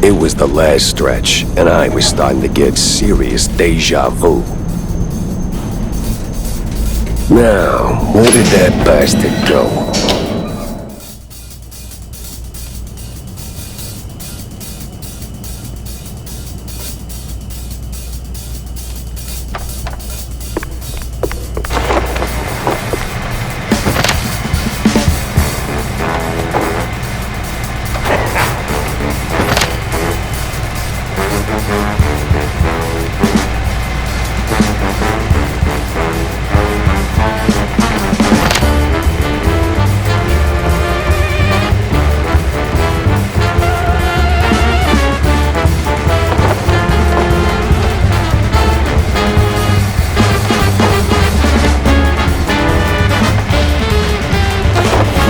It was the last stretch, and I was starting to get serious deja vu. Now, where did that bastard go?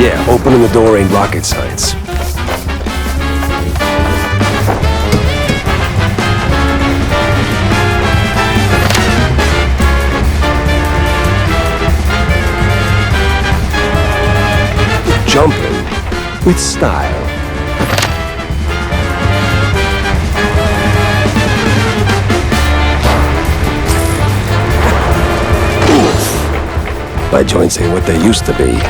Yeah, opening the door ain't rocket science. Jumping with style. Oof. My joints ain't what they used to be.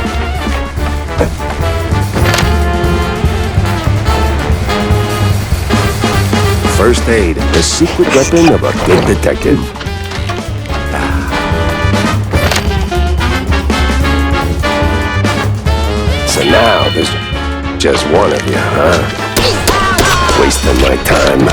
First aid, the secret weapon of a good detective. So now there's just one of you, huh? Wasting my time.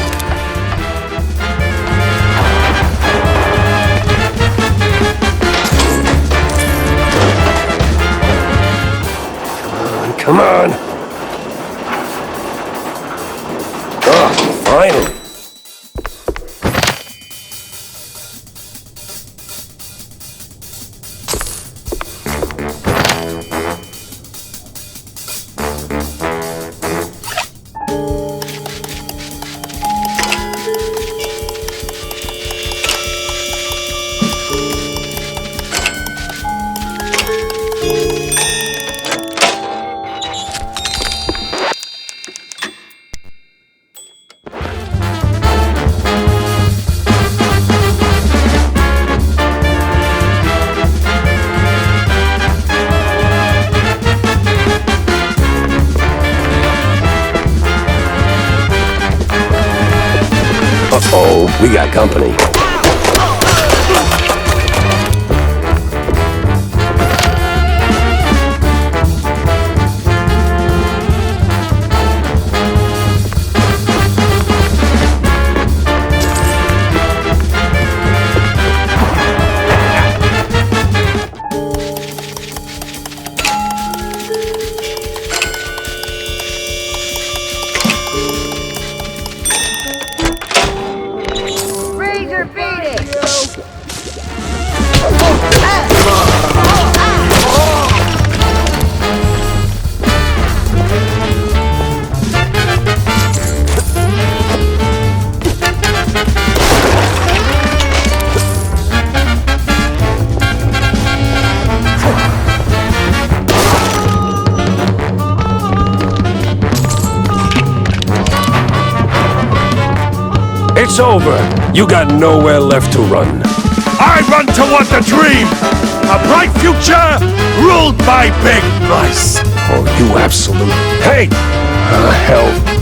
Come on. Oh, finally. Uh-oh, we got company. It's over. You got nowhere left to run. I run toward the dream! A bright future ruled by big mice! Oh, you absolute... Hey! Hell...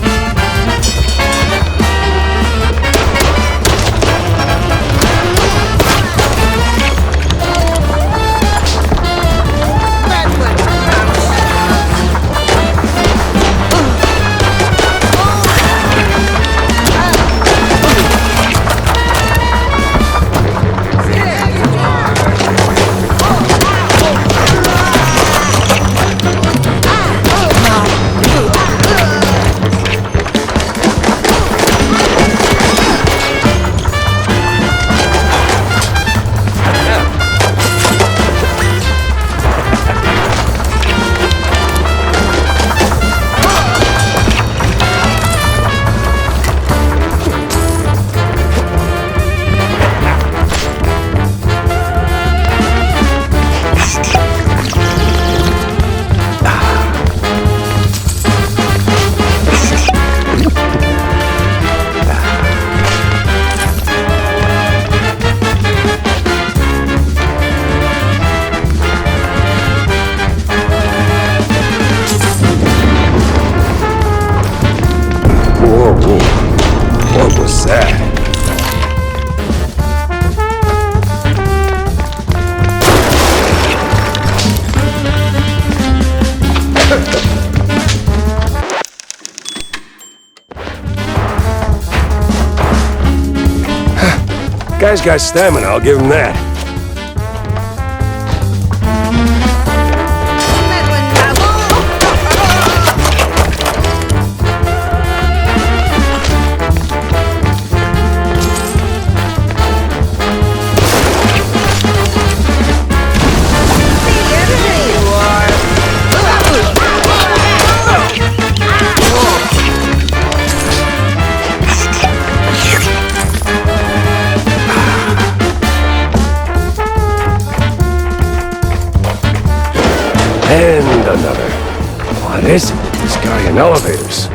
Guy's got stamina, I'll give him that. And another. What is it with this guy in elevators?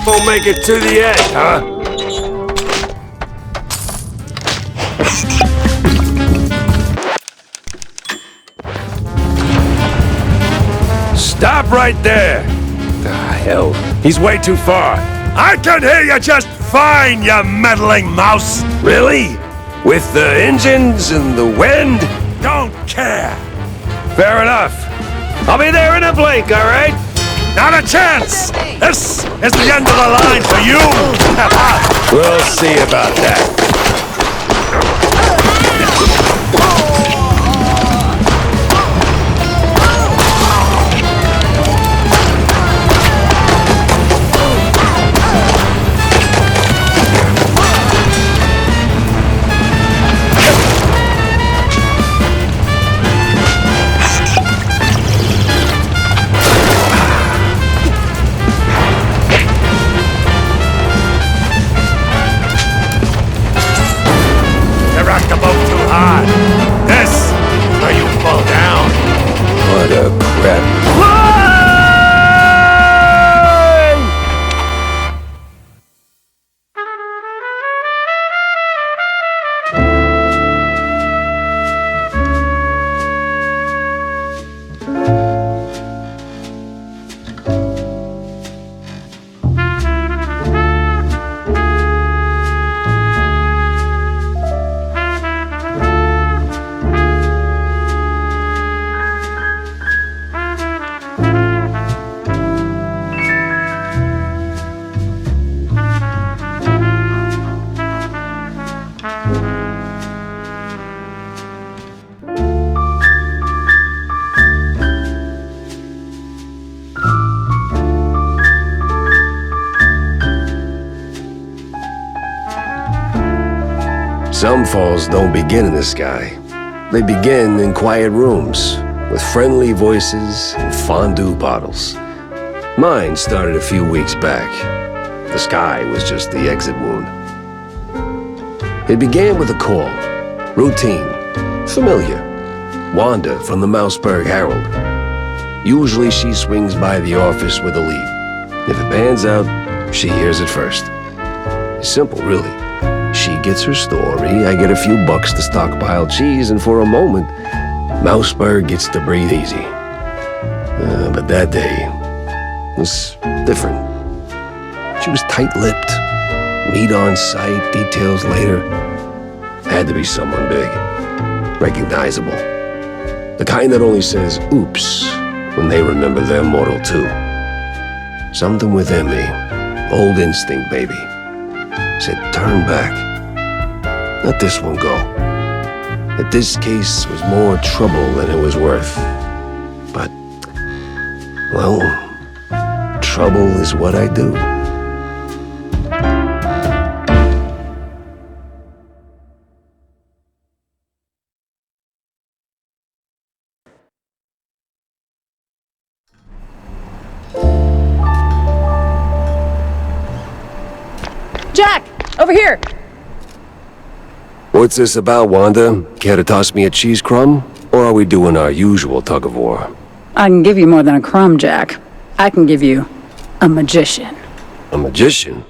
Won't make it to the end, huh? Stop right there! The hell? He's way too far. I can hear you just fine, you meddling mouse! Really? With the engines and the wind? Don't care! Fair enough. I'll be there in a blink, all right? Not a chance! This is the end of the line for you! We'll see about that. What a crap. Some falls don't begin in the sky. They begin in quiet rooms, with friendly voices and fondue bottles. Mine started a few weeks back. The sky was just the exit wound. It began with a call. Routine. Familiar. Wanda from the Mouseburg Herald. Usually she swings by the office with a lead. If it pans out, she hears it first. It's simple, really. She gets her story, I get a few bucks to stockpile cheese, and for a moment, Mouseburg gets to breathe easy. But that day was different. She was tight-lipped. Meat on sight, details later. Had to be someone big. Recognizable. The kind that only says, oops, when they remember their mortal too. Something within me, old instinct, baby, said turn back. Let this one go. That this case was more trouble than it was worth. But, well, trouble is what I do. Jack! Over here! What's this about, Wanda? Care to toss me a cheese crumb? Or are we doing our usual tug-of-war? I can give you more than a crumb, Jack. I can give you a magician. A magician?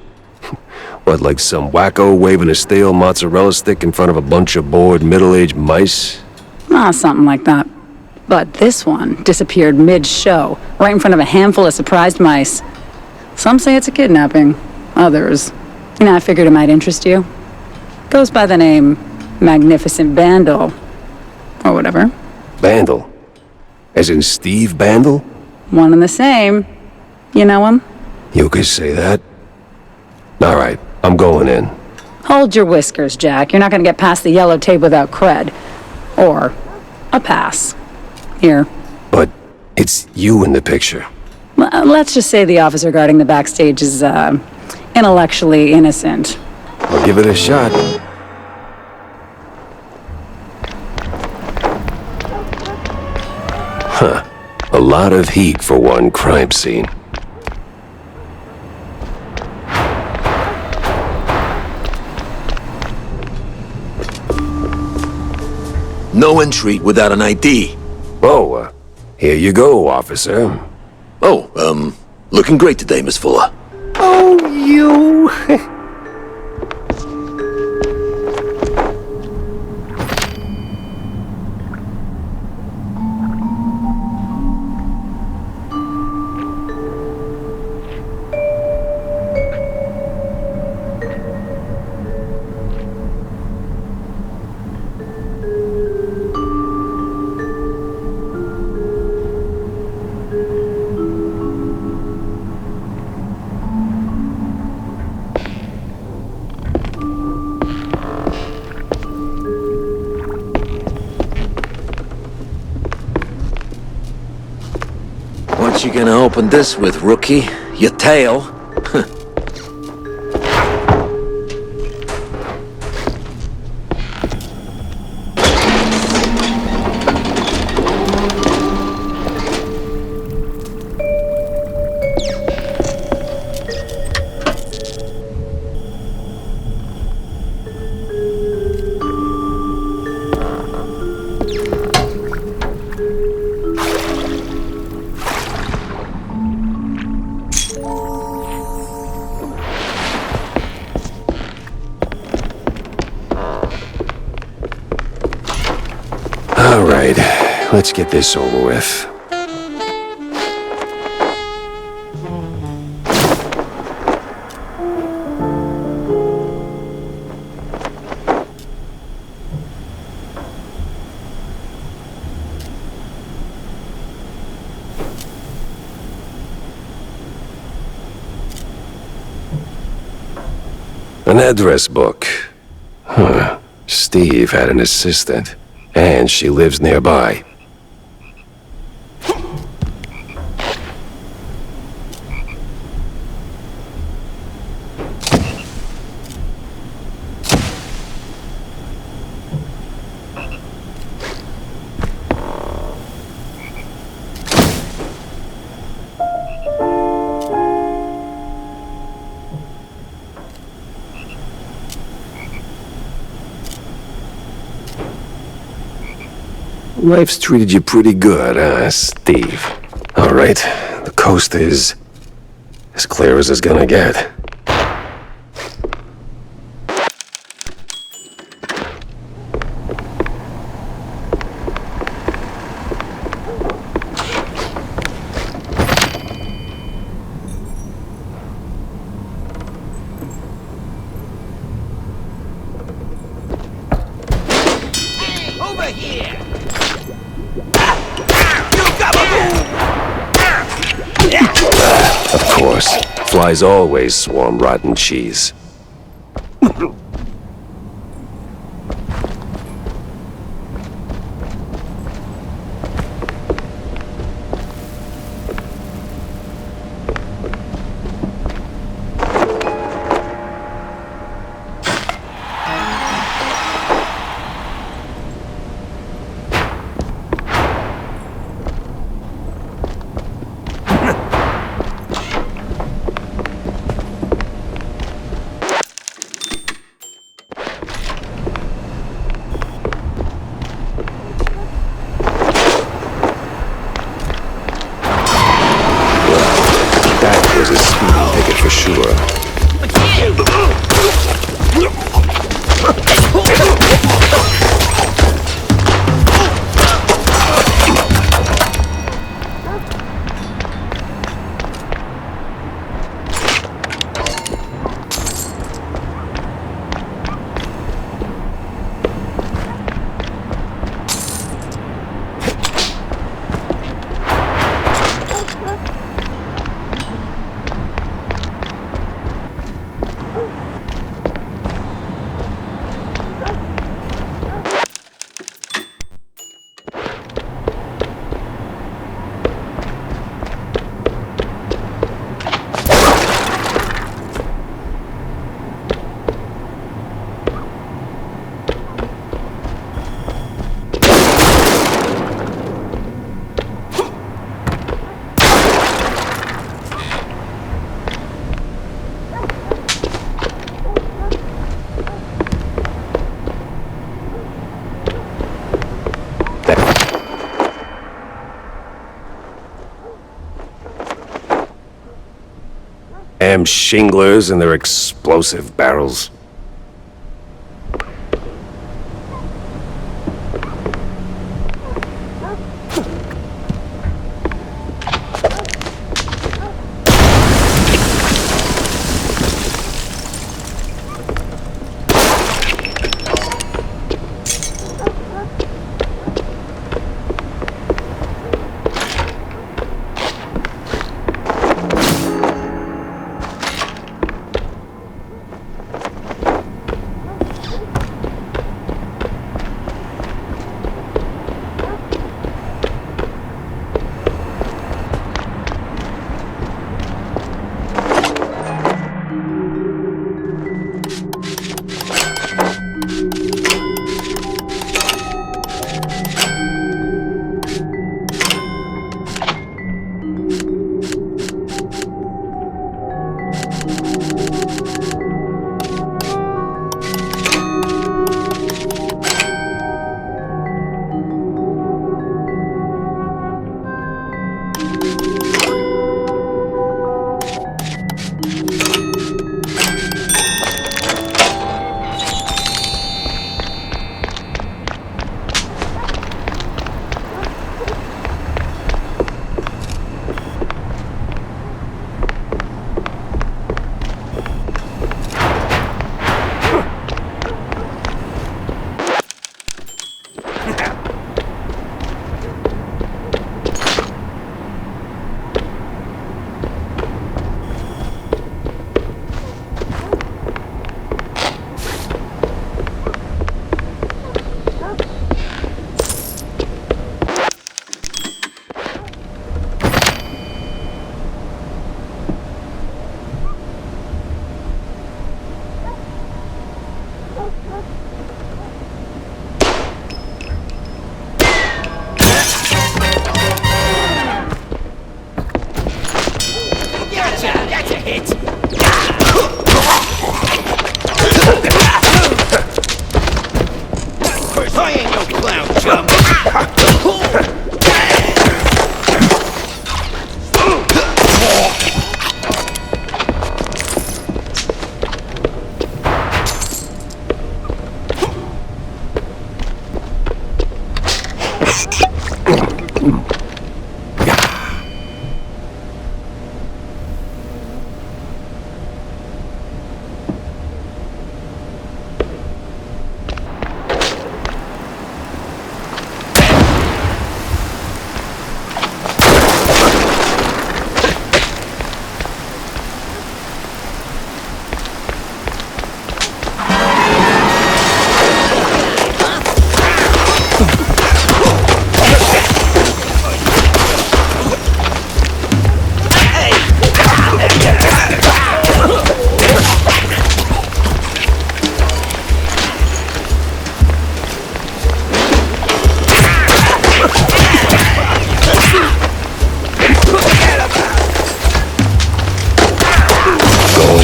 What, like some wacko waving a stale mozzarella stick in front of a bunch of bored middle-aged mice? Ah, something like that. But this one disappeared mid-show, right in front of a handful of surprised mice. Some say it's a kidnapping. Others, I figured it might interest you. Goes by the name Magnificent Bandle. Or whatever. Bandle? As in Steve Bandle? One and the same. You know him? You could say that. All right, I'm going in. Hold your whiskers, Jack. You're not gonna get past the yellow tape without cred. Or a pass. Here. But it's you in the picture. Let's just say the officer guarding the backstage is, intellectually innocent. I'll give it a shot. Huh. A lot of heat for one crime scene. No entry without an ID. Oh, here you go, officer. Oh, looking great today, Miss Fuller. Oh, you... What you gonna open this with, rookie? Your tail? All right, let's get this over with. An address book. Huh. Steve had an assistant. And she lives nearby. Life's treated you pretty good, huh, Steve? All right, the coast is as clear as it's gonna get. Over here! Of course, flies always swarm rotten cheese. damn shinglers and their explosive barrels.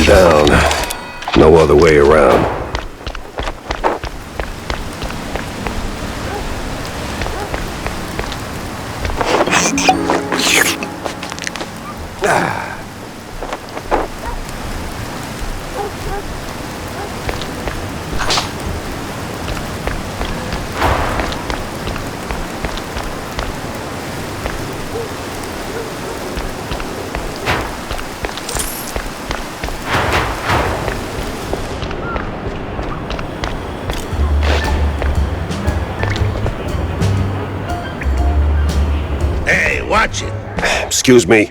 Down. No other way around. Watch it. Excuse me.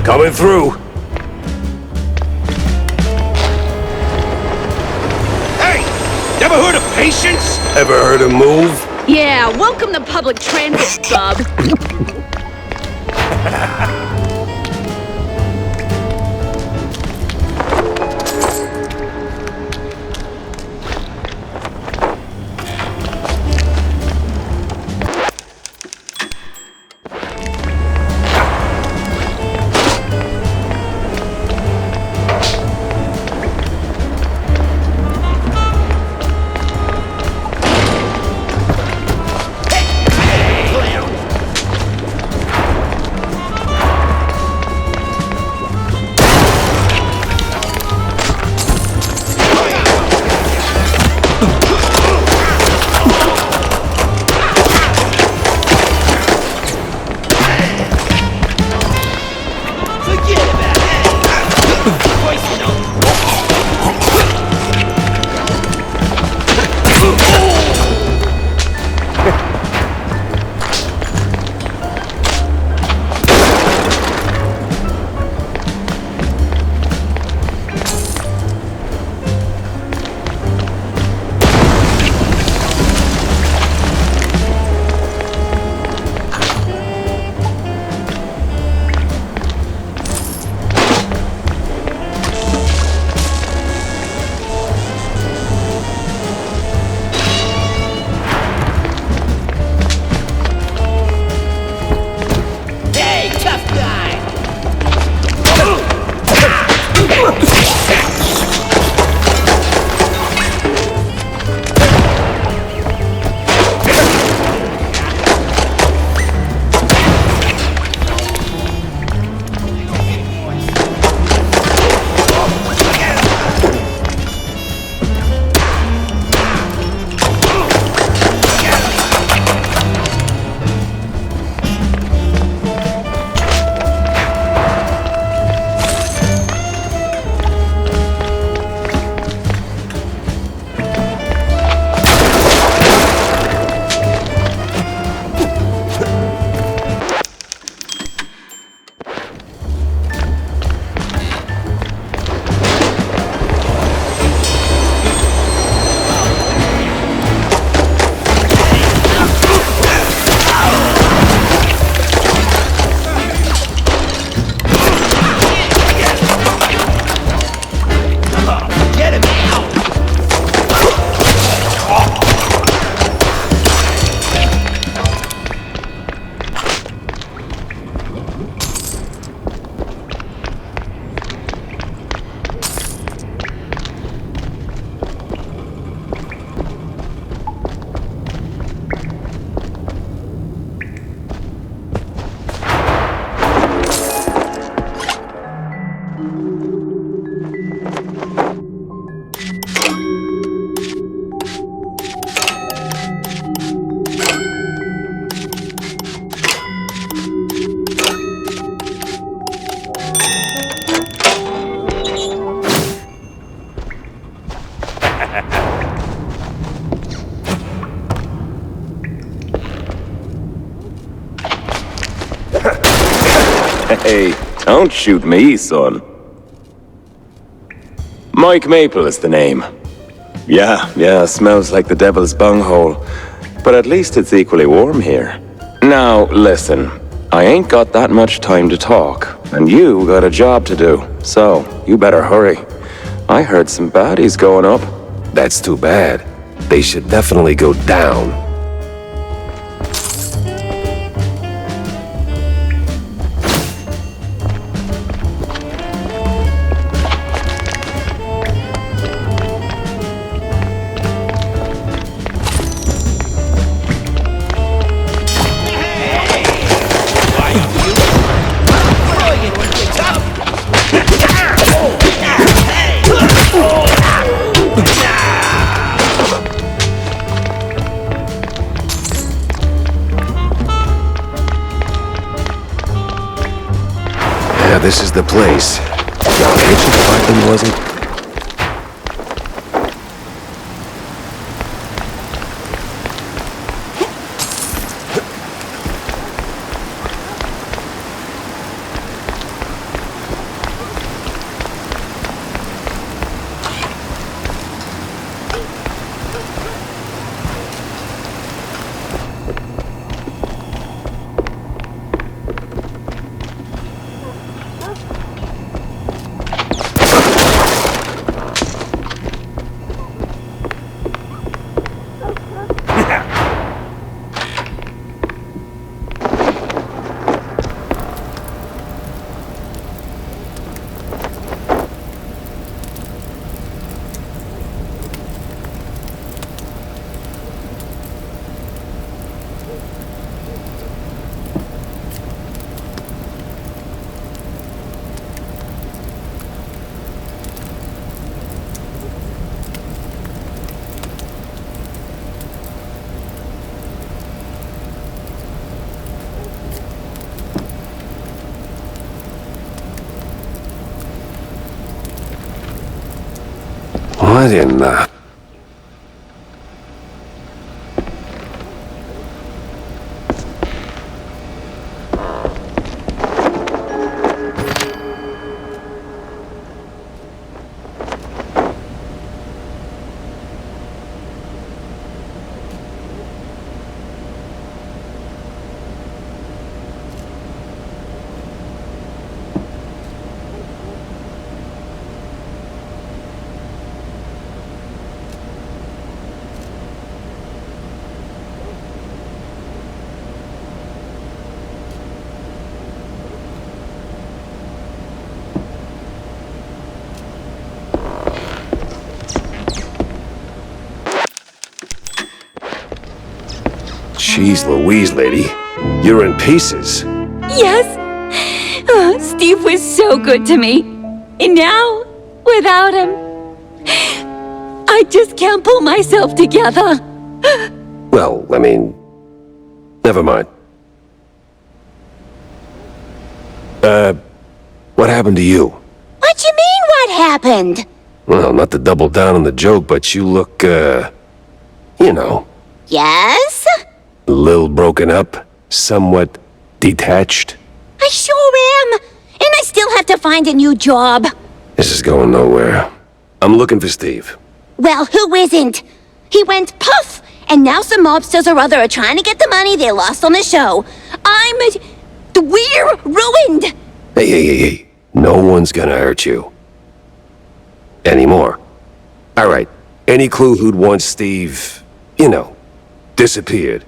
Coming through. Hey! Never heard of patience? Ever heard of move? Yeah, welcome to public transit, bub. Hey, don't shoot me, son. Mike Maple is the name. Yeah, smells like the devil's bunghole. But at least it's equally warm here. Now, listen. I ain't got that much time to talk, and you got a job to do. So, you better hurry. I heard some baddies going up. That's too bad. They should definitely go down. Yeah, this is the place. Now, which apartment was it? What in the... Jeez Louise, lady. You're in pieces. Yes. Oh, Steve was so good to me. And now, without him, I just can't pull myself together. Well, I mean... Never mind. What happened to you? What you mean, what happened? Well, not to double down on the joke, but you look, you know... Yes? A little broken up, somewhat detached. I sure am. And I still have to find a new job. This is going nowhere. I'm looking for Steve. Well, who isn't? He went poof, and now some mobsters or other are trying to get the money they lost on the show. We're ruined. Hey. No one's gonna hurt you. Anymore. All right. Any clue who'd want Steve, you know, disappeared?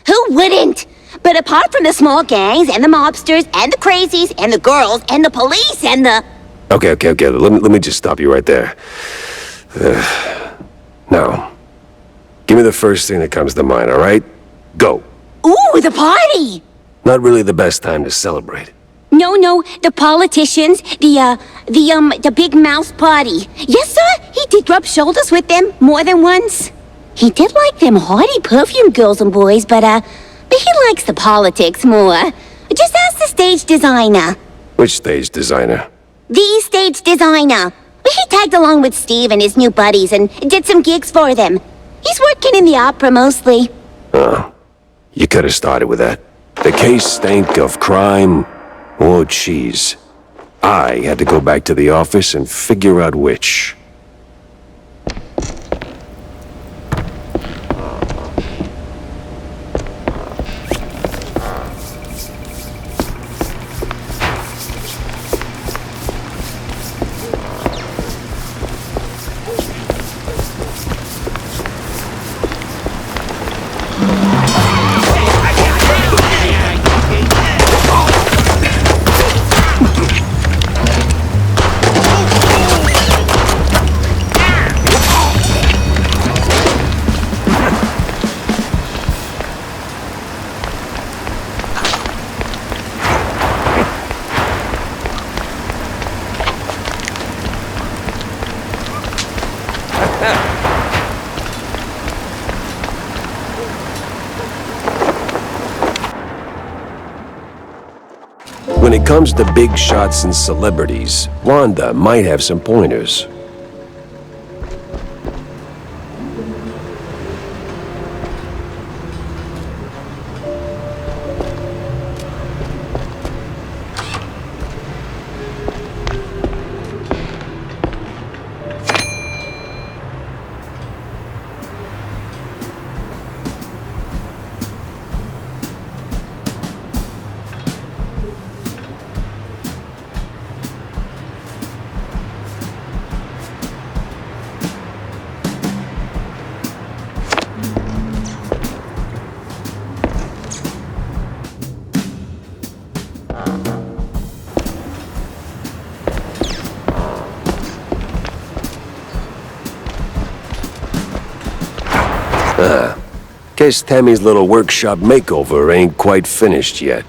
Who wouldn't? But apart from the small gangs and the mobsters and the crazies and the girls and the police and the... Okay. Let me just stop you right there. Now, give me the first thing that comes to mind, all right? Go. Ooh, the party! Not really the best time to celebrate. No, the politicians, the big mouse party. Yes, sir, he did rub shoulders with them more than once. He did like them haughty perfume girls and boys, but he likes the politics more. Just ask the stage designer. Which stage designer? The stage designer. He tagged along with Steve and his new buddies and did some gigs for them. He's working in the opera mostly. Oh, you could have started with that. The case stank of crime, or cheese. I had to go back to the office and figure out which. When it comes to big shots and celebrities, Wanda might have some pointers. Guess Tammy's little workshop makeover ain't quite finished yet.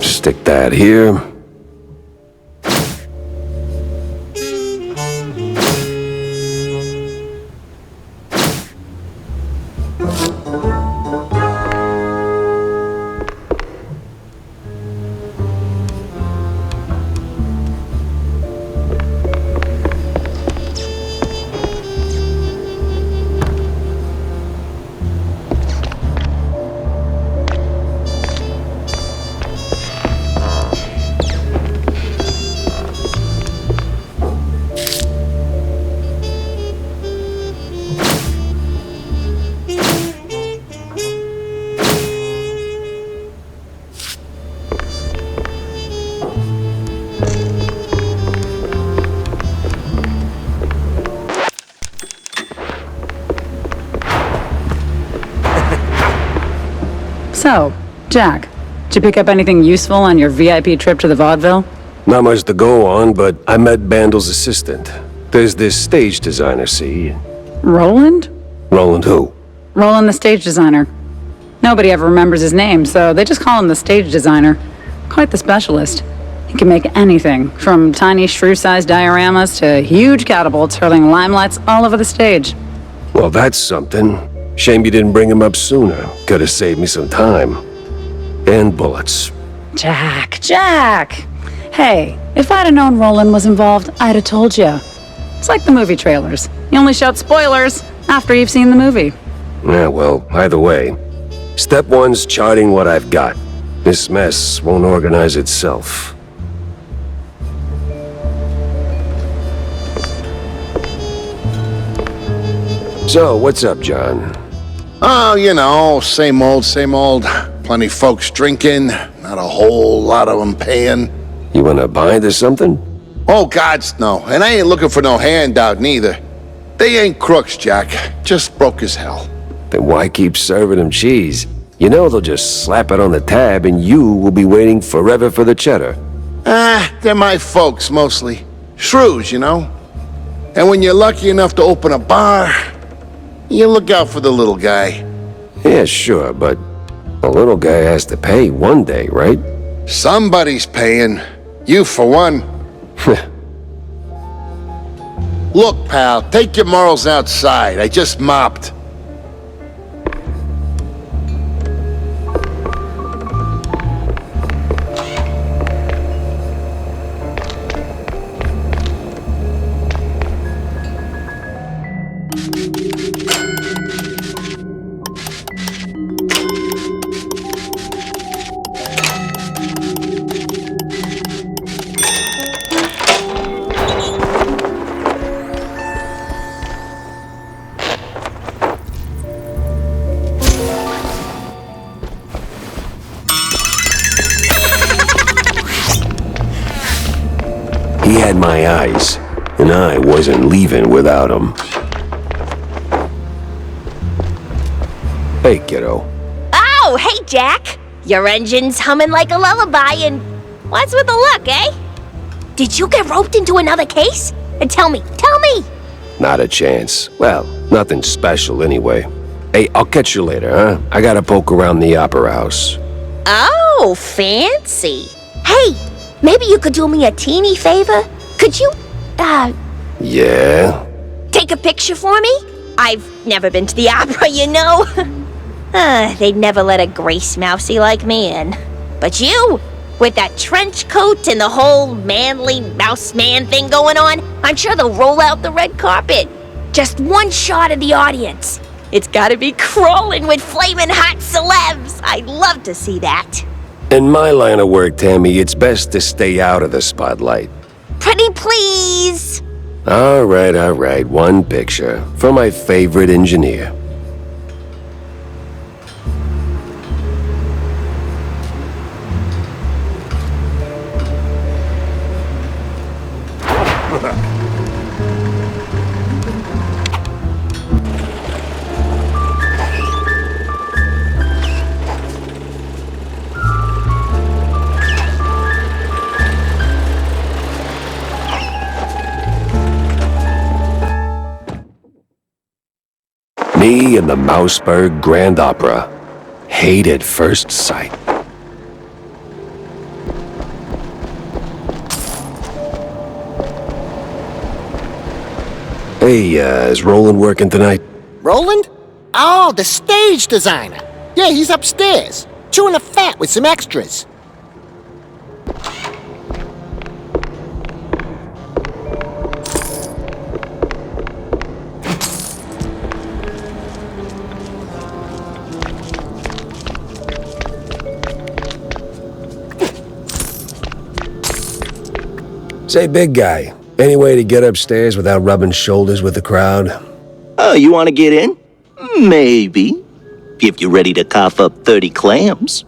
Stick that here. So, Jack, did you pick up anything useful on your VIP trip to the vaudeville? Not much to go on, but I met Bandel's assistant. There's this stage designer, see? Roland? Roland who? Roland the stage designer. Nobody ever remembers his name, so they just call him the stage designer. Quite the specialist. He can make anything, from tiny shrew-sized dioramas to huge catapults hurling limelights all over the stage. Well, that's something. Shame you didn't bring him up sooner. Could have saved me some time. And bullets. Jack! Hey, if I'd have known Roland was involved, I'd have told you. It's like the movie trailers. You only shout spoilers after you've seen the movie. Yeah, well, either way. Step one's charting what I've got. This mess won't organize itself. So, what's up, John? Oh, you know, same old, same old. Plenty folks drinking, not a whole lot of them paying. You in a bind or something? Oh, gods, no. And I ain't looking for no handout, neither. They ain't crooks, Jack. Just broke as hell. Then why keep serving them cheese? You know they'll just slap it on the tab and you will be waiting forever for the cheddar. They're my folks, mostly. Shrews, you know? And when you're lucky enough to open a bar, you look out for the little guy. Yeah, sure, but the little guy has to pay one day, right? Somebody's paying. You, for one. Look, pal, take your morals outside. I just mopped. He had my eyes, and I wasn't leaving without him. Hey, kiddo. Oh, hey, Jack. Your engine's humming like a lullaby, and what's with the look, eh? Did you get roped into another case? And tell me. Not a chance. Well, nothing special anyway. Hey, I'll catch you later, huh? I gotta poke around the opera house. Oh, fancy. Hey, maybe you could do me a teeny favor? Could you, Yeah? take a picture for me? I've never been to the opera, you know. They'd never let a grace mousey like me in. But you, with that trench coat and the whole manly mouse man thing going on, I'm sure they'll roll out the red carpet. Just one shot of the audience. It's gotta be crawling with flaming hot celebs. I'd love to see that. In my line of work, Tammy, it's best to stay out of the spotlight. Pretty please. All right. One picture for my favorite engineer. Me and the Mouseburg Grand Opera. Hate at first sight. Hey, is Roland working tonight? Roland? Oh, the stage designer. Yeah, he's upstairs, chewing the fat with some extras. Say, big guy, any way to get upstairs without rubbing shoulders with the crowd? Oh, you want to get in? Maybe. If you're ready to cough up 30 clams.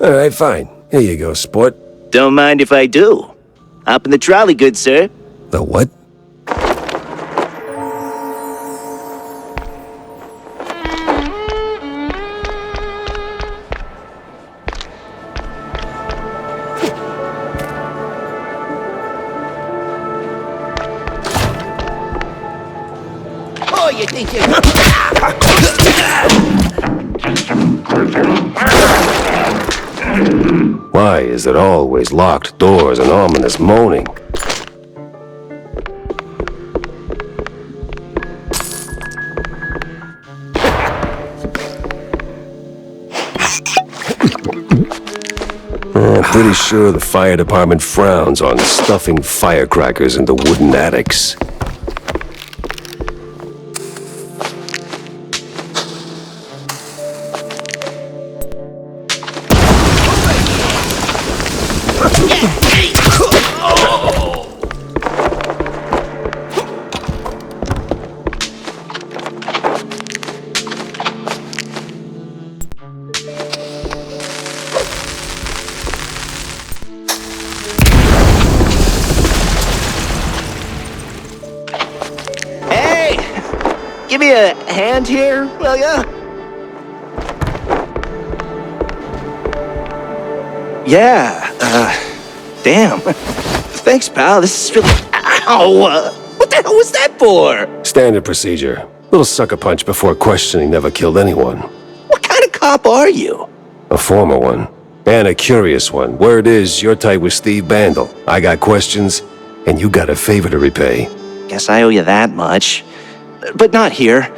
All right, fine. Here you go, sport. Don't mind if I do. Hop in the trolley, good sir. The what? you think you... Why is it always locked doors and ominous moaning? I'm pretty sure the fire department frowns on stuffing firecrackers into wooden attics. Hey! Give me a hand here, will ya? Yeah, damn. Thanks, pal. This is really... Ow! What the hell was that for? Standard procedure. Little sucker punch before questioning never killed anyone. What kind of cop are you? A former one. And a curious one. Word is, you're tight with Steve Bandel. I got questions, and you got a favor to repay. Guess I owe you that much. But not here.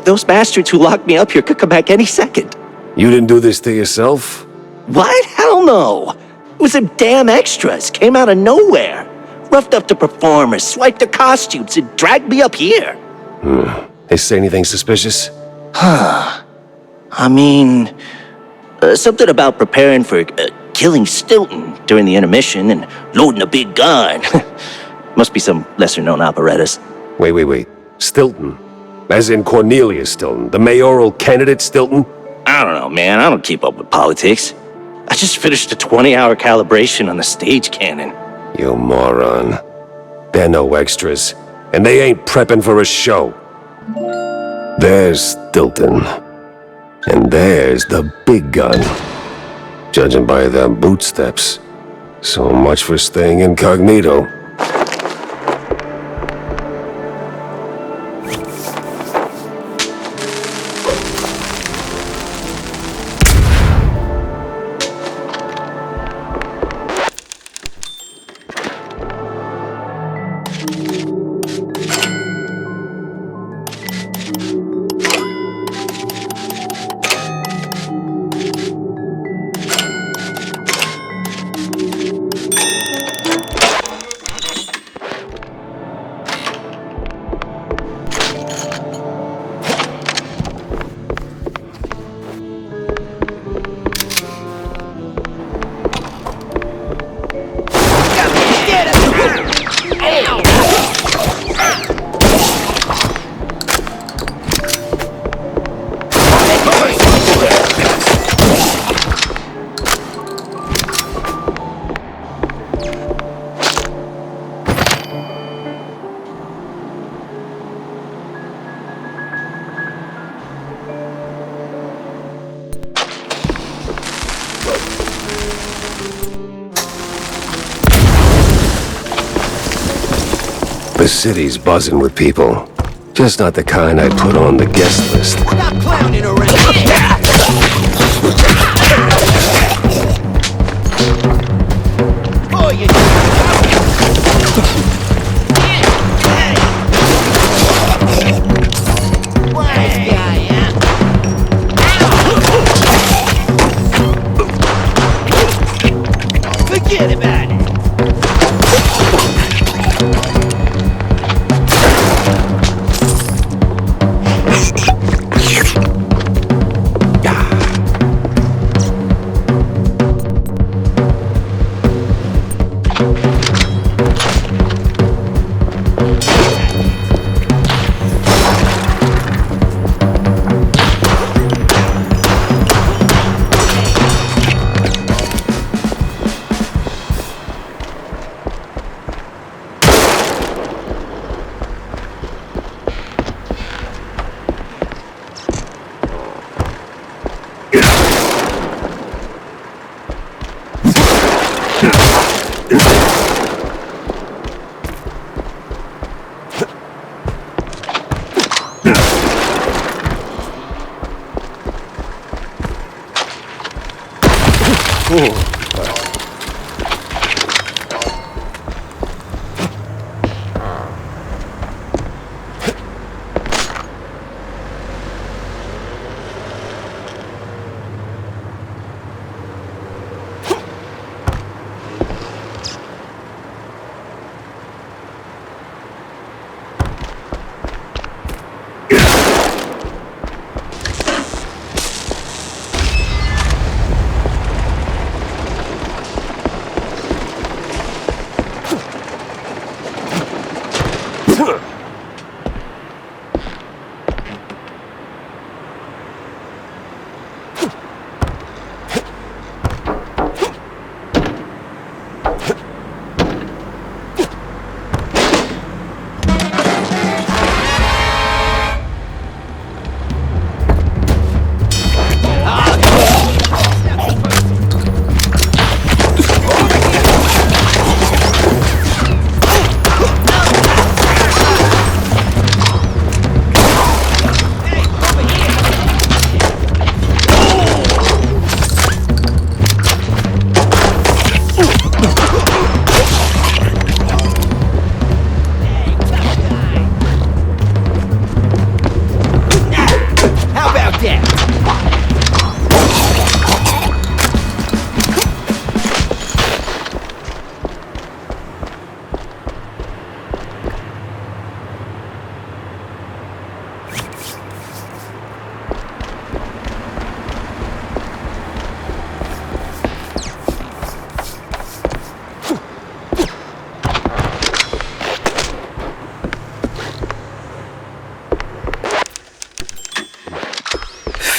Those bastards who locked me up here could come back any second. You didn't do this to yourself? What? Hell no! It was them damn extras. Came out of nowhere. Roughed up the performers, swiped their costumes, and dragged me up here. They say anything suspicious? I mean... something about preparing for killing Stilton during the intermission and loading a big gun. Must be some lesser-known operettas. Wait. Stilton? As in Cornelius Stilton, the mayoral candidate Stilton? I don't know, man. I don't keep up with politics. I just finished a 20-hour calibration on the stage cannon. You moron. They're no extras, and they ain't prepping for a show. There's Stilton. And there's the big gun. Judging by them bootsteps. So much for staying incognito. The city's buzzing with people. Just not the kind I put on the guest list. Stop clowning around. Oh, you... Wise guy, huh? Forget about it.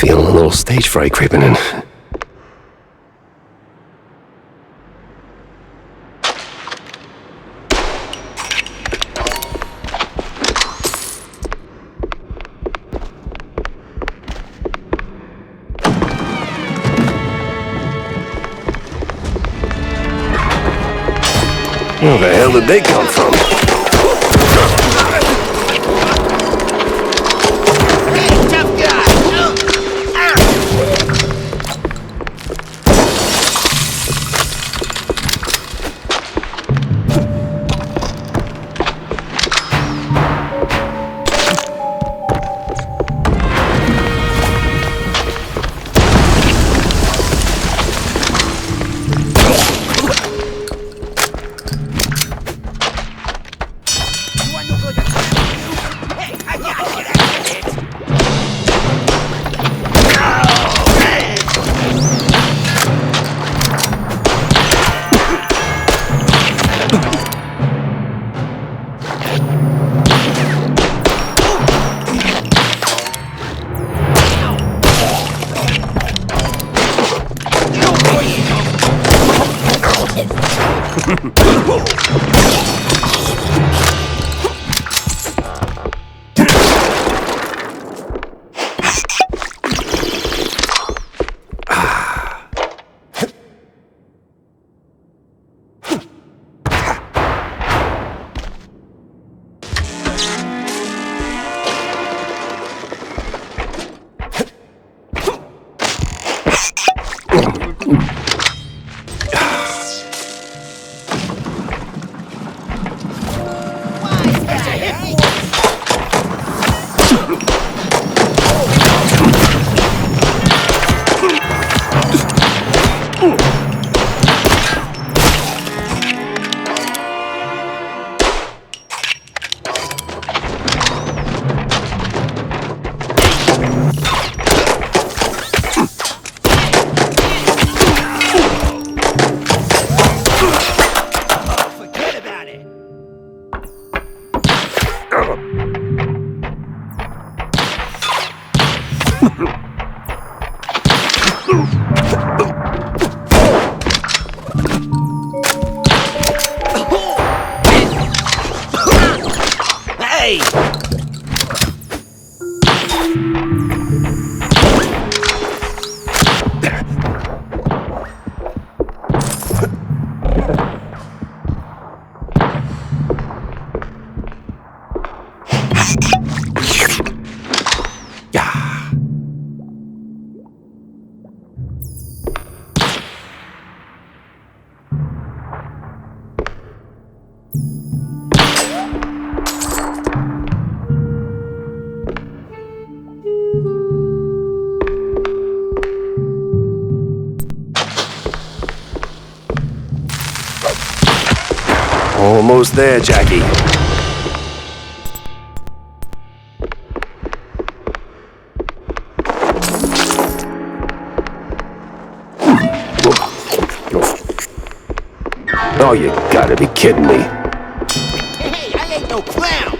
Feeling a little stage fright creeping in. Where the hell did they come from? Almost there, Jackie. Oh, you gotta be kidding me. Hey, I ain't no clown.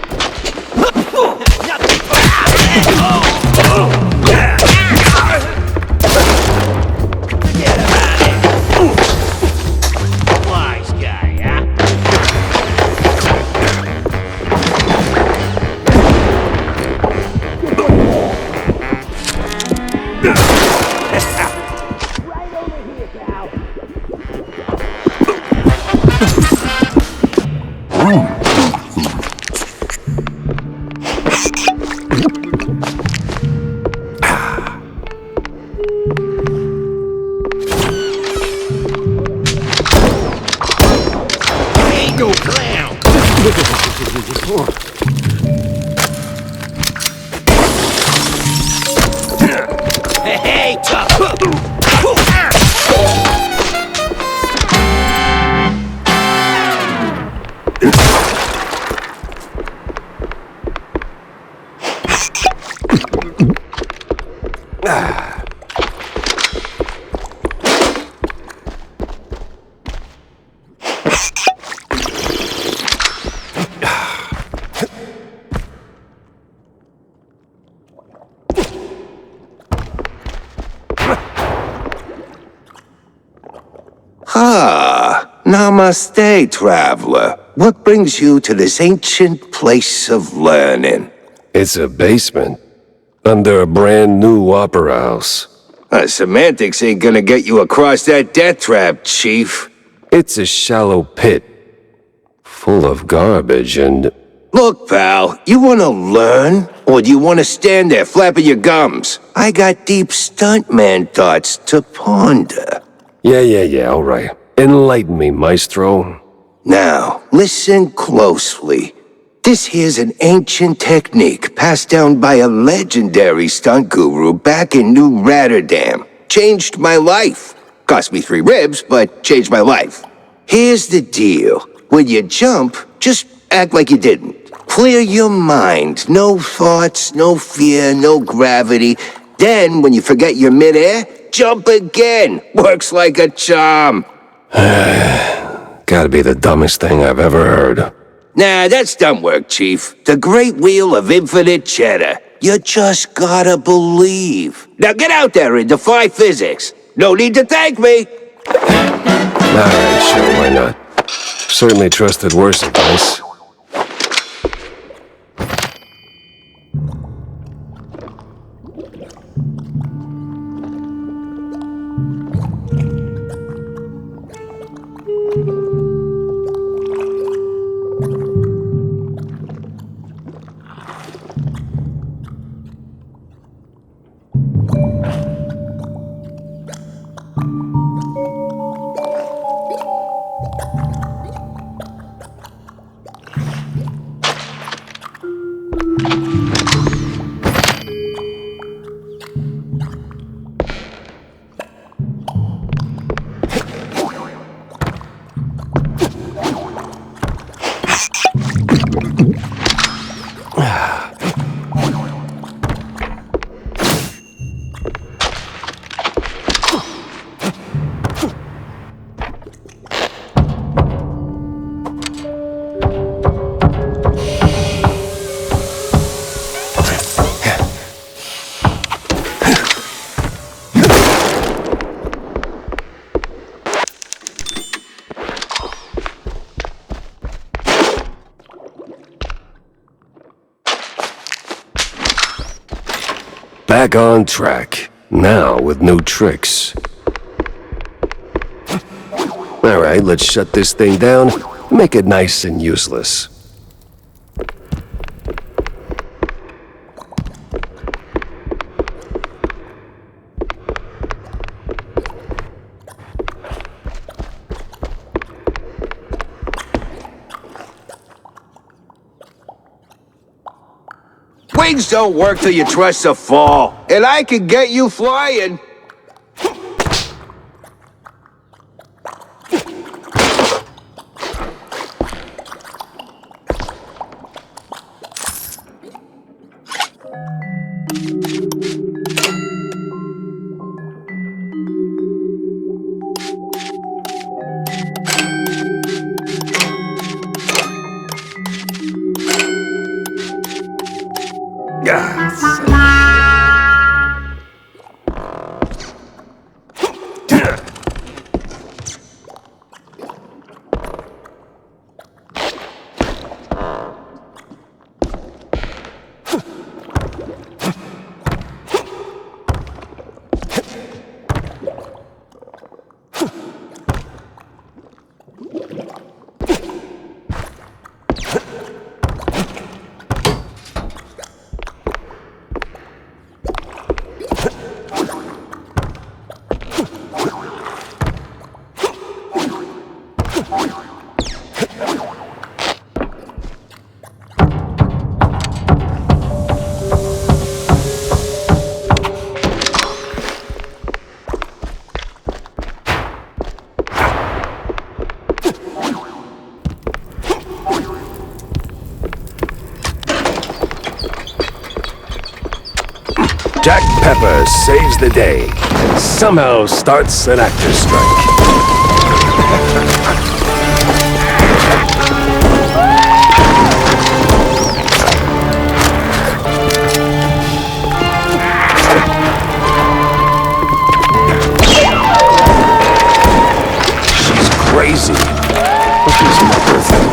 Wise guy, huh? Ain't no clown. Hey, tough. Ah, namaste, traveler. What brings you to this ancient place of learning? It's a basement. Under a brand new opera house. Semantics ain't gonna get you across that death trap, Chief. It's a shallow pit. Full of garbage and... Look, pal, you wanna learn? Or do you wanna stand there flapping your gums? I got deep stuntman thoughts to ponder. Yeah, all right. Enlighten me, maestro. Now, listen closely. This here's an ancient technique passed down by a legendary stunt guru back in New Rotterdam. Changed my life. Cost me 3 ribs, but changed my life. Here's the deal. When you jump, just act like you didn't. Clear your mind. No thoughts, no fear, no gravity. Then, when you forget you're midair, jump again. Works like a charm. Gotta be the dumbest thing I've ever heard. Nah, that's dumb work, Chief. The great wheel of infinite cheddar. You just gotta believe. Now get out there and defy physics. No need to thank me. Alright, sure, why not? Certainly trusted worse advice. Back on track. Now with new tricks. Alright, let's shut this thing down. Make it nice and useless. Wings don't work till you trust a fall. And I can get you flying. Jack Pepper saves the day and somehow starts an actor's strike. She's crazy. What is my birthday?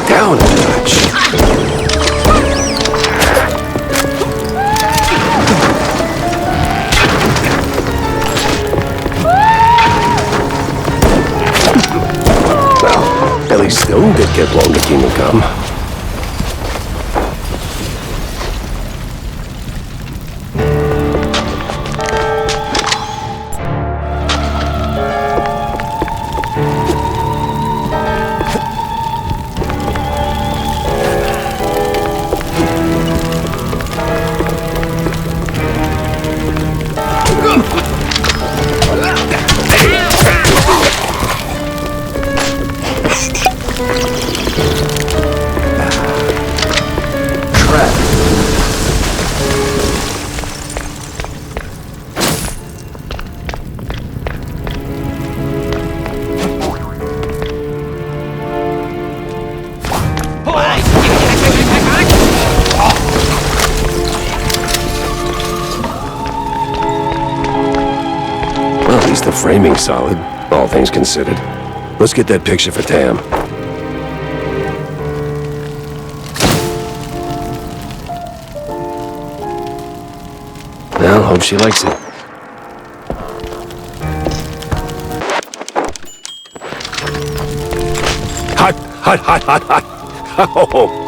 Down a notch. Well, at least Stone did get blown to Kingdom Come. Well, at least the framing's solid, all things considered. Let's get that picture for Tam. Well, hope she likes it. Hot, hot, hot, hot, hot. Oh.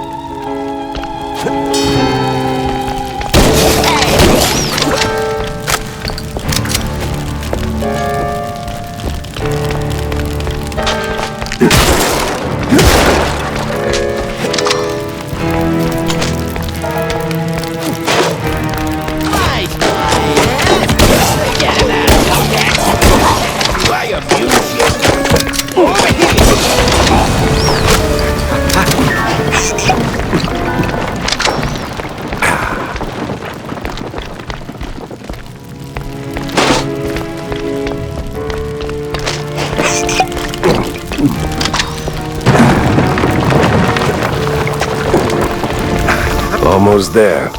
Almost there.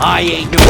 I ain't doing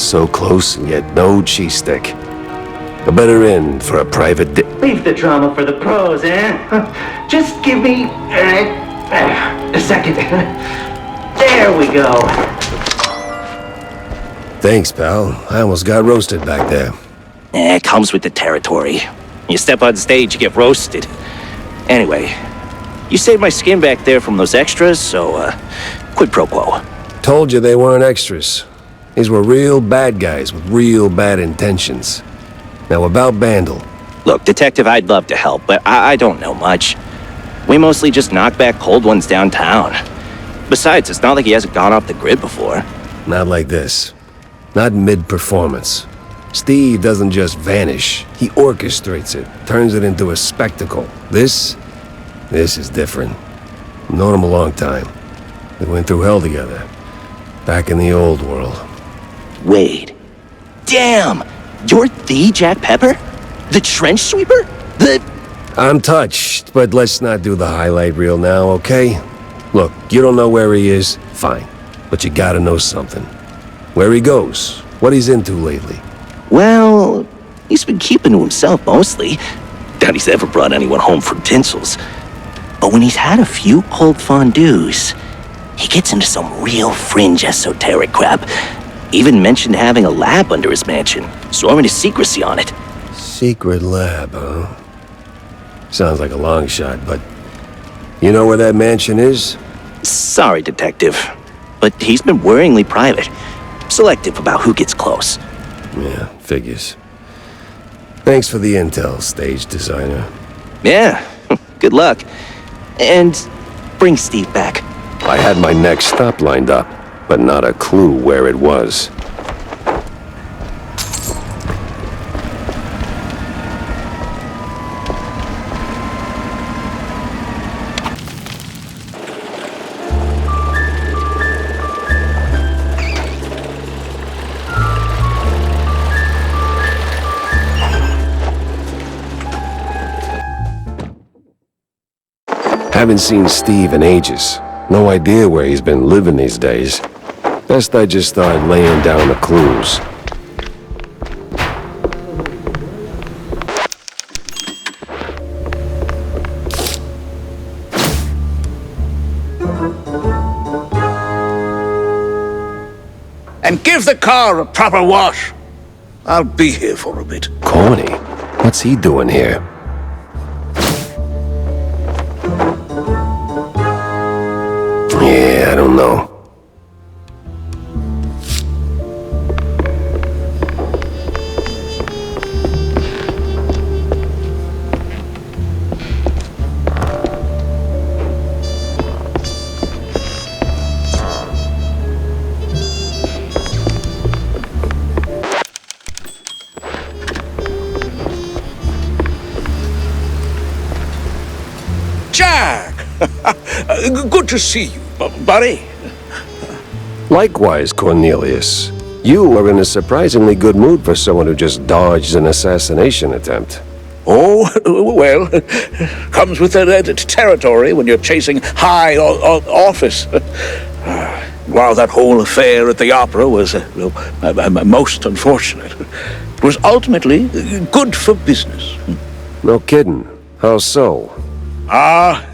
So close and yet no cheese stick. A better inn for a private Leave the drama for the pros, eh? Just give me a second. There we go. Thanks, pal. I almost got roasted back there. It comes with the territory. You step on stage, you get roasted. Anyway, you saved my skin back there from those extras, so, quid pro quo. Told you they weren't extras. These were real bad guys with real bad intentions. Now about Bandle. Look, Detective, I'd love to help, but I don't know much. We mostly just knock back cold ones downtown. Besides, it's not like he hasn't gone off the grid before. Not like this. Not mid-performance. Steve doesn't just vanish. He orchestrates it, turns it into a spectacle. This is different. I've known him a long time. We went through hell together. Back in the old world. Wait. Damn! You're the Jack Pepper? The trench sweeper? I'm touched, but let's not do the highlight reel now, okay? Look, you don't know where he is? Fine. But you gotta know something. Where he goes, what he's into lately. Well, he's been keeping to himself mostly. Doubt he's ever brought anyone home for tinsels. But when he's had a few cold fondues, he gets into some real fringe esoteric crap. Even mentioned having a lab under his mansion, sworn to secrecy on it. Secret lab, huh? Sounds like a long shot, but... You know where that mansion is? Sorry, Detective, but he's been worryingly private. Selective about who gets close. Yeah, figures. Thanks for the intel, stage designer. Yeah, good luck. And bring Steve back. I had my next stop lined up, but not a clue where it was. Haven't seen Steve in ages. No idea where he's been living these days. Best I just start laying down the clues. And give the car a proper wash. I'll be here for a bit. Corny? What's he doing here? Yeah, I don't know. Jack! Good to see you, buddy. Likewise, Cornelius. You are in a surprisingly good mood for someone who just dodged an assassination attempt. Oh, well, comes with the territory when you're chasing high office. While that whole affair at the opera was most unfortunate, it was ultimately good for business. No kidding. How so?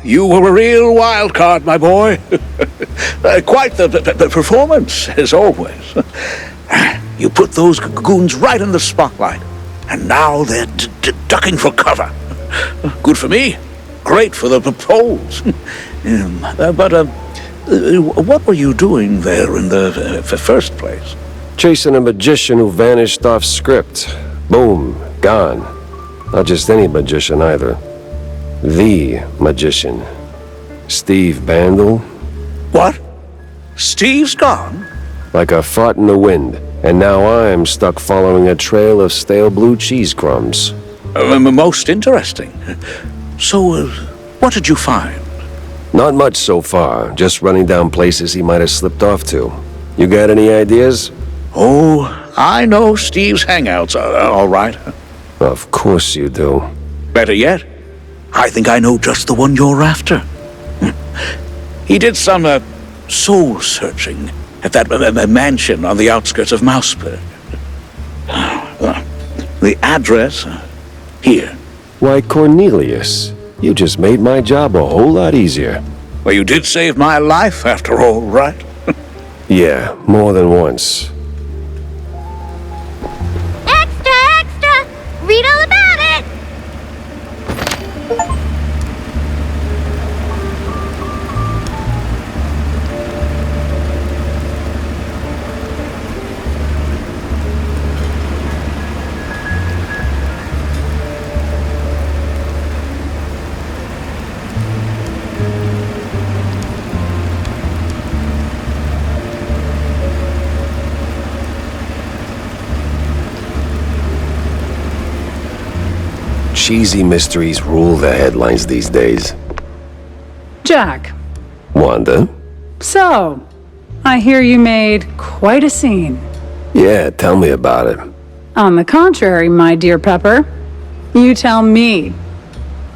You were a real wild card, my boy. Quite the performance, as always. You put those goons right in the spotlight, and now they're ducking for cover. Good for me. Great for the polls. But what were you doing there in the first place? Chasing a magician who vanished off script. Boom, gone. Not just any magician either. The magician. Steve Bandle. What? Steve's gone? Like a fart in the wind, and now I'm stuck following a trail of stale blue cheese crumbs. Most interesting. So, what did you find? Not much so far, just running down places he might have slipped off to. You got any ideas? Oh, I know Steve's hangouts are all right. Of course you do. Better yet, I think I know just the one you're after. He did some soul-searching at that mansion on the outskirts of Mouseburg. The address here. Why, Cornelius, you just made my job a whole lot easier. Well, you did save my life, after all, right? Yeah, more than once. Extra, extra! Read all about it! Cheesy mysteries rule the headlines these days. Jack, Wanda? so, I hear you made quite a scene. Yeah, tell me about it. On the contrary, my dear Pepper, you tell me.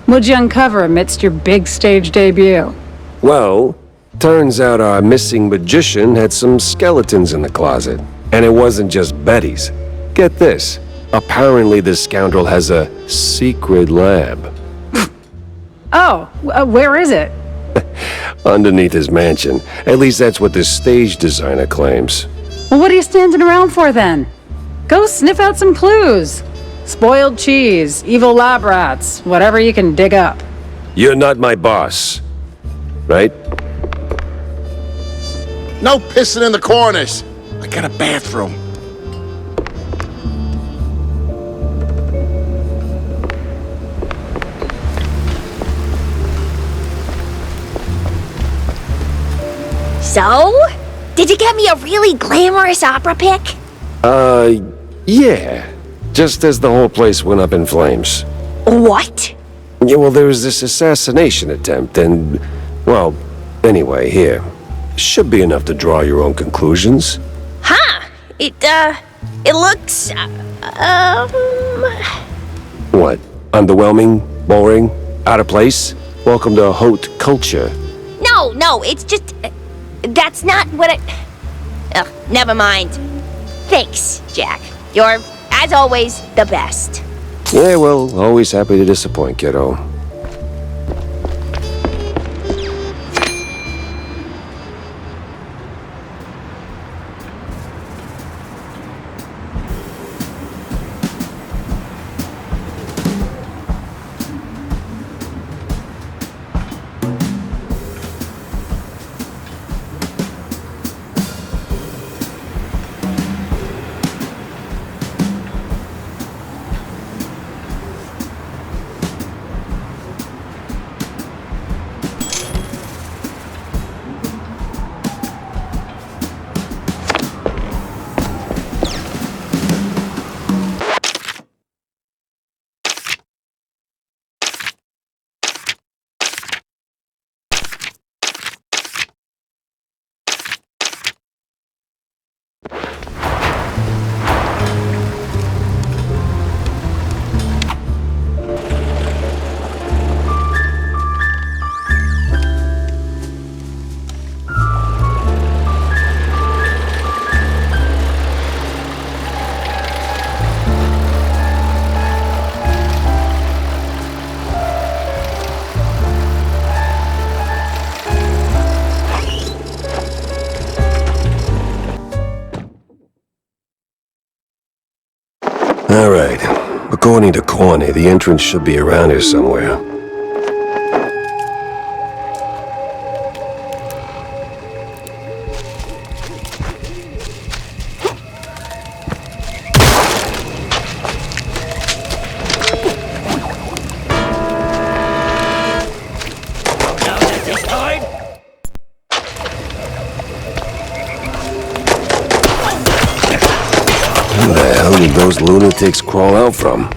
What'd you uncover amidst your big stage debut? Well, turns out our missing magician had some skeletons in the closet. And it wasn't just Betty's. Get this. Apparently this scoundrel has a secret lab. Oh, where is it? Underneath his mansion. At least that's what the stage designer claims. Well, what are you standing around for then? Go sniff out some clues. Spoiled cheese, evil lab rats, whatever you can dig up. You're not my boss. Right? No pissing in the corners. I got a bathroom. So? Did you get me a really glamorous opera pic? Yeah. Just as the whole place went up in flames. What? Yeah, well, there was this assassination attempt, and... Well, anyway, here. Should be enough to draw your own conclusions. Huh. It looks, What? Underwhelming? Boring? Out of place? Welcome to haute culture. No, it's just, that's not what I... Ugh, never mind. Thanks, Jack. You're, as always, the best. Yeah, well, always happy to disappoint, kiddo. All right. According to Corny, the entrance should be around here somewhere. Where the hell did those lunatics crawl out from?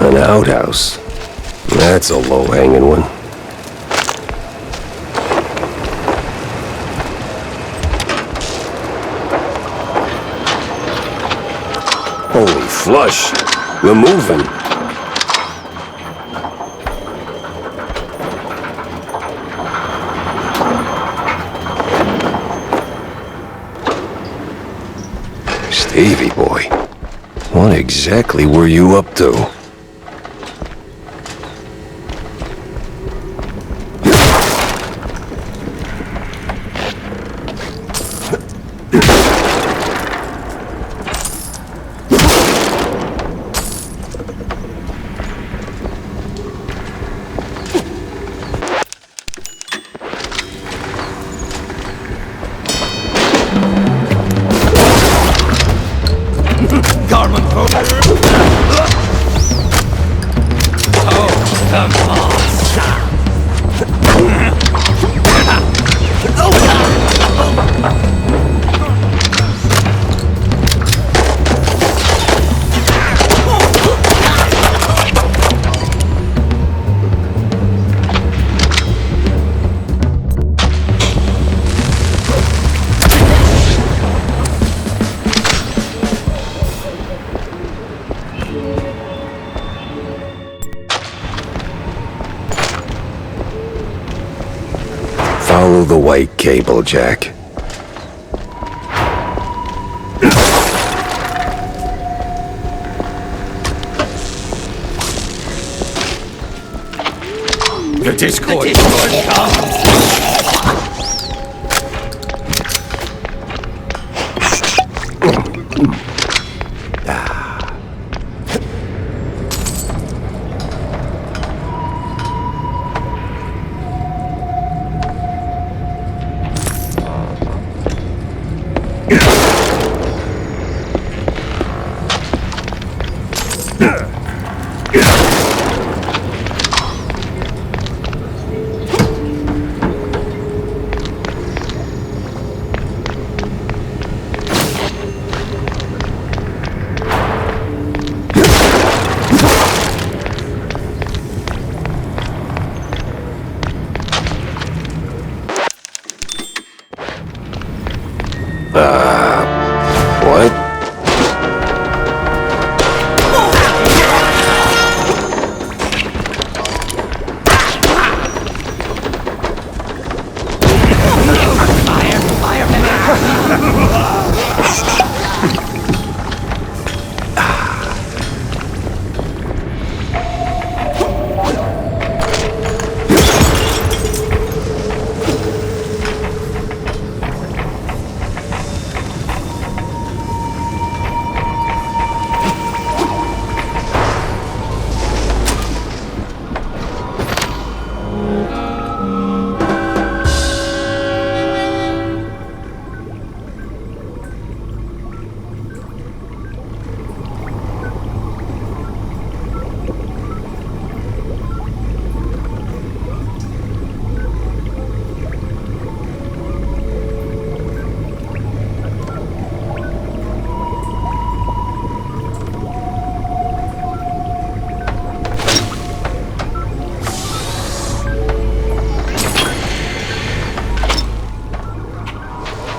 An outhouse. That's a low-hanging one. flush. We're moving. Stevie boy, what exactly were you up to? Follow the white cable, Jack. The Discord comes! What?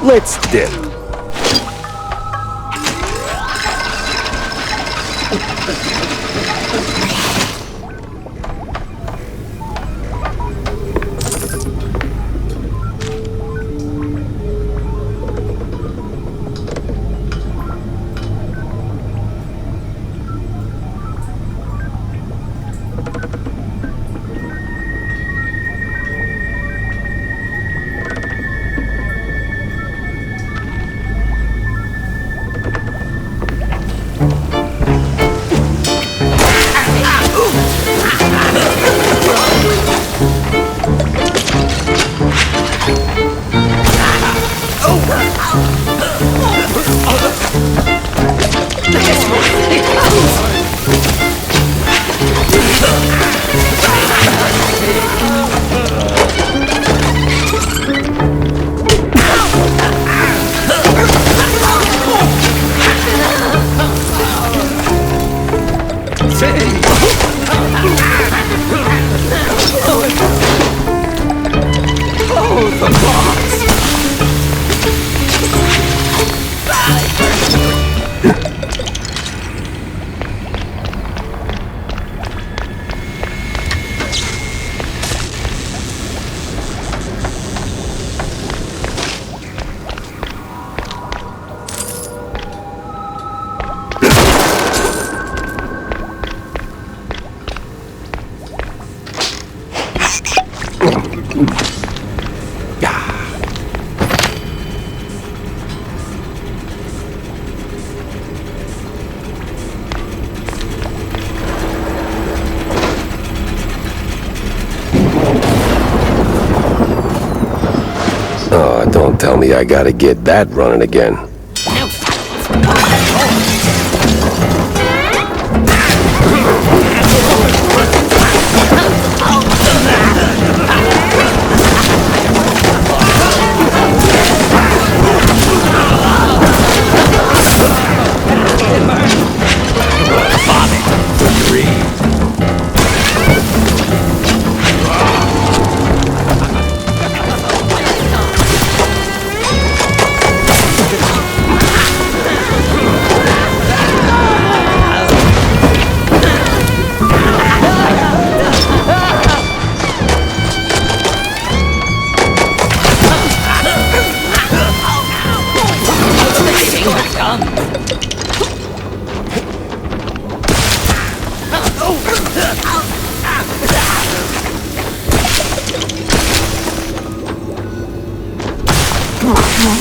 Let's dip. Oh, don't tell me I gotta get that running again.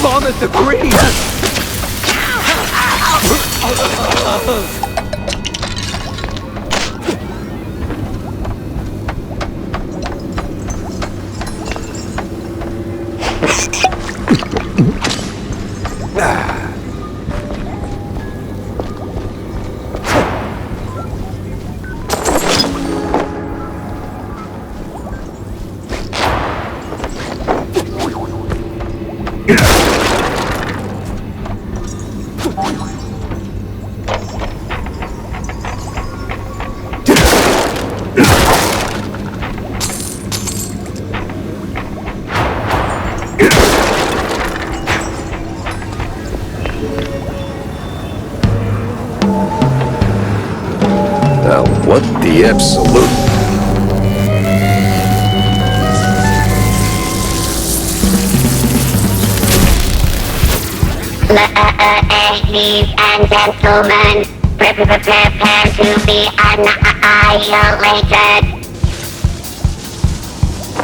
Vomit the green! Now, what the absolute... Ladies and gentlemen, prepare to be annihilated.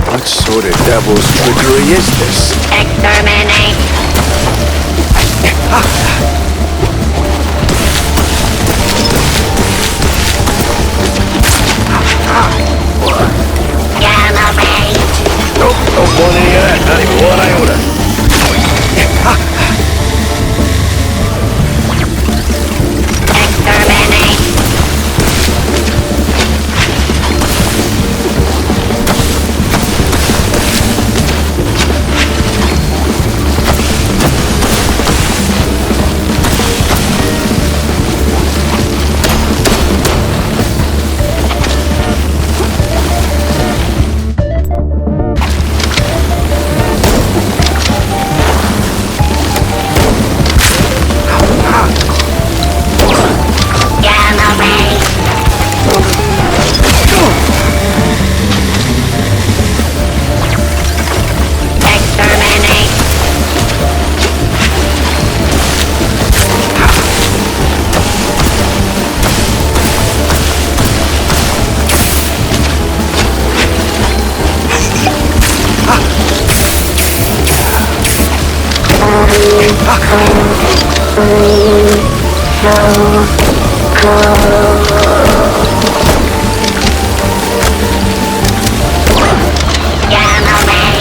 What sort of devil's trickery is this? Exterminate. Gamma ray. Nope, don't want any of that, not even one iota. Exterminate. Gamma ray. Exterminate. Gamma ray.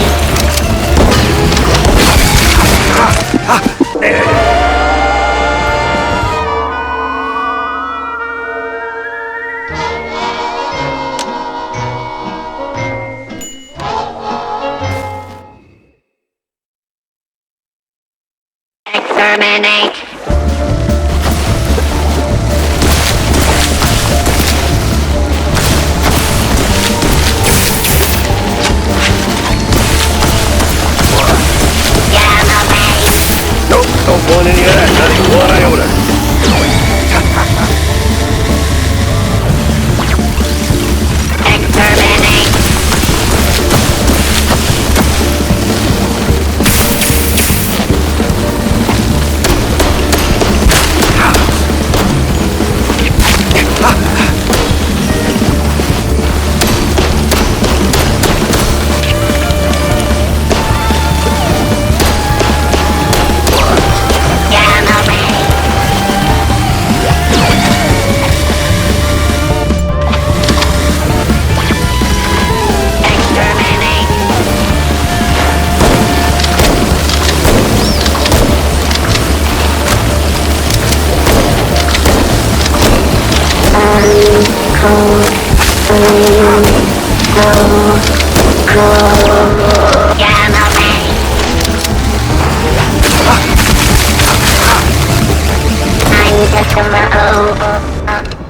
Exterminate. Gamma ray. Nope, don't want any of that, not even one iota. Exterminate.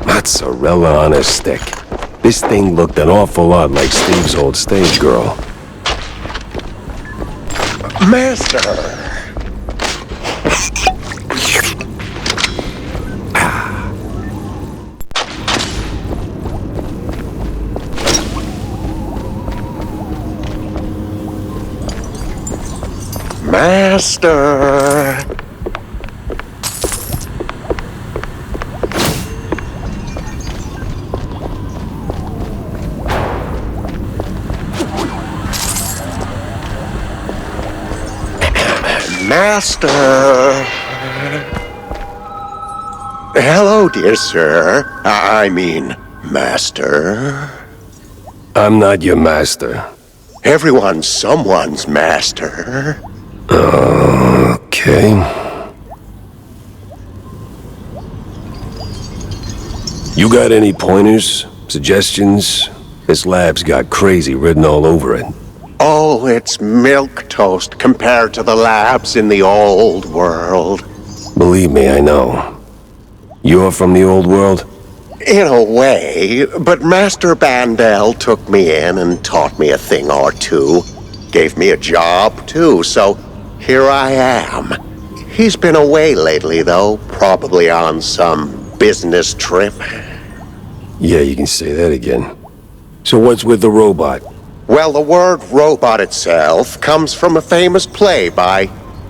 Mozzarella on a stick. This thing looked an awful lot like Steve's old stage girl. Master! Master! Master! Hello, dear sir. I mean, master. I'm not your master. Everyone's someone's master. Okay. You got any pointers? Suggestions? This lab's got crazy written all over it. Oh, it's milquetoast compared to the labs in the old world. Believe me, I know. You're from the old world? In a way, but Master Bandel took me in and taught me a thing or two. Gave me a job, too, so here I am. He's been away lately, though, probably on some business trip. Yeah, you can say that again. So what's with the robot? Well, the word robot itself comes from a famous play by...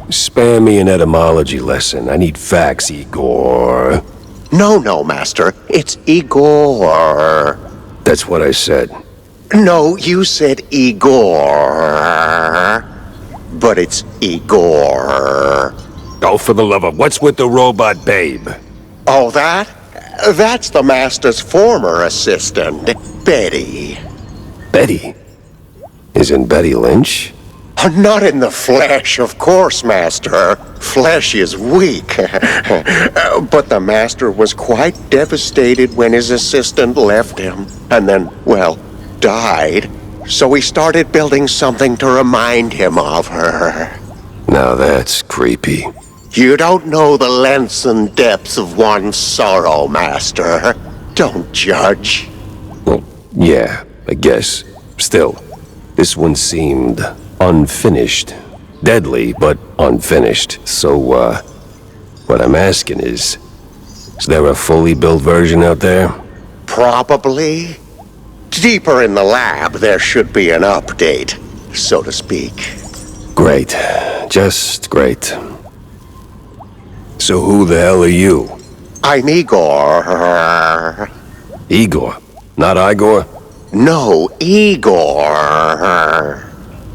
Spare me an etymology lesson. I need facts, Igor. No, Master. It's Igor. That's what I said. No, you said Igor. But it's Igor. Oh, for the love of... What's with the robot babe? Oh, that's the Master's former assistant, Betty. Betty? Isn't Betty Lynch? Not in the flesh, of course, Master. Flesh is weak. But the Master was quite devastated when his assistant left him, and then, well, died. So he started building something to remind him of her. Now that's creepy. You don't know the lengths and depths of one's sorrow, Master. Don't judge. Well, yeah, I guess. Still, this one seemed unfinished. Deadly, but unfinished. So, what I'm asking is there a fully built version out there? Probably. Deeper in the lab, there should be an update, so to speak. Great. Just great. So who the hell are you? I'm Igor. Igor? Not Igor? No, Igor.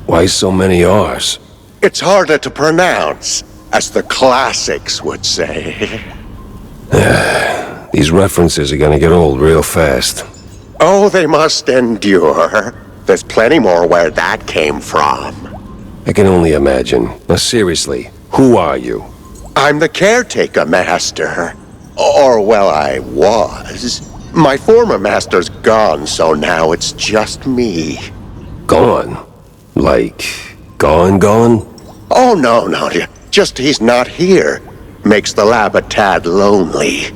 Why so many R's? It's harder to pronounce, as the classics would say. These references are gonna get old real fast. Oh, they must endure. There's plenty more where that came from. I can only imagine. Now seriously, who are you? I'm the caretaker, Master. Or, well, I was. My former master's gone, so now it's just me. Gone? Like, gone? Oh, no. Just he's not here. Makes the lab a tad lonely.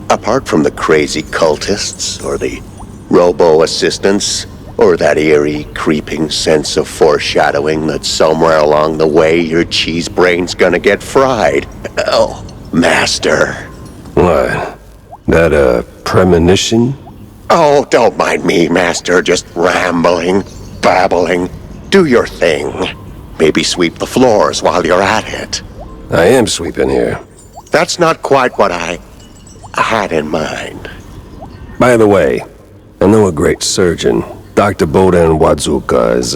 Apart from the crazy cultists, or the robo-assistants, or that eerie, creeping sense of foreshadowing that somewhere along the way your cheese brain's gonna get fried. Oh, Master. What? That a premonition? Oh, don't mind me, Master. Just rambling, babbling. Do your thing. Maybe sweep the floors while you're at it. I am sweeping here. That's not quite what I had in mind. By the way, I know a great surgeon. Dr. Bodan Wadzuka is,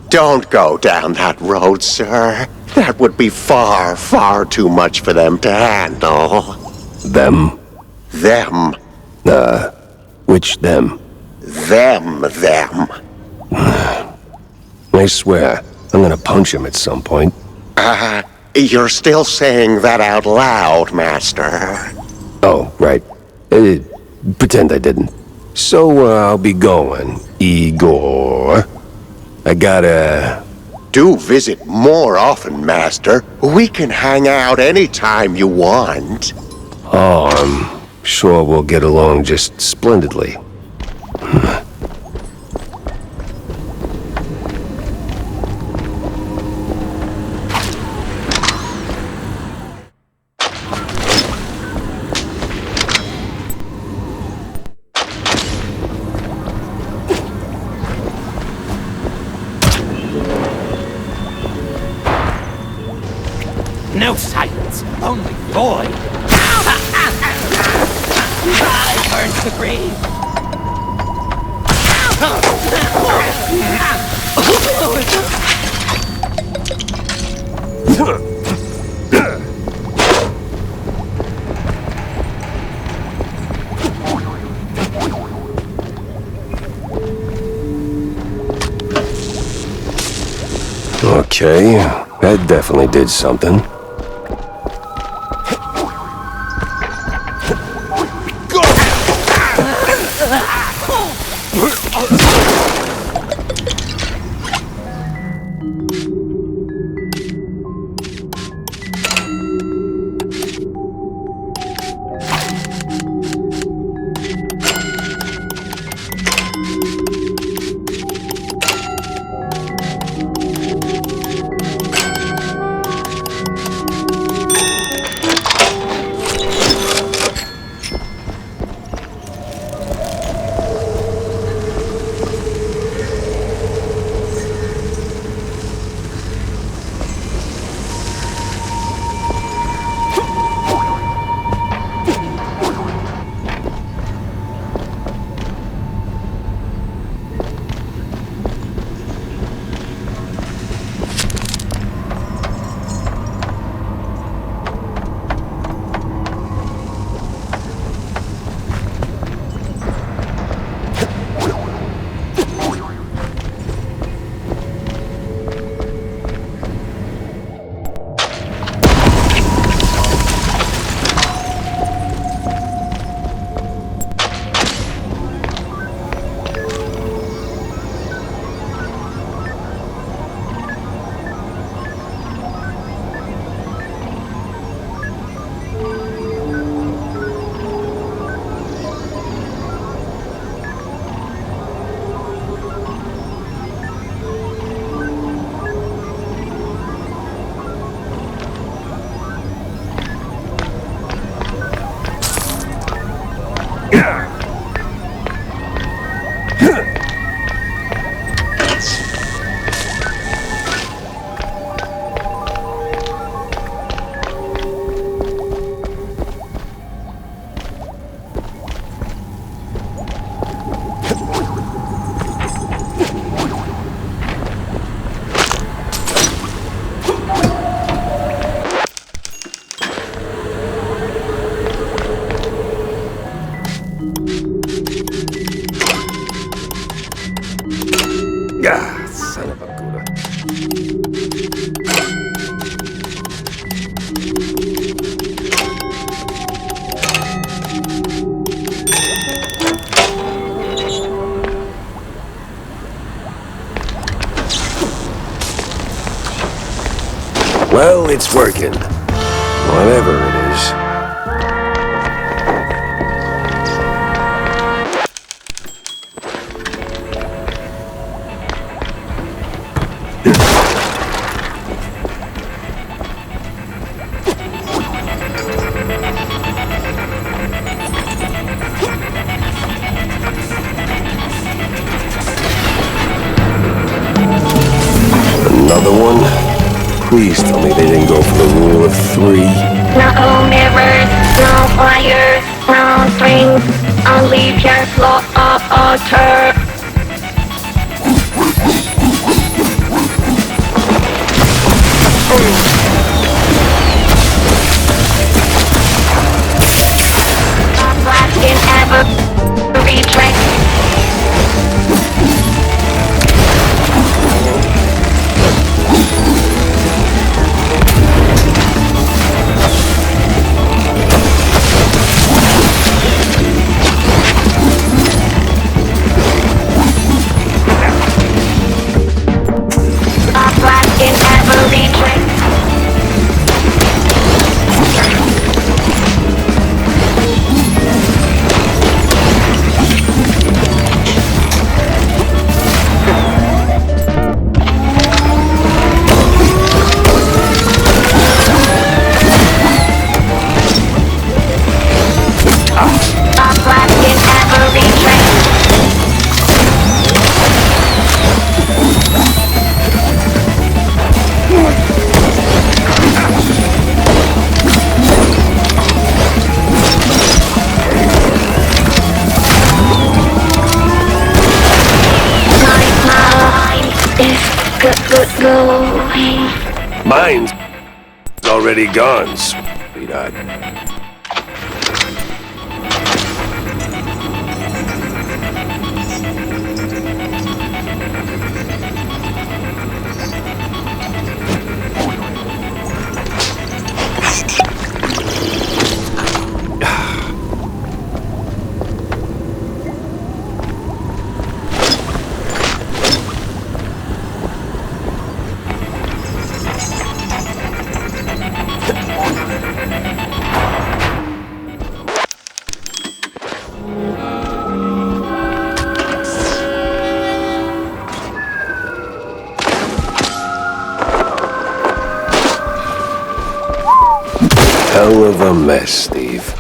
Don't go down that road, sir. That would be far, far too much for them to handle. Them? Them. Which them? Them. I swear, I'm gonna punch him at some point. You're still saying that out loud, Master. Oh, right. Pretend I didn't. So, I'll be going, Igor. I gotta... Do visit more often, Master. We can hang out anytime you want. Oh, I'm sure we'll get along just splendidly. No silence, only void. I burnt the grave. Okay, that definitely did something. Ah, son of a Gouda. Well, it's working. Whatever it is. Another one? Please tell me they didn't go for the rule of 3. No mirrors, no wires, no strings, only pure slaughter. Last in every track. slowly. Mine's already gone, sweetheart. Hell of a mess, Steve.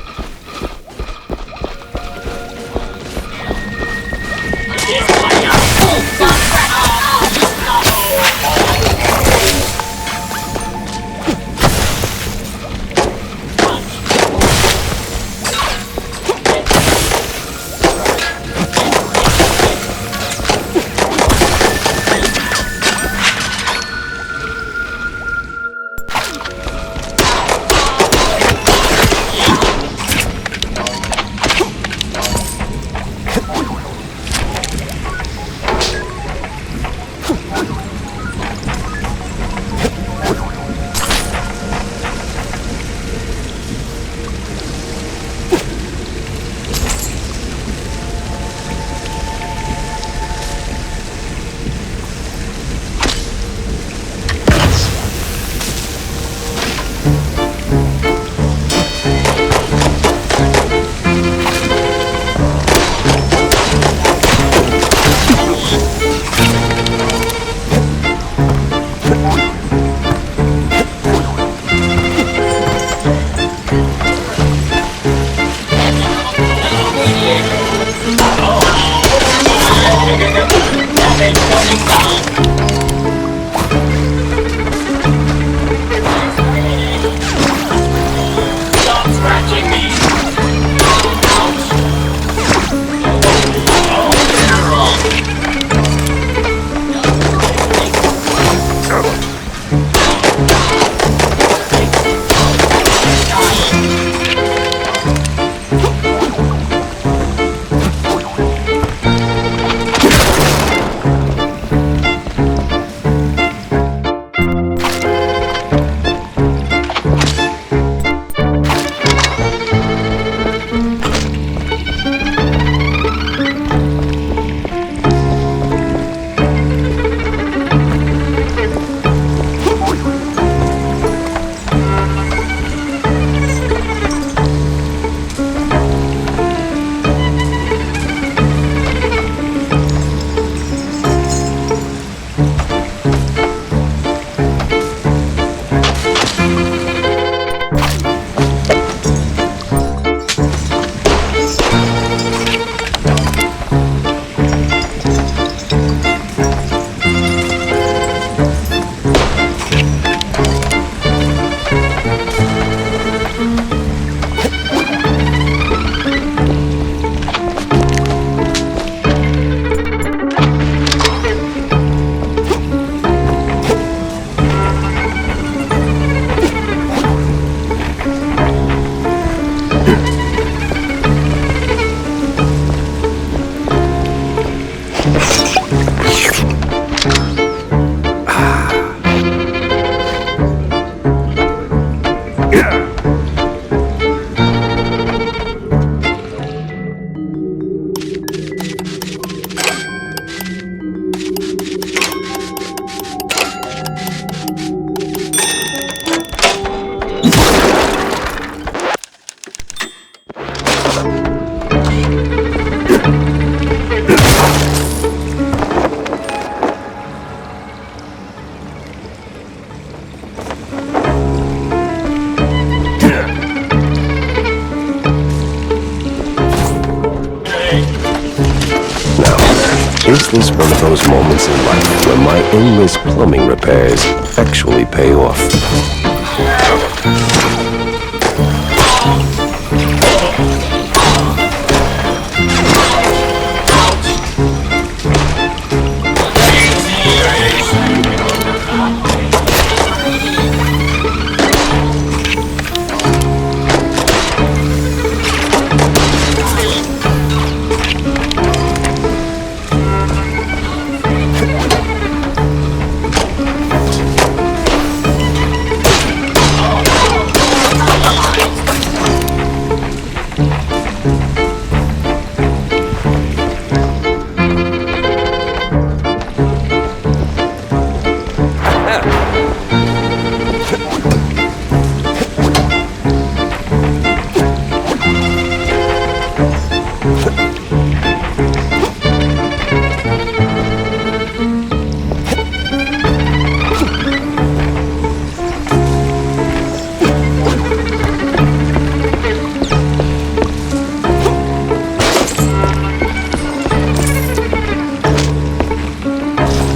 Is this one of those moments in life when my endless plumbing repairs effectually pay off?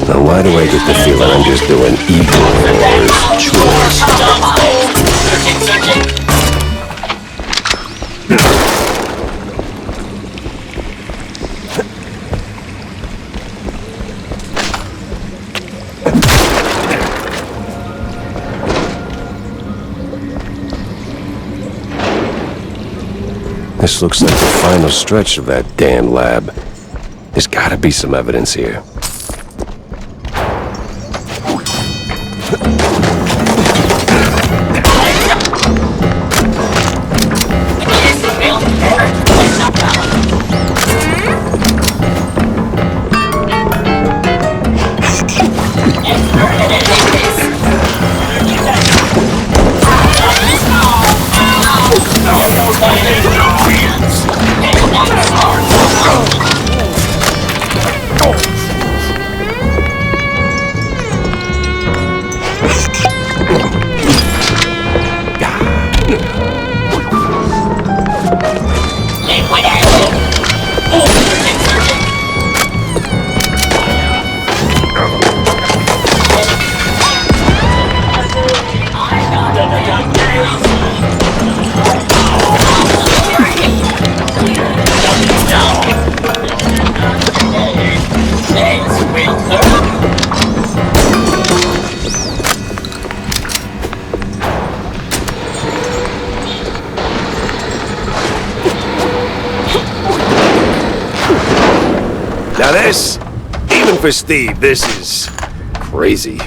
Now, why do I get the feeling I'm just doing evil or chores? This looks like the final stretch of that damn lab. There's gotta be some evidence here. Now this, even for Steve, this is crazy.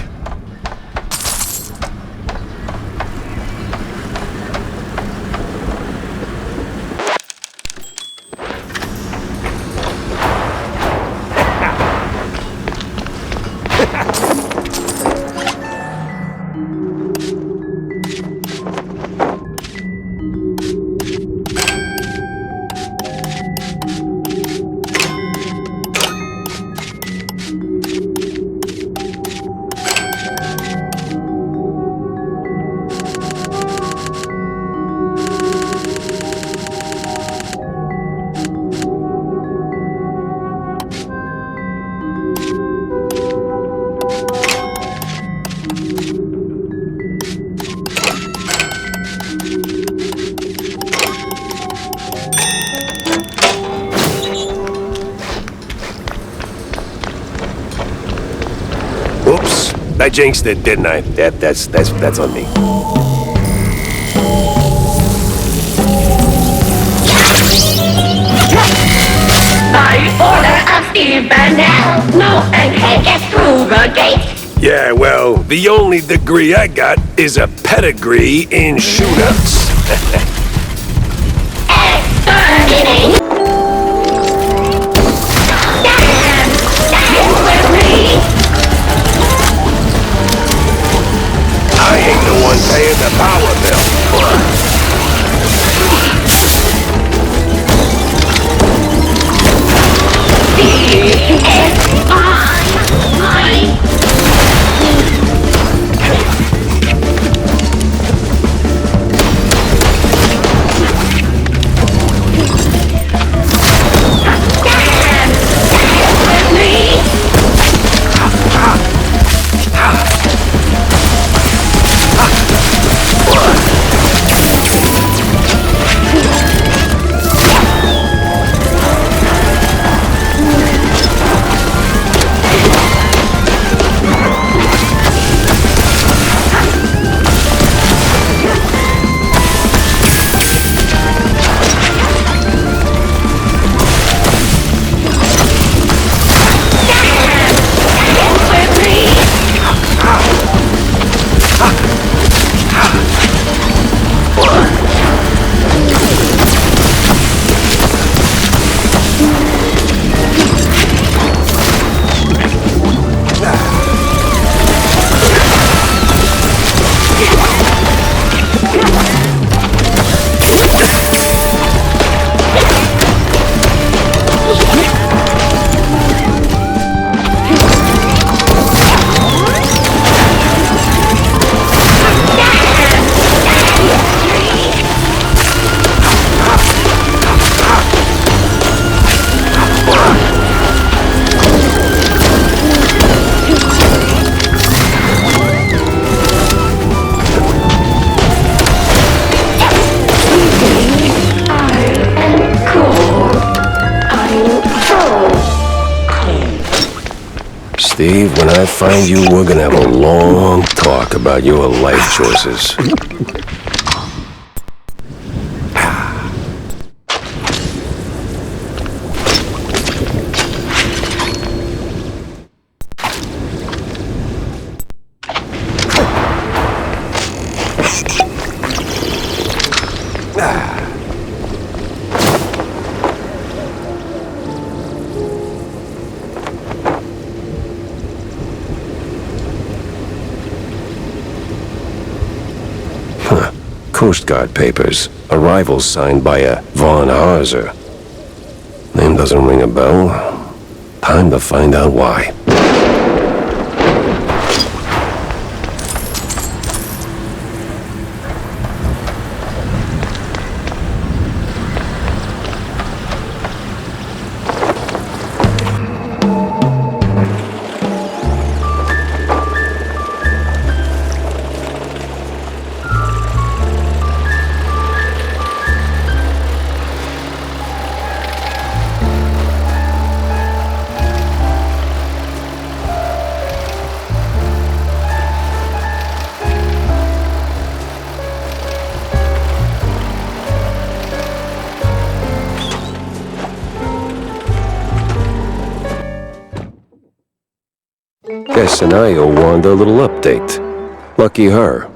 Oops, I jinxed it, didn't I? That's on me. By order of Steve Burnell, no one can get through the gate. Yeah, well, the only degree I got is a pedigree in shootouts. Exterminate. Stand with me. I ain't the one paying the power bill. It's on my... Steve, when I find you, we're gonna have a long talk about your life choices. Coast Guard papers. Arrival signed by a Von Harzer. Name doesn't ring a bell. Time to find out why. Guess Anaya wanted a little update. Lucky her.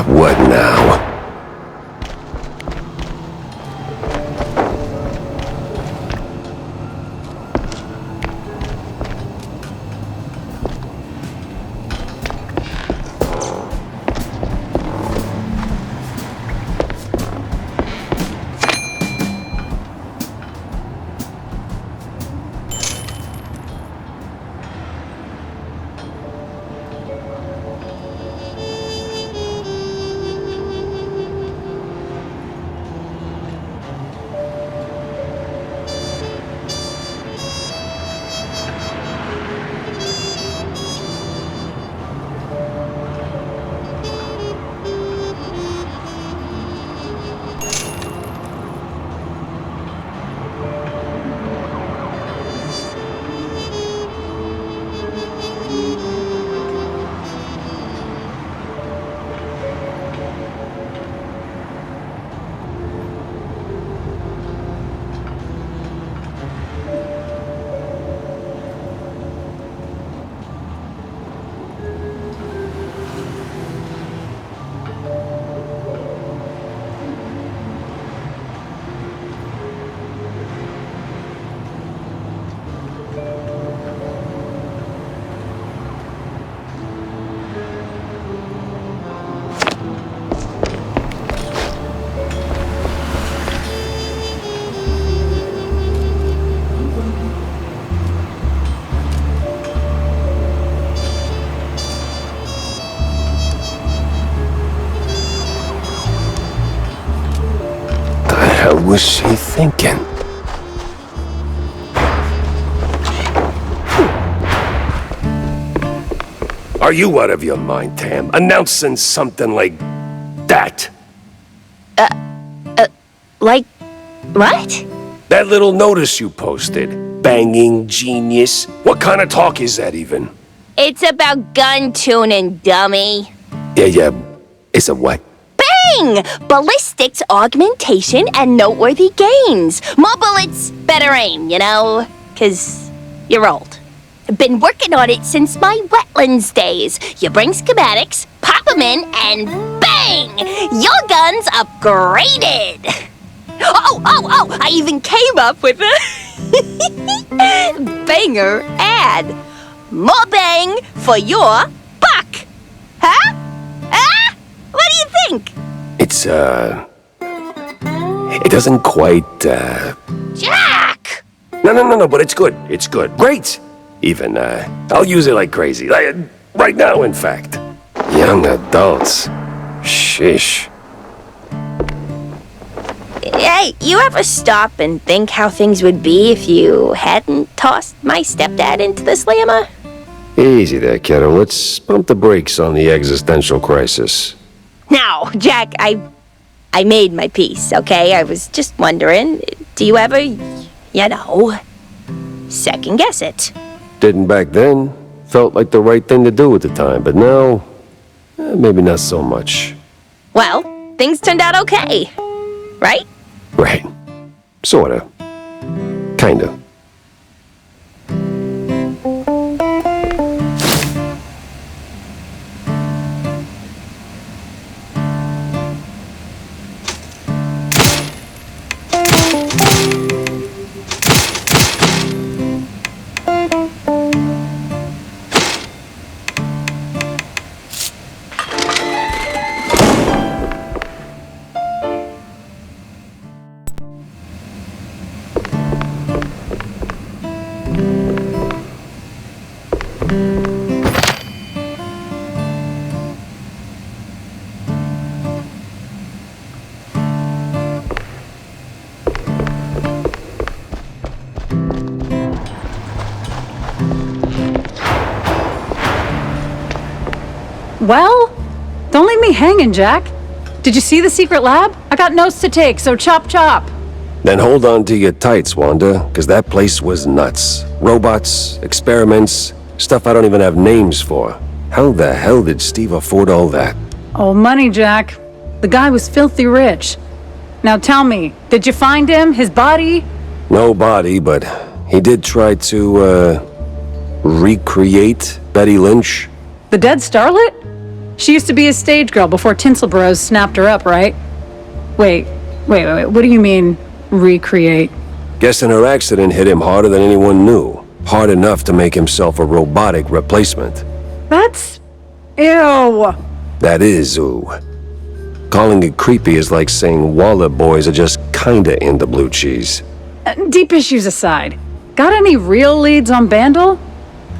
What now? What was she thinking? Are you out of your mind, Tam? Announcing something like that? Like what? That little notice you posted. Banging genius. What kind of talk is that even? It's about gun tuning, dummy. Yeah. It's a what? Bang! Ballistics, augmentation, and noteworthy gains. More bullets, better aim, you know? 'Cause you're old. I've been working on it since my wetlands days. You bring schematics, pop them in, and bang! Your gun's upgraded! Oh! I even came up with a banger ad. More bang for your buck! Huh? Ah? What do you think? It's, it doesn't quite, Jack! No, but it's good. It's good. Great! Even, I'll use it like crazy. Right now, in fact. Young adults. Sheesh. Hey, you ever stop and think how things would be if you hadn't tossed my stepdad into the slammer? Easy there, kiddo. Let's pump the brakes on the existential crisis. Now, Jack, I made my peace, okay? I was just wondering, do you ever, second guess it? Didn't back then. Felt like the right thing to do at the time, but now, maybe not so much. Well, things turned out okay, right? Right. Sorta. Kinda. Well, don't leave me hanging, Jack. Did you see the secret lab? I got notes to take, so chop chop. Then hold on to your tights, Wanda, because that place was nuts. Robots, experiments, stuff I don't even have names for. How the hell did Steve afford all that? Oh, money, Jack. The guy was filthy rich. Now tell me, did you find him? His body? No body, but he did try to, recreate Betty Lynch. The dead starlet? She used to be a stage girl before Tinsel Bros snapped her up, right? Wait. What do you mean, recreate? Guessing her accident hit him harder than anyone knew. Hard enough to make himself a robotic replacement. That's... ew. That is ooh. Calling it creepy is like saying Waller boys are just kinda into blue cheese. Deep issues aside, got any real leads on Bandle?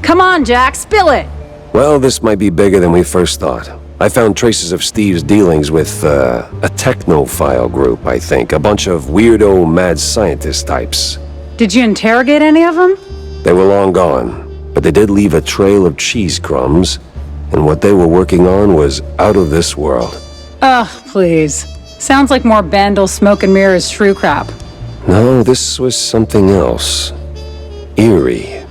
Come on, Jack, spill it! Well, this might be bigger than we first thought. I found traces of Steve's dealings with, a technophile group, I think. A bunch of weirdo mad scientist types. Did you interrogate any of them? They were long gone, but they did leave a trail of cheese crumbs, and what they were working on was out of this world. Ugh, please. Sounds like more Bandle smoke and mirrors shrew crap. No, this was something else. Eerie.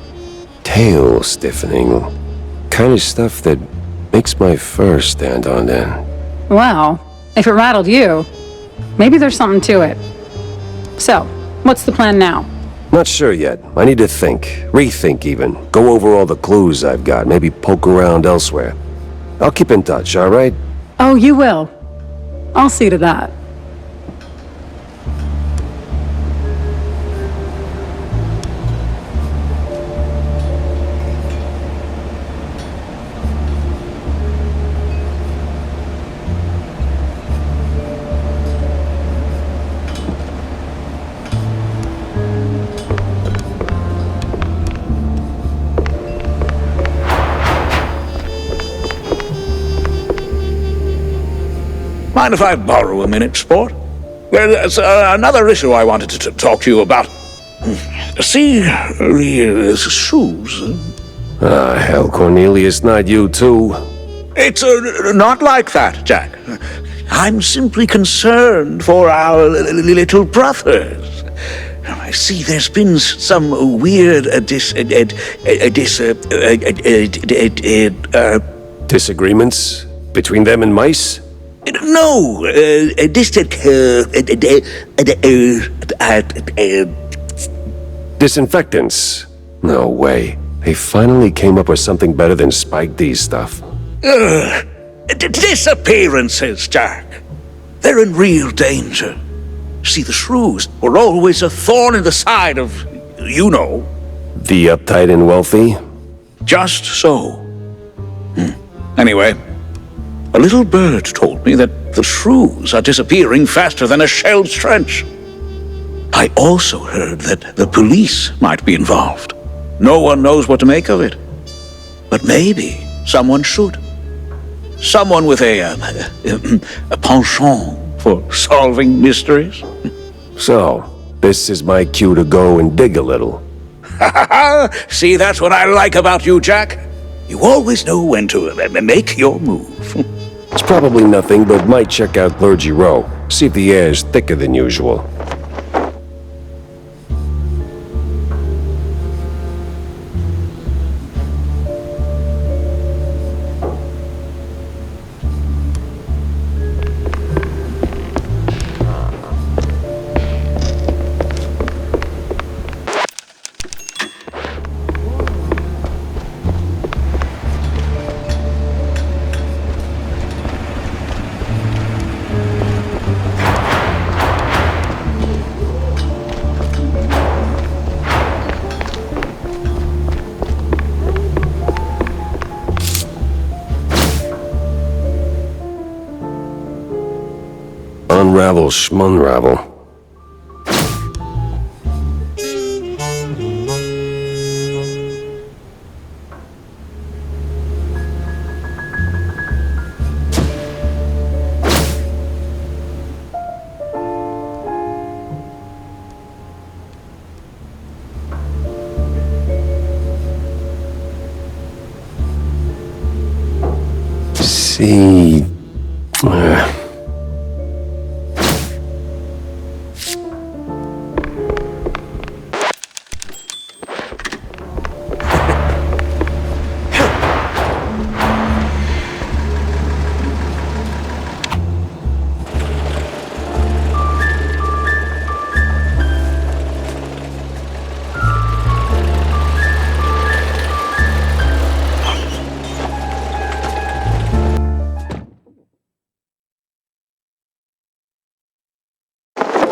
Tail stiffening. Kind of stuff that makes my fur stand on end. Well, if it rattled you, maybe there's something to it. So, what's the plan now? Not sure yet. I need to think. Rethink even. Go over all the clues I've got. Maybe poke around elsewhere. I'll keep in touch, all right? Oh, you will. I'll see to that. Mind if I borrow a minute, sport? There's another issue I wanted to talk to you about. See, these shoes. Ah, hell, Cornelius, not you too. It's not like that, Jack. I'm simply concerned for our little brothers. I see there's been some weird disagreements between them and mice? No, disinfectants. No way. They finally came up with something better than Spike D's stuff. Disappearances, Jack. They're in real danger. See, the shrews were always a thorn in the side of, you know. The uptight and wealthy? Just so. Anyway, a little bird told me that the shrews are disappearing faster than a shell's trench. I also heard that the police might be involved. No one knows what to make of it. But maybe someone should. Someone with a penchant for solving mysteries. So, this is my cue to go and dig a little. See, that's what I like about you, Jack. You always know when to make your move. It's probably nothing, but might check out Clergy Row. See if the air's thicker than usual. Unravel schmunravel. See...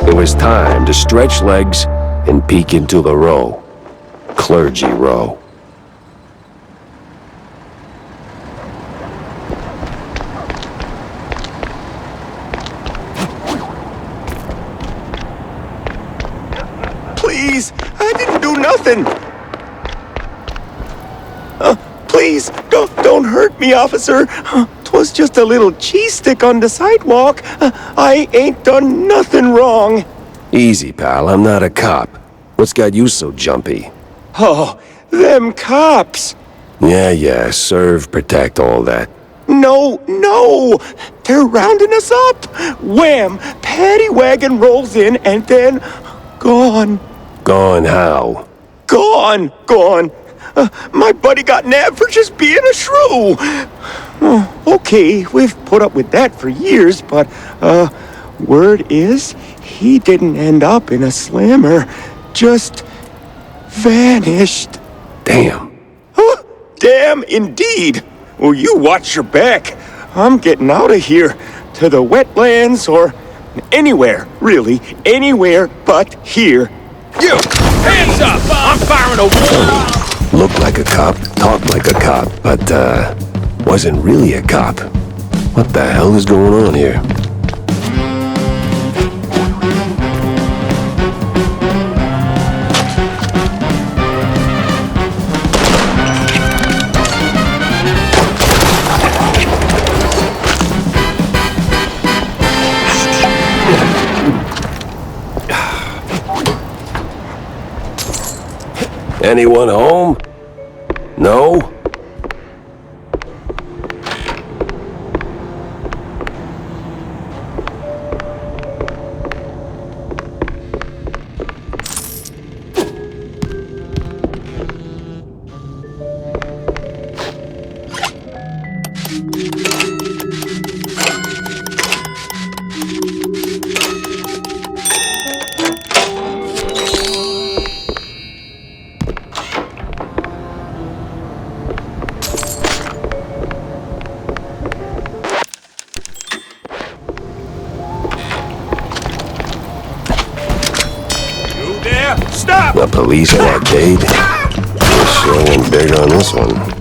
It was time to stretch legs and peek into the row. Clergy Row. Please, I didn't do nothing. Please, don't hurt me, officer. 'Twas just a little cheese stick on the sidewalk. I ain't done nothing wrong. Easy, pal. I'm not a cop. What's got you so jumpy? Oh, them cops. Yeah, serve, protect, all that. No, they're rounding us up. Wham, paddy wagon rolls in and then gone. Gone how? Gone. My buddy got nabbed for just being a shrew. Okay, we've put up with that for years, but, word is, he didn't end up in a slammer. Just vanished. Damn. Damn indeed. Well, you watch your back. I'm getting out of here. To the wetlands or anywhere, really. Anywhere but here. You! Hands up! I'm firing a wall! Looked like a cop, talked like a cop, but, wasn't really a cop. What the hell is going on here? Anyone home? No? Stop! The police arcade? We're sure went big on this one.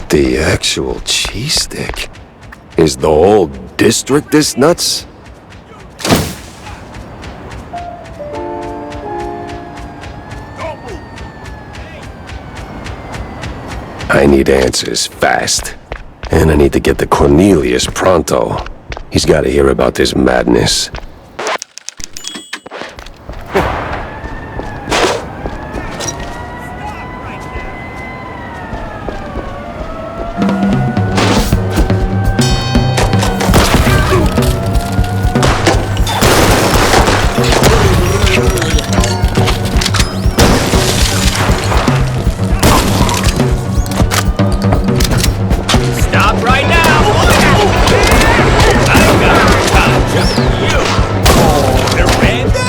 The actual cheese stick? Is the whole district this nuts? I need answers fast. And I need to get to Cornelius pronto. He's got to hear about this madness. Stop right now! I got just you! Miranda?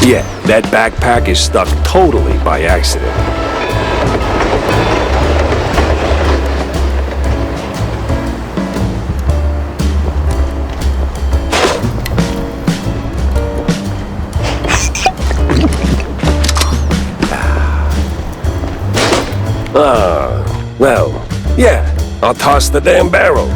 Yeah, that backpack is stuck totally by accident. Well, yeah, I'll toss the damn barrel.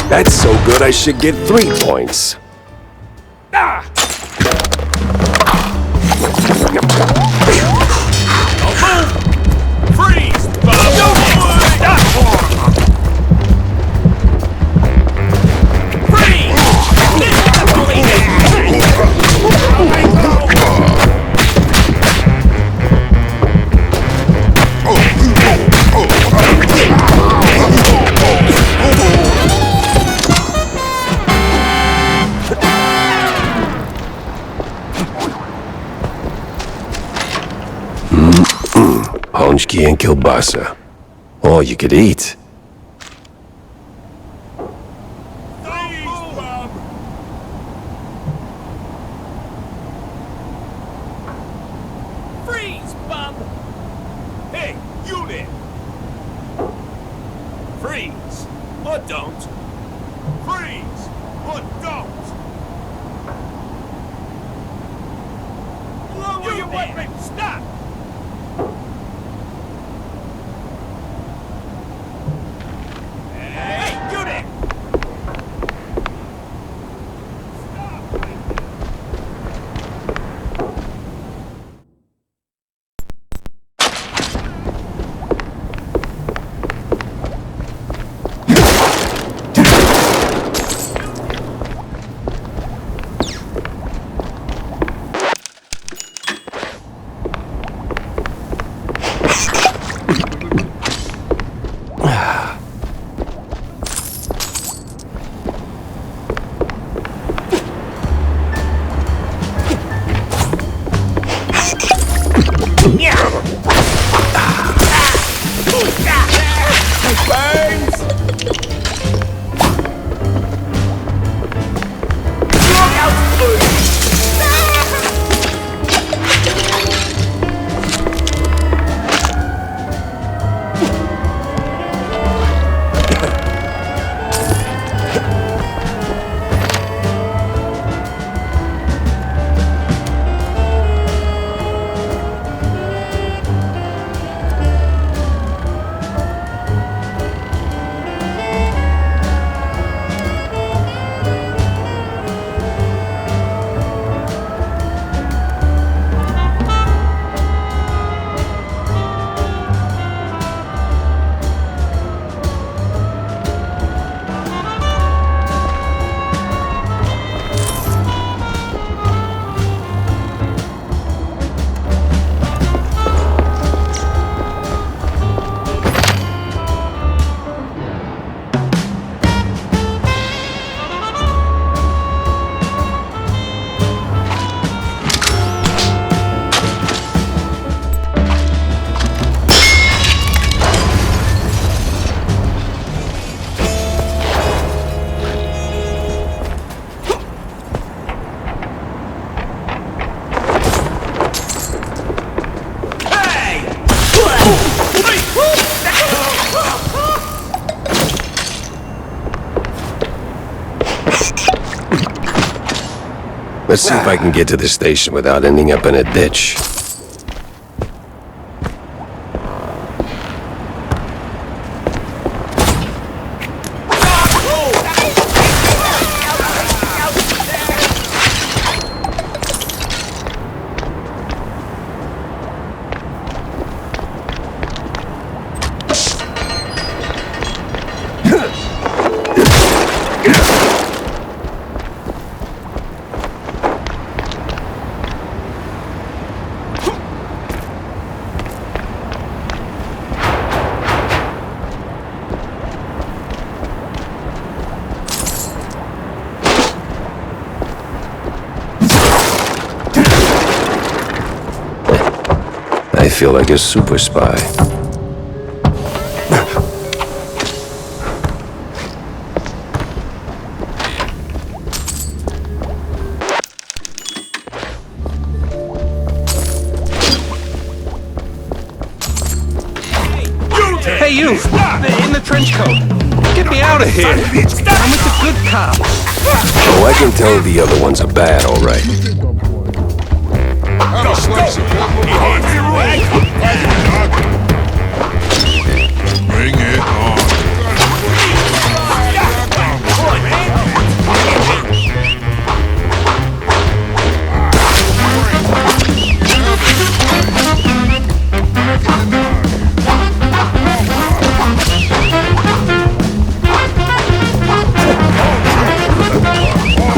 That's so good I should get 3 points. Freeze! Bob! Stop! Freeze! Honchki and kielbasa. All you could eat. Or don't. Freeze! Or don't! Lower your weapon! Stop! Hey, you there! Let's see if I can get to the station without ending up in a ditch. I feel like a super spy. Hey, you! In the trench coat! Get me out of here! I'm with the good cop! Oh, I can tell the other ones are bad, all right. Bring it on.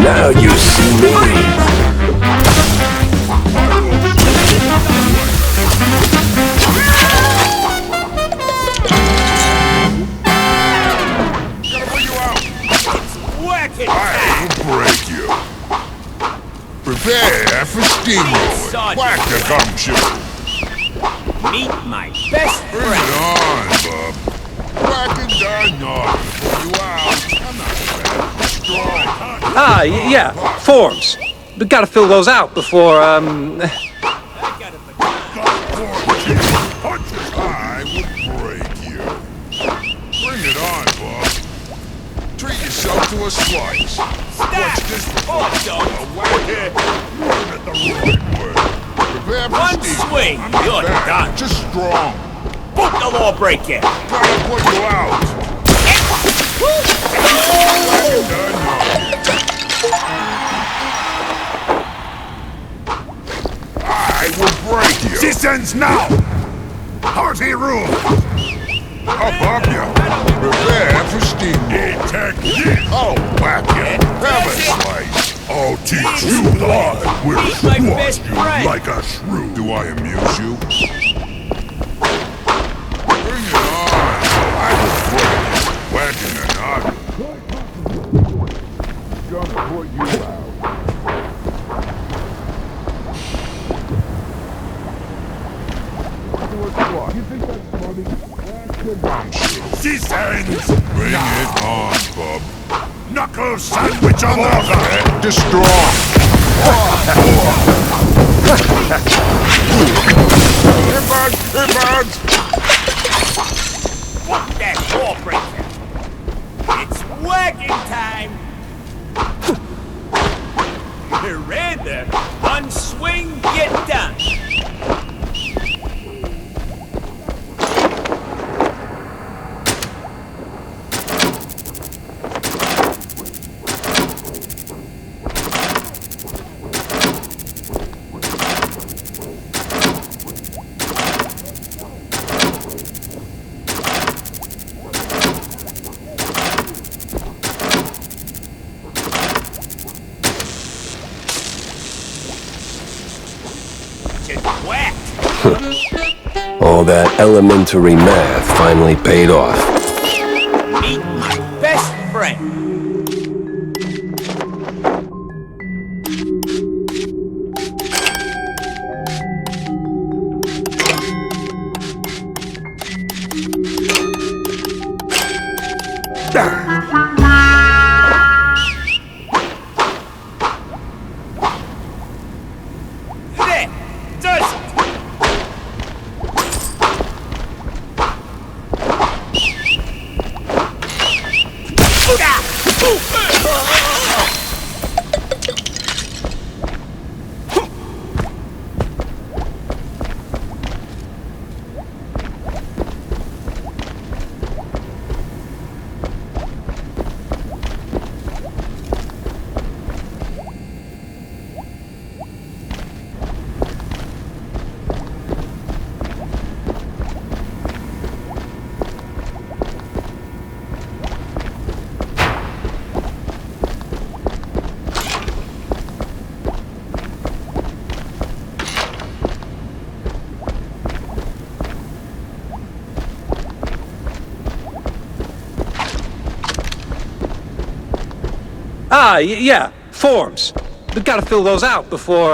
Now you see me. Break you. Prepare for steamroll. Whack the gumshoe. Meet my best Bring it on, bub. Whack and done on. Pull you out. I'm not fat. Strong. Ah, yeah, forms. We gotta fill those out before, I will break you. Bring it on, bub. to a slice. What's this for? A whack it. You're at the right way. Prepare for One steam. swing, I'm not you're bad, done. just strong. Boot the lawbreaker. Gotta put you out. I will break you. This ends now. Hearty room. Up you. Prepare for steam. I'll whack you. Have a slice. I'll teach you live. We'll squash you like a shrew. Do I amuse you? Bring it on. I will break you. Whacking or not. Gonna put you out. You think that's funny? This ends! Bring it on, bub. Knuckle sandwich on the destroy! It burns! It burns! Fuck that lawbreaker. It's wagging time. Rather, one swing, get done. All that elementary math finally paid off. Meet my best friend. Yeah, forms. We gotta fill those out before,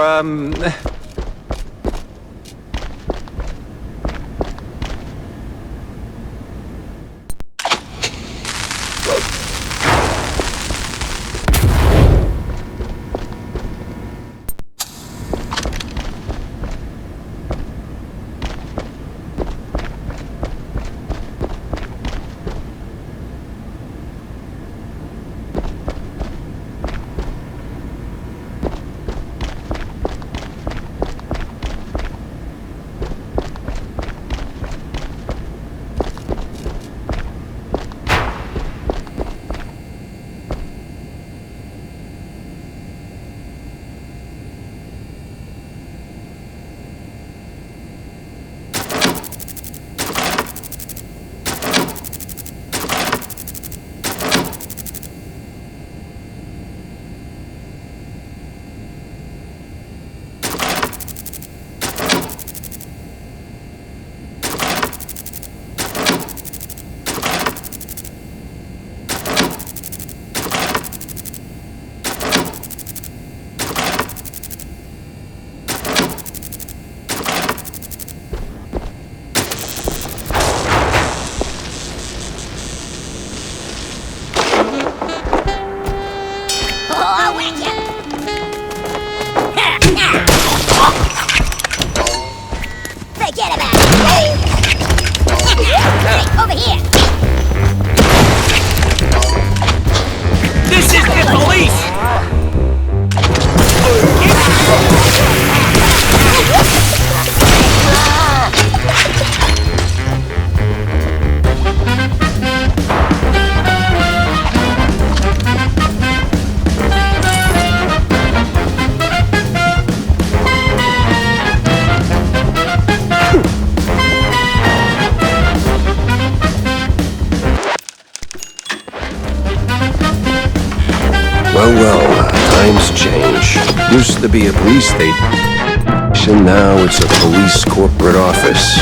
Well, times change. Used to be a police station, now it's a police corporate office.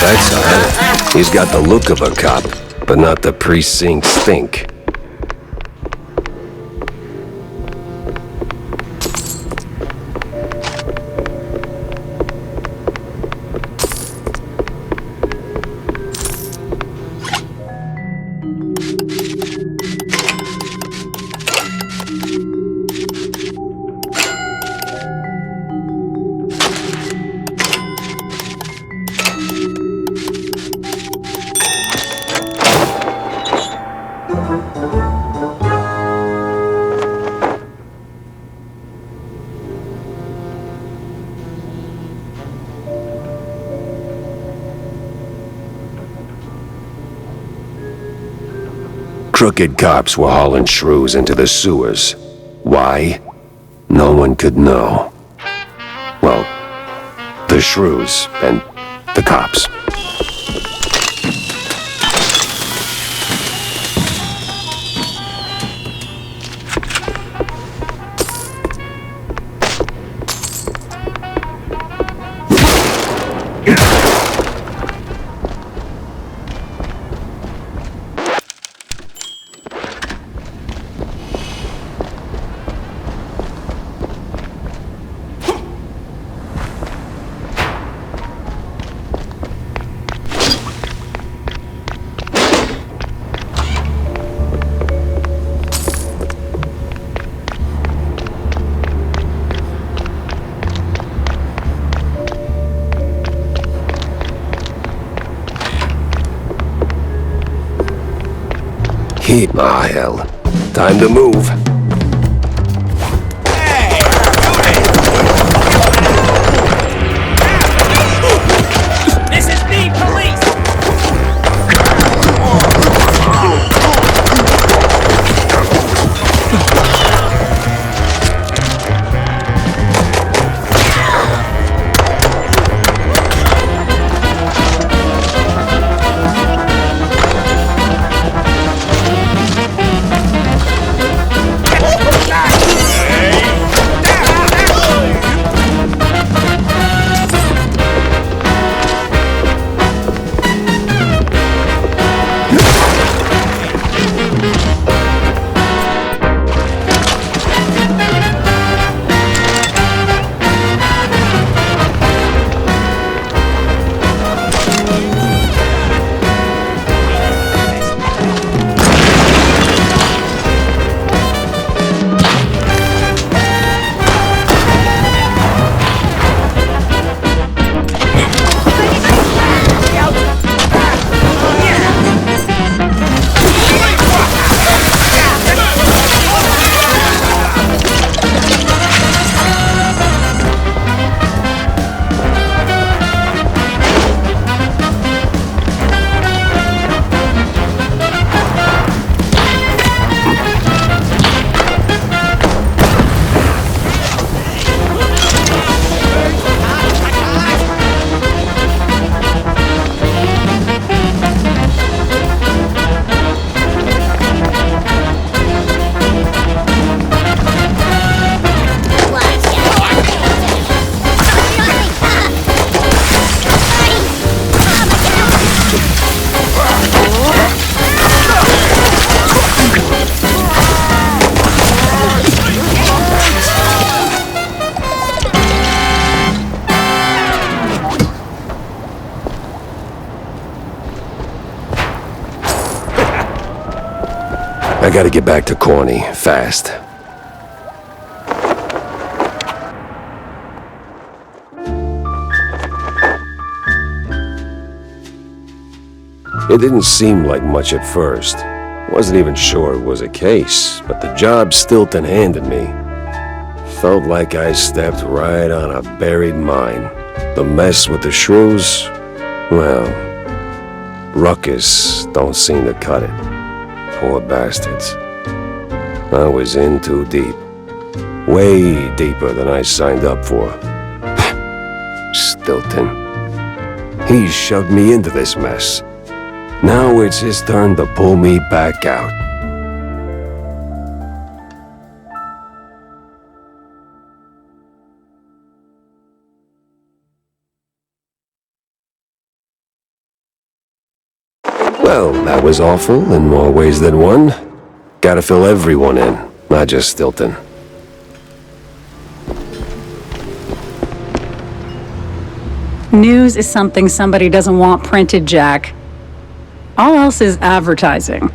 That's odd. He's got the look of a cop, but not the precinct stink. Crooked cops were hauling shrews into the sewers. Why? No one could know. Well, the shrews and the cops. Ah, hell. Time to move. This is me, police! I gotta get back to Corny, fast. It didn't seem like much at first. Wasn't even sure it was a case, but the job Stilton handed me felt like I stepped right on a buried mine. The mess with the shrews, well, ruckus don't seem to cut it. Poor bastards. I was in too deep. Way deeper than I signed up for. Stilton. He shoved me into this mess. Now it's his turn to pull me back out. Well, that was awful in more ways than one. Gotta fill everyone in, not just Stilton. News is something somebody doesn't want printed, Jack. All else is advertising.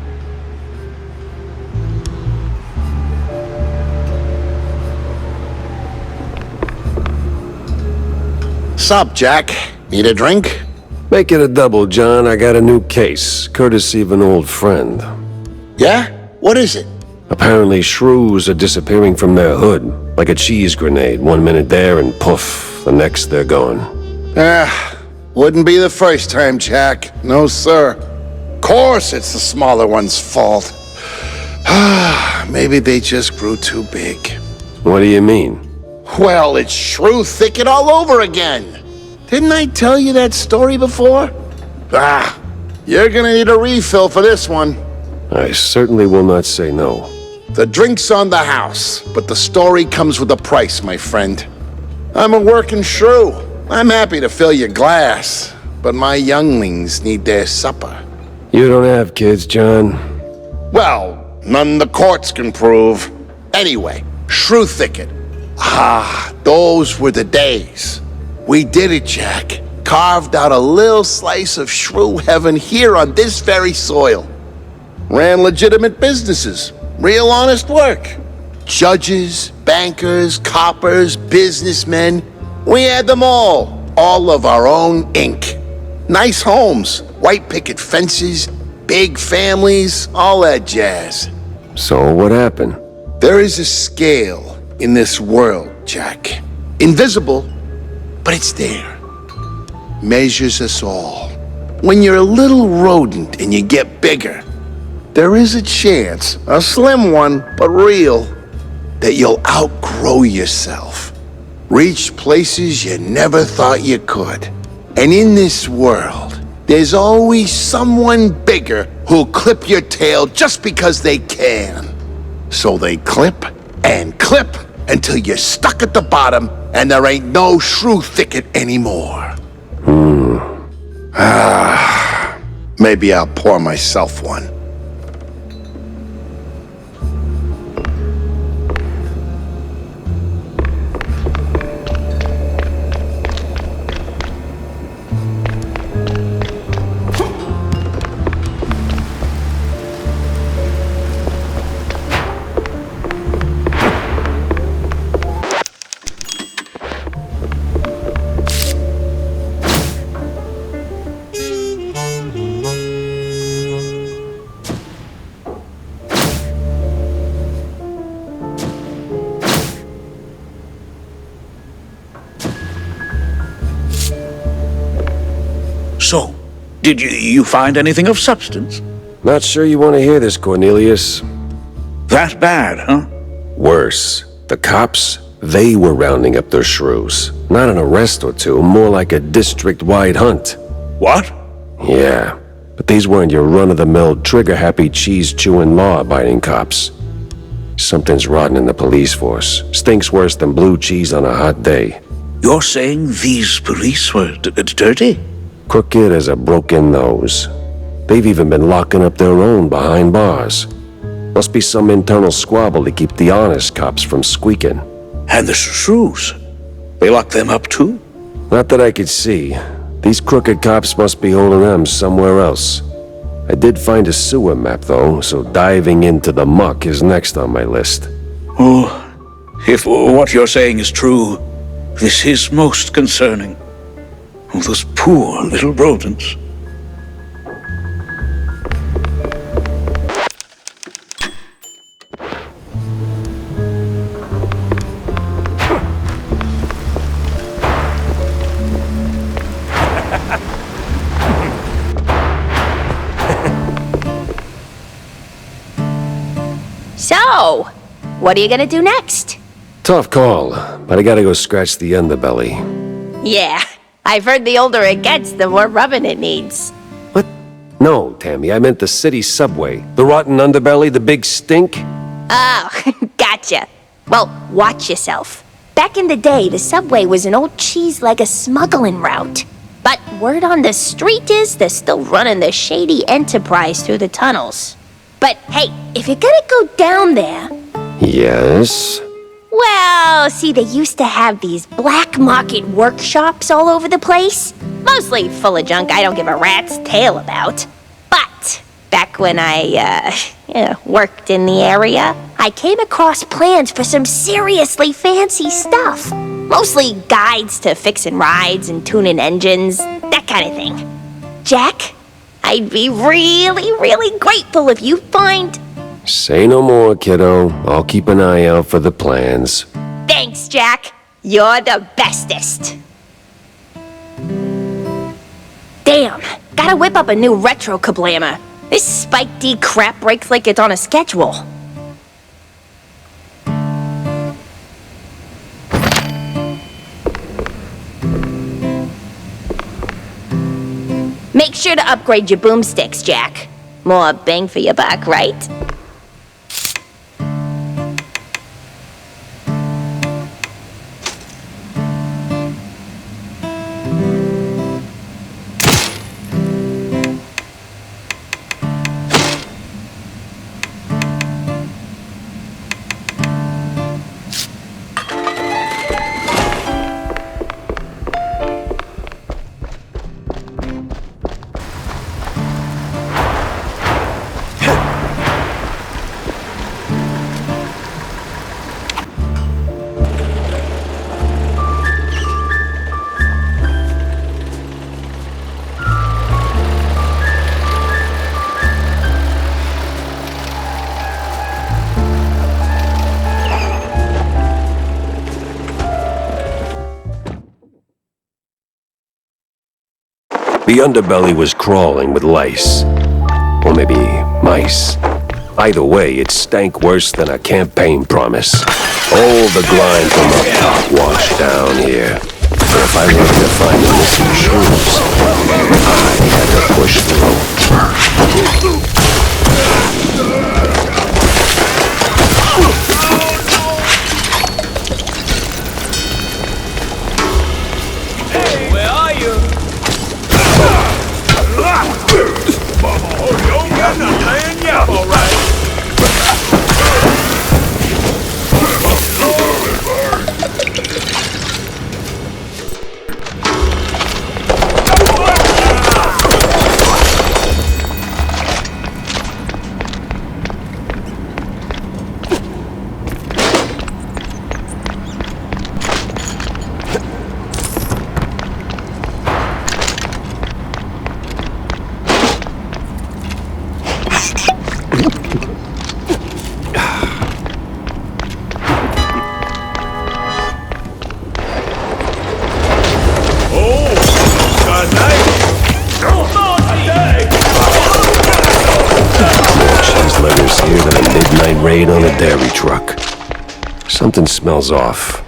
Sup, Jack? Need a drink? Make it a double, John. I got a new case, courtesy of an old friend. Yeah? What is it? Apparently shrews are disappearing from their hood, like a cheese grenade. 1 minute there and poof, the next they're gone. Wouldn't be the first time, Jack. No, sir. Course it's the smaller one's fault. Maybe they just grew too big. What do you mean? Well, it's shrew thicket all over again. Didn't I tell you that story before? You're gonna need a refill for this one. I certainly will not say no. The drink's on the house, but the story comes with a price, my friend. I'm a working shrew. I'm happy to fill your glass, but my younglings need their supper. You don't have kids, John. Well, none the courts can prove. Anyway, shrew thicket. Those were the days. We did it, Jack. Carved out a little slice of shrew heaven here on this very soil. Ran legitimate businesses. Real honest work. Judges, bankers, coppers, businessmen. We had them all. All of our own ink. Nice homes, white picket fences, big families, all that jazz. So what happened? There is a scale in this world, Jack. Invisible, but it's there. Measures us all. When you're a little rodent and you get bigger, there is a chance, a slim one, but real, that you'll outgrow yourself. Reach places you never thought you could. And in this world, there's always someone bigger who'll clip your tail just because they can. So they clip and clip until you're stuck at the bottom and there ain't no shrew thicket anymore. Maybe I'll pour myself one. So, did you find anything of substance? Not sure you want to hear this, Cornelius. That bad, huh? Worse. The cops, they were rounding up their shrews. Not an arrest or two, more like a district-wide hunt. What? Yeah, but these weren't your run-of-the-mill, trigger-happy, cheese-chewing, law-abiding cops. Something's rotten in the police force. Stinks worse than blue cheese on a hot day. You're saying these police were dirty? Crooked as a broken nose. They've even been locking up their own behind bars. Must be some internal squabble to keep the honest cops from squeaking. And the shrews? They lock them up too? Not that I could see. These crooked cops must be holding them somewhere else. I did find a sewer map, though, so diving into the muck is next on my list. Oh, if what you're saying is true, this is most concerning. Oh, those poor little rodents. So, what are you gonna do next? Tough call, but I gotta go scratch the underbelly. Yeah, I've heard the older it gets, the more rubbing it needs. No, Tammy, I meant the city subway. The rotten underbelly, the big stink. Oh, gotcha. Well, watch yourself. Back in the day, the subway was an old cheese-leg a smuggling route. But word on the street is they're still running the shady enterprise through the tunnels. But hey, if you're gonna go down there... Yes? Well, see, they used to have these black market workshops all over the place. Mostly full of junk I don't give a rat's tail about. But back when I, worked in the area, I came across plans for some seriously fancy stuff. Mostly guides to fixing rides and tuning engines, that kind of thing. Jack, I'd be really, really grateful if you find... Say no more, kiddo. I'll keep an eye out for the plans. Thanks, Jack. You're the bestest. Damn, gotta whip up a new retro kablammer. This Spike D crap breaks like it's on a schedule. Make sure to upgrade your boomsticks, Jack. More bang for your buck, right? The underbelly was crawling with lice. Or maybe mice. Either way, it stank worse than a campaign promise. All the grime from up top washed down here. But if I wanted to find the missing shoes, I had to push through. Where are you? I'm not laying you up, all right. Raid on a dairy truck. Something smells off.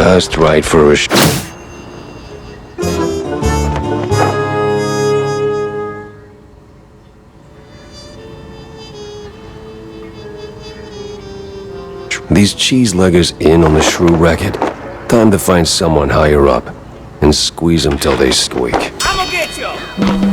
Just right for a These cheese-leggers in on the shrew racket? Time to find someone higher up and squeeze them till they squeak. I'm gonna get you!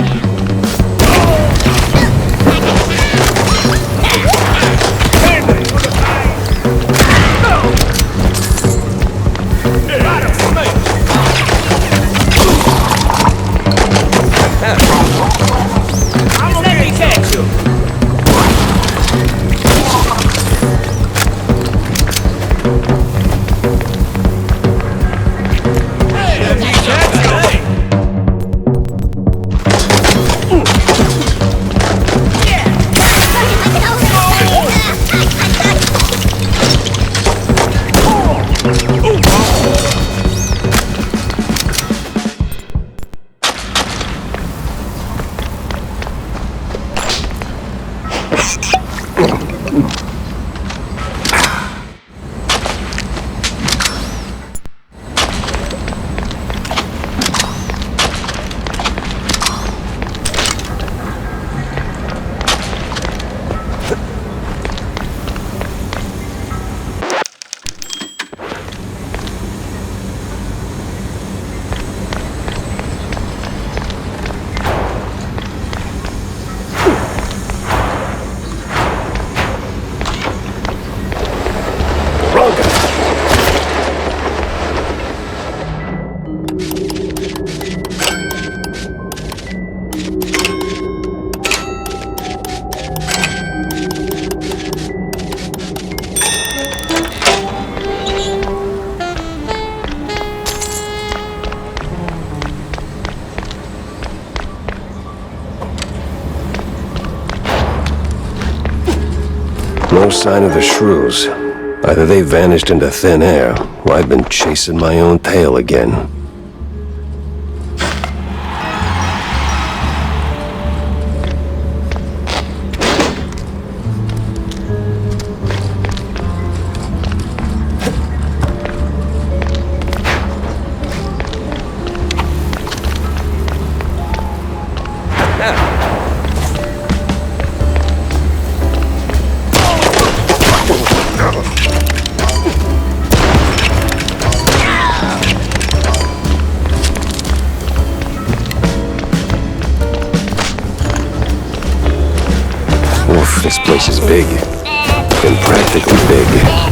No sign of the shrews. Either they vanished into thin air, or I've been chasing my own tail again. Oof, this place is big. And practically big.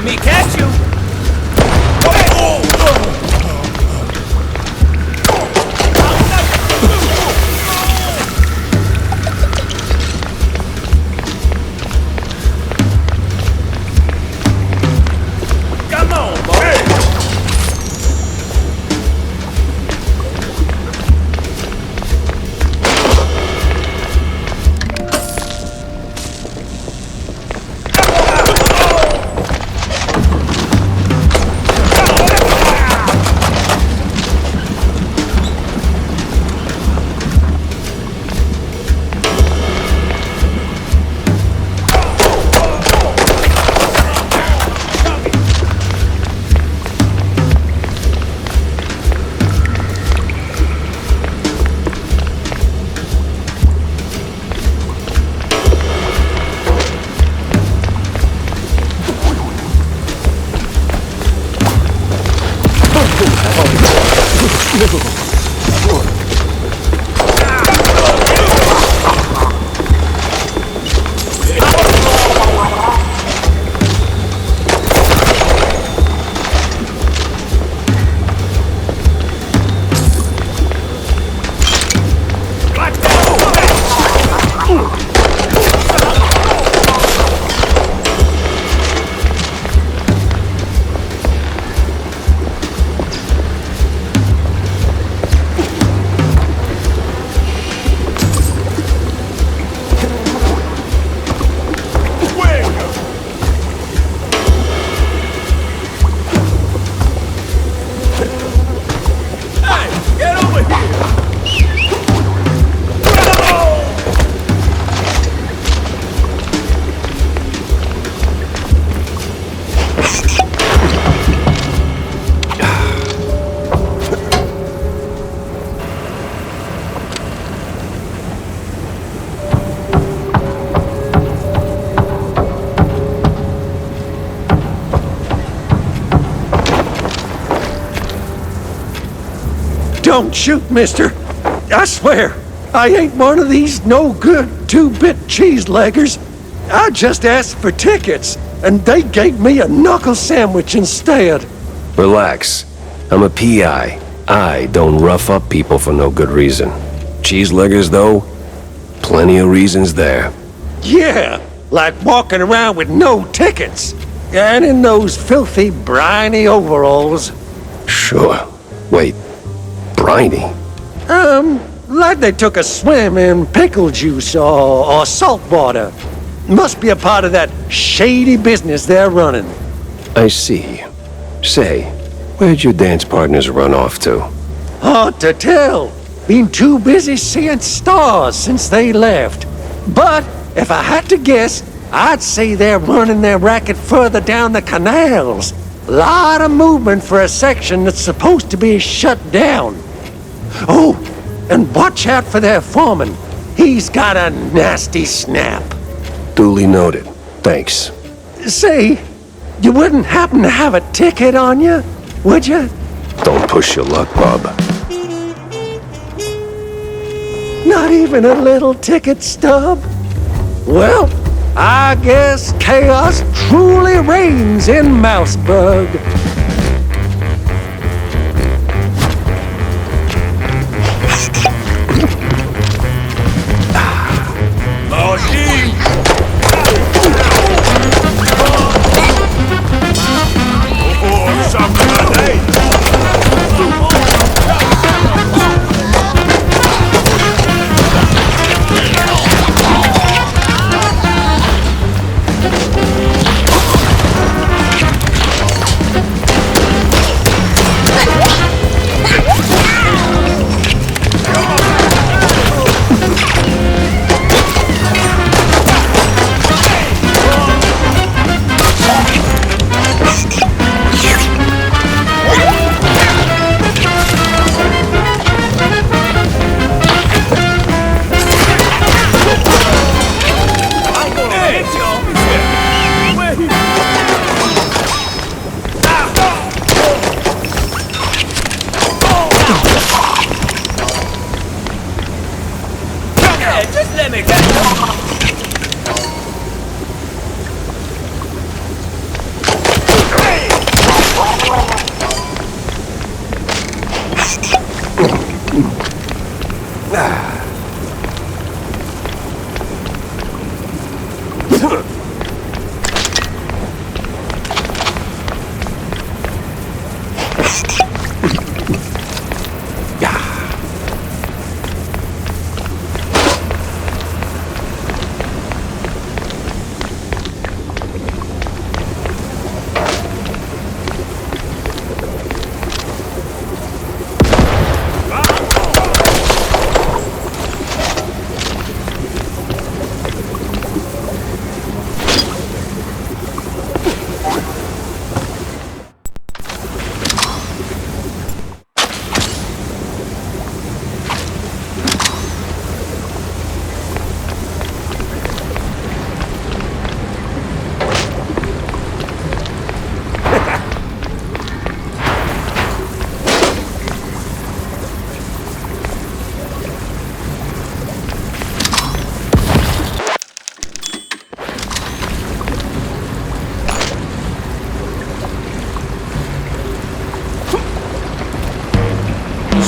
me catch you. Come on, boy. Don't shoot, mister. I swear, I ain't one of these no-good two-bit cheese-leggers. I just asked for tickets, and they gave me a knuckle sandwich instead. Relax. I'm a PI. I don't rough up people for no good reason. Cheeseleggers, though? Plenty of reasons there. Yeah, like walking around with no tickets. And in those filthy, briny overalls. Sure. Wait. Briny? Like they took a swim in pickle juice or salt water. Must be a part of that shady business they're running. I see. Say, where'd your dance partners run off to? Hard to tell. Been too busy seeing stars since they left. But if I had to guess, I'd say they're running their racket further down the canals. Lot of movement for a section that's supposed to be shut down. Oh, and watch out for their foreman. He's got a nasty snap. Duly noted. Thanks. Say, you wouldn't happen to have a ticket on you, would you? Don't push your luck, Bob. Not even a little ticket stub? Well, I guess chaos truly reigns in Mouseburg.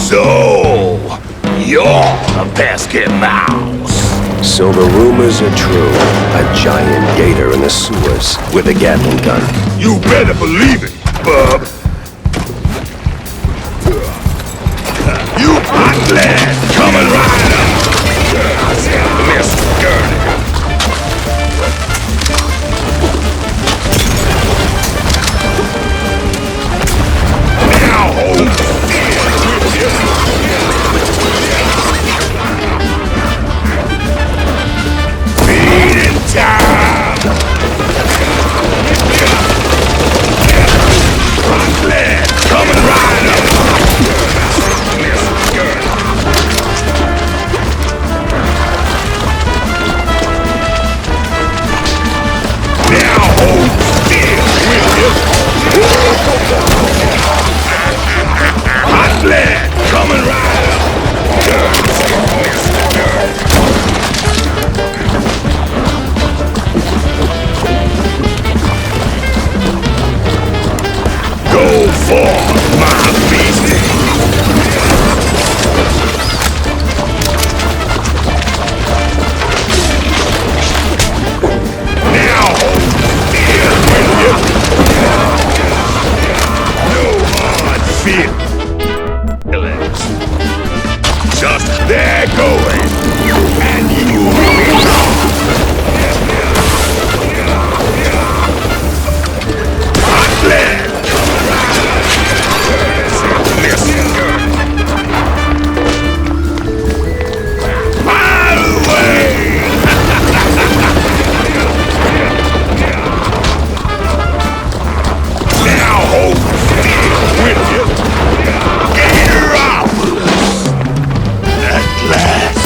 So, you're a pesky mouse. So the rumors are true. A giant gator in the sewers with a Gatling gun. You better believe it, bub. You hot lad coming right up. Miss Gurney. Now hold feeding time. Hot lad coming right up. Now hold still, will you? Hot lad coming right up. Go for my beastie. Now hold still, will you? No hard feelings. Just they're going, and you moving on. Hot lad coming right. Listen, my way. Now hold still, will you? Gator At last.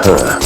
huh?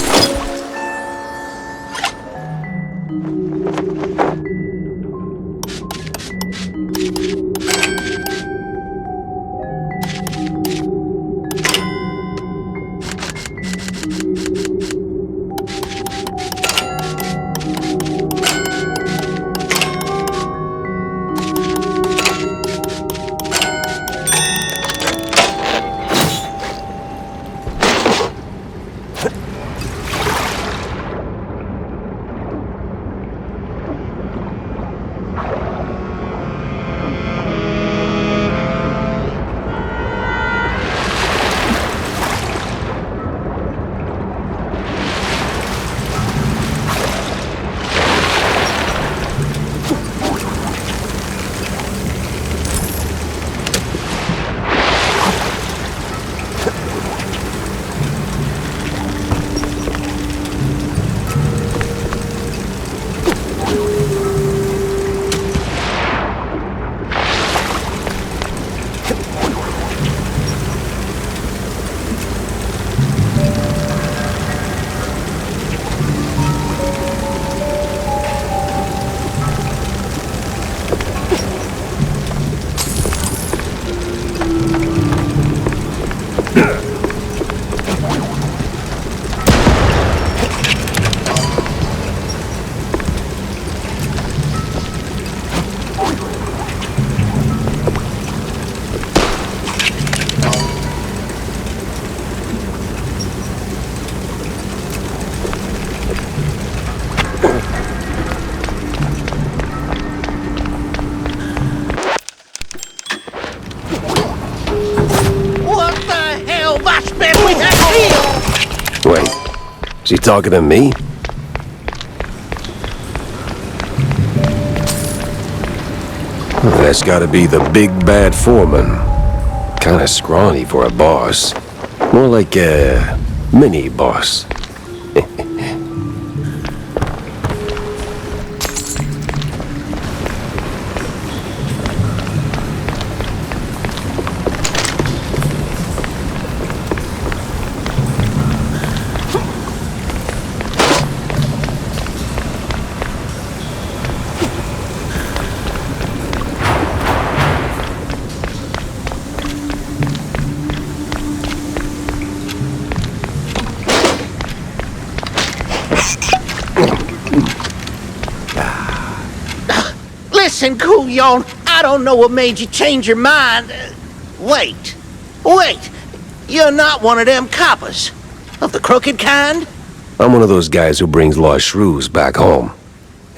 Wait, is he talking to me? That's gotta be the big bad foreman. Kinda scrawny for a boss. More like a mini boss. Listen, Couillon, I don't know what made you change your mind. Wait. You're not one of them coppers. Of the crooked kind? I'm one of those guys who brings lost shrews back home.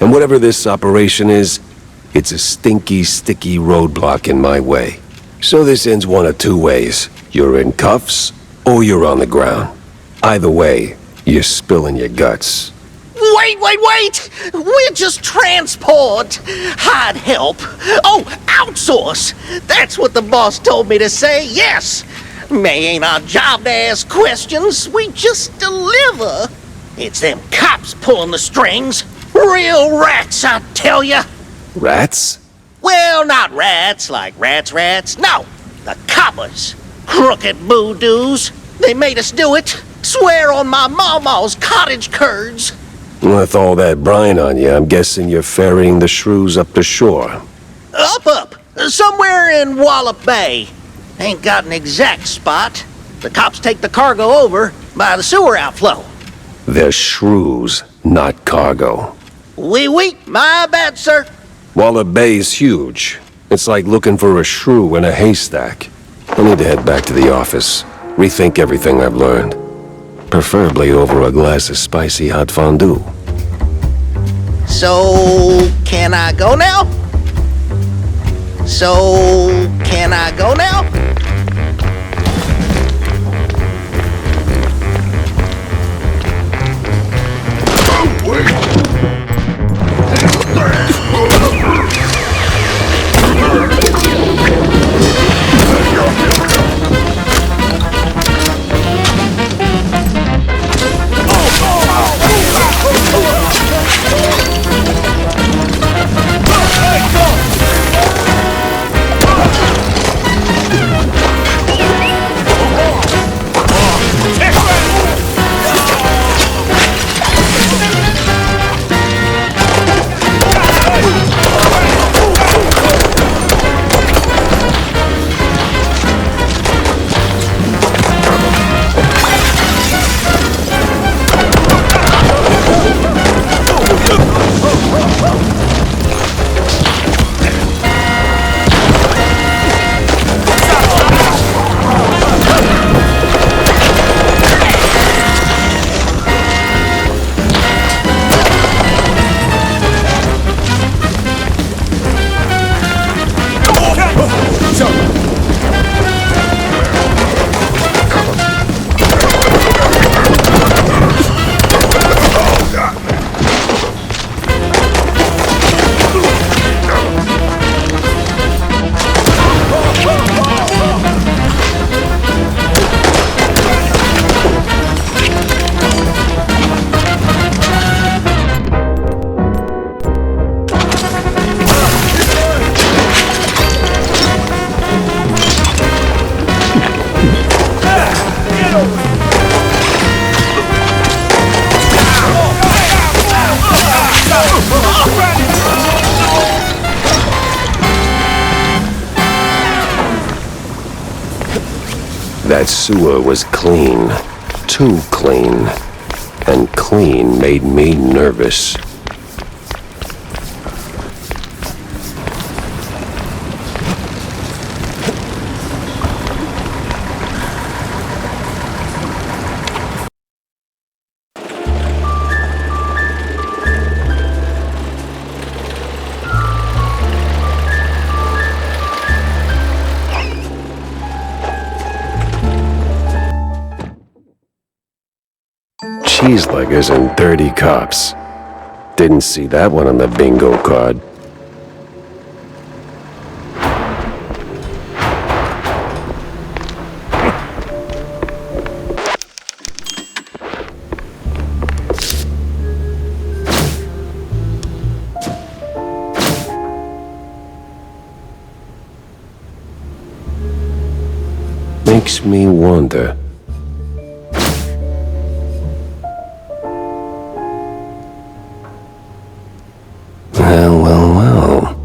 And whatever this operation is, it's a stinky, sticky roadblock in my way. So this ends one of two ways. You're in cuffs, or you're on the ground. Either way, you're spilling your guts. Wait! We're just transport. Hide help. Oh, outsource. That's what the boss told me to say, yes. May ain't our job to ask questions. We just deliver. It's them cops pulling the strings. Real rats, I tell ya. Rats? Well, not rats like rats. No, the coppers. Crooked boodoos. They made us do it. Swear on my mama's cottage curds. With all that brine on you, I'm guessing you're ferrying the shrews up the shore. Up. Somewhere in Wallop Bay. Ain't got an exact spot. The cops take the cargo over by the sewer outflow. They're shrews, not cargo. Oui, my bad, sir. Wallop Bay's huge. It's like looking for a shrew in a haystack. I need to head back to the office, rethink everything I've learned. Preferably over a glass of spicy hot fondue. So, can I go now? that sewer was clean. Too clean. And clean made me nervous. Cheeseluggers and dirty cops. Didn't see that one on the bingo card. Makes me wonder. Well.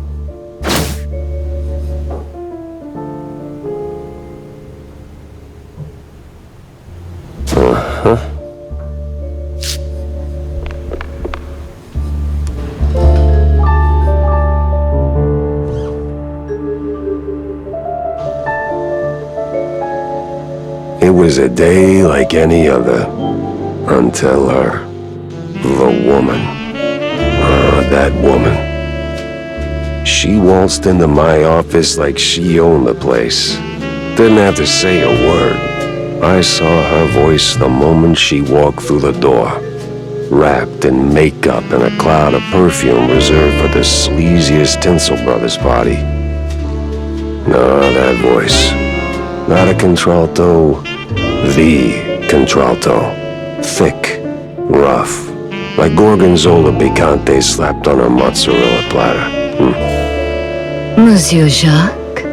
Uh-huh. It was a day like any other, until her. The woman. That woman. She waltzed into my office like she owned the place. Didn't have to say a word. I saw her voice the moment she walked through the door. Wrapped in makeup and a cloud of perfume reserved for the sleaziest Tinsel Brothers party. No, that voice. Not a contralto. The contralto. Thick. Rough. Like Gorgonzola picante slapped on a mozzarella platter. Monsieur Jacques?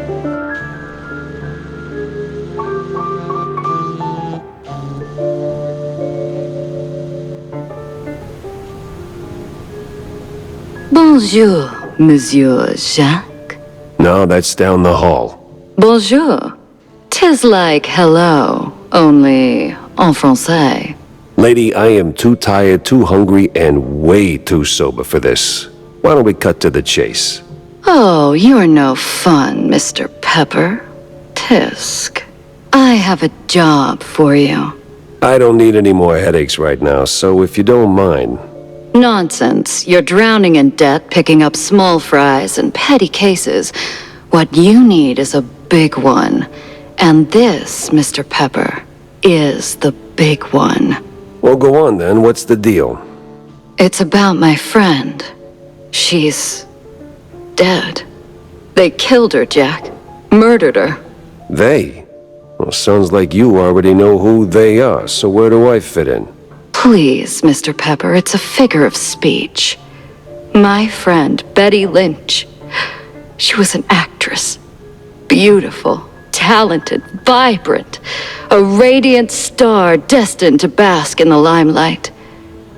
Bonjour, Monsieur Jacques. No, that's down the hall. Bonjour. 'Tis like hello, only en français. Lady, I am too tired, too hungry, and way too sober for this. Why don't we cut to the chase? Oh, you're no fun, Mr. Pepper. Tisk. I have a job for you. I don't need any more headaches right now, so if you don't mind. Nonsense. You're drowning in debt, picking up small fries and petty cases. What you need is a big one. And this, Mr. Pepper, is the big one. Well, go on then. What's the deal? It's about my friend. She's dead. They killed her, Jack. Murdered her. They? Well, sounds like you already know who they are, so where do I fit in? Please, Mr. Pepper, it's a figure of speech. My friend, Betty Lynch. She was an actress. Beautiful, talented, vibrant. A radiant star destined to bask in the limelight.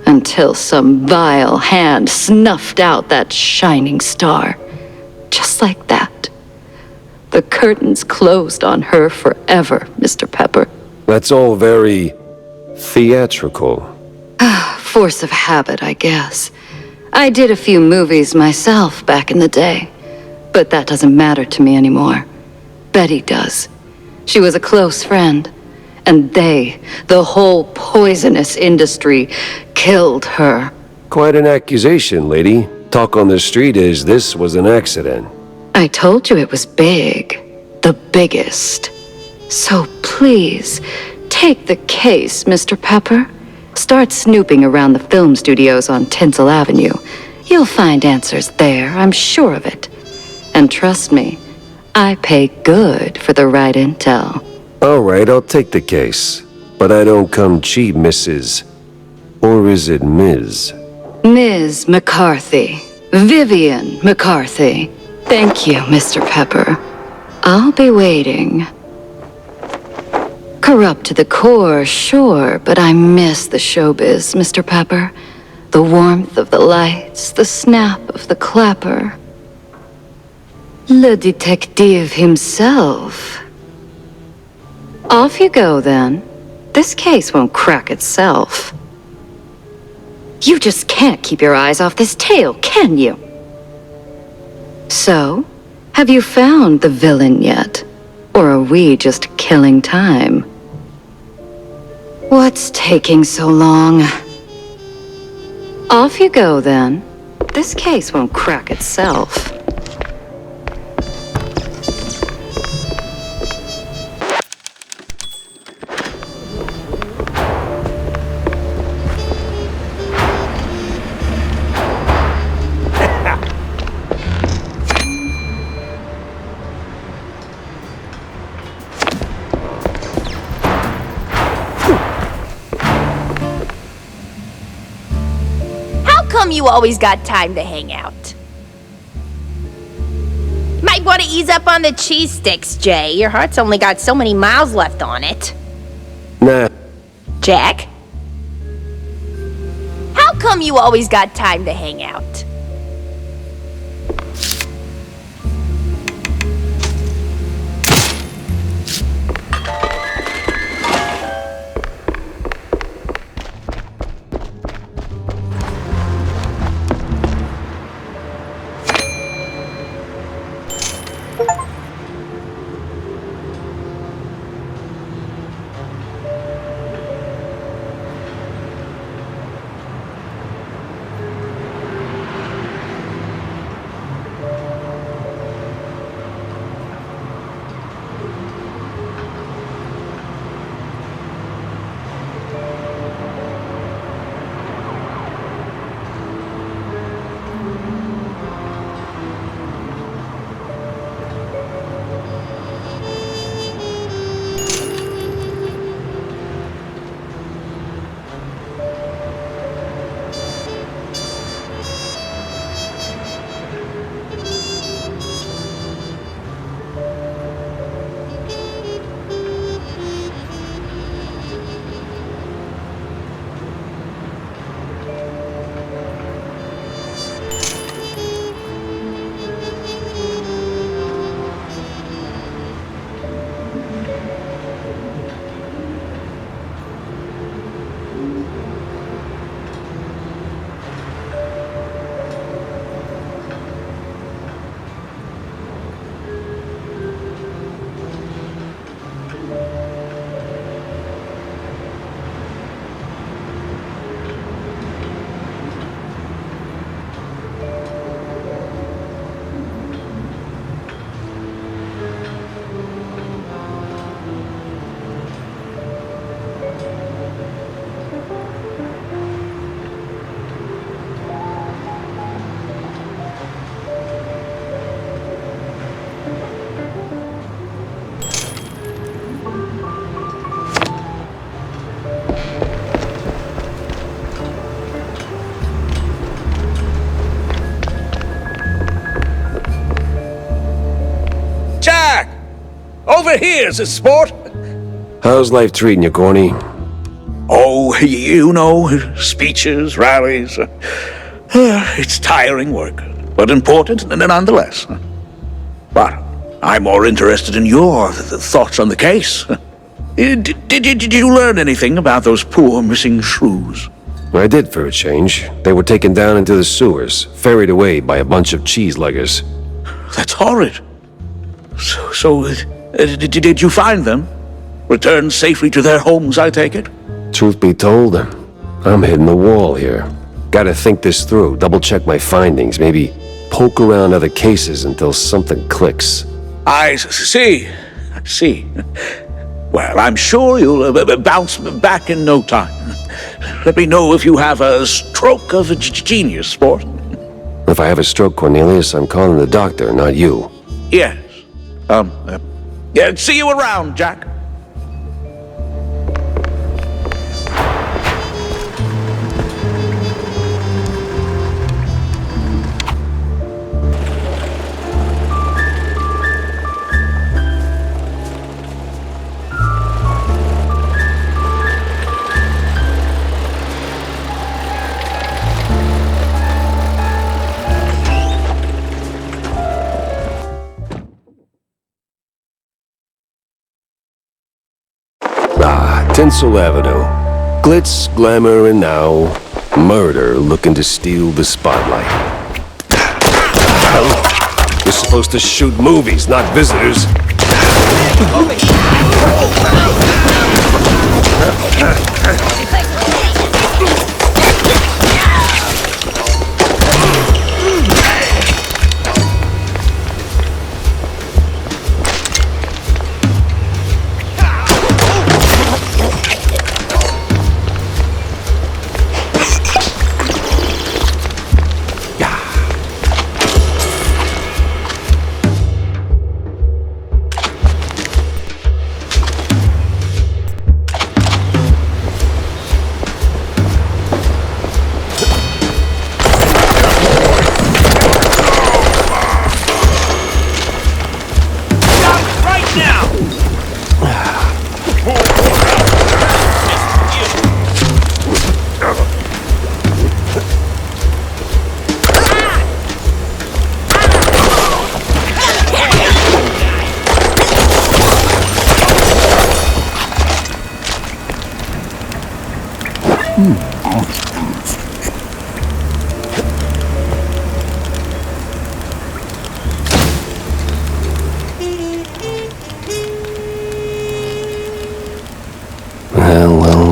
Until some vile hand snuffed out that shining star. Just like that. The curtains closed on her forever, Mr. Pepper. That's all very theatrical. Force of habit, I guess. I did a few movies myself back in the day. But that doesn't matter to me anymore. Betty does. She was a close friend. And they, the whole poisonous industry, killed her. Quite an accusation, lady. Talk on the street is this was an accident. I told you it was big. The biggest. So please, take the case, Mr. Pepper. Start snooping around the film studios on Tinsel Avenue. You'll find answers there, I'm sure of it. And trust me, I pay good for the right intel. All right, I'll take the case. But I don't come cheap, Mrs. Or is it Ms.? Ms. McCarthy. Vivian McCarthy. Thank you, Mr. Pepper. I'll be waiting. Corrupt to the core, sure, but I miss the showbiz, Mr. Pepper. The warmth of the lights, the snap of the clapper. Le detective himself. Off you go, then. This case won't crack itself. You just can't keep your eyes off this tail, can you? So, have you found the villain yet? Or are we just killing time? What's taking so long? Off you go, then. This case won't crack itself. You always got time to hang out. Might want to ease up on the cheese sticks, Jay. Your heart's only got so many miles left on it. Nah. Jack? How come you always got time to hang out? Over here, sport. How's life treating you, Corny? Oh, you know, speeches, rallies. It's tiring work, but important nonetheless. But I'm more interested in your thoughts on the case. Did you learn anything about those poor missing shrews? I did for a change. They were taken down into the sewers, ferried away by a bunch of cheese-leggers. That's horrid. So did you find them? Returned safely to their homes, I take it? Truth be told, I'm hitting the wall here. Gotta think this through, double-check my findings, maybe poke around other cases until something clicks. I see. Well, I'm sure you'll bounce back in no time. Let me know if you have a stroke of genius, sport. If I have a stroke, Cornelius, I'm calling the doctor, not you. Yes. See you around, Jack. Tinsel Avenue. Glitz, glamour, and now murder looking to steal the spotlight. You're supposed to shoot movies, not visitors. Well.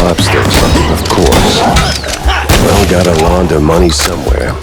Mobsters, of course. Well, gotta launder money somewhere.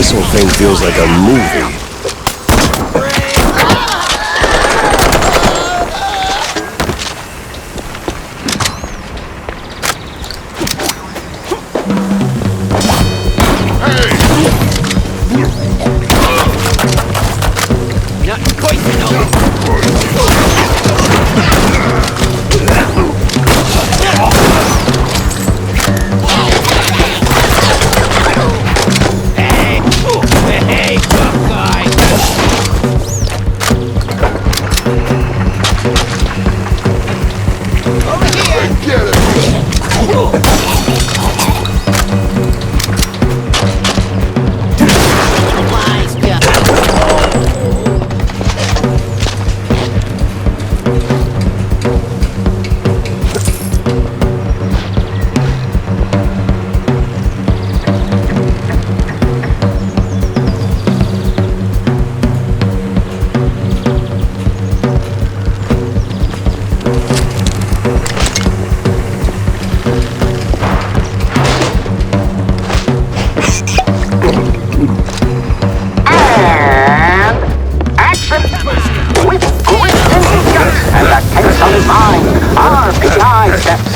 This whole thing feels like a movie.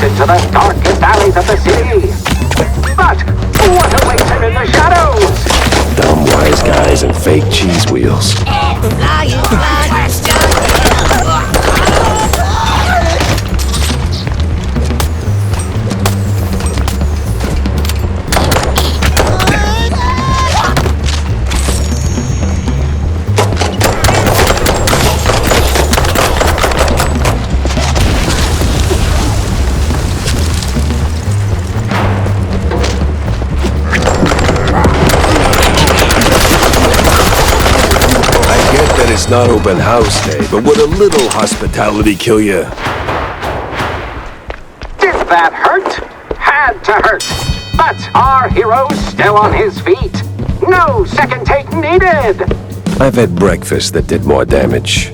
Into the darkest alleys of the city. But what awaits him in the shadows? Dumb wise guys and fake cheese wheels. It's not open house day, but would a little hospitality kill you? Did that hurt? Had to hurt. But our hero's still on his feet. No second take needed. I've had breakfast that did more damage.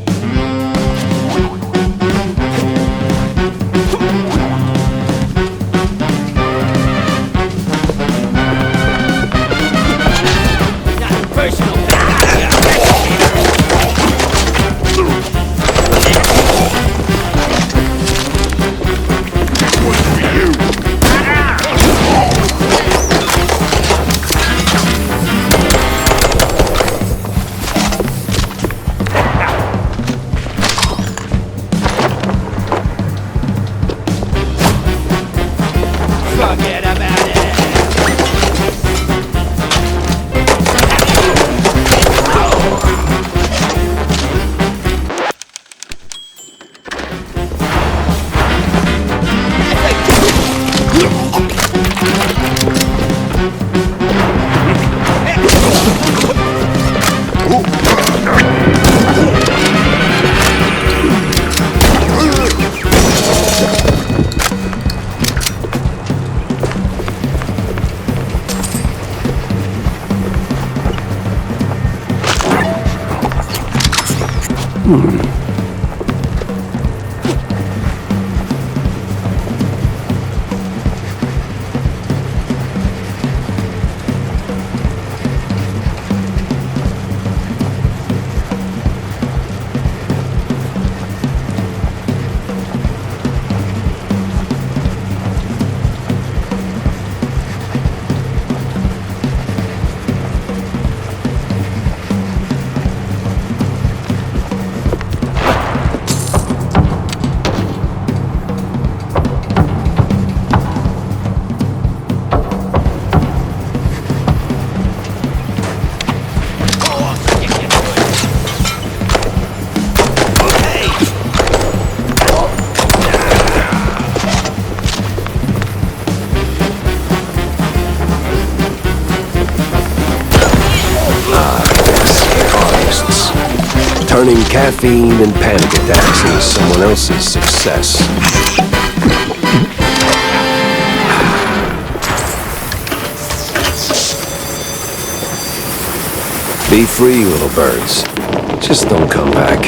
Turning caffeine and panic attacks into someone else's success. Be free, little birds. Just don't come back.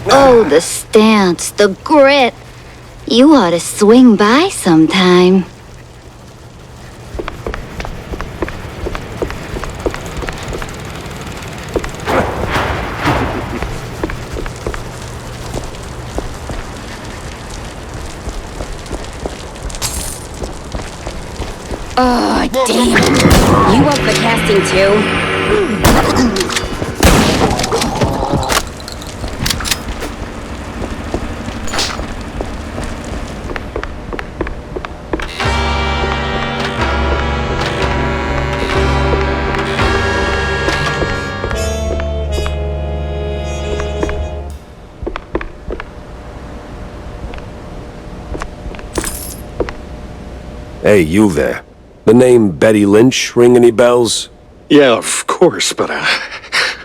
Oh, the stance, the grit. You ought to swing by sometime. Oh, damn. You up for casting too? Hey, you there. The name Betty Lynch ring any bells? Yeah, of course, but,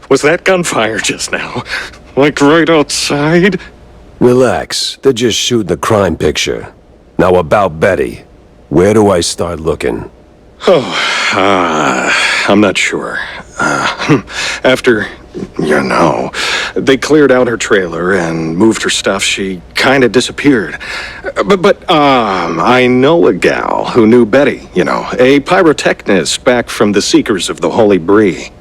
was that gunfire just now? Like right outside? Relax. They're just shooting a crime picture. Now about Betty. Where do I start looking? Oh, I'm not sure. After, they cleared out her trailer and moved her stuff, she kind of disappeared. But I know a gal who knew Betty, a pyrotechnist back from the Seekers of the Holy Bree.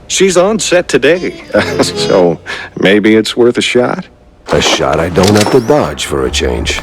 She's on set today, so maybe it's worth a shot? A shot I don't have to dodge for a change.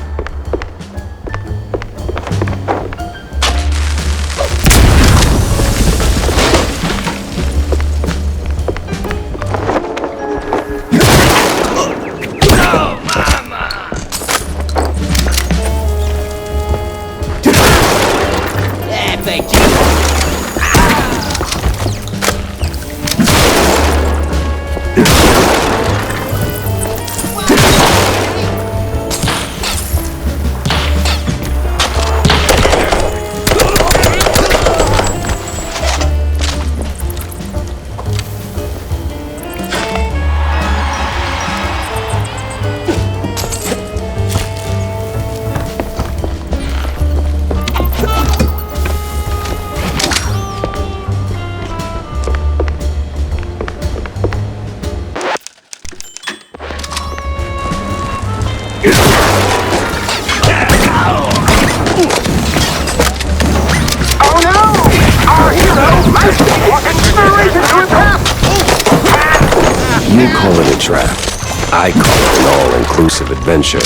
You call it a trap. I call it an all-inclusive adventure.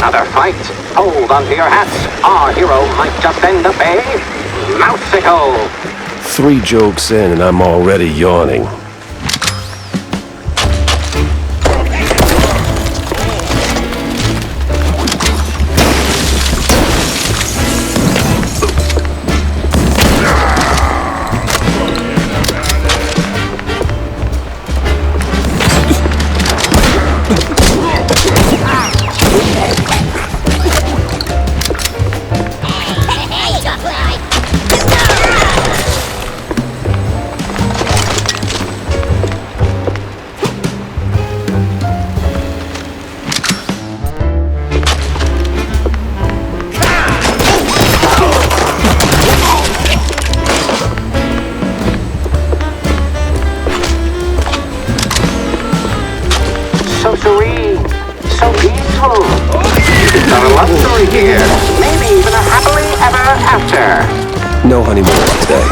Another fight. Hold onto your hats. Our hero might just end up a mouseicle. 3 jokes in and I'm already yawning. so serene, so peaceful. It's not a love story here. Maybe even a happily ever after. No honeymoon today.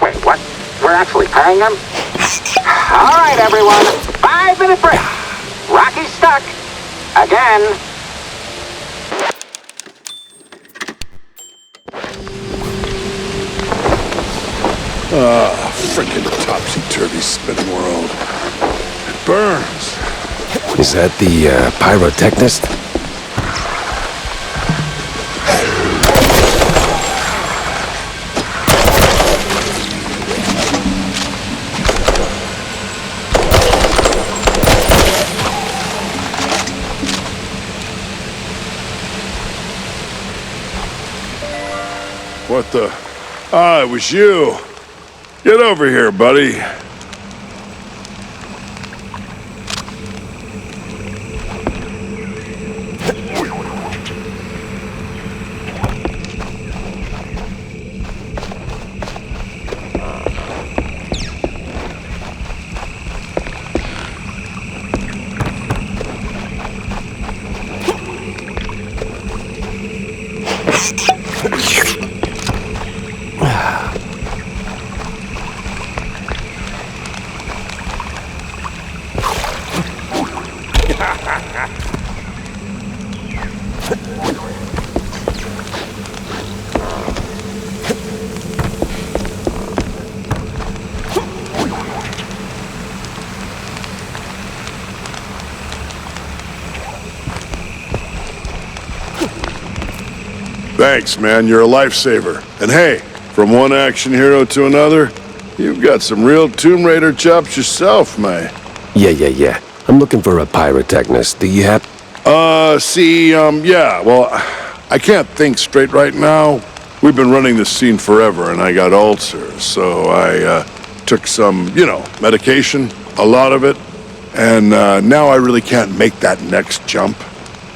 Wait, what? We're actually paying him? All right, everyone. 5-minute break. Rocky's stuck. Again. Frickin' topsy-turvy spinning world. It burns. Is that the pyrotechnist? What the? Ah, it was you. Get over here, buddy. Thanks, man. You're a lifesaver. And hey, from one action hero to another, you've got some real Tomb Raider chops yourself, man. Yeah. I'm looking for a pyrotechnist. Do you have... yeah, well, I can't think straight right now. We've been running this scene forever, and I got ulcers, so I, took some, medication, a lot of it, and, now I really can't make that next jump.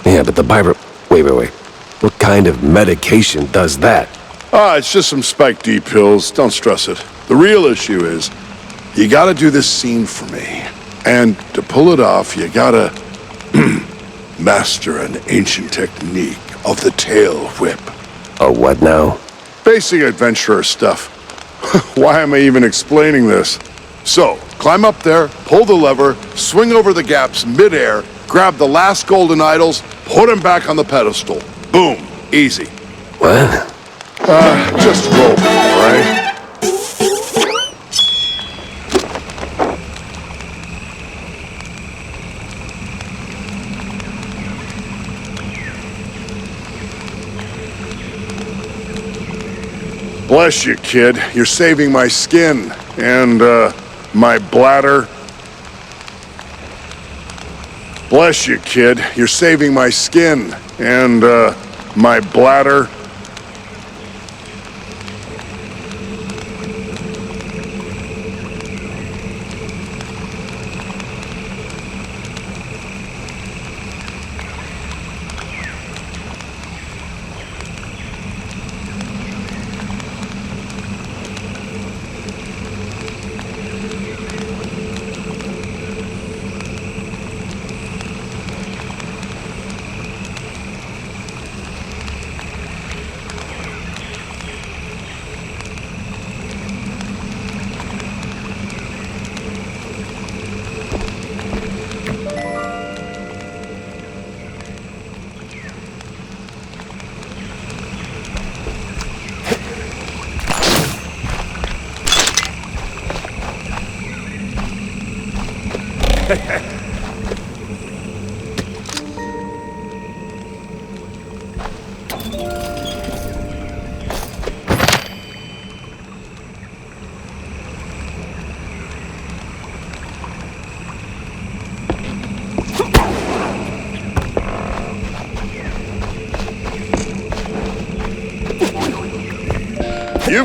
Yeah, but the pyro... Wait. What kind of medication does that? It's just some Spike D pills. Don't stress it. The real issue is, you gotta do this scene for me. And to pull it off, you gotta master an ancient technique of the tail whip. A what now? Basic adventurer stuff. Why am I even explaining this? So, climb up there, pull the lever, swing over the gaps midair, grab the last golden idols, put them back on the pedestal. Boom. Easy. What? Just roll, right? Bless you, kid. You're saving my skin and, my bladder. Bless you, kid. You're saving my skin and, my bladder. You've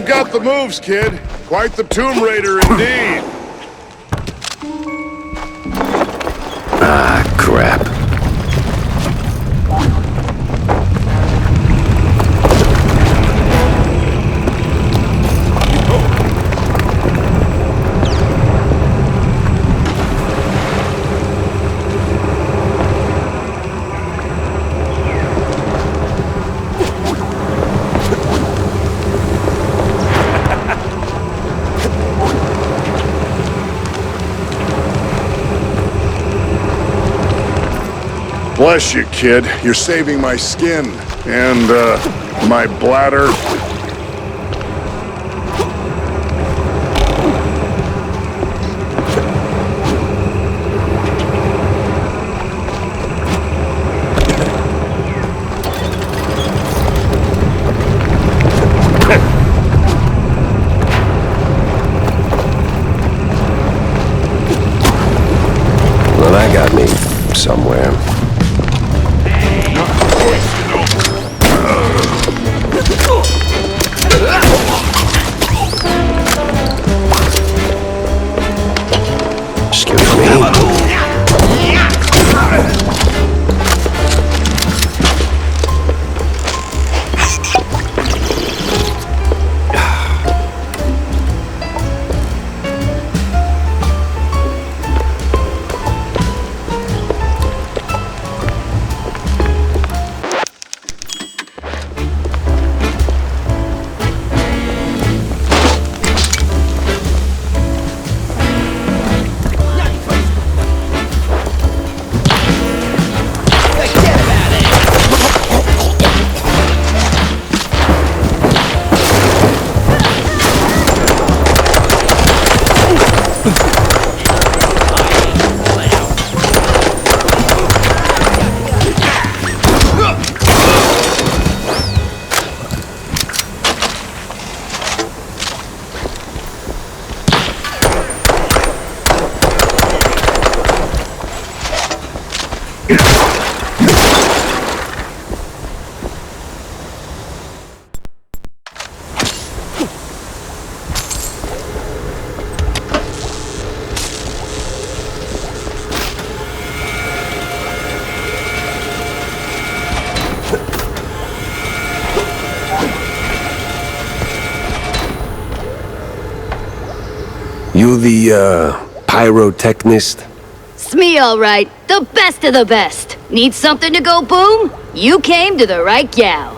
got the moves, kid. Quite the Tomb Raider indeed. Ah, crap. Bless you, kid. You're saving my skin and, my bladder. Well, that got me somewhere. Excuse me. You the, pyrotechnist? It's me, all right. The best of the best. Need something to go boom? You came to the right gal.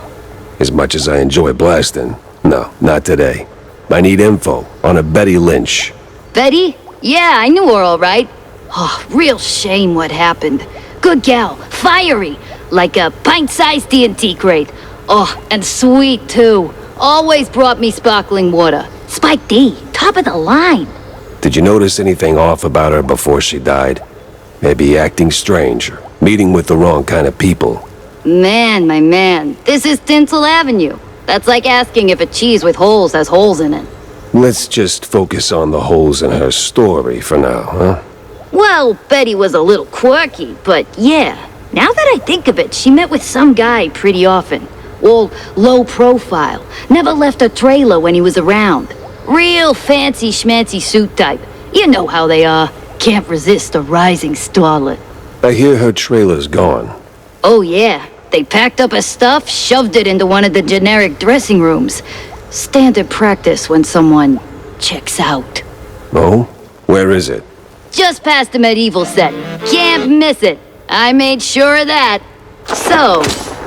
As much as I enjoy blasting, no, not today. I need info on a Betty Lynch. Betty? Yeah, I knew her all right. Oh, real shame what happened. Good gal, fiery, like a pint-sized TNT crate. Oh, and sweet, too. Always brought me sparkling water. Spike D, top of the line. Did you notice anything off about her before she died? Maybe acting strange, or meeting with the wrong kind of people. Man, my man, this is Tinsel Avenue. That's like asking if a cheese with holes has holes in it. Let's just focus on the holes in her story for now, huh? Well, Betty was a little quirky, but yeah. Now that I think of it, she met with some guy pretty often. All low profile. Never left a trailer when he was around. Real fancy schmancy suit type. You know how they are. Can't resist a rising starlet. I hear her trailer's gone. Oh yeah. They packed up her stuff, shoved it into one of the generic dressing rooms. Standard practice when someone checks out. Oh? Where is it? Just past the medieval set. Can't miss it. I made sure of that. So,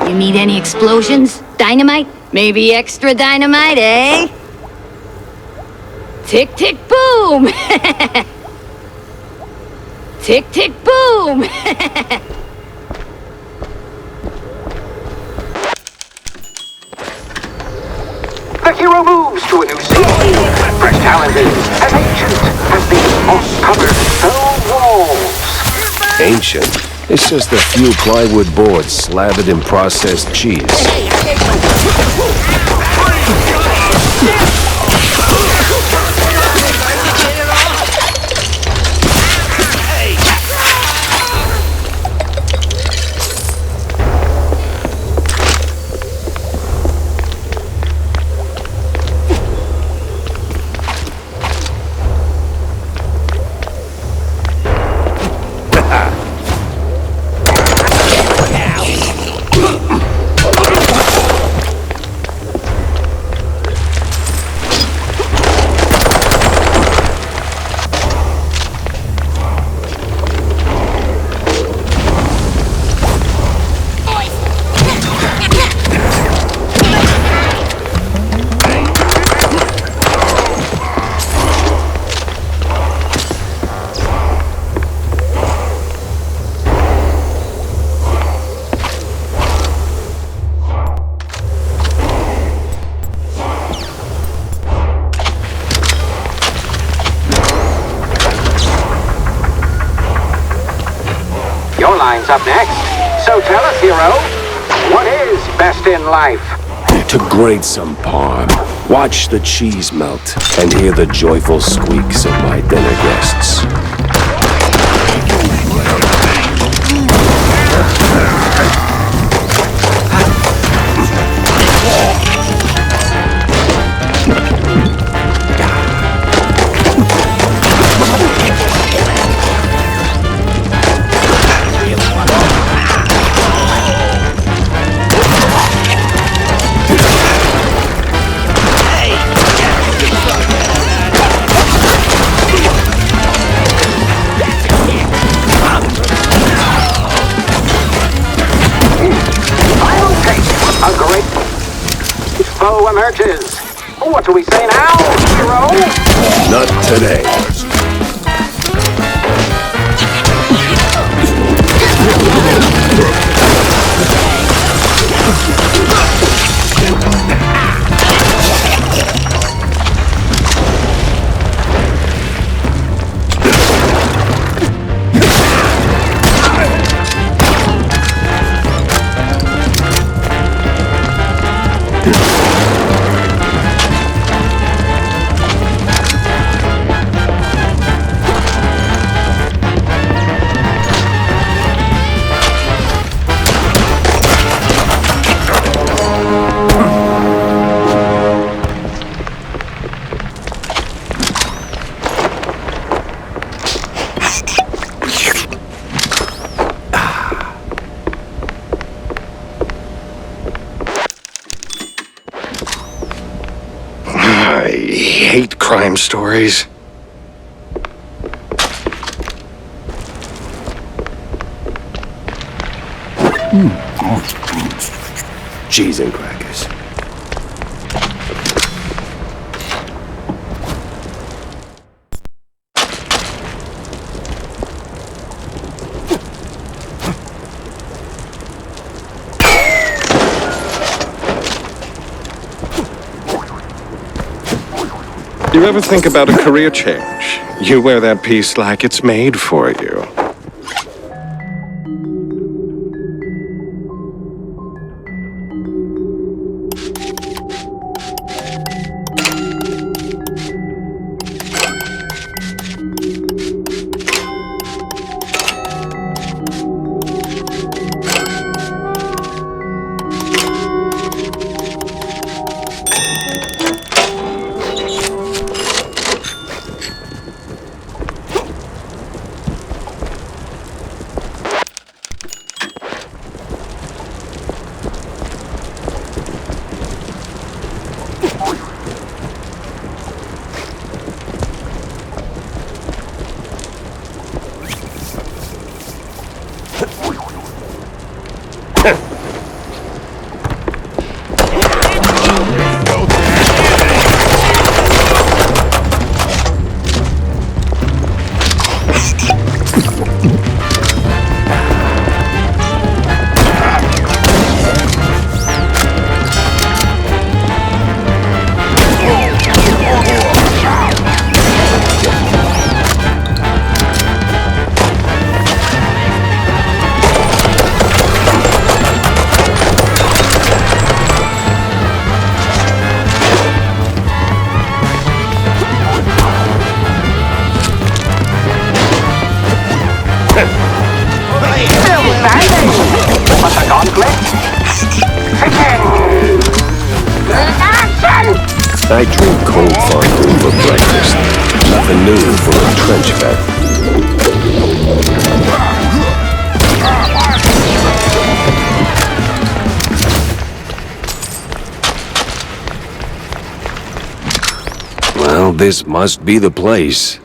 you need any explosions? Dynamite? Maybe extra dynamite, eh? Tick, tick, boom! Tick, tick, boom! The hero moves to a new scene. Fresh talent is as ancient as the moss-covered stone walls. Ancient. It's just a few plywood boards slathered in processed cheese. Your line's up next. So tell us, hero, what is best in life? To grate some parm, watch the cheese melt, and hear the joyful squeaks of my dinner guests. A great foe emerges. What do we say now, hero? Not today. I hate crime stories. Cheese and crackers. You ever think about a career change? You wear that piece like it's made for you. I drink cold fondue for breakfast. Nothing new for a trench vet. Well, this must be the place.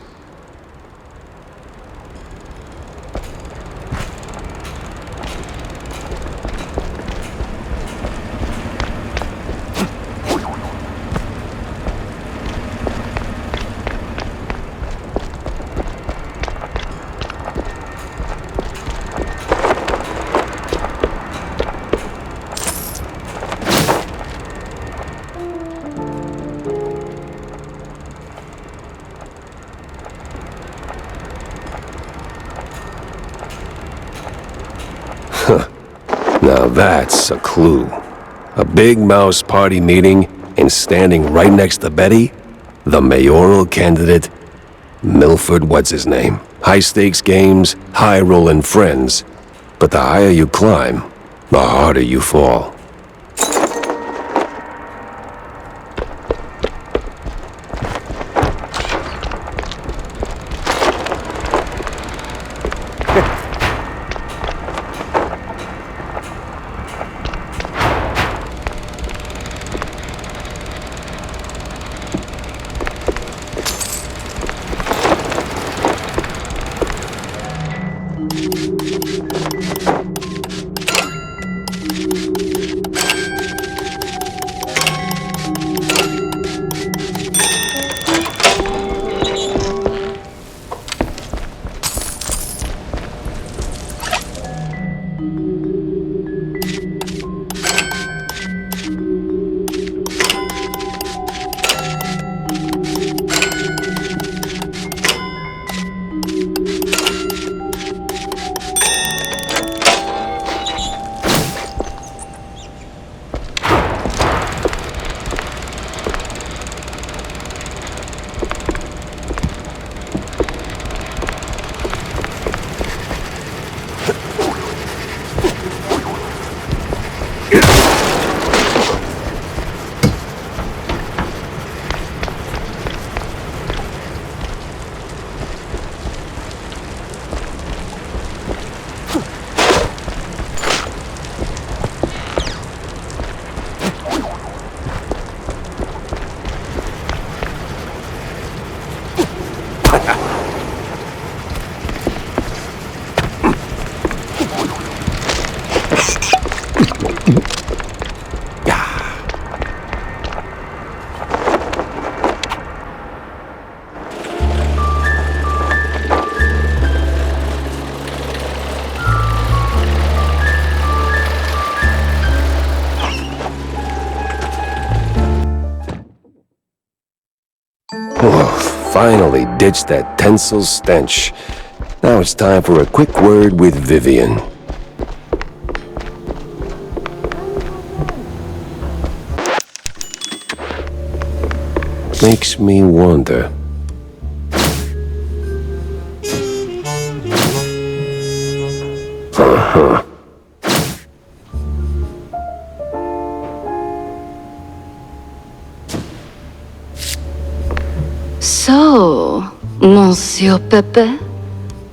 Now that's a clue. A big mouse party meeting, and standing right next to Betty, the mayoral candidate, Milford what's-his-name. High-stakes games, high-rolling friends. But the higher you climb, the harder you fall. Finally ditched that tensile stench. Now it's time for a quick word with Vivian. Makes me wonder. So, Monsieur Pepe,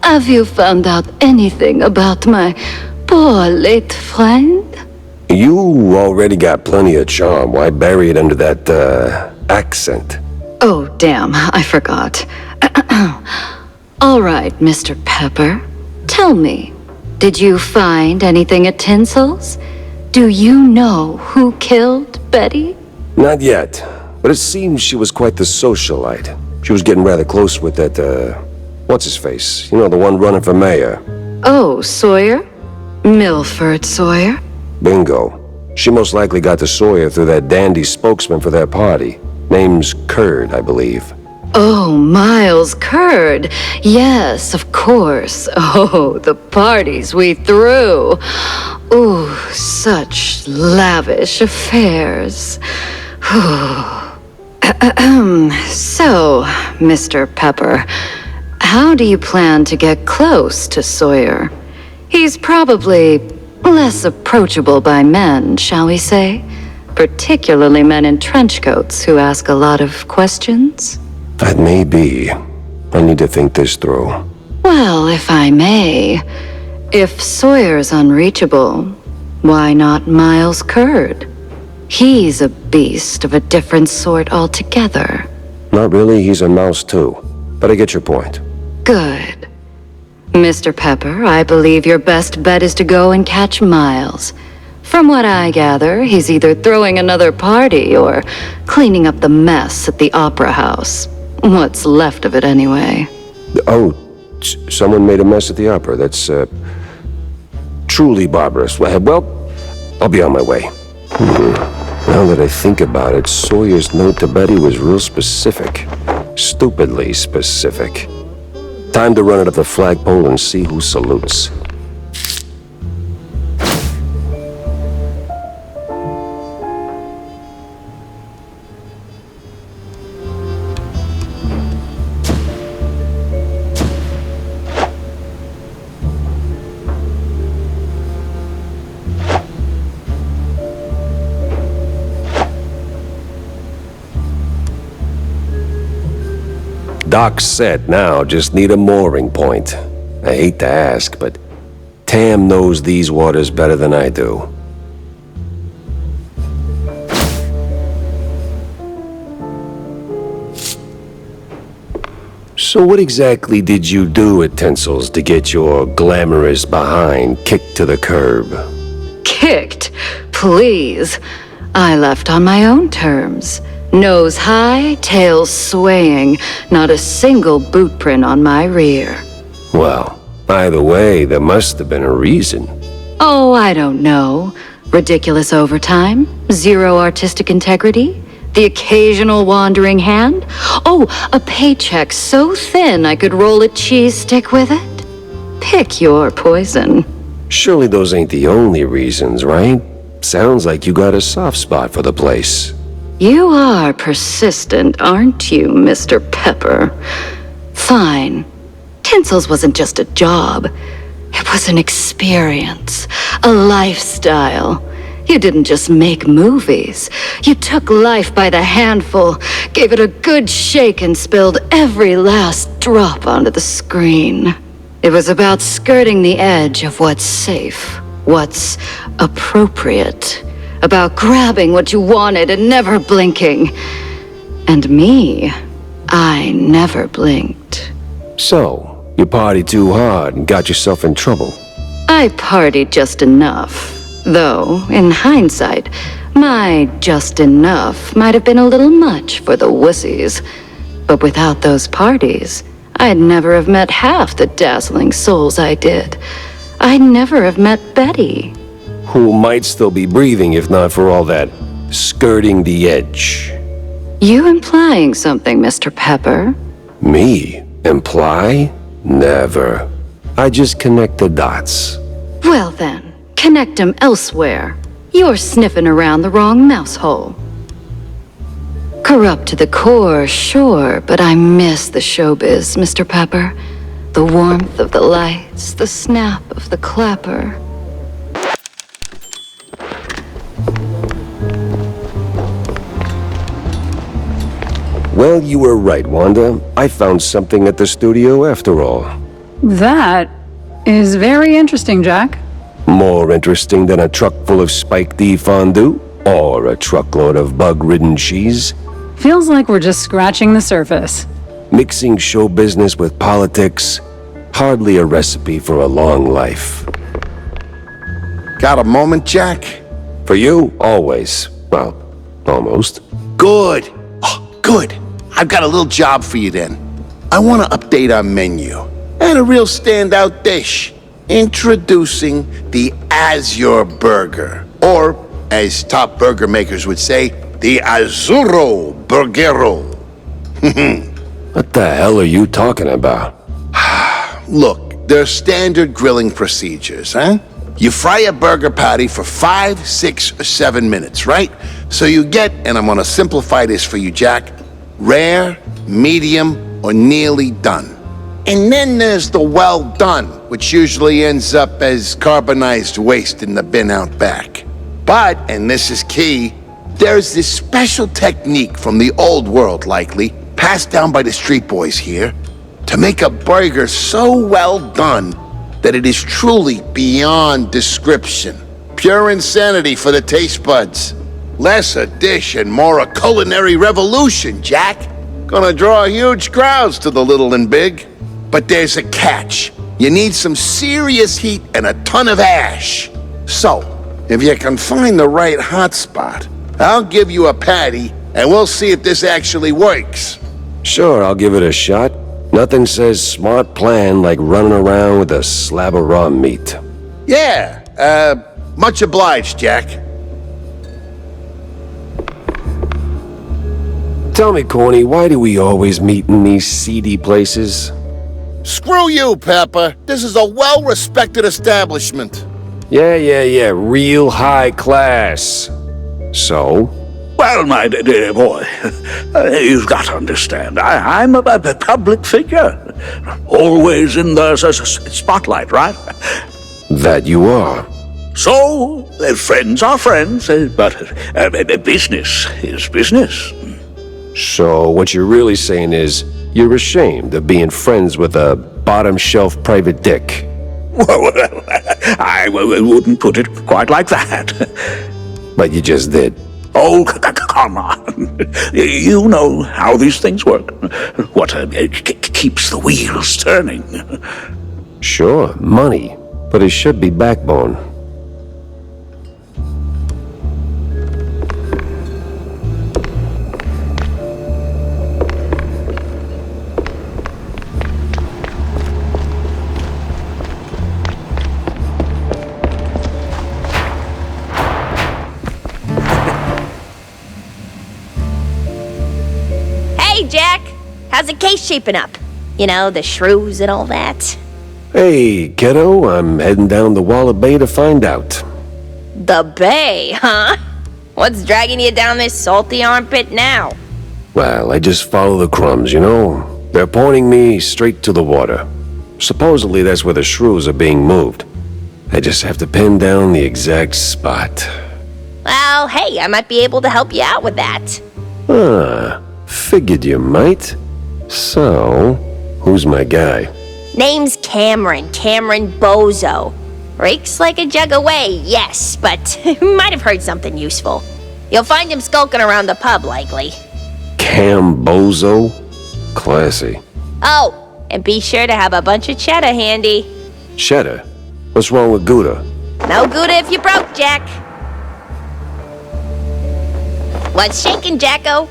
have you found out anything about my poor late friend? You already got plenty of charm. Why bury it under that, accent? Oh, damn, I forgot. All right, Mr. Pepper, tell me, did you find anything at Tinsel's? Do you know who killed Betty? Not yet, but it seems she was quite the socialite. She was getting rather close with that, what's-his-face? You know, the one running for mayor. Oh, Sawyer? Milford Sawyer? Bingo. She most likely got to Sawyer through that dandy spokesman for their party. Name's Curd, I believe. Oh, Miles Curd. Yes, of course. Oh, the parties we threw. Ooh, such lavish affairs. So, Mr. Pepper, how do you plan to get close to Sawyer? He's probably less approachable by men, shall we say? Particularly men in trench coats who ask a lot of questions? That may be. I need to think this through. Well, if I may, if Sawyer's unreachable, why not Miles Curd? He's a beast of a different sort altogether. Not really, he's a mouse too. But I get your point. Good. Mr. Pepper, I believe your best bet is to go and catch Miles. From what I gather, he's either throwing another party or cleaning up the mess at the Opera House. What's left of it, anyway. Oh, someone made a mess at the opera. That's, truly barbarous. Well, I'll be on my way. Now that I think about it, Sawyer's note to Betty was real specific. Stupidly specific. Time to run it up the flagpole and see who salutes. Dock's set now, just need a mooring point. I hate to ask, but Tam knows these waters better than I do. So what exactly did you do at Tinsel's to get your glamorous behind kicked to the curb? Kicked? Please. I left on my own terms. Nose high, tail swaying, not a single boot print on my rear. Well, either way, there must have been a reason. Oh, I don't know. Ridiculous overtime? Zero artistic integrity? The occasional wandering hand? Oh, a paycheck so thin I could roll a cheese stick with it? Pick your poison. Surely those ain't the only reasons, right? Sounds like you got a soft spot for the place. You are persistent, aren't you, Mr. Pepper? Fine. Tinsel's wasn't just a job. It was an experience, a lifestyle. You didn't just make movies. You took life by the handful, gave it a good shake, and spilled every last drop onto the screen. It was about skirting the edge of what's safe, what's appropriate. About grabbing what you wanted and never blinking. And me, I never blinked. So, you partied too hard and got yourself in trouble. I partied just enough. Though, in hindsight, my just enough might have been a little much for the wussies. But without those parties, I'd never have met half the dazzling souls I did. I'd never have met Betty. Who might still be breathing if not for all that skirting the edge. You implying something, Mr. Pepper? Me? Imply? Never. I just connect the dots. Well then, connect them elsewhere. You're sniffing around the wrong mouse hole. Corrupt to the core, sure, but I miss the showbiz, Mr. Pepper. The warmth of the lights, the snap of the clapper. Well, you were right, Wanda. I found something at the studio after all. That is very interesting, Jack. More interesting than a truck full of spiked D fondue or a truckload of bug-ridden cheese. Feels like we're just scratching the surface. Mixing show business with politics, hardly a recipe for a long life. Got a moment, Jack? For you, always. Well, almost. Good. Oh, good. I've got a little job for you then. I want to update our menu. And a real standout dish. Introducing the Azure Burger. Or, as top burger makers would say, the Azzurro Burgero. What the hell are you talking about? Look, there are standard grilling procedures, huh? You fry a burger patty for 5, 6, or 7 minutes, right? So you get, and I'm gonna simplify this for you, Jack, rare, medium, or nearly done. And then there's the well done, which usually ends up as carbonized waste in the bin out back. But, and this is key, There's this special technique from the old world, likely, passed down by the street boys here, to make a burger so well done that it is truly beyond description. Pure insanity for the taste buds. Less a dish and more a culinary revolution, Jack. Gonna draw huge crowds to the little and big. But there's a catch. You need some serious heat and a ton of ash. So, if you can find the right hot spot, I'll give you a patty and we'll see if this actually works. Sure, I'll give it a shot. Nothing says smart plan like running around with a slab of raw meat. Yeah, much obliged, Jack. Tell me, Corny, why do we always meet in these seedy places? Screw you, Pepper. This is a well-respected establishment. Yeah, real high class. So? Well, my dear boy, you've got to understand, I'm a public figure. Always in the spotlight, right? That you are. So, friends are friends, but business is business. So, what you're really saying is, you're ashamed of being friends with a bottom-shelf private dick. Well, I wouldn't put it quite like that. But you just did. Oh, come on. You know how these things work. What keeps the wheels turning. Sure, money. But it should be backbone. Hey, Jack! How's the case shaping up? You know, the shrews and all that. Hey, kiddo, I'm heading down the Walla Bay to find out. The bay, huh? What's dragging you down this salty armpit now? Well, I just follow the crumbs, you know? They're pointing me straight to the water. Supposedly that's where the shrews are being moved. I just have to pin down the exact spot. Well, hey, I might be able to help you out with that. Figured you might. So, who's my guy? Name's Cameron Bozo. Rakes like a jug away, yes, but might have heard something useful. You'll find him skulking around the pub, likely. Bozo? Classy. Oh, and be sure to have a bunch of cheddar handy. Cheddar? What's wrong with Gouda? No Gouda if you broke, Jack. What's shaking, Jacko?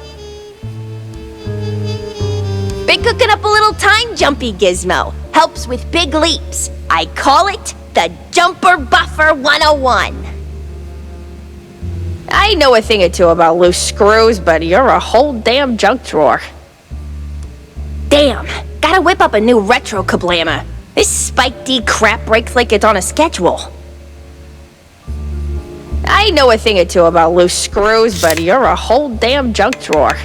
Been cooking up a little time jumpy gizmo. Helps with big leaps. I call it the Jumper Buffer 101. I know a thing or two about loose screws, but you're a whole damn junk drawer. Damn, gotta whip up a new retro kablammer. This Spike D crap breaks like it's on a schedule. I know a thing or two about loose screws, but you're a whole damn junk drawer.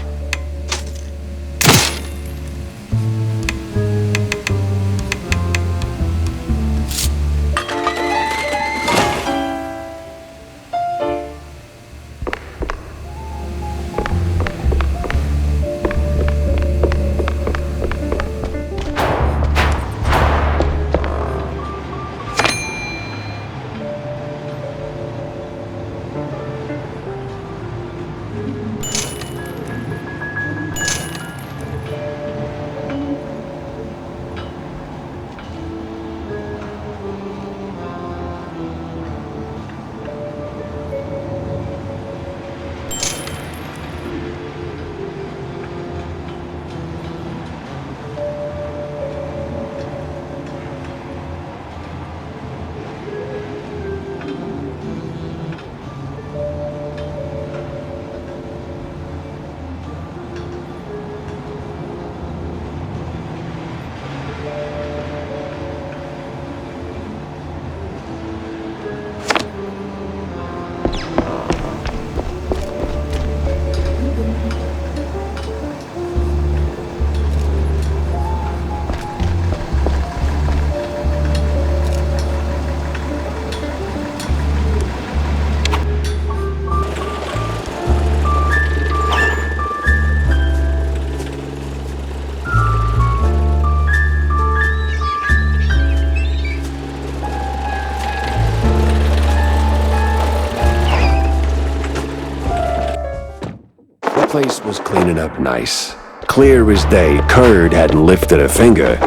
place was cleaning up nice. Clear as day, Curd hadn't lifted a finger.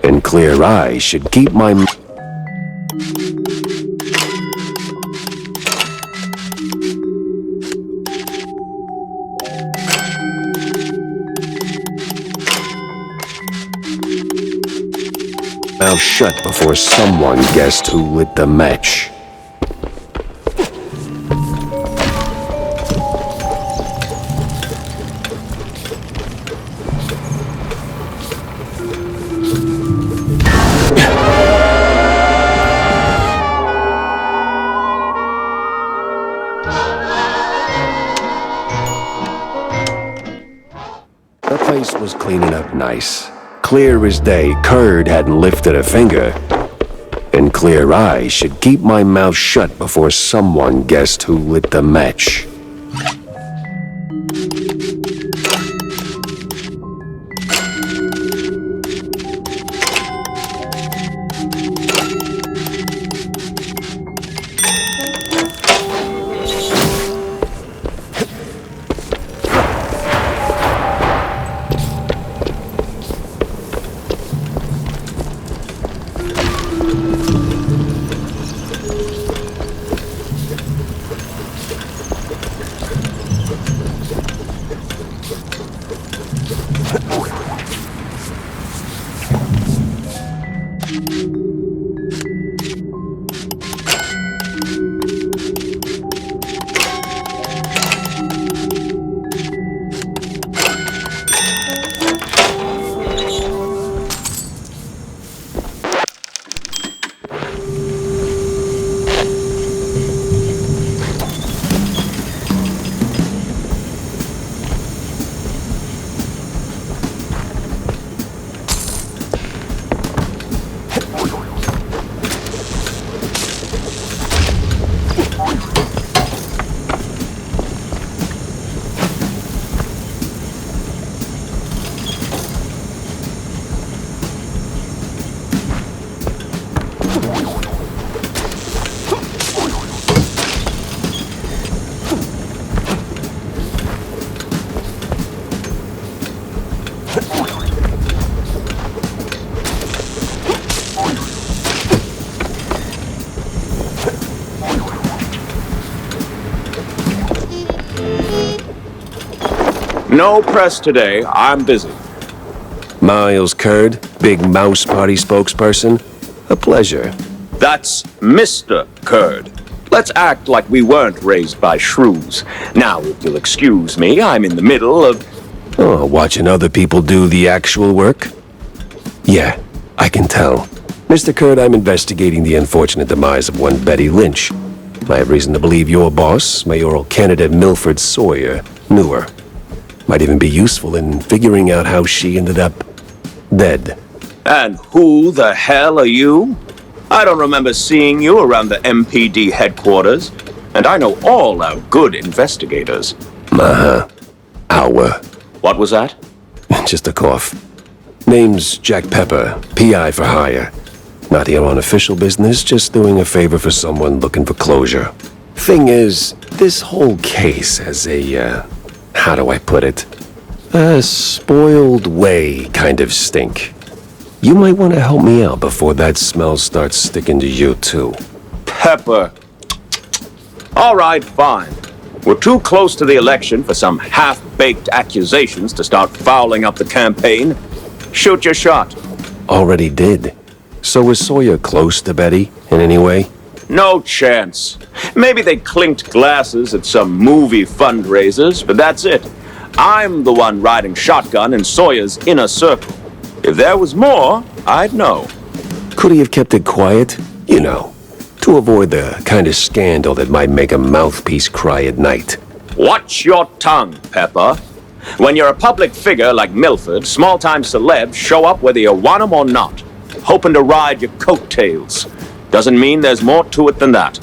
And clear eyes should keep my... mouth shut before someone guessed who lit the match. The place was cleaning up nice. Clear as day, Curd hadn't lifted a finger. And clear eyes should keep my mouth shut before someone guessed who lit the match. No press today. I'm busy. Miles Curd, Big Mouse Party spokesperson. A pleasure. That's Mr. Curd. Let's act like we weren't raised by shrews. Now, if you'll excuse me, I'm in the middle of... Oh, watching other people do the actual work? Yeah, I can tell. Mr. Curd, I'm investigating the unfortunate demise of one Betty Lynch. I have reason to believe your boss, mayoral candidate Milford Sawyer, knew her. Might even be useful in figuring out how she ended up dead. And who the hell are you? I don't remember seeing you around the MPD headquarters, and I know all our good investigators. Our. What was that? Just a cough. Name's Jack Pepper, PI for hire. Not here on official business, just doing a favor for someone looking for closure. Thing is, this whole case has a, how do I put it? A spoiled way kind of stink. You might want to help me out before that smell starts sticking to you too. Pepper. All right, fine. We're too close to the election for some half-baked accusations to start fouling up the campaign. Shoot your shot. Already did. So was Sawyer close to Betty in any way? No chance. Maybe they clinked glasses at some movie fundraisers, but that's it. I'm the one riding shotgun in Sawyer's inner circle. If there was more, I'd know. Could he have kept it quiet? You know, to avoid the kind of scandal that might make a mouthpiece cry at night. Watch your tongue, Pepper. When you're a public figure like Milford, small-time celebs show up whether you want them or not, hoping to ride your coattails. Doesn't mean there's more to it than that.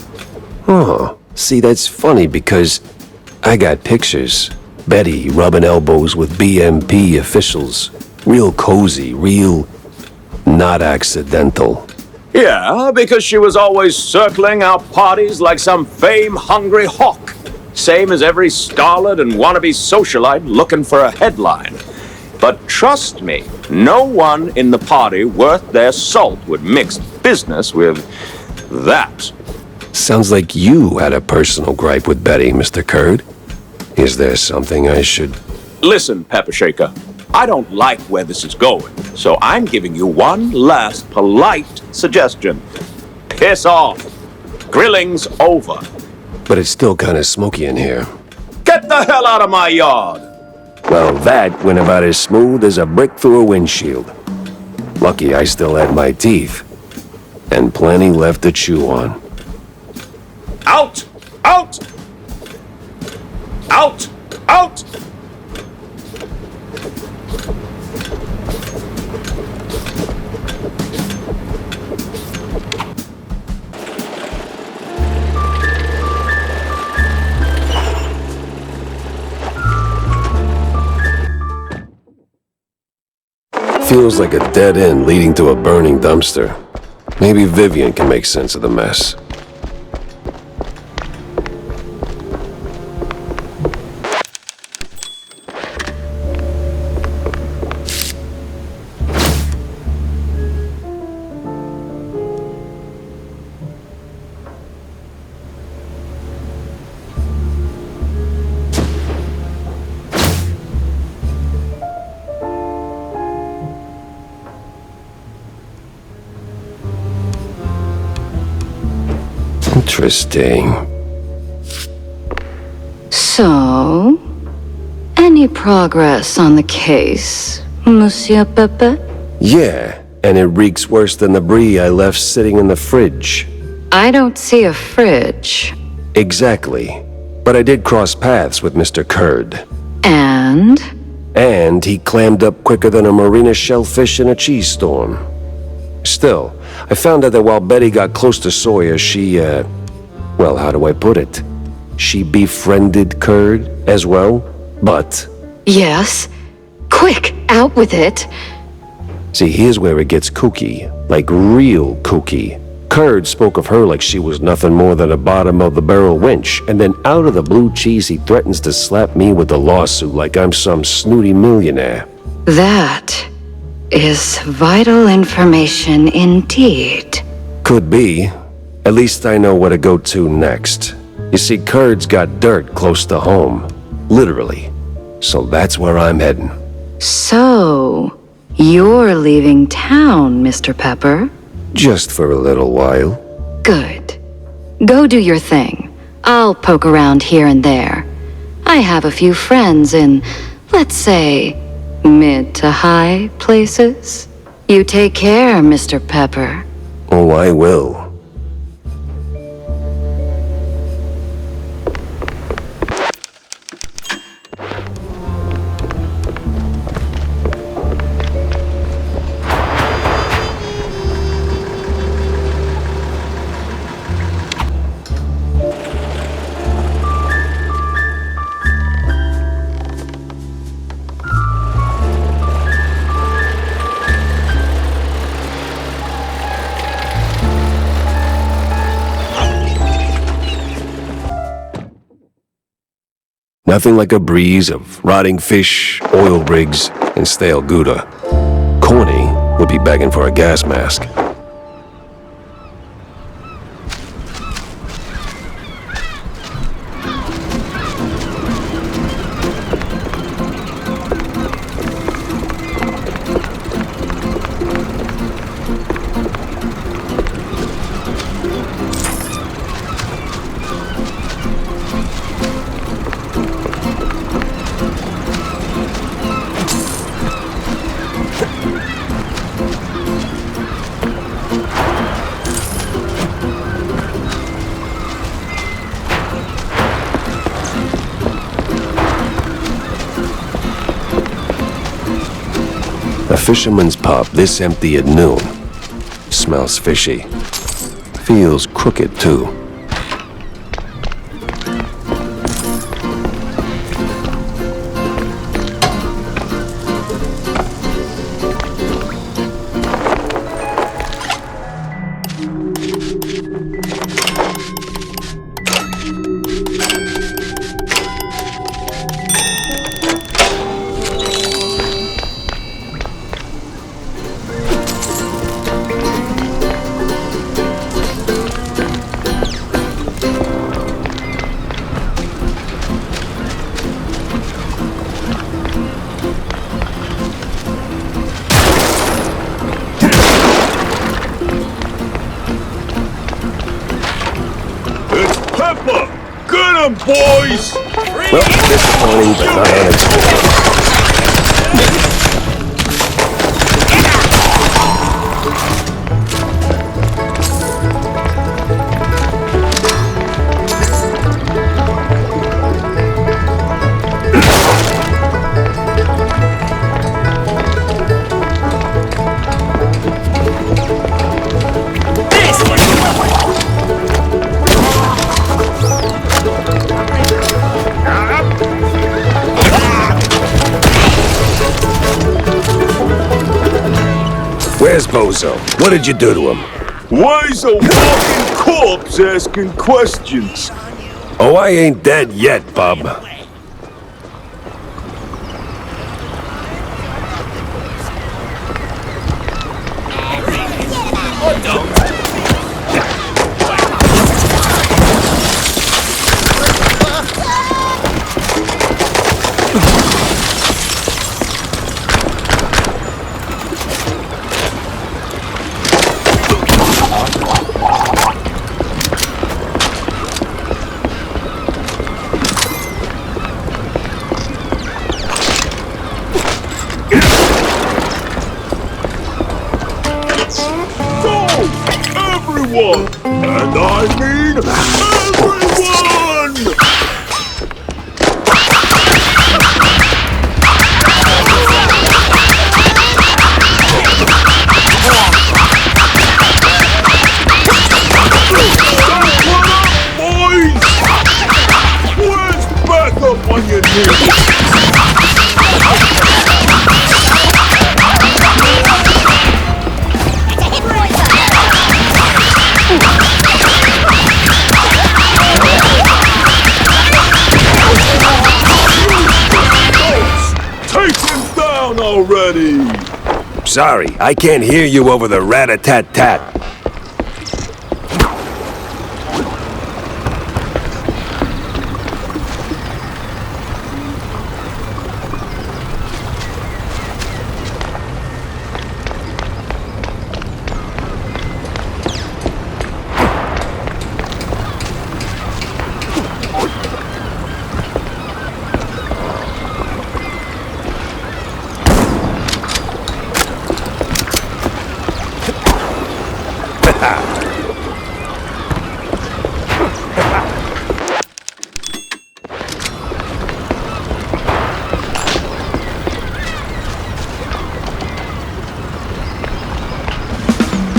Oh, see, that's funny because I got pictures. Betty rubbing elbows with BMP officials. Real cozy, real not accidental. Yeah, because she was always circling our parties like some fame-hungry hawk. Same as every starlet and wannabe socialite looking for a headline. But trust me, no one in the party worth their salt would mix business with that. Sounds like you had a personal gripe with Betty, Mr. Curd. Is there something I should... Listen, Pepper Shaker, I don't like where this is going, so I'm giving you one last polite suggestion. Piss off. Grilling's over. But it's still kind of smoky in here. Get the hell out of my yard! Well, that went about as smooth as a brick through a windshield. Lucky I still had my teeth. And plenty left to chew on. Out! Out! Out! Out! Feels like a dead end leading to a burning dumpster. Maybe Vivian can make sense of the mess. Interesting. So, any progress on the case, Monsieur Pepe? Yeah, and it reeks worse than the brie I left sitting in the fridge. I don't see a fridge. Exactly. But I did cross paths with Mr. Curd. And? And he clammed up quicker than a marina shellfish in a cheese storm. Still, I found out that while Betty got close to Sawyer, she, well, how do I put it? She befriended Curd as well, but... Yes? Quick, out with it! See, here's where it gets kooky. Like real kooky. Curd spoke of her like she was nothing more than a bottom-of-the-barrel wench, and then out of the blue cheese he threatens to slap me with a lawsuit like I'm some snooty millionaire. That is vital information indeed. Could be. At least I know where to go to next. You see, Curd's got dirt close to home. Literally. So that's where I'm heading. So, you're leaving town, Mr. Pepper? Just for a little while. Good. Go do your thing. I'll poke around here and there. I have a few friends in, let's say, mid to high places. You take care, Mr. Pepper. Oh, I will. Nothing like a breeze of rotting fish, oil rigs, and stale Gouda. Corny would be begging for a gas mask. A fisherman's pub this empty at noon. Smells fishy. Feels crooked, too. Pepper! Get 'em, boys! Well, disappointing, but not unexpected. Where's Bozo? What did you do to him? Why's a walking corpse asking questions? Oh, I ain't dead yet, bub. Everyone! And I mean everyone! Boys! Where's back up on your knees? Already. Sorry, I can't hear you over the rat-a-tat-tat.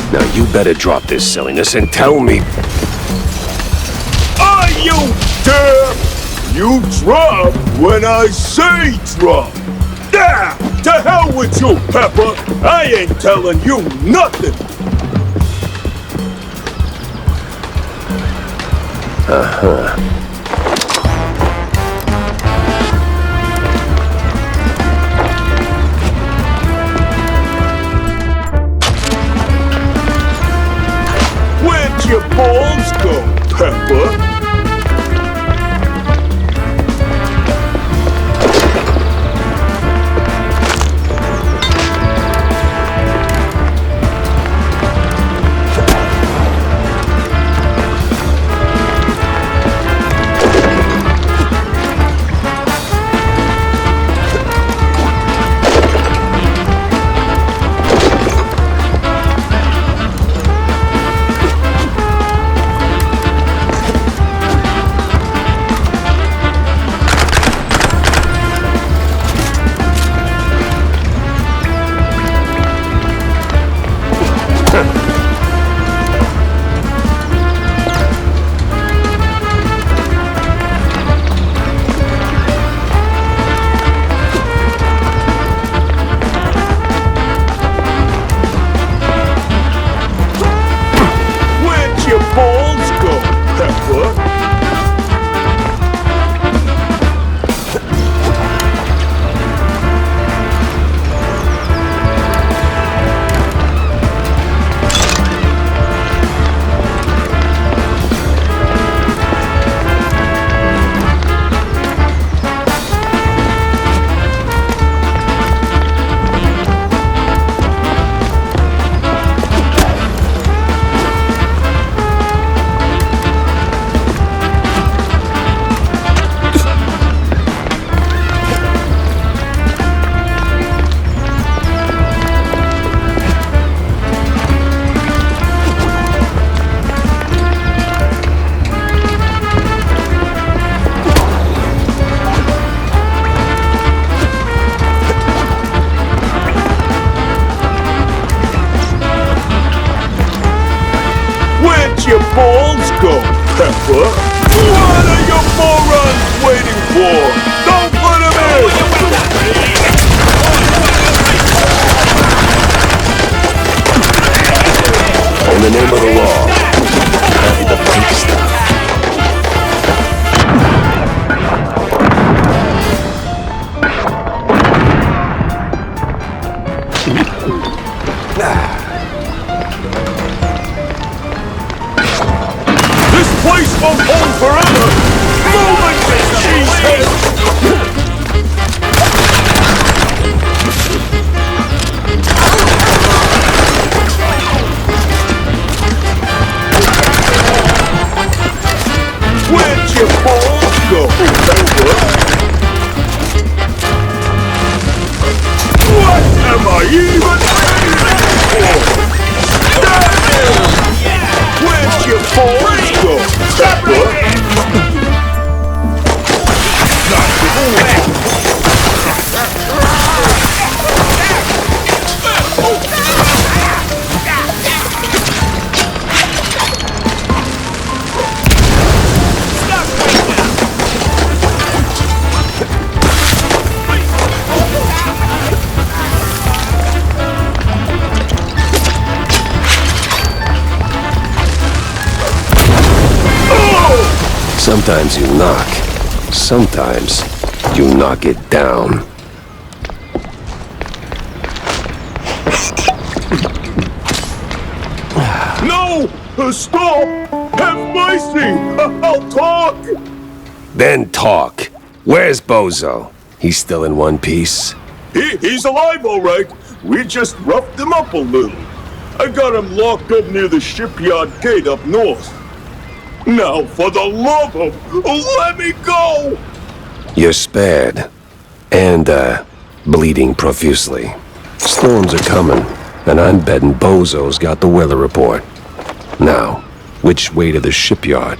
Now you better drop this silliness and tell me... Are you deaf? You drop when I say drop. Yeah, to hell with you, Pepper. I ain't telling you nothing. Uh-huh. Where'd your balls go, Pepper? Pepper? What are you morons waiting for? Don't put him in! In the name of the law, have the pink stuff. This place won't hold forever! Move it, cheesehead! Where'd your balls go, Pepper? What am I even waiting for? Damn! Where'd your balls go, Pepper? Not Sometimes you knock. Sometimes you knock it down. No! Stop! Have mercy! I'll talk! Then talk. Where's Bozo? He's still in one piece? He's alive, all right. We just roughed him up a little. I got him locked up near the shipyard gate up north. Now, for the love of... let me go! You're spared. And, bleeding profusely. Storms are coming, and I'm betting Bozo's got the weather report. Now, which way to the shipyard?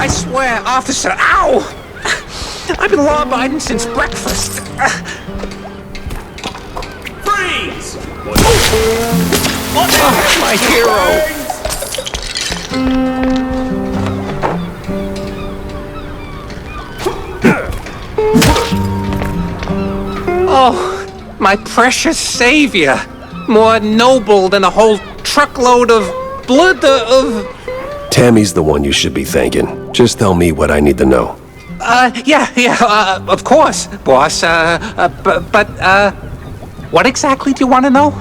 I swear, officer, ow! I've been law-abiding since breakfast. Freeze! Oh, my hero! Oh, my precious savior. More noble than a whole truckload of blood of... Tammy's the one you should be thanking. Just tell me what I need to know. Of course, boss. What exactly do you want to know?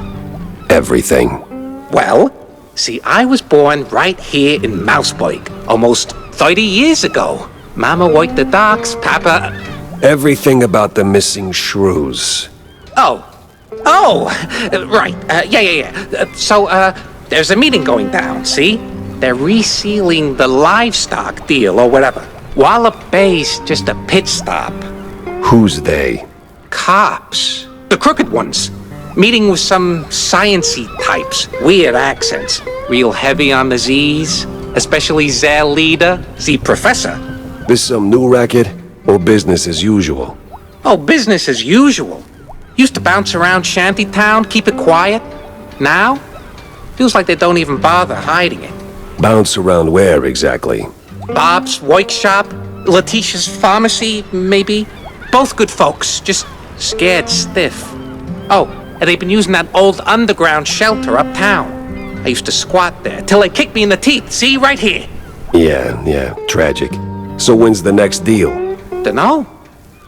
Everything. Well, see, I was born right here in Mouseburg, almost 30 years ago. Mama worked the docks, Papa... Everything about the missing shrews. Right. So, there's a meeting going down, see? They're resealing the livestock deal or whatever. Wallop Bay's just a pit stop. Who's they? Cops. The crooked ones. Meeting with some science-y types. Weird accents. Real heavy on the Z's. Especially their leader, the professor. This some new racket or business as usual? Oh, business as usual. Used to bounce around shantytown, keep it quiet. Now, feels like they don't even bother hiding it. Bounce around where exactly? Bob's workshop, Letitia's pharmacy, maybe. Both good folks, just scared stiff. Oh, and they've been using that old underground shelter uptown. I used to squat there till they kicked me in the teeth. See, right here. Yeah, tragic. So when's the next deal? Dunno.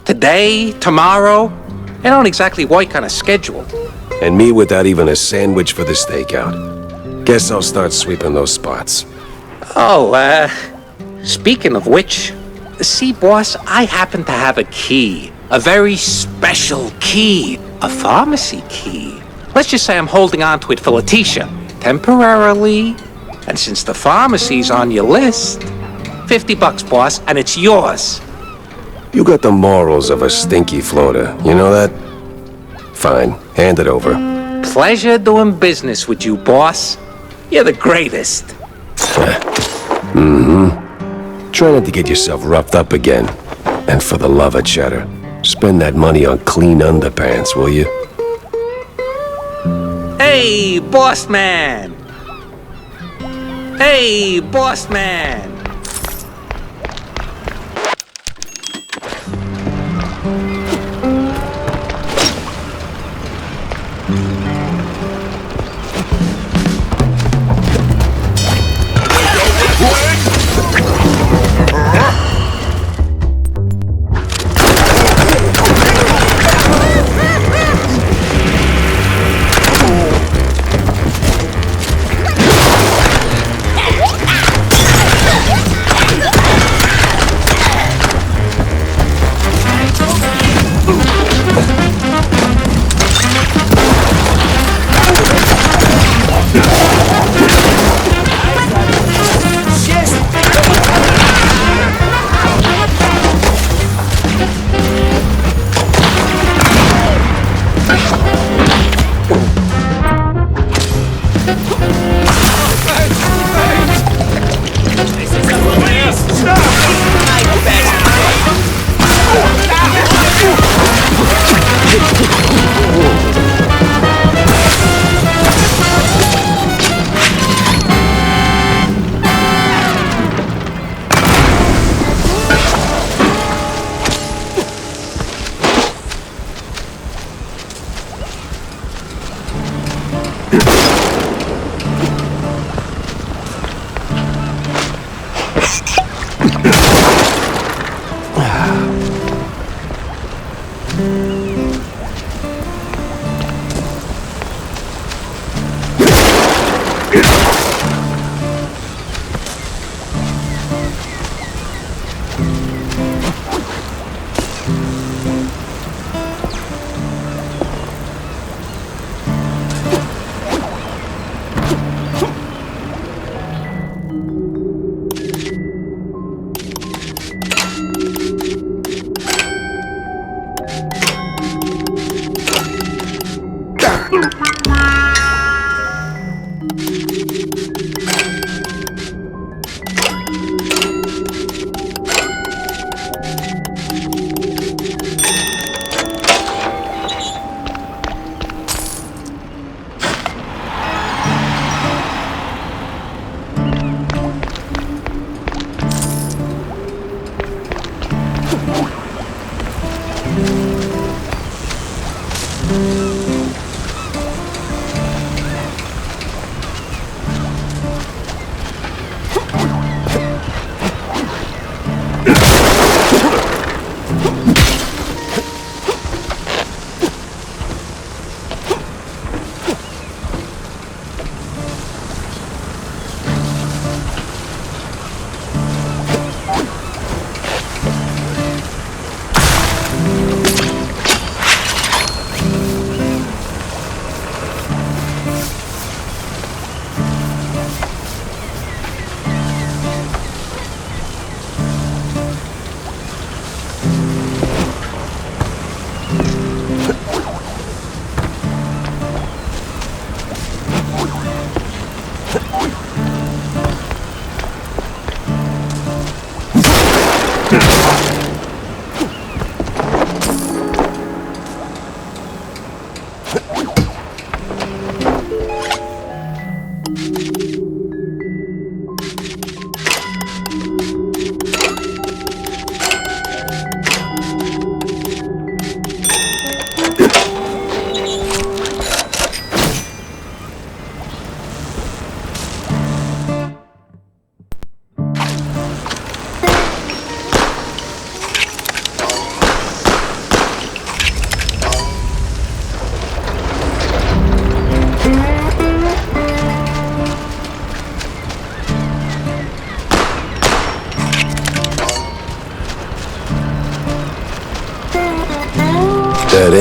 Today, tomorrow. They don't exactly work on a schedule. And me without even a sandwich for the stakeout. Guess I'll start sweeping those spots. Oh, speaking of which, see, boss, I happen to have a key. A very special key. A pharmacy key. Let's just say I'm holding on to it for Letitia. Temporarily. And since the pharmacy's on your list, $50, boss, and it's yours. You got the morals of a stinky floater, you know that? Fine, hand it over. Pleasure doing business with you, boss. You're the greatest. Mm-hmm. Try not to get yourself roughed up again. And for the love of cheddar, spend that money on clean underpants, will you? Hey, boss man! Hey, boss man!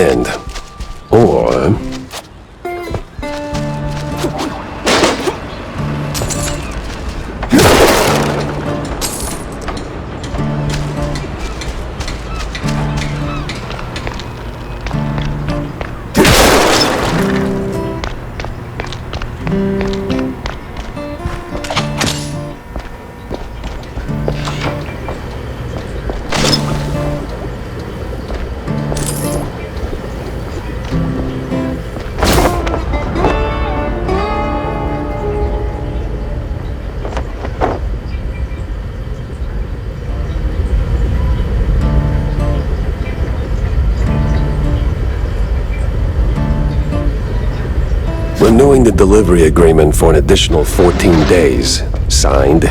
end. Or... renewing the delivery agreement for an additional 14 days. Signed,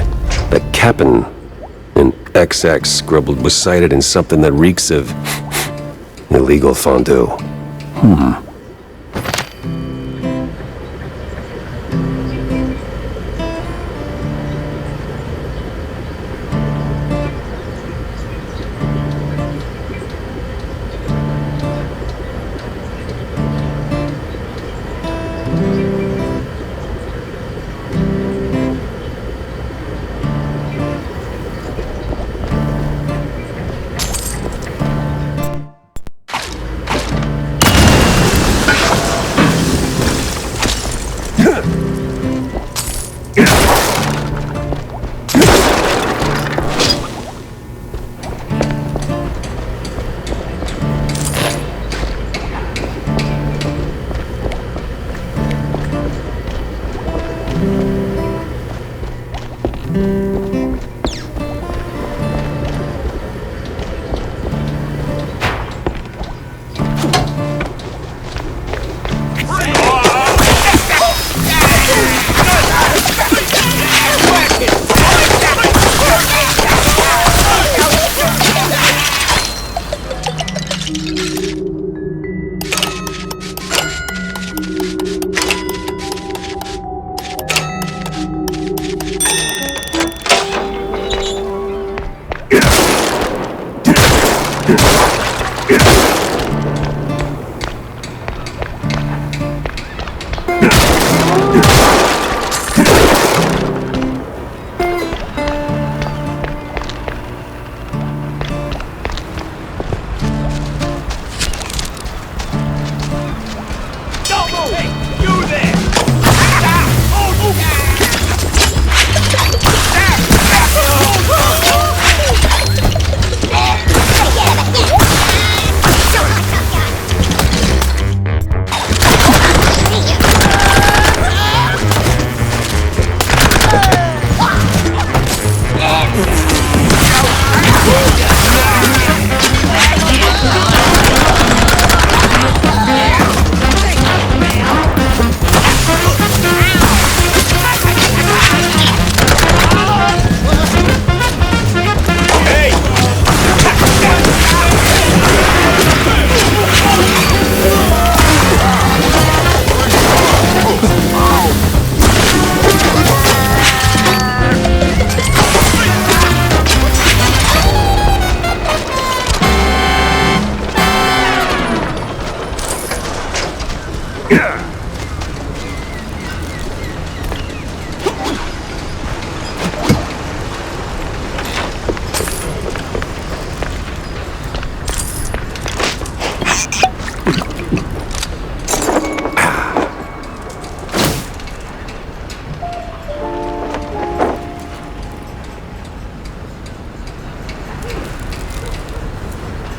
the Cap'n. An XX scribbled was cited in something that reeks of illegal fondue.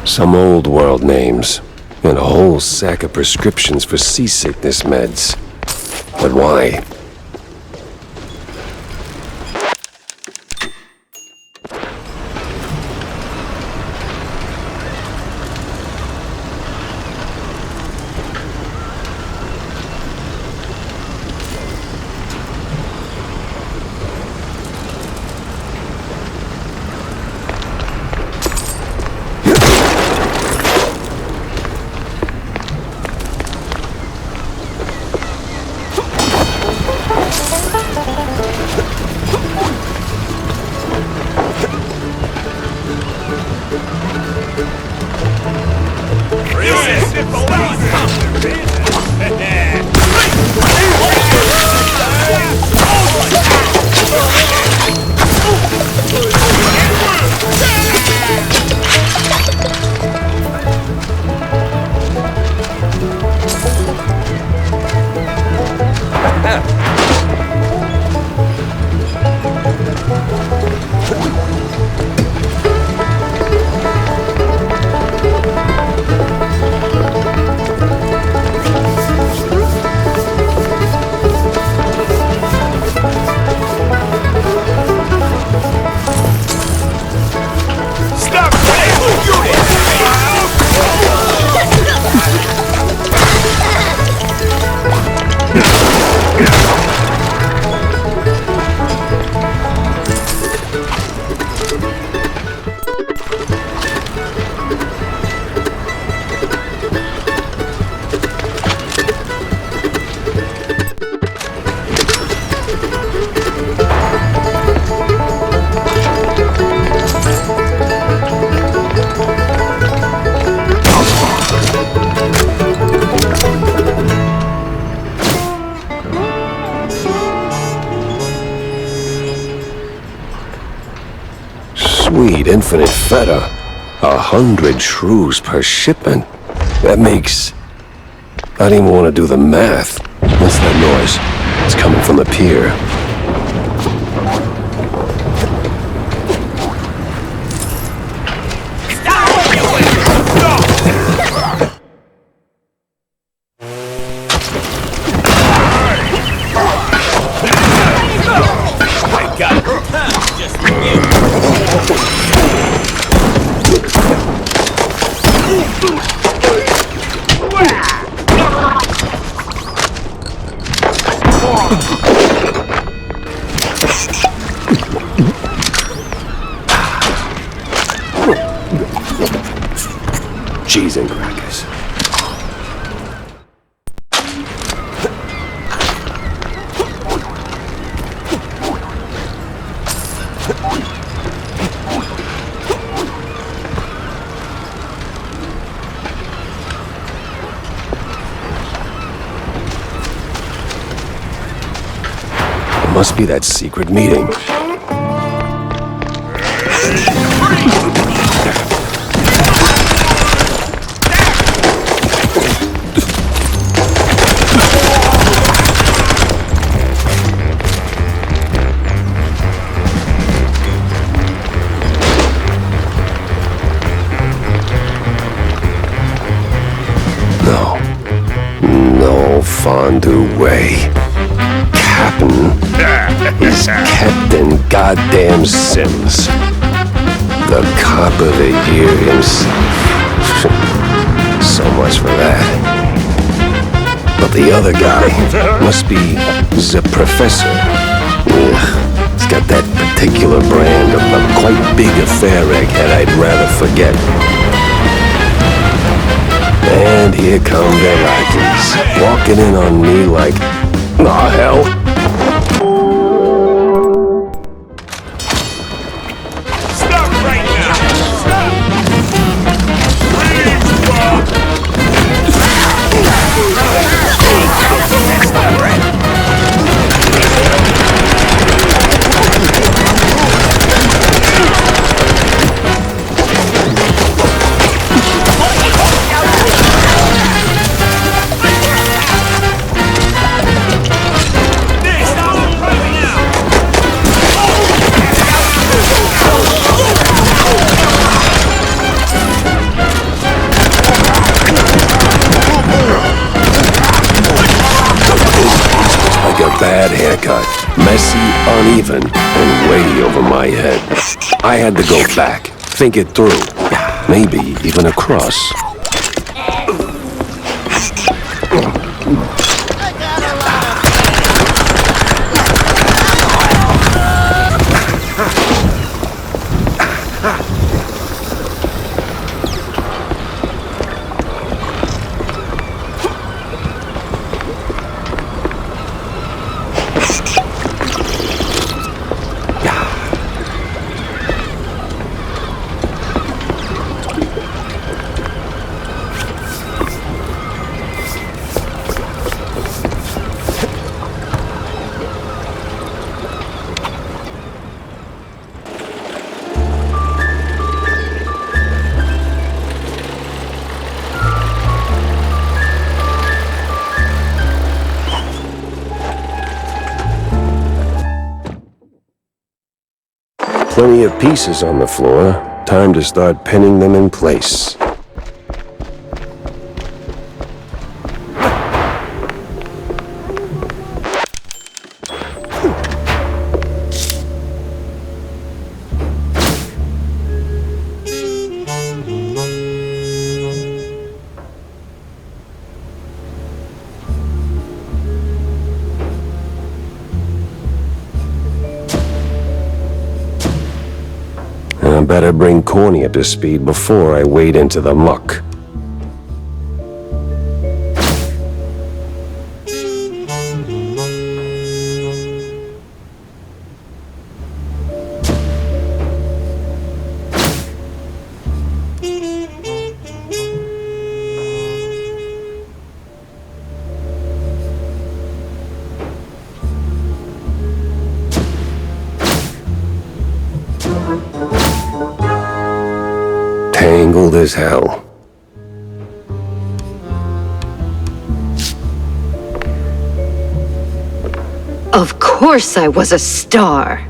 Some old world names, and a whole sack of prescriptions for seasickness meds. But why? Sweet infinite feta. 100 shrews per shipment. That makes... I don't even want to do the math. What's that noise? It's coming from the pier. Cheese and crackers. It must be that secret meeting. Fondue way. Captain is Captain Goddamn Sims. The cop of the year himself. So much for that. But the other guy must be the professor. Ugh, he's got that particular brand of a quite big affair egghead I'd rather forget. And here come their lackeys, walking in on me like, aw, hell. Bad haircut, messy, uneven, and way over my head. I had to go back, think it through, maybe even across. Plenty of pieces on the floor. Time to start pinning them in place. I better bring Corny up to speed before I wade into the muck. tangled as hell. Of course I was a star.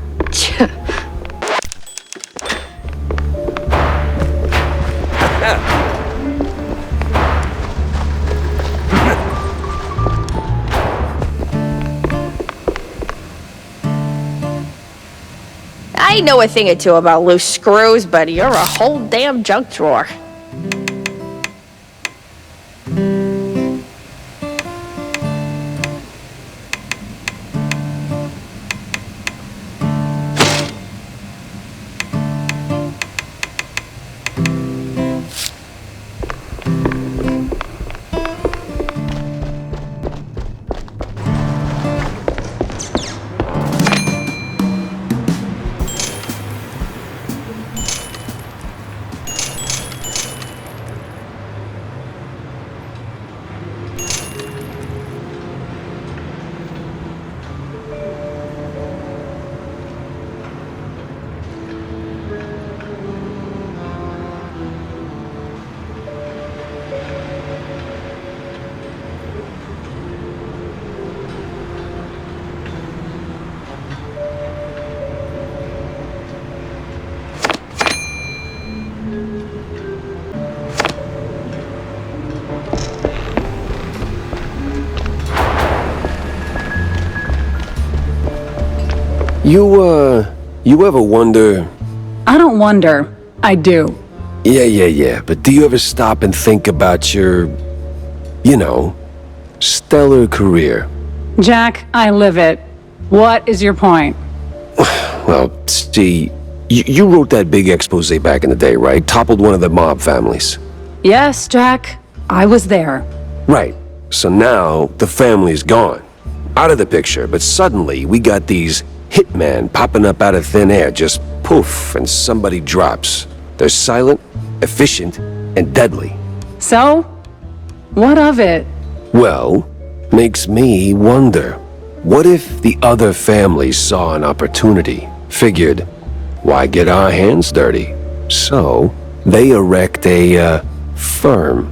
I know a thing or two about loose screws, but you're a whole damn junk drawer. You ever wonder... I don't wonder. I do. Yeah, but do you ever stop and think about your, stellar career? Jack, I live it. What is your point? Well, see, you wrote that big expose back in the day, right? Toppled one of the mob families. Yes, Jack. I was there. Right. So now, the family's gone. Out of the picture, but suddenly we got these hitmen popping up out of thin air, just poof, and somebody drops. They're silent, efficient, and deadly. So? What of it? Well, makes me wonder. What if the other families saw an opportunity, figured, why get our hands dirty? So, they erect a, firm,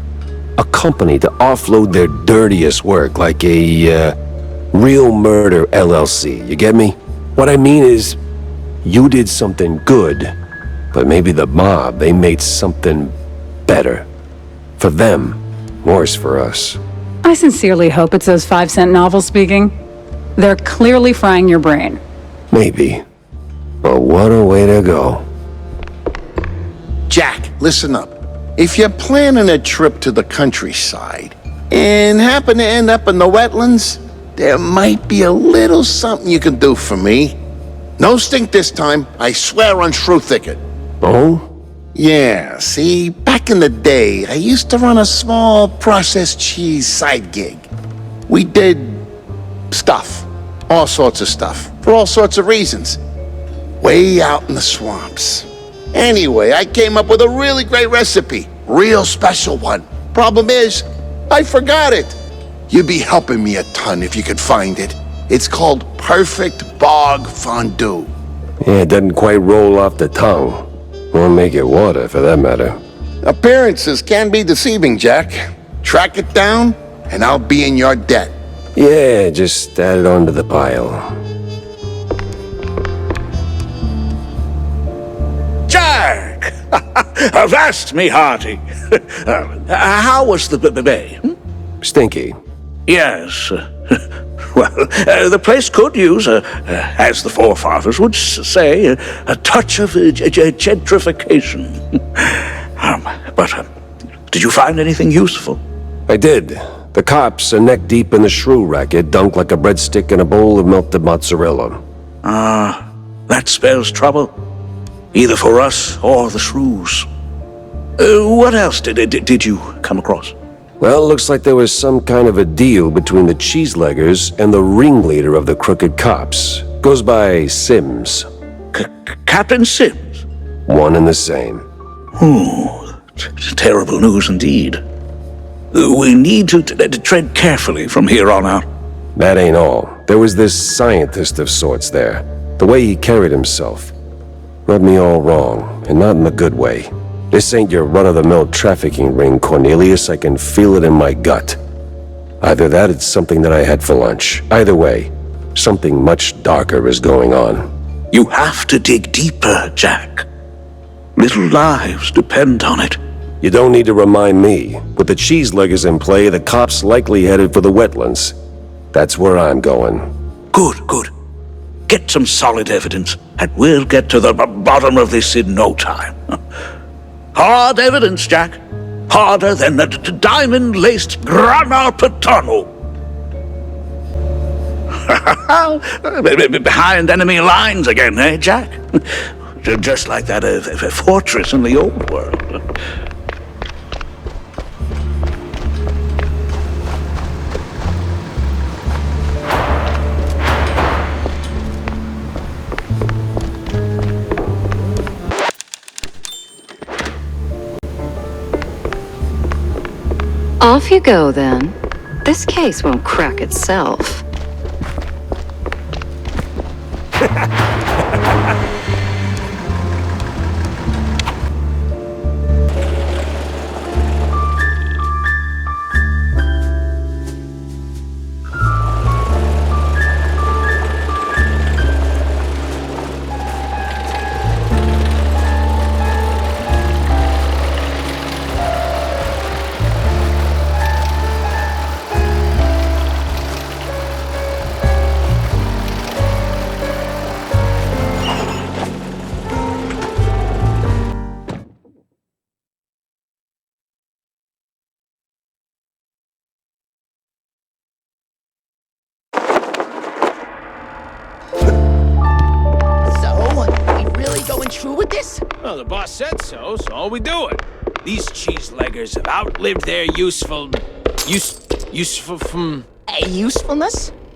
a company to offload their dirtiest work, like a, Real Murder LLC, you get me? What I mean is, you did something good, but maybe the mob, they made something better. For them, worse for us. I sincerely hope it's those 5-cent novels speaking. They're clearly frying your brain. Maybe. But what a way to go. Jack, listen up. If you're planning a trip to the countryside and happen to end up in the wetlands, there might be a little something you can do for me. No stink this time, I swear on Shrew Thicket. Oh? Yeah, see, back in the day, I used to run a small processed cheese side gig. We did stuff, all sorts of stuff, for all sorts of reasons. Way out in the swamps. Anyway, I came up with a really great recipe, real special one. Problem is, I forgot it. You'd be helping me a ton if you could find it. It's called Perfect Bog Fondue. Yeah, it doesn't quite roll off the tongue. Won't make it water, for that matter. Appearances can be deceiving, Jack. Track it down, and I'll be in your debt. Yeah, just add it onto the pile. Jack! Avast me, hearty. How was the bay? Stinky. Yes. Well, the place could use, as the forefathers would say, a touch of gentrification. But did you find anything useful? I did. The cops are neck deep in the shrew racket, dunked like a breadstick in a bowl of melted mozzarella. That spells trouble. Either for us or the shrews. What else did you come across? Well, looks like there was some kind of a deal between the cheeseleggers and the ringleader of the crooked cops. Goes by Sims. Captain Sims? One and the same. Terrible news indeed. We need to tread carefully from here on out. That ain't all. There was this scientist of sorts there. The way he carried himself. Rubbed me all wrong, and not in the good way. This ain't your run-of-the-mill trafficking ring, Cornelius. I can feel it in my gut. Either that, it's something that I had for lunch. Either way, something much darker is going on. You have to dig deeper, Jack. Little lives depend on it. You don't need to remind me. With the cheeseleggers in play, the cops likely headed for the wetlands. That's where I'm going. Good, good. Get some solid evidence, and we'll get to the bottom of this in no time. Hard evidence, Jack. Harder than the diamond-laced grana patano. Behind enemy lines again, eh, Jack? Just like that fortress in the old world. Off you go, then. This case won't crack itself. True with this? Well, the boss said so, so we do it. These cheeseleggers have outlived their usefulness?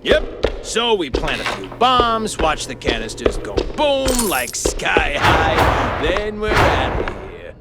Yep. So we plant a few bombs, watch the canisters go boom like sky high, then we're out of here.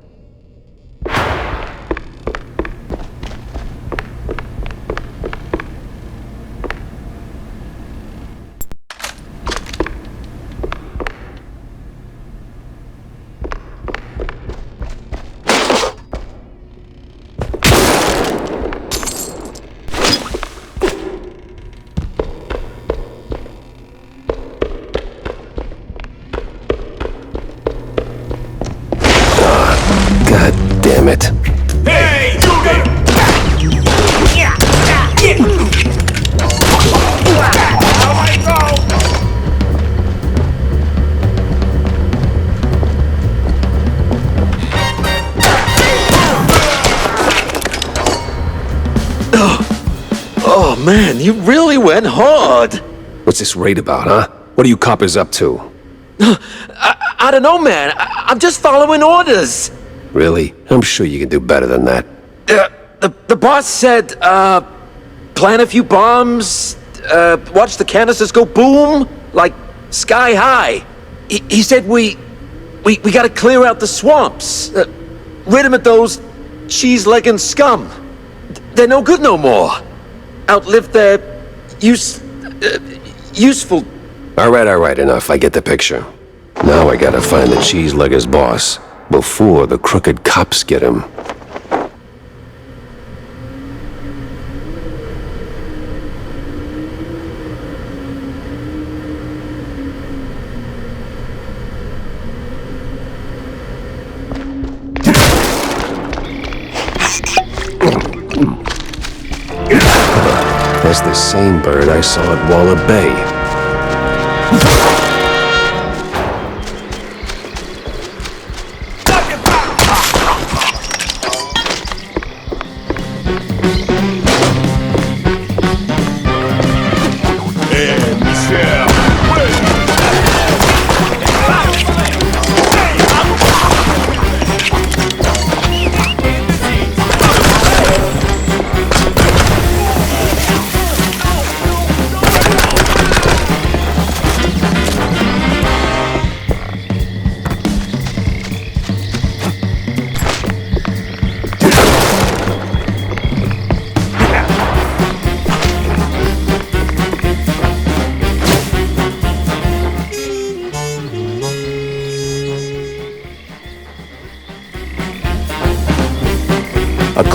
God damn it. Hey, you there! How I go? Oh man, you really went hard. What's this raid about, huh? What are you coppers up to? I don't know, man. I'm just following orders. Really? I'm sure you can do better than that. The boss said, plant a few bombs, watch the canisters go boom, like sky high. He said we gotta clear out the swamps, rid 'em of those cheese-legging scum. They're no good no more. Outlived their useful... All right, enough. I get the picture. Now I gotta find the cheeselegger's boss, before the crooked cops get him. That's the same bird I saw at Waller Bay.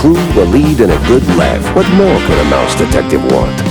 clue, a lead, and a good laugh. What more could a mouse detective want?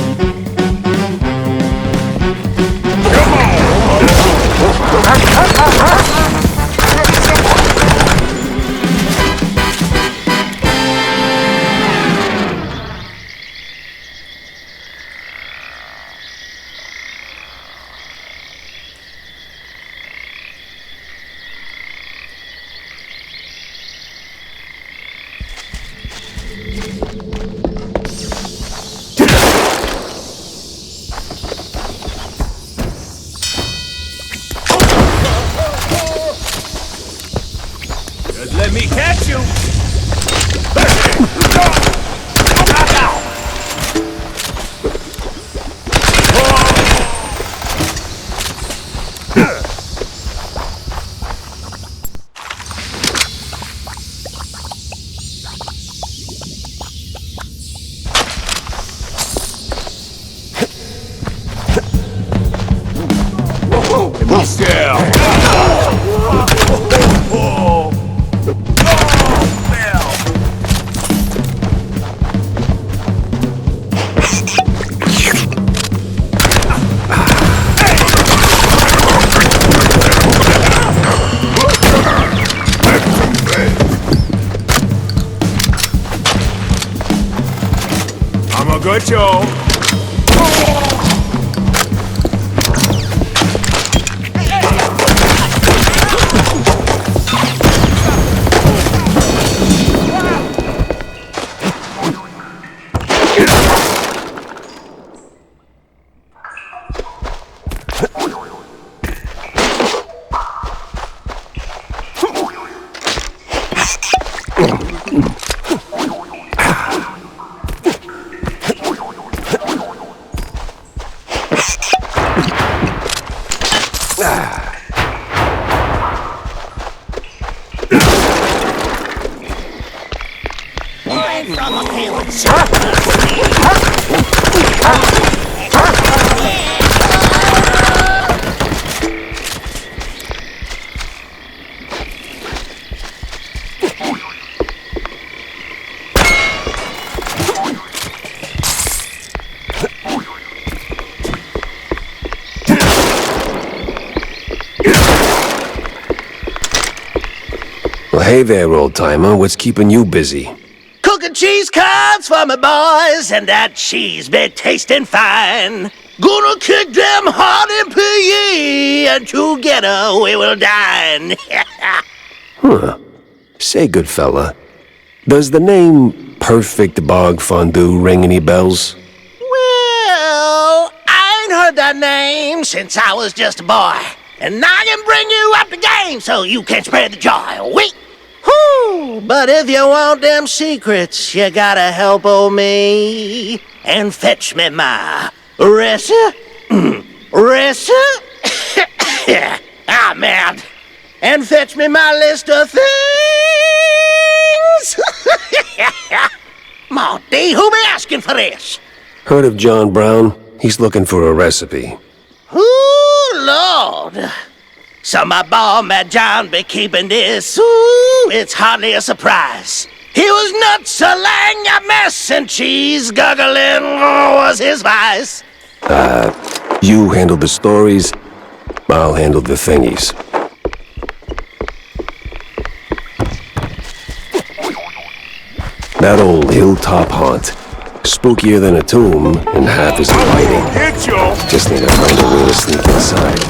Just let me catch you. Be still. I'm a good Joe. Well, hey there, old-timer. What's keeping you busy? Cooking cheese curds for my boys, and that cheese be tasting fine. Gonna kick them hard in PE, and together we will dine. Huh. Say, good fella, does the name Perfect Bog Fondue ring any bells? Well, I ain't heard that name since I was just a boy. And I can bring you up the game so you can spread the joy. Wait! Whew! But if you want them secrets, you gotta help old me and fetch me my recipe. Ah, man. And fetch me my list of things. Monty, who be asking for this? Heard of John Brown? He's looking for a recipe. Ooh, Lord. So my boy, Mad John, be keeping this. Ooh, it's hardly a surprise. He was nuts, a lang a mess, and cheese guggling was his vice. You handle the stories, I'll handle the thingies. That old hilltop haunt. Spookier than a tomb, and half as inviting. Just need to find a way to sneak inside.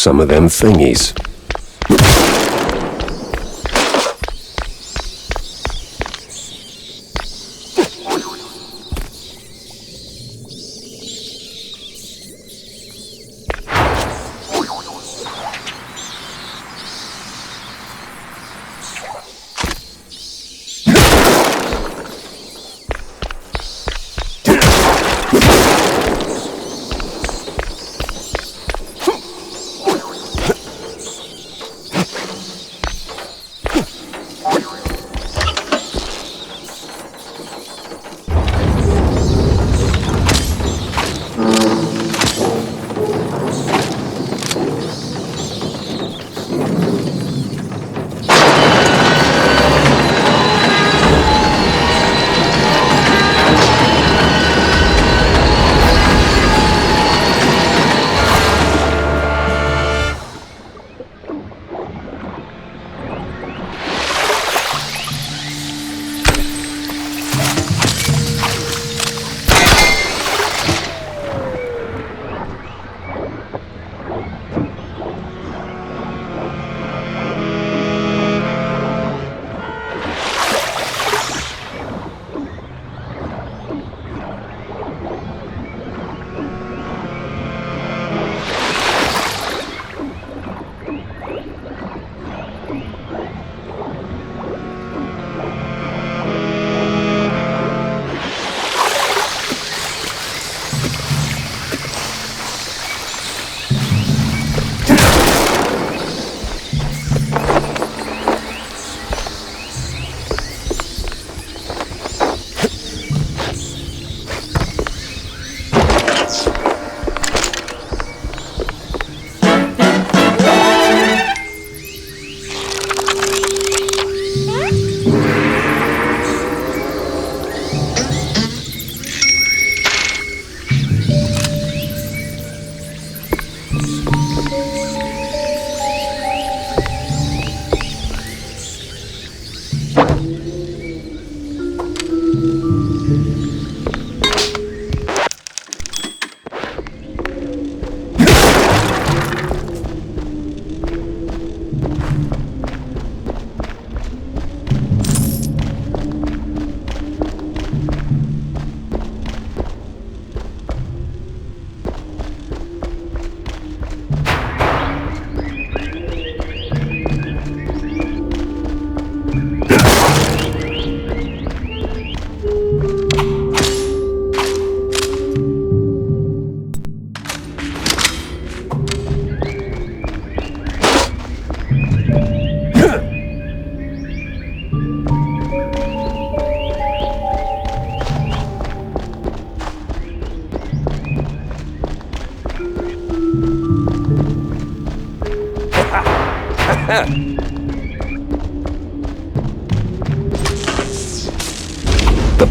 Some of them thingies.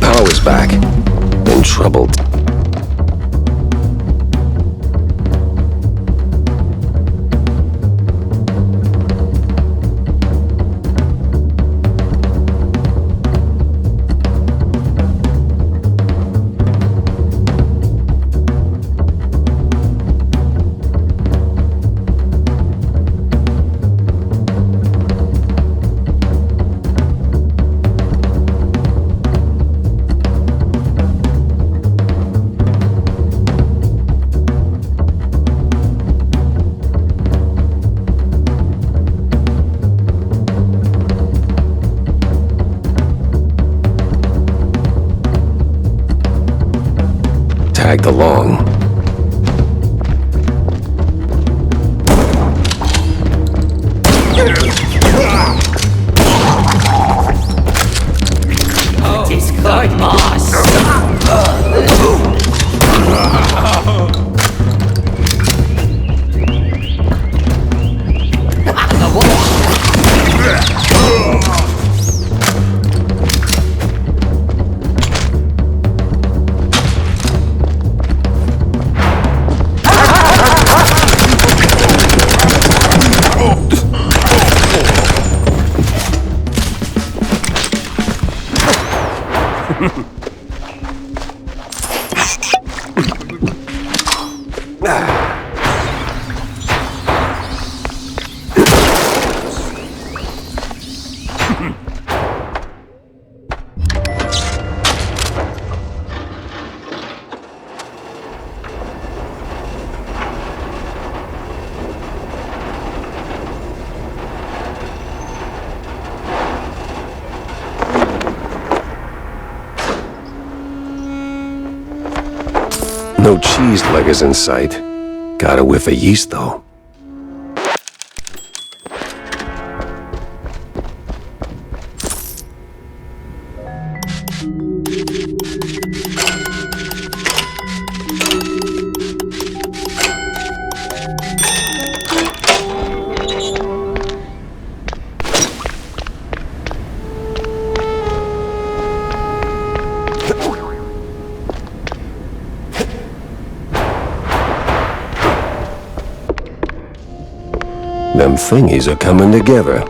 power's back. In trouble. Tagged along. It's good, boss. No cheese leggers in sight. Got a whiff of yeast, though. Them thingies are coming together.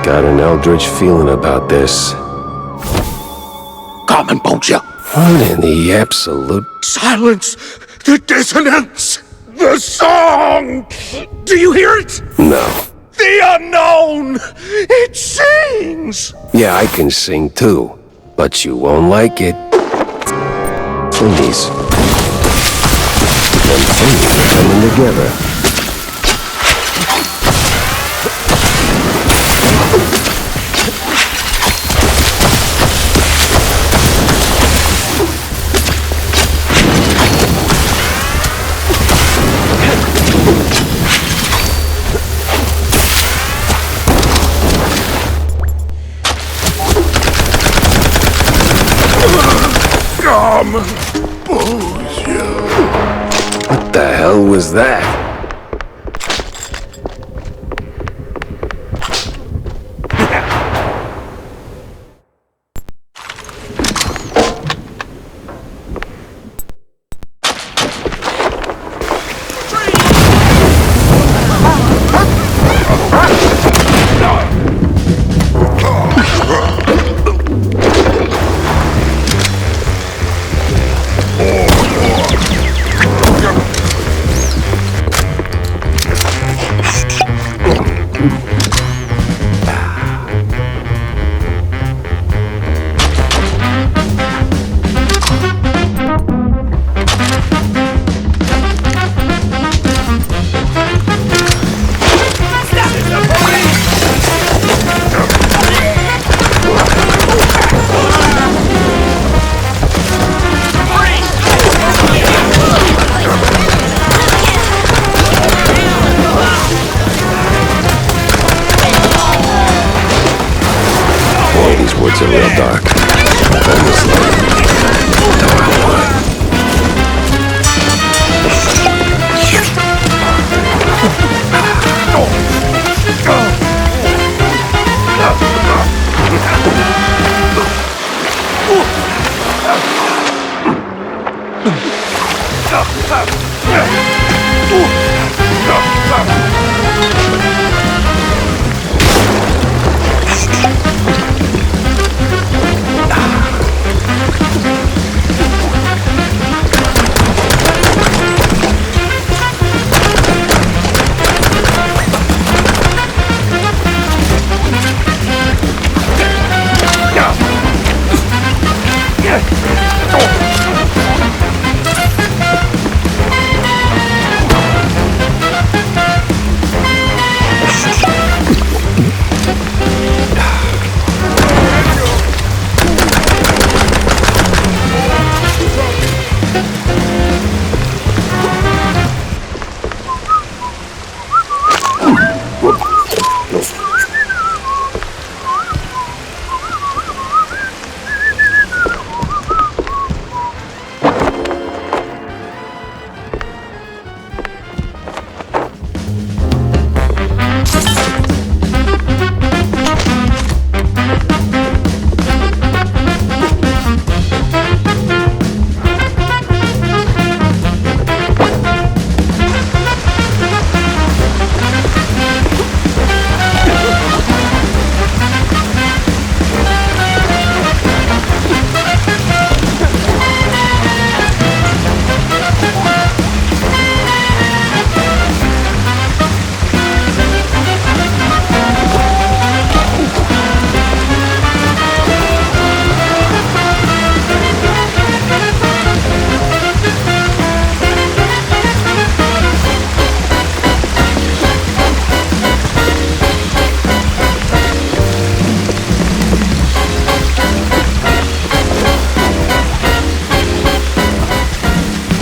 Got an eldritch feeling about this. Common, won't you? What in the absolute... Silence! The dissonance! The song! Do you hear it? No. The unknown! It sings! Yeah, I can sing too, but you won't like it. Thingies. Them thingies are coming together. What the hell was that? It's a real dark. Almost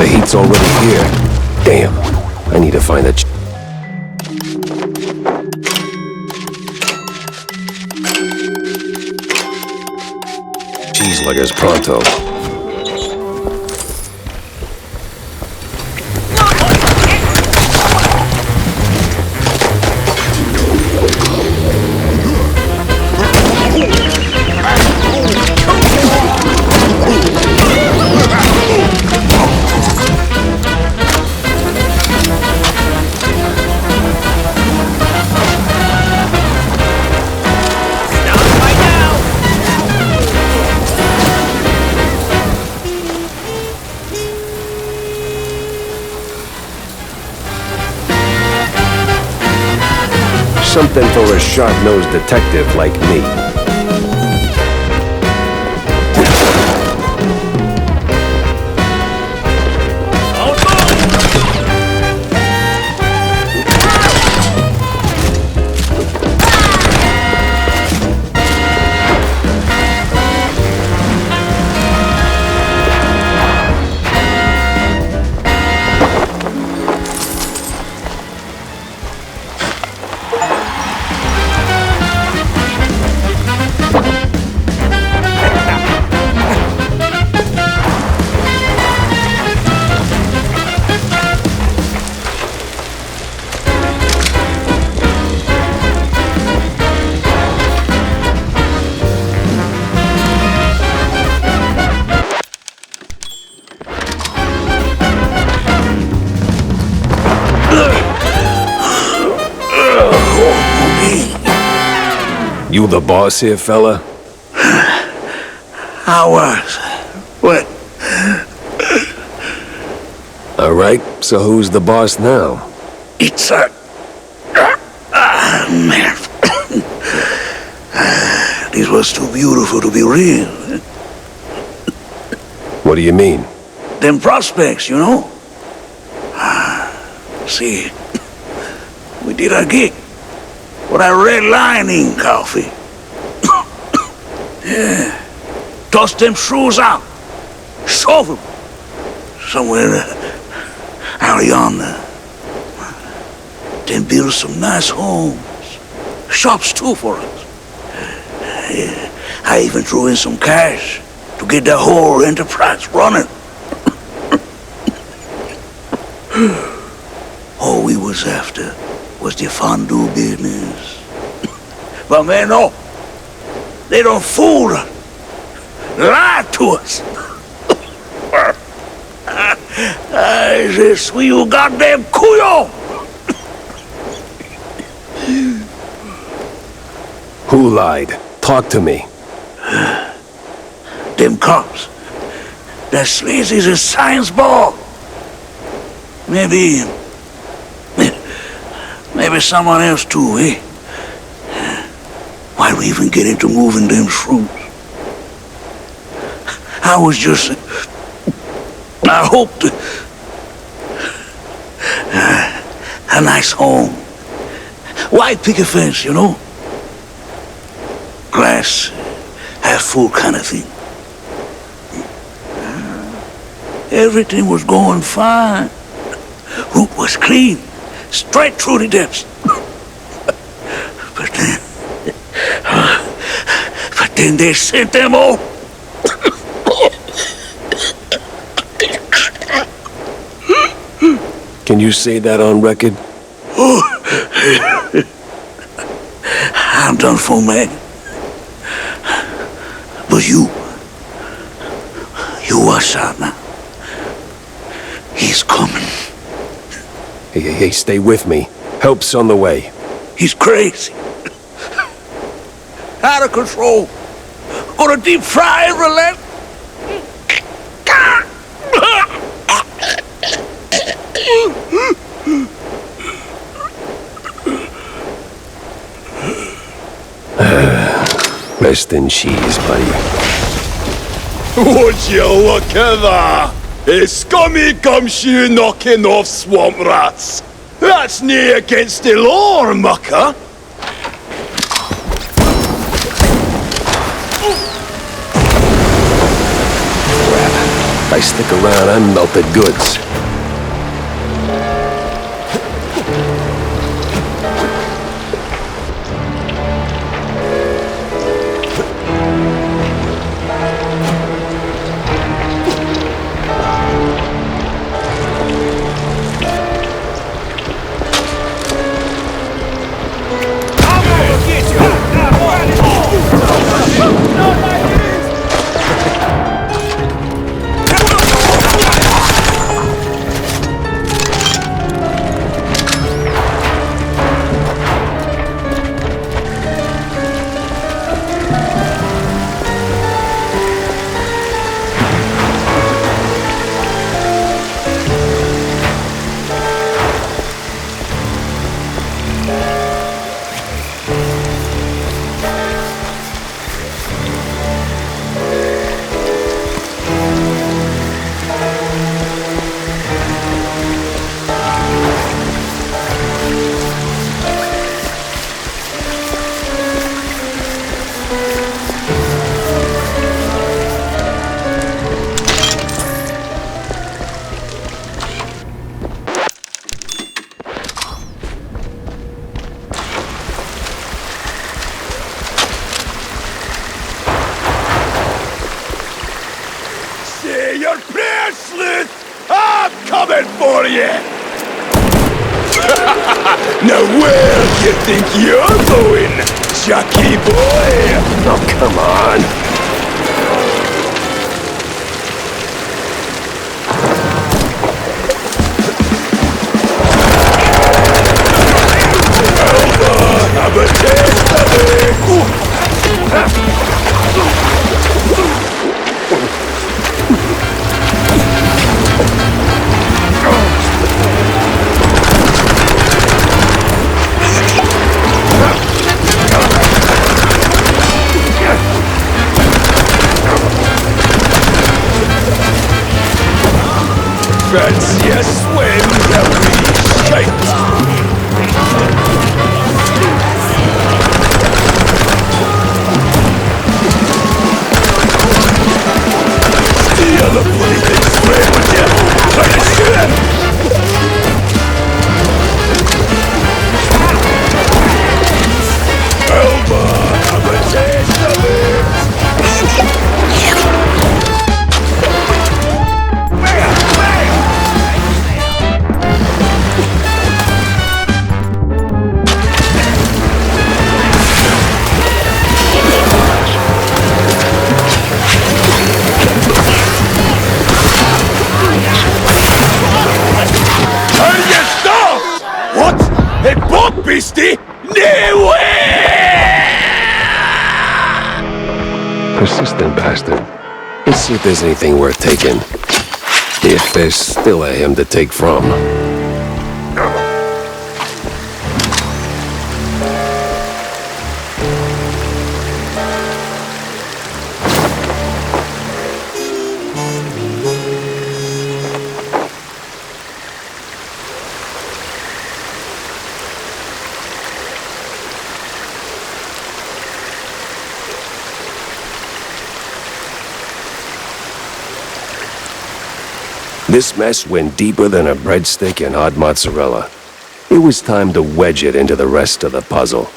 The heat's already here. Damn. I need to find a... Cheeseluggers pronto. Something for a sharp-nosed detective like me. You the boss here, fella? I was. What? All right, so who's the boss now? It's a... man. This was too beautiful to be real. What do you mean? Them prospects, you know? See, we did our gig. For that red lining coffee. Yeah. Toss them shrews out. Shove them. Somewhere out yonder. Then build some nice homes. Shops too for us. Yeah. I even threw in some cash to get the whole enterprise running. All we was after was the fondue business. But man, no. They don't fool us. Lie to us. Je suis you goddamn couillon. Who lied? Talk to me. Them cops. That sleazy's a science ball. Maybe someone else too, eh? Why we even get into moving them shrews? I was just... I hoped... a nice home. White picket fence, you know? Glass, half full kind of thing. Everything was going fine. Route was clean. Straight through the depths. But then they sent them all. Can you say that on record? I'm done for, man. But you watch out now. He's coming. Hey, stay with me. Help's on the way. He's crazy. Out of control. Gonna deep fry and relent. Rest in cheese, buddy. Would you look at that? A scummy gumshoe knocking off swamp rats. That's nae against the law, mucker. If I stick around, I'm melted goods. Sleuth! I'm coming for you! Now where do you think you're going, Chucky boy? Oh, come on. Have a taste of it! Fancy a swim, you wee shite! The other bloody thing's playing with you! Try to shoot him! Elba, have a taste of it! What? A bog beastie? No way! Persistent bastard. Let's see if there's anything worth taking. If there's still a him to take from. This mess went deeper than a breadstick and hot mozzarella. It was time to wedge it into the rest of the puzzle.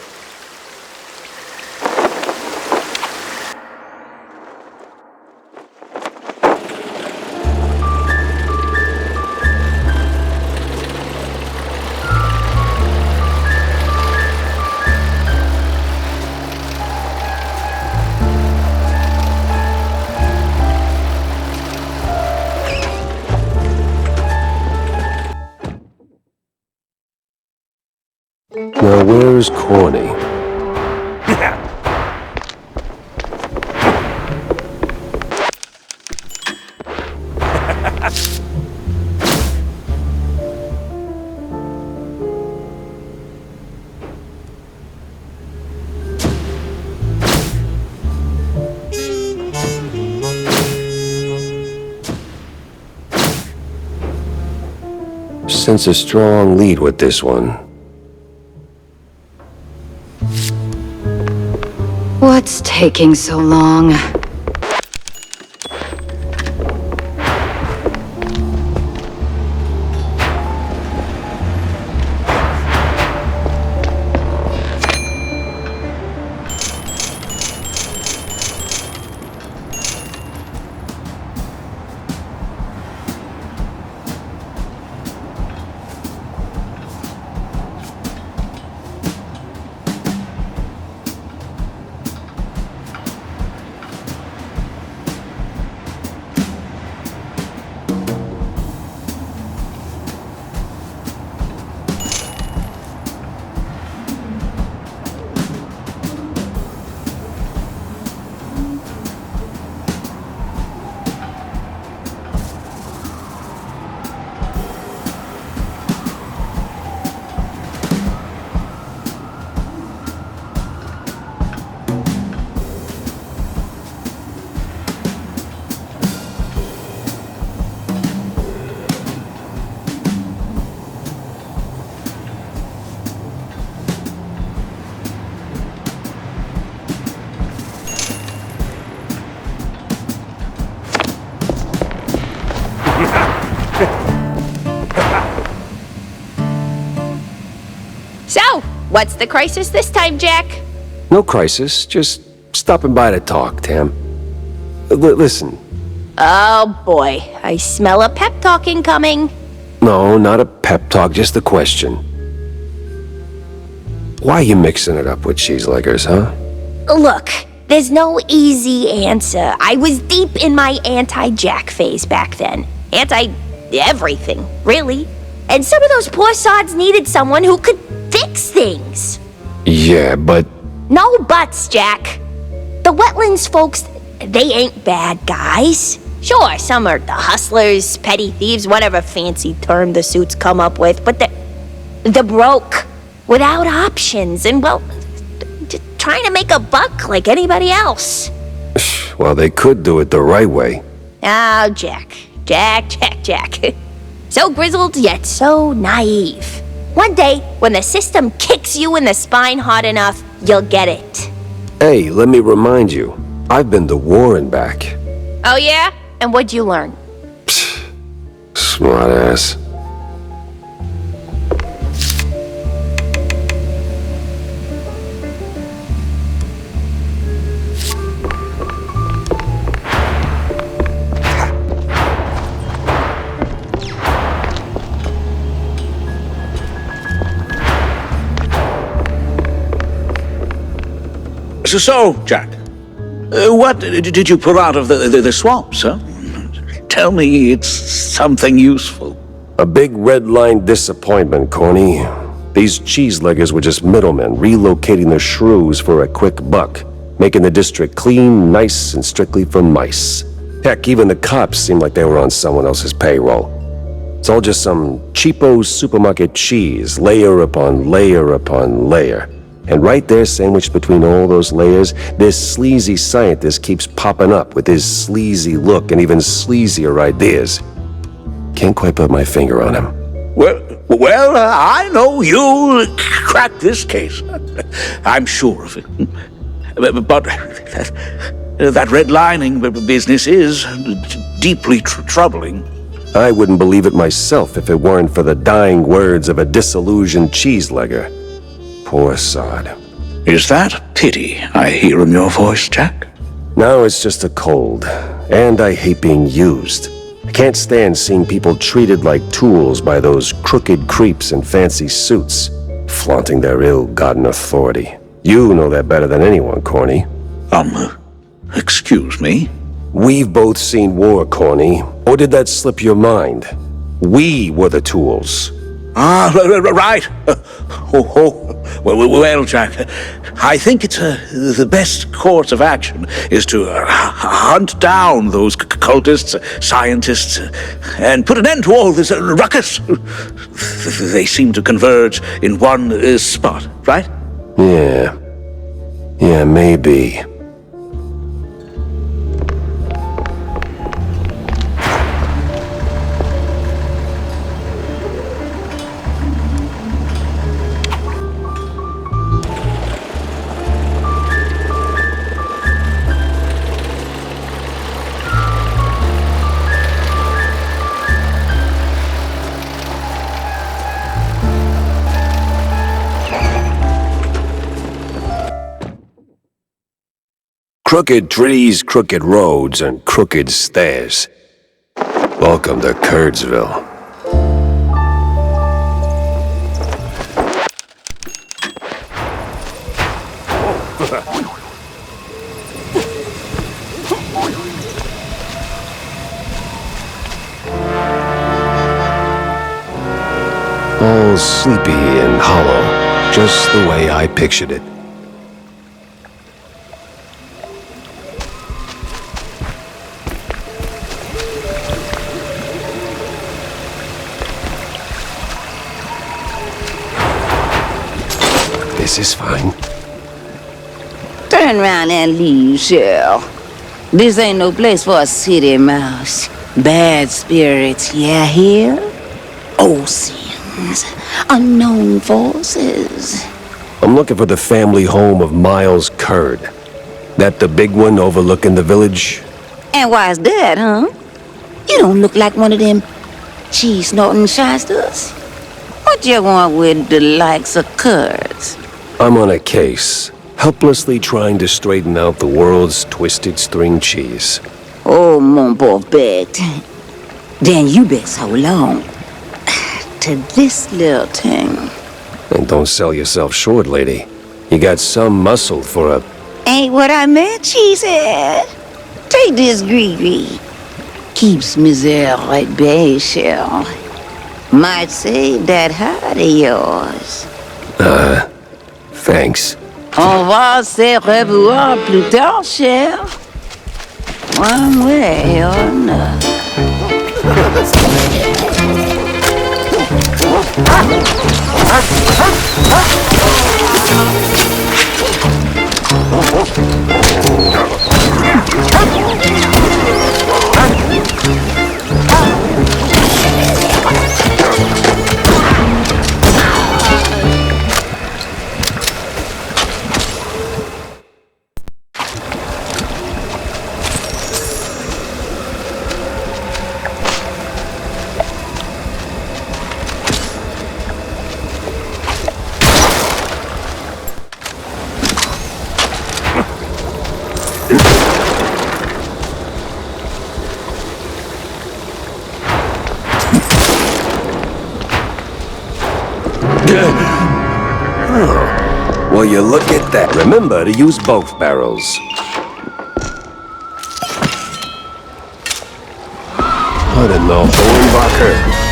Now where's Corny? Sense a strong lead with this one. What's taking so long? So, what's the crisis this time, Jack? No crisis, just stopping by to talk, Tam. Listen, Oh boy, I smell a pep talk incoming. No, not a pep talk, just a question. Why you mixing it up with cheeseleggers, huh? Look, there's no easy answer. I was deep in my anti-Jack phase back then. Anti-everything, really. And some of those poor sods needed someone who could fix things. Yeah, but... No buts, Jack. The Wetlands folks, they ain't bad guys. Sure, some are the hustlers, petty thieves, whatever fancy term the suits come up with, but they're broke, without options, and, well, trying to make a buck like anybody else. Well, they could do it the right way. Oh, Jack. So grizzled, yet so naive. One day, when the system kicks you in the spine hard enough, you'll get it. Hey, let me remind you, I've been to war and back. Oh, yeah? And what'd you learn? Smart ass. So, Jack, what did you pull out of the swamps, huh? Tell me it's something useful. A big red line disappointment, Corny. These cheeseleggers were just middlemen relocating the shrews for a quick buck, making the district clean, nice, and strictly for mice. Heck, even the cops seemed like they were on someone else's payroll. It's all just some cheapo supermarket cheese, layer upon layer upon layer. And right there, sandwiched between all those layers, this sleazy scientist keeps popping up with his sleazy look and even sleazier ideas. Can't quite put my finger on him. Well, I know you'll crack this case. I'm sure of it. But that redlining business is deeply troubling. I wouldn't believe it myself if it weren't for the dying words of a disillusioned cheeselegger. Poor sod. Is that pity I hear in your voice, Jack? No, it's just a cold. And I hate being used. I can't stand seeing people treated like tools by those crooked creeps in fancy suits, flaunting their ill-gotten authority. You know that better than anyone, Corny. Excuse me? We've both seen war, Corny. Or did that slip your mind? We were the tools. Right. Well, Jack, I think it's the best course of action is to hunt down those cultists, scientists, and put an end to all this ruckus. They seem to converge in one spot, right? Yeah, maybe. Crooked trees, crooked roads, and crooked stairs. Welcome to Curdsville. All sleepy and hollow, just the way I pictured it. This is fine. Turn around and leave, Shell. This ain't no place for a city mouse. Bad spirits, yeah, here? Old sins, unknown forces. I'm looking for the family home of Miles Curd. That the big one overlooking the village? And why's that, huh? You don't look like one of them cheese-snorting shysters. What you want with the likes of Curds? I'm on a case, helplessly trying to straighten out the world's twisted string cheese. Oh, mon pauvre bête. Then you best hold on to this little thing. And don't sell yourself short, lady. You got some muscle for a... Ain't what I meant, she said. Take this Gree. Keeps misère at bay, Shell. Might save that heart of yours. Thanks. On va se revoir plus tard, Shell. One way or another. Well, you look at that. Remember to use both barrels. What in the Hornbacher?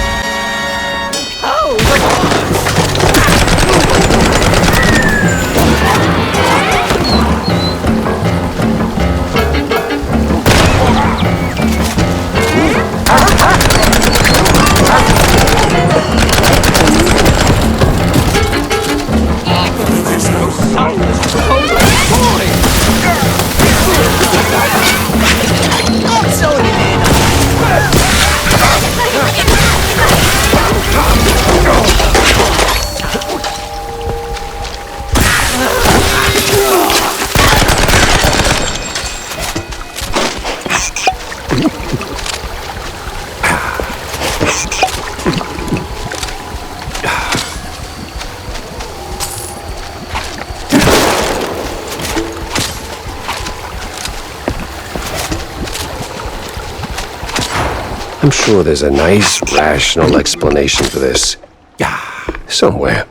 I'm sure there's a nice, rational explanation for this. Yeah, somewhere.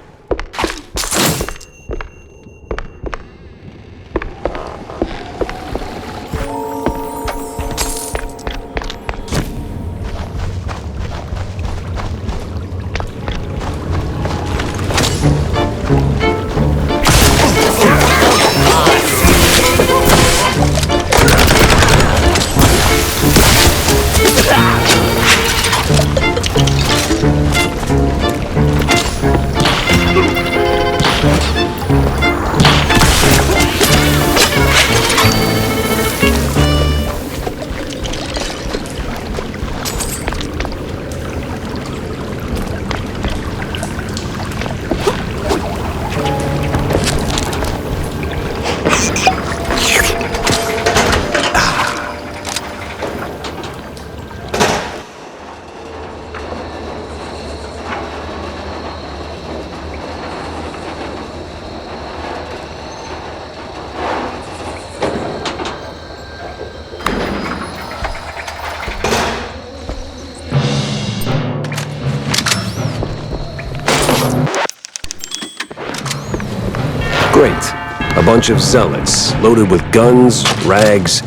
Great. A bunch of zealots, loaded with guns, rags,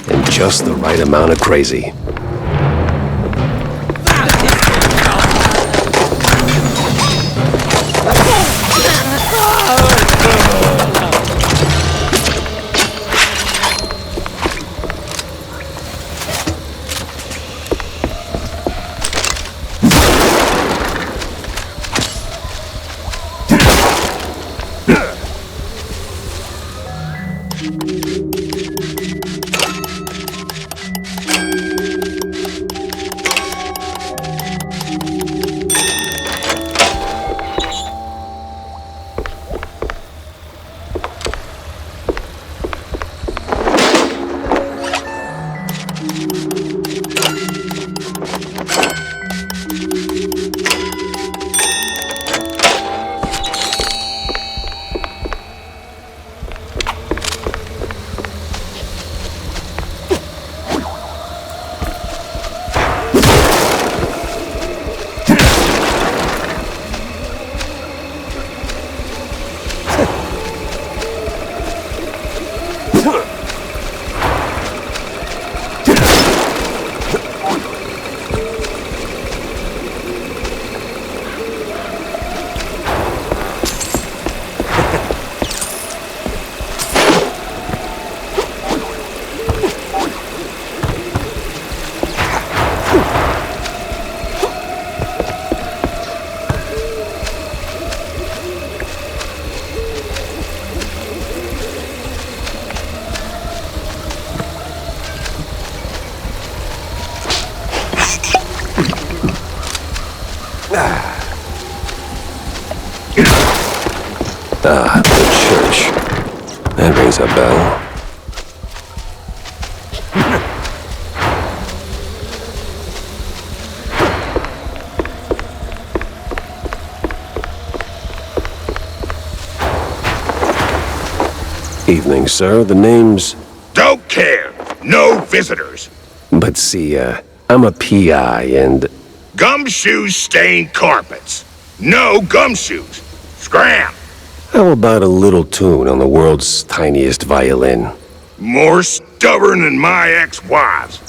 and just the right amount of crazy. Ah, the church. That rings a bell. Evening, sir. The name's... Don't care. No visitors. But see, I'm a PI and... Gumshoes stain carpets. No gumshoes. Scram. How about a little tune on the world's tiniest violin? More stubborn than my ex-wives.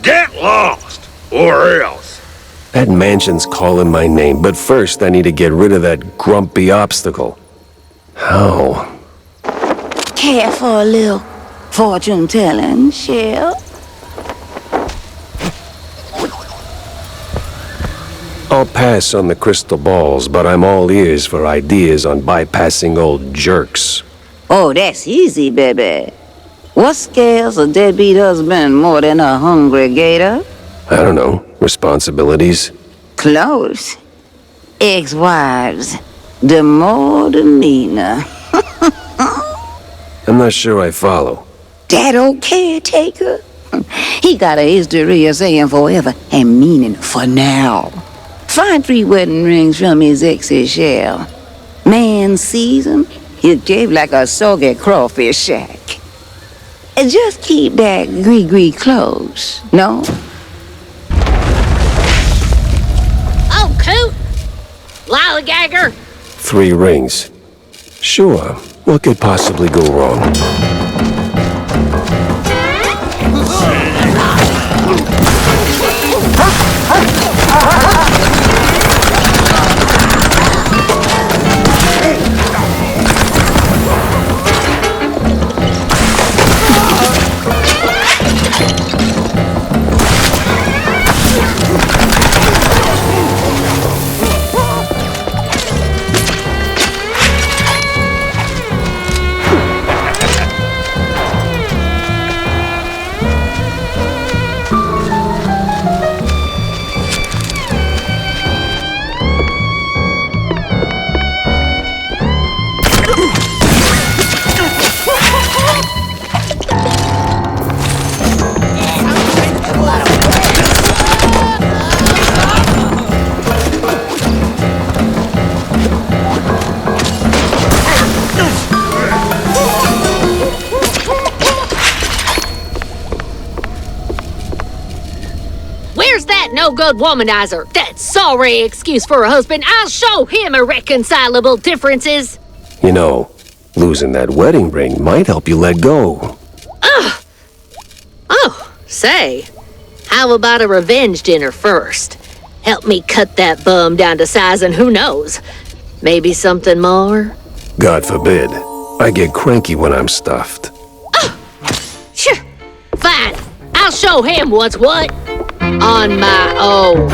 Get lost, or else. That mansion's calling my name, but first I need to get rid of that grumpy obstacle. How? Care for a little fortune-telling, Shell? I'll pass on the crystal balls, but I'm all ears for ideas on bypassing old jerks. Oh, that's easy, baby. What scares a deadbeat husband more than a hungry gator? I don't know. Responsibilities? Close. Ex-wives. The more the meaner. I'm not sure I follow. That old caretaker? He got a history of saying forever and meaning for now. Find 3 wedding rings from his ex's shell. Man sees him, he'll shave like a soggy crawfish shack. And just keep that gree-gree close, no? Oh, coot! Lollygagger! 3 rings. Sure. What could possibly go wrong? No-good womanizer. That sorry excuse for a husband. I'll show him irreconcilable differences. You know, losing that wedding ring might help you let go. Ugh. Oh, say, how about a revenge dinner first? Help me cut that bum down to size and who knows, maybe something more? God forbid. I get cranky when I'm stuffed. Sure, fine. I'll show him what's what. On my own.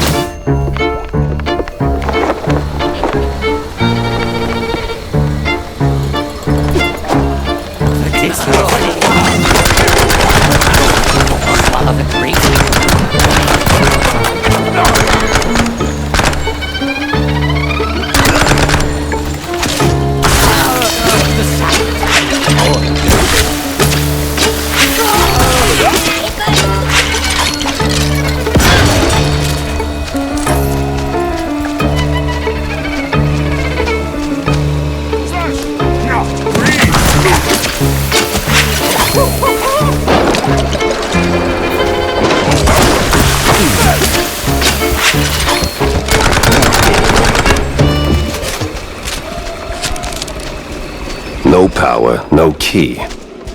No power, no key.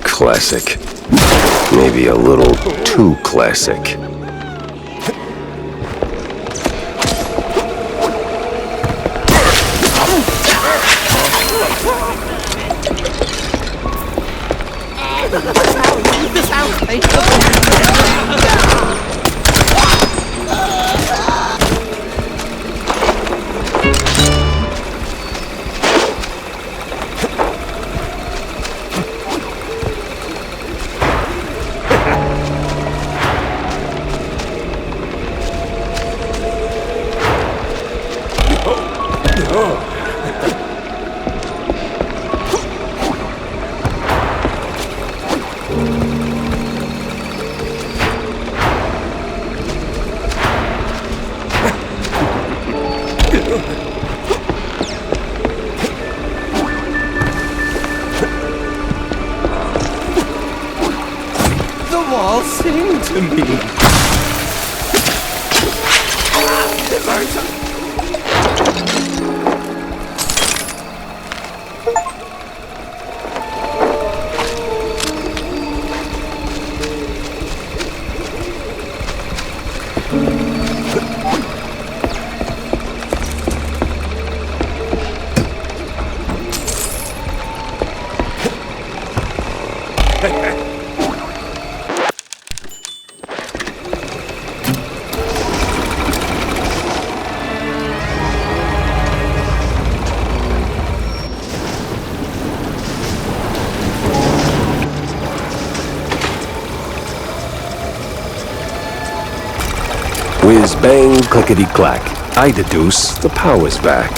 Classic. Maybe a little too classic. wall sing to me. Whiz bang clickety clack. I deduce the power's back.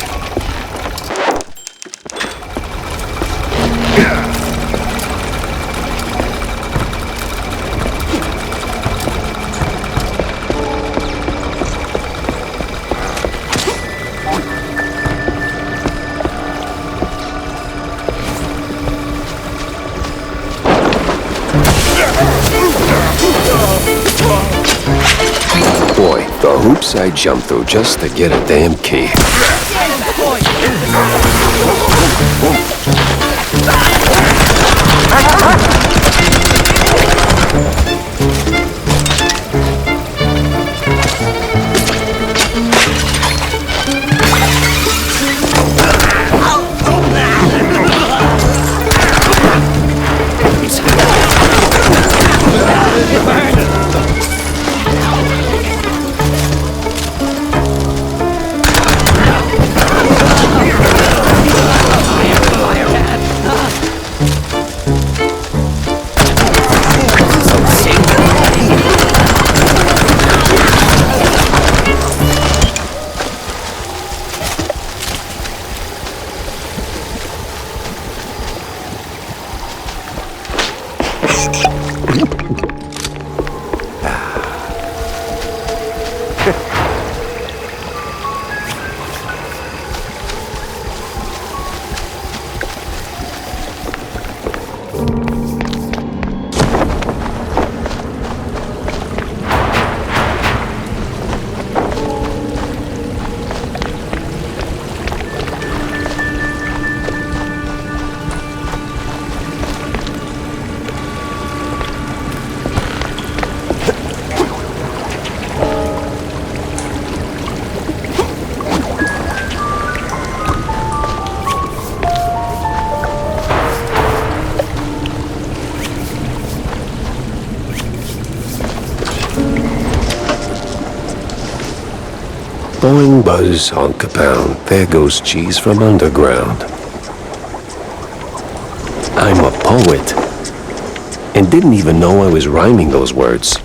Boy, the hoops I jumped through just to get a damn key. Boing, buzz, honk a pound. There goes cheese from underground. I'm a poet. And didn't even know I was rhyming those words.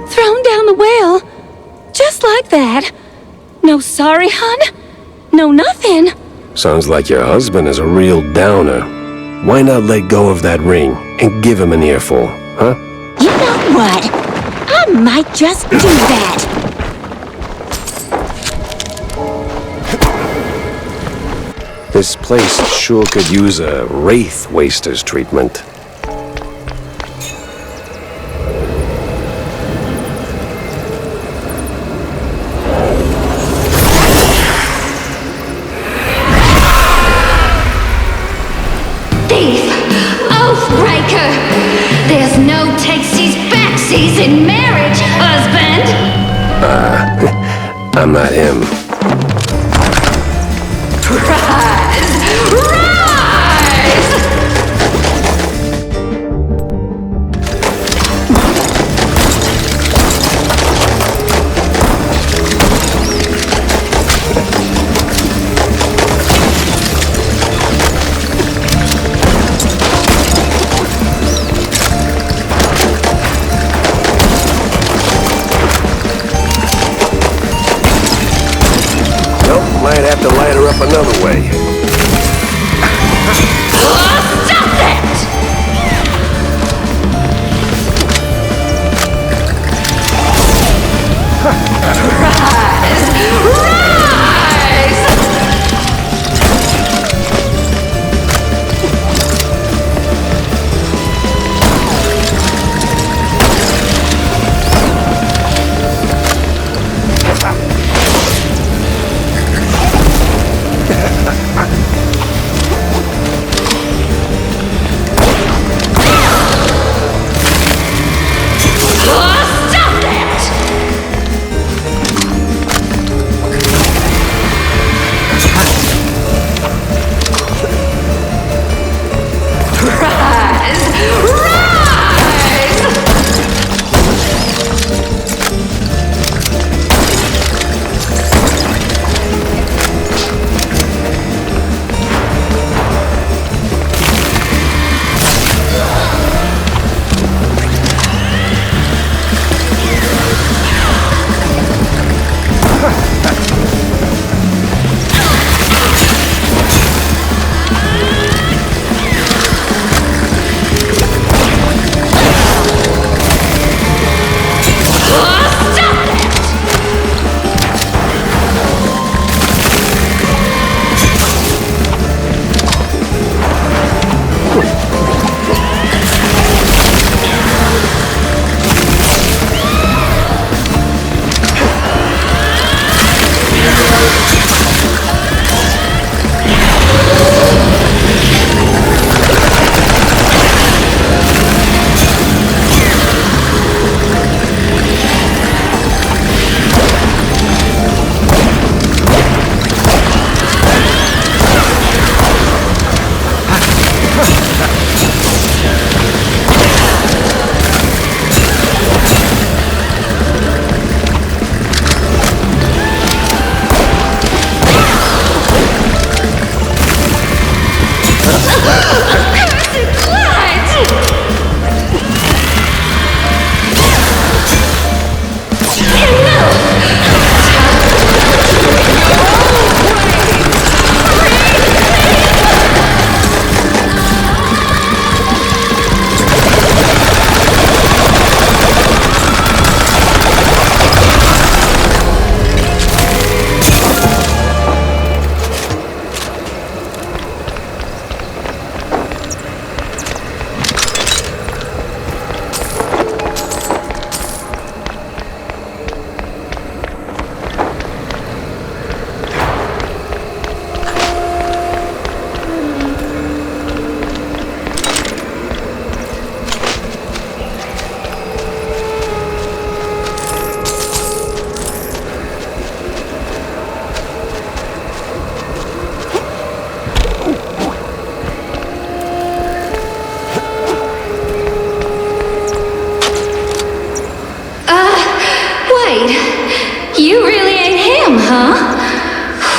Thrown down the well. Just like that. No sorry, hun? No nothing. Sounds like your husband is a real downer. Why not let go of that ring and give him an earful, huh? You know what? I might just do that. This place sure could use a wraith waster's treatment. Thief! Oathbreaker! There's no takesies backsies in marriage, husband! I'm not him. Rise! Rise!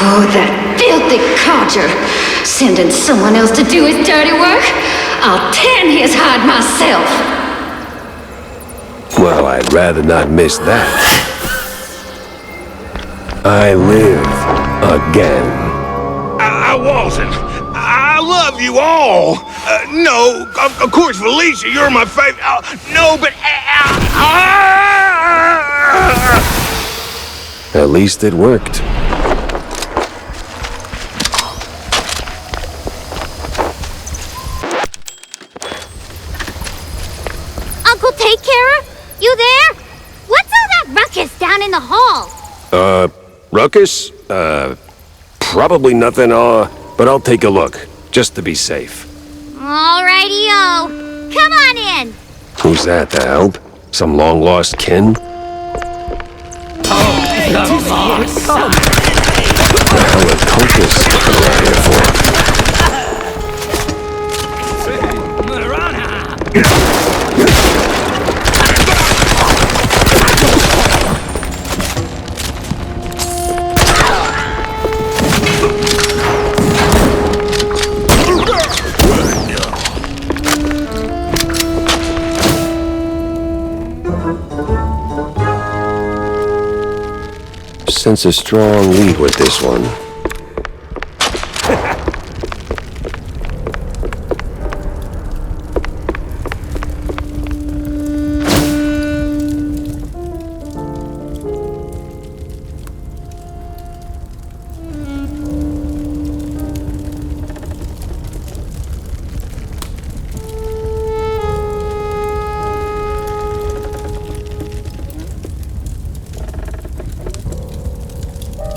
Oh, that filthy codger. Sending someone else to do his dirty work? I'll tan his hide myself. Well, I'd rather not miss that. I live again. I wasn't. I love you all. No, of course, Felicia, you're my favorite. No, but... At least it worked. Uncle Take Carer? You there? What's all that ruckus down in the hall? Ruckus? Probably nothing, but I'll take a look, just to be safe. Alrighty-o. Come on in. Who's that, the help? Some long-lost kin? The boss. What the hell are cultists sticking around here for? Sense a strong lead with this one.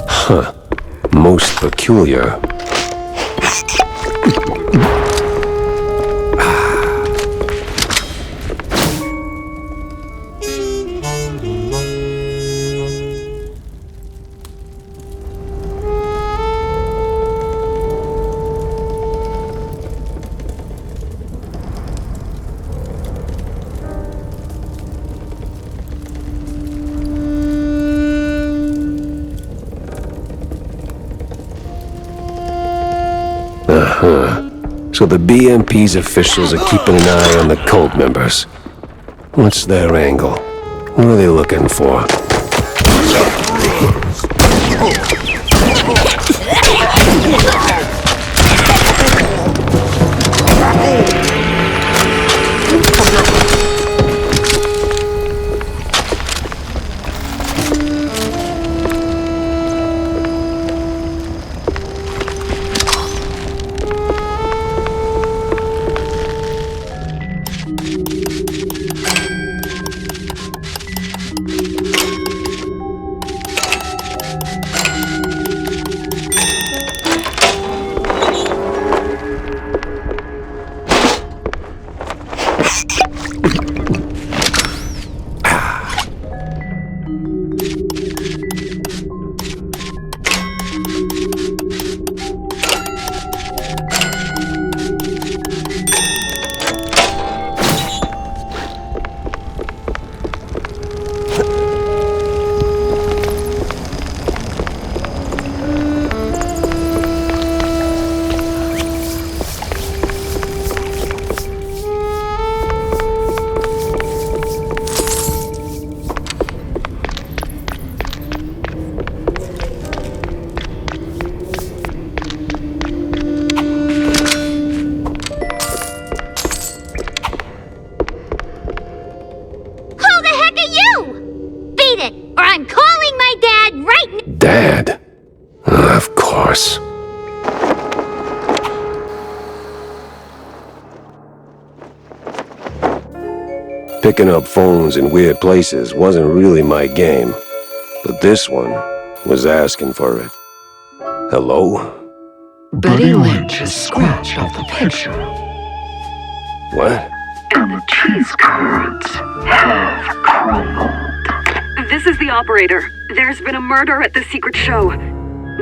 Huh. Most peculiar. So the BMP's officials are keeping an eye on the cult members. What's their angle? What are they looking for? Picking up phones in weird places wasn't really my game, but this one was asking for it. Hello? Betty Lynch is scratched off the picture. What? And the cheese curds have crumbled. This is the operator. There's been a murder at the secret show.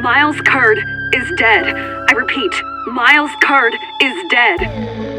Miles Curd is dead. I repeat, Miles Curd is dead.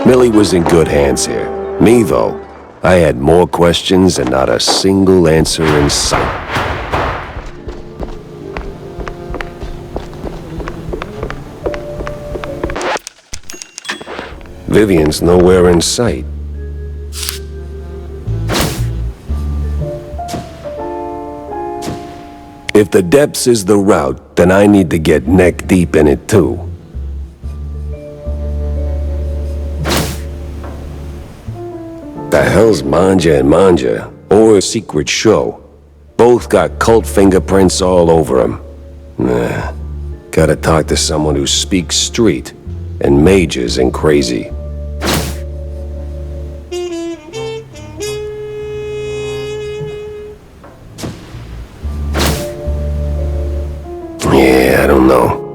Millie was in good hands here. Me, though, I had more questions and not a single answer in sight. Vivian's nowhere in sight. If the depths is the route, then I need to get neck deep in it too. The hell's Manja and Manja, or a secret show? Both got cult fingerprints all over them. Nah, gotta talk to someone who speaks street and majors in crazy. Yeah, I don't know.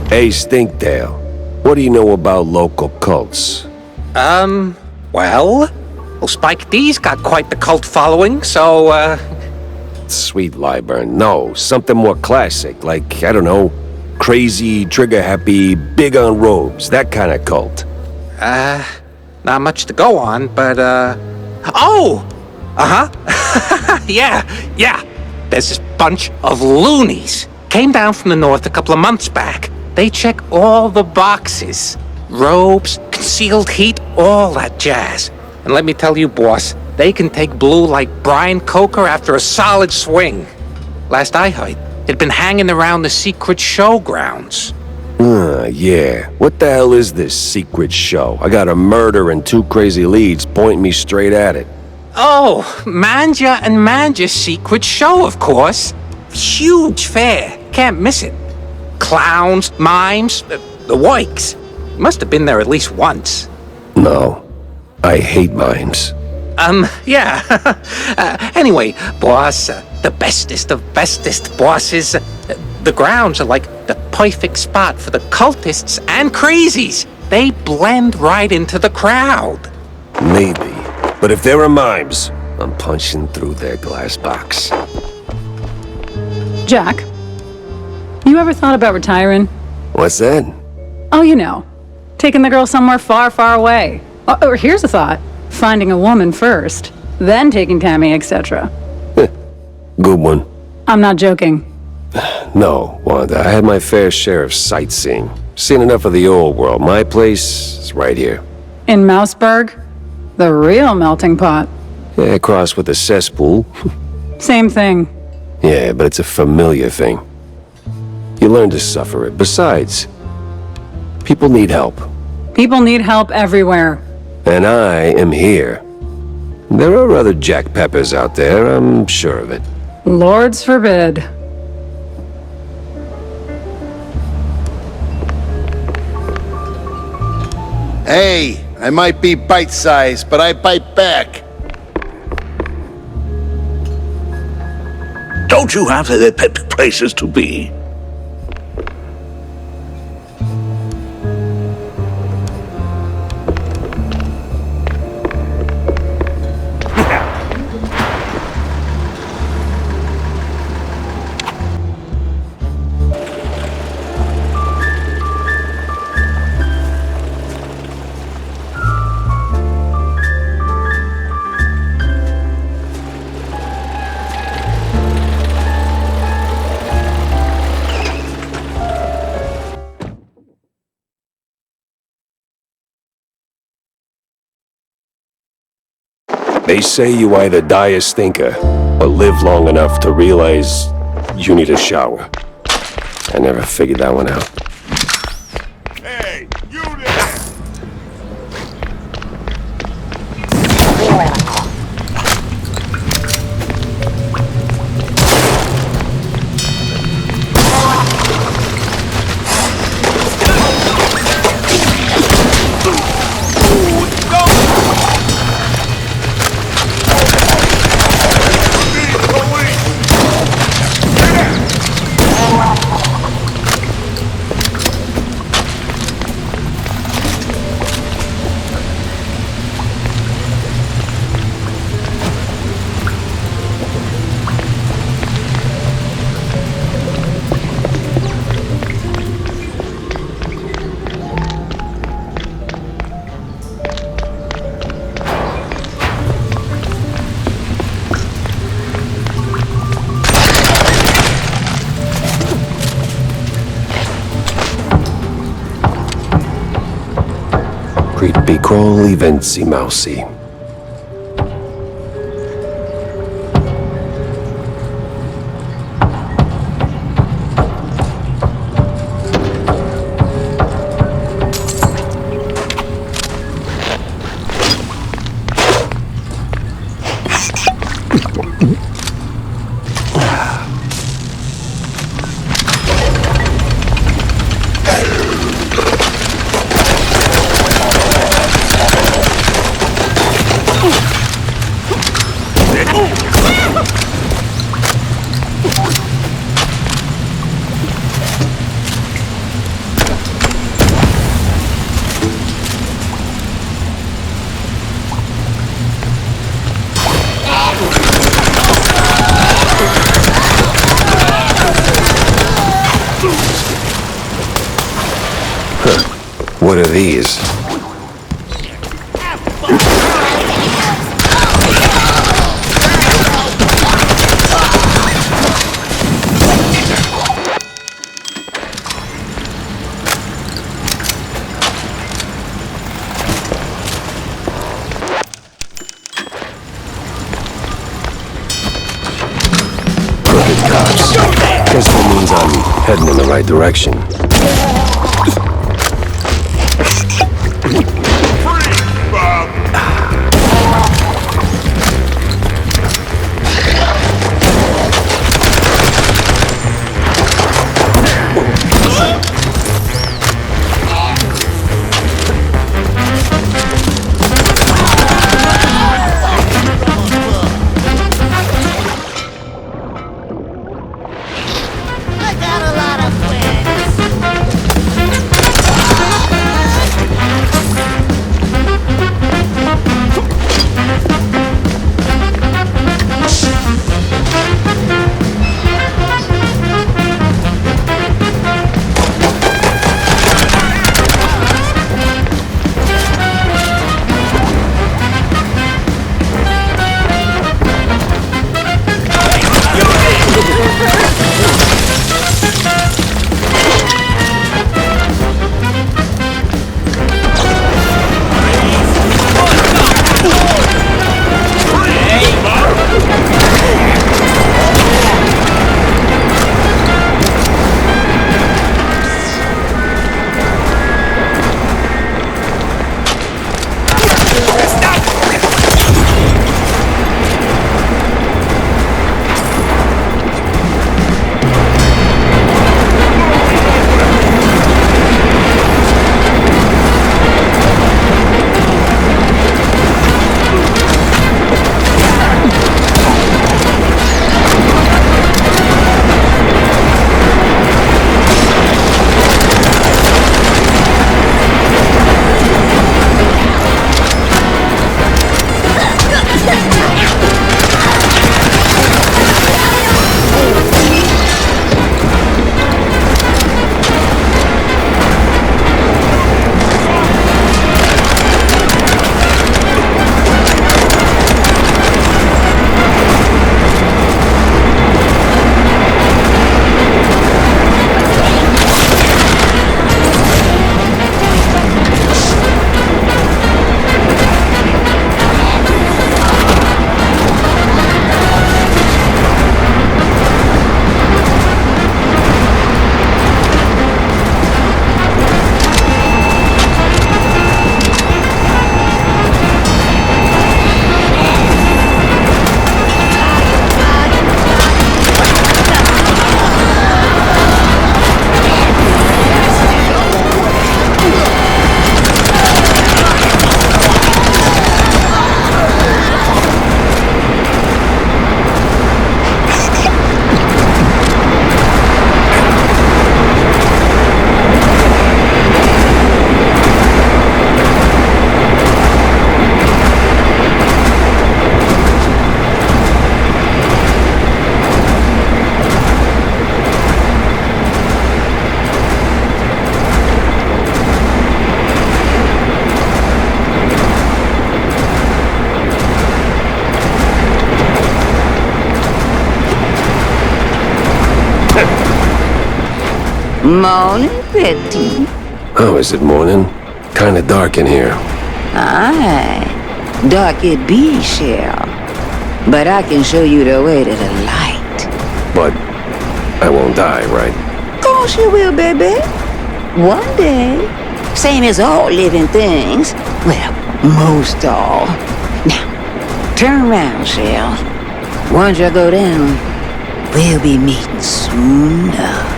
Hey, Stinktail, what do you know about local cults? Well, Spike D's got quite the cult following, so, Sweet Lyburn, no, something more classic, like, I don't know, crazy, trigger-happy, big on robes, that kind of cult. not much to go on, but, oh! Uh-huh. yeah. There's this bunch of loonies. Came down from the north a couple of months back. They check all the boxes. Robes, concealed heat, all that jazz. And let me tell you, boss, they can take blue like Brian Coker after a solid swing. Last I heard, it'd been hanging around the secret showgrounds. Yeah. What the hell is this secret show? I got a murder and two crazy leads pointing me straight at it. Oh, Manja and Manja's secret show, of course. Huge fair. Can't miss it. Clowns, mimes, the Wikes. Must have been there at least once. No. I hate mimes. Yeah. Anyway, boss, the bestest of bestest bosses. The grounds are like the perfect spot for the cultists and crazies. They blend right into the crowd. Maybe. But if there are mimes, I'm punching through their glass box. Jack, you ever thought about retiring? What's that? Oh, you know, taking the girl somewhere far, far away. Or here's a thought, finding a woman first, then taking Tammy, etc. Good one. I'm not joking. No, Wanda, I had my fair share of sightseeing. Seen enough of the old world. My place is right here. In Mouseburg? The real melting pot. Yeah, crossed with a cesspool. Same thing. Yeah, but it's a familiar thing. You learn to suffer it. Besides, people need help. People need help everywhere. And I am here. There are other Jack Peppers out there, I'm sure of it. Lords forbid. Hey, I might be bite-sized, but I bite back. Don't you have places to be? They say you either die a stinker or live long enough to realize you need a shower. I never figured that one out. Hey, you there! Piccoli Venzi Mousy. What are these? Crooked cops. Guess that means I'm heading in the right direction. I got a lot of friends. Morning, Betty. Oh, is it morning? Kinda dark in here. Aye. Dark it be, Shell. But I can show you the way to the light. But I won't die, right? Course you will, baby. One day. Same as all living things. Well, most all. Now, turn around, Shell. Once you go down, we'll be meeting soon enough.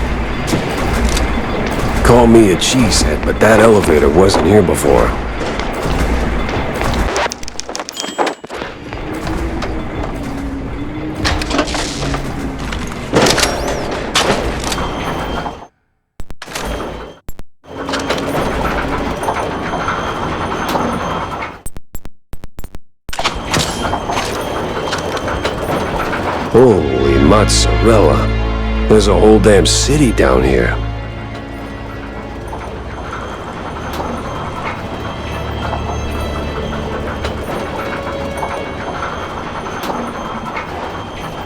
Call me a cheesehead, but that elevator wasn't here before. Holy mozzarella. There's a whole damn city down here.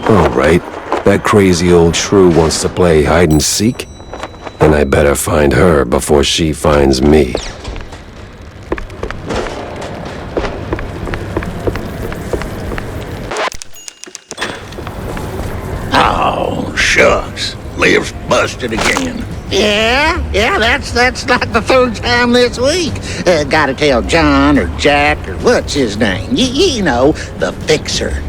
All right, that crazy old shrew wants to play hide and seek? Then I better find her before she finds me. Oh, shucks. Lift's busted again. Yeah, that's like the third time this week. Gotta tell John or Jack or what's his name. You know, the fixer.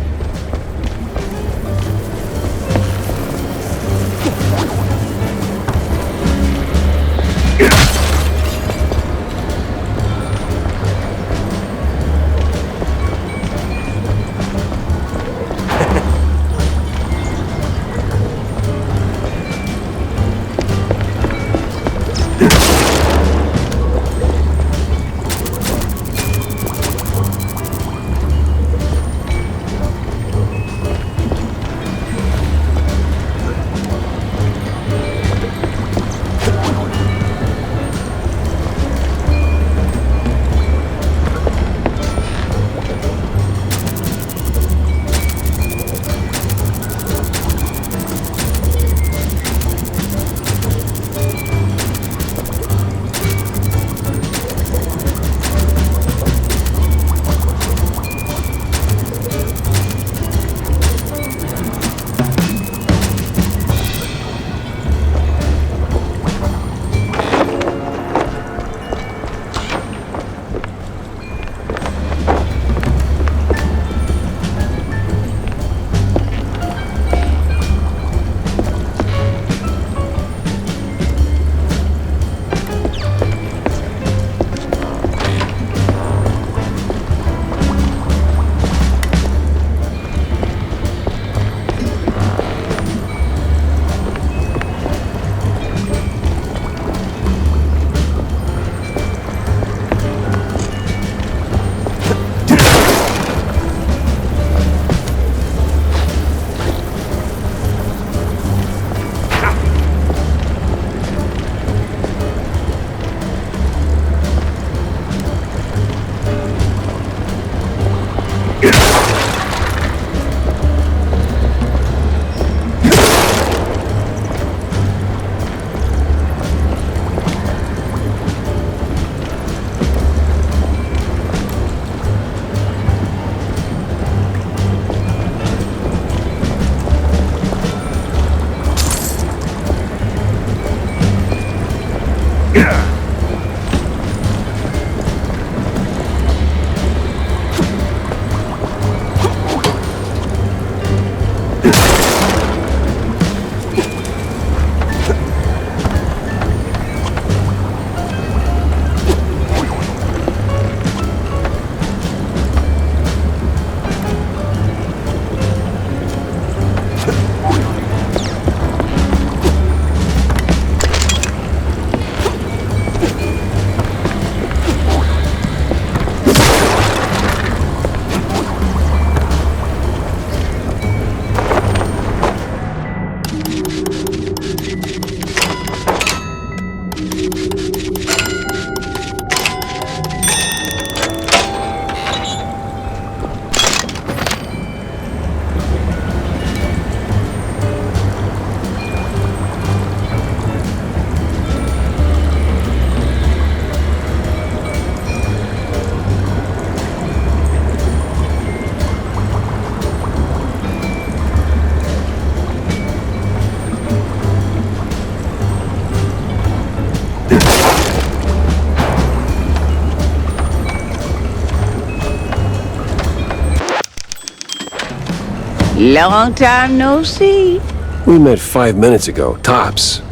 Long time no see. We met 5 minutes ago, tops.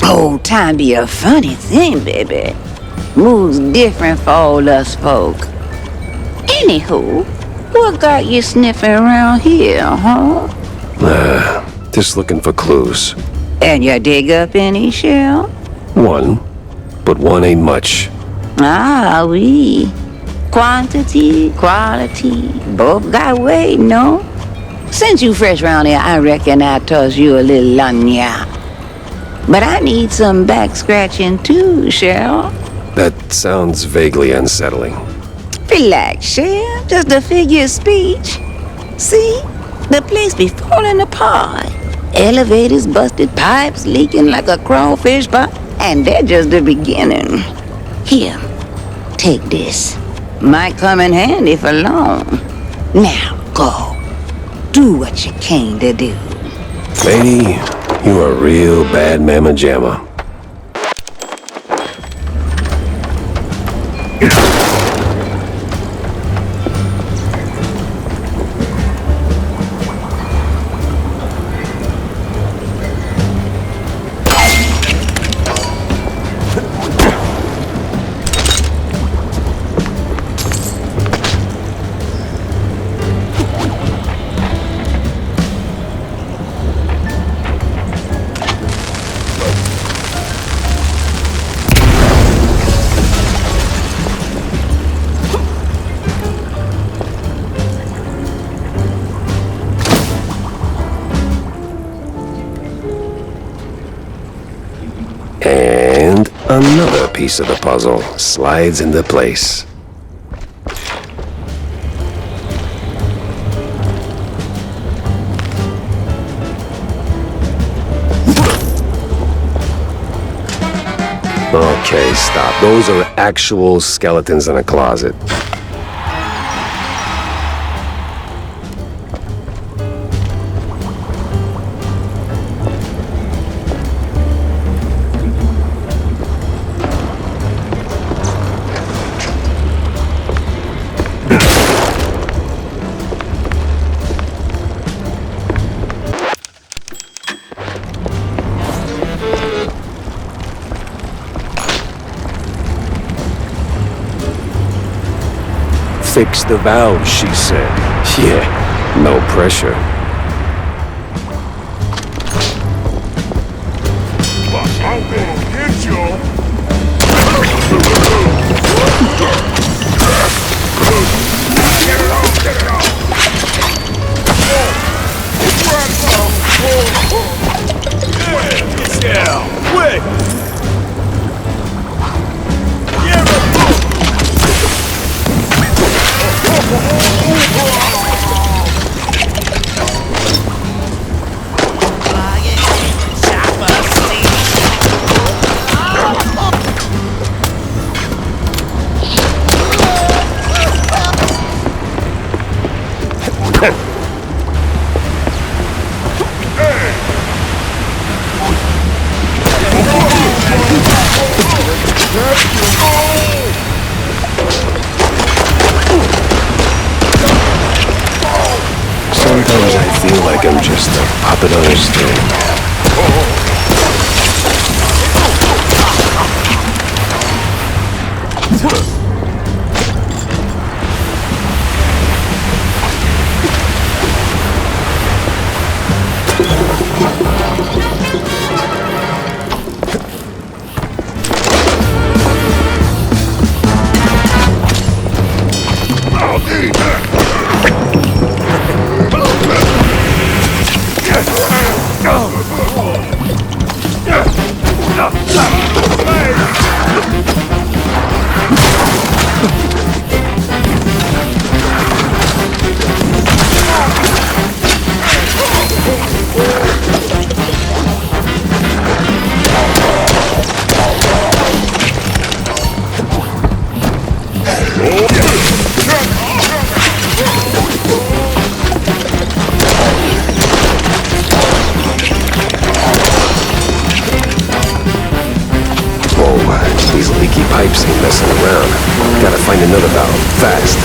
Oh, time be a funny thing, baby. Moves different for all us folk. Anywho, what got you sniffing around here, huh? Just looking for clues. And you dig up any, Shell? One, but one ain't much. Ah, oui. Quantity, quality, both got weight, no? Since you fresh round here, I reckon I toss you a little lanya. But I need some back scratching too, Shell. That sounds vaguely unsettling. Relax, Shell. Just a figure of speech. See? The place be falling apart. Elevators busted, pipes leaking like a crawfish pot, and they're just the beginning. Here, take this. Might come in handy for long. Now, go. Do what you came to do. Lady, you a real bad mamma jamma. And another piece of the puzzle slides into place. Okay, stop. Those are actual skeletons in a closet. Fix the valve, she said. Yeah, no pressure. I'm gonna get you. Get it off, get it off. Get down, quick! Sometimes I feel like I'm just a puppet on a string. These leaky pipes ain't messing around. Gotta find another valve, fast.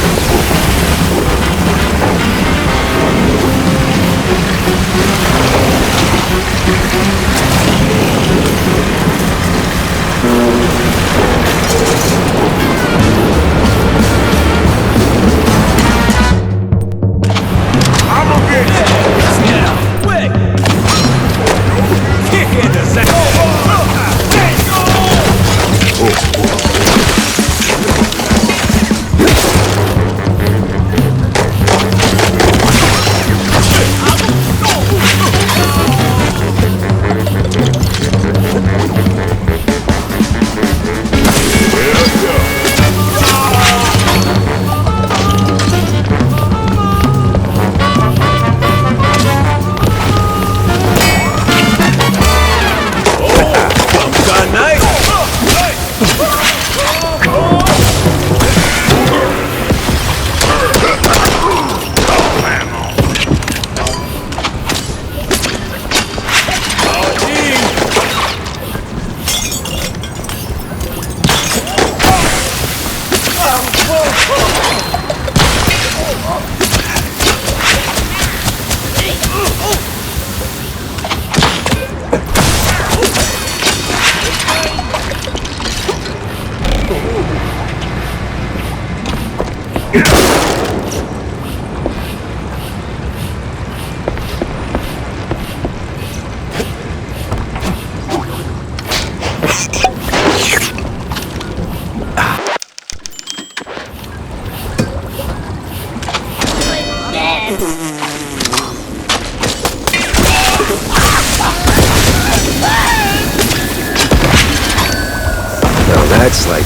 Now that's like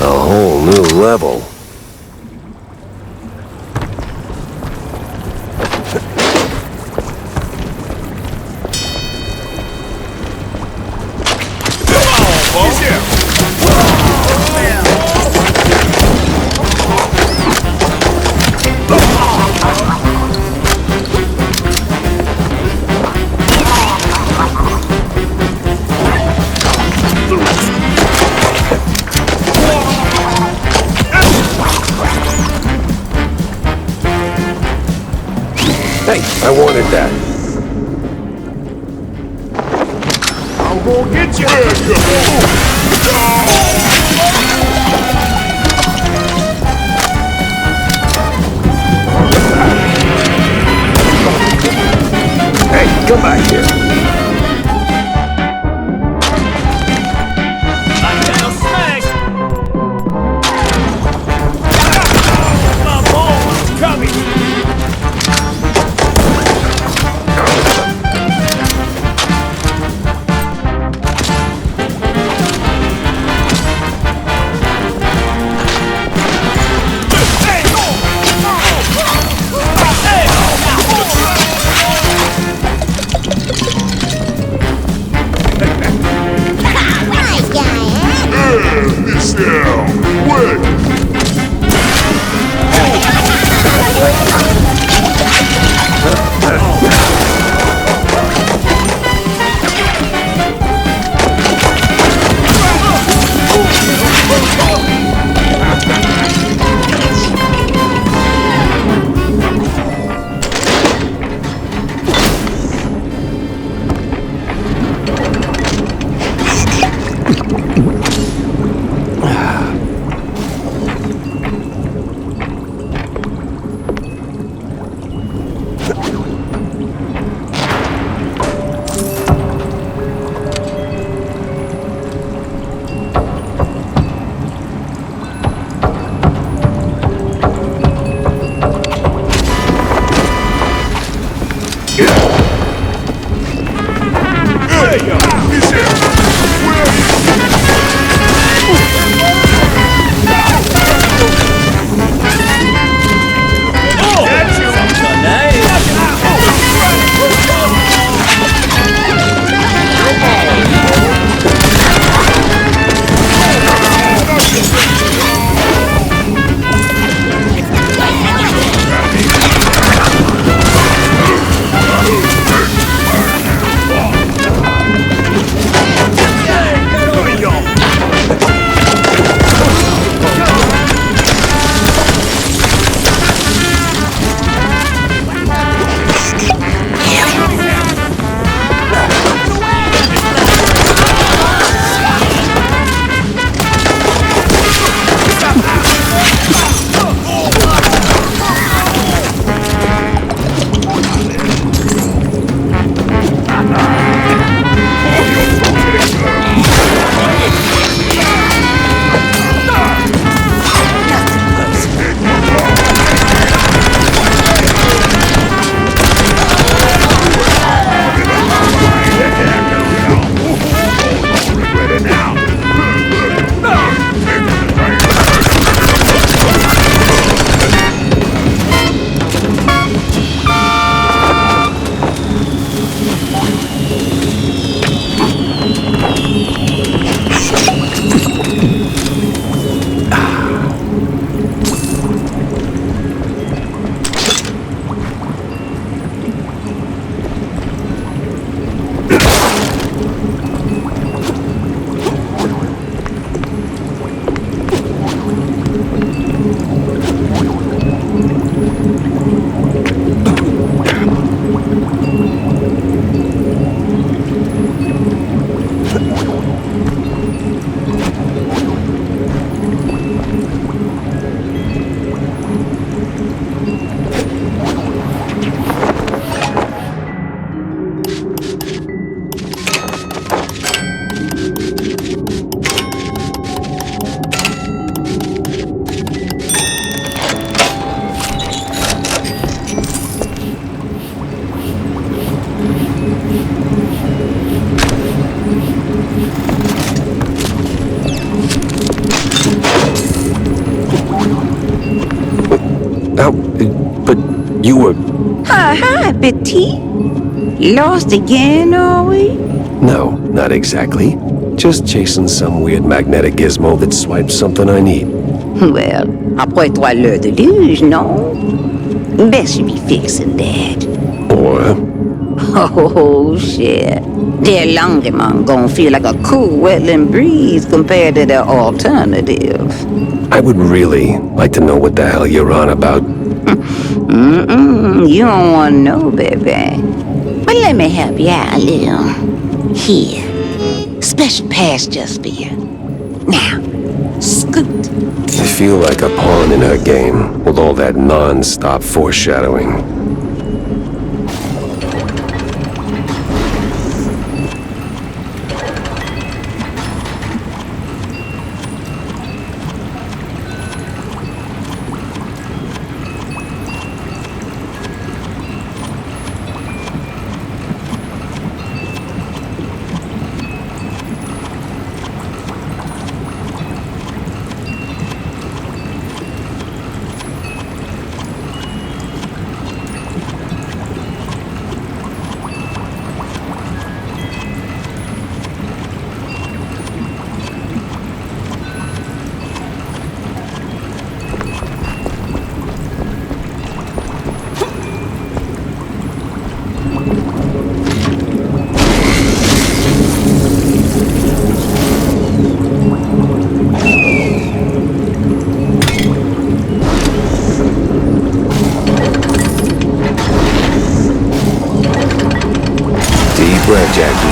a whole new level. Hey, I wanted that. I'm gonna get you. Hey, come back here. Oh, but you were... Hi, Petit. Lost again, are we? No, not exactly. Just chasing some weird magnetic gizmo that swipes something I need. Well, après 3 l'heure de luge, non? Best you be fixing that. Or... Oh, shit. Their Longemon gonna feel like a cool wetland breeze compared to their alternative. I would really like to know what the hell you're on about. You don't want to know, baby. But let me help you out a little. Here. Special pass just for you. Now, scoot. I feel like a pawn in her game, with all that non-stop foreshadowing. Breath, Jackie.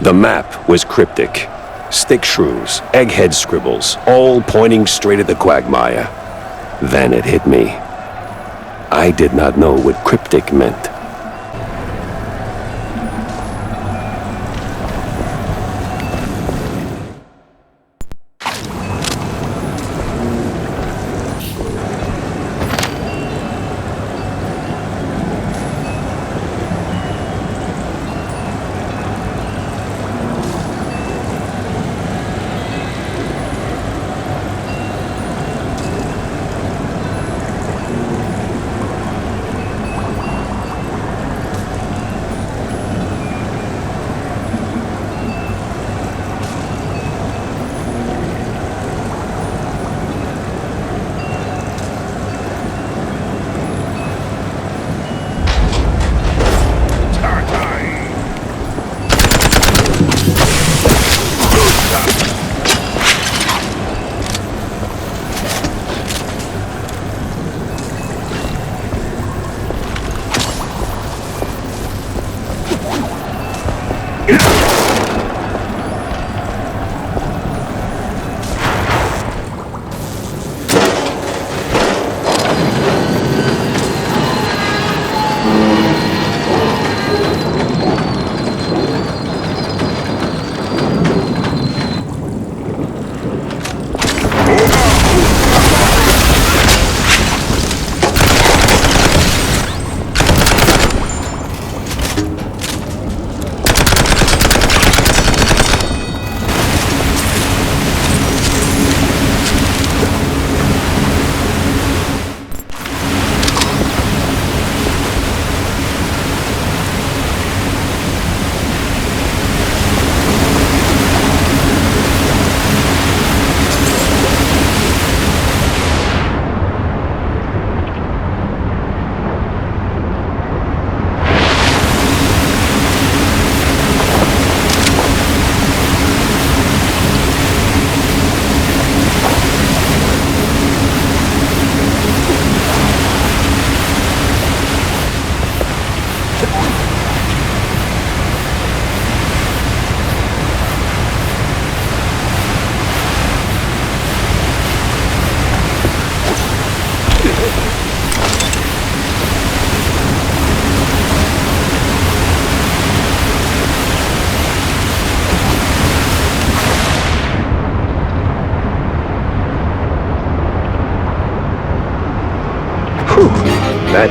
The map was cryptic. Stick shrews, egghead scribbles, all pointing straight at the quagmire. Then it hit me. I did not know what cryptic meant.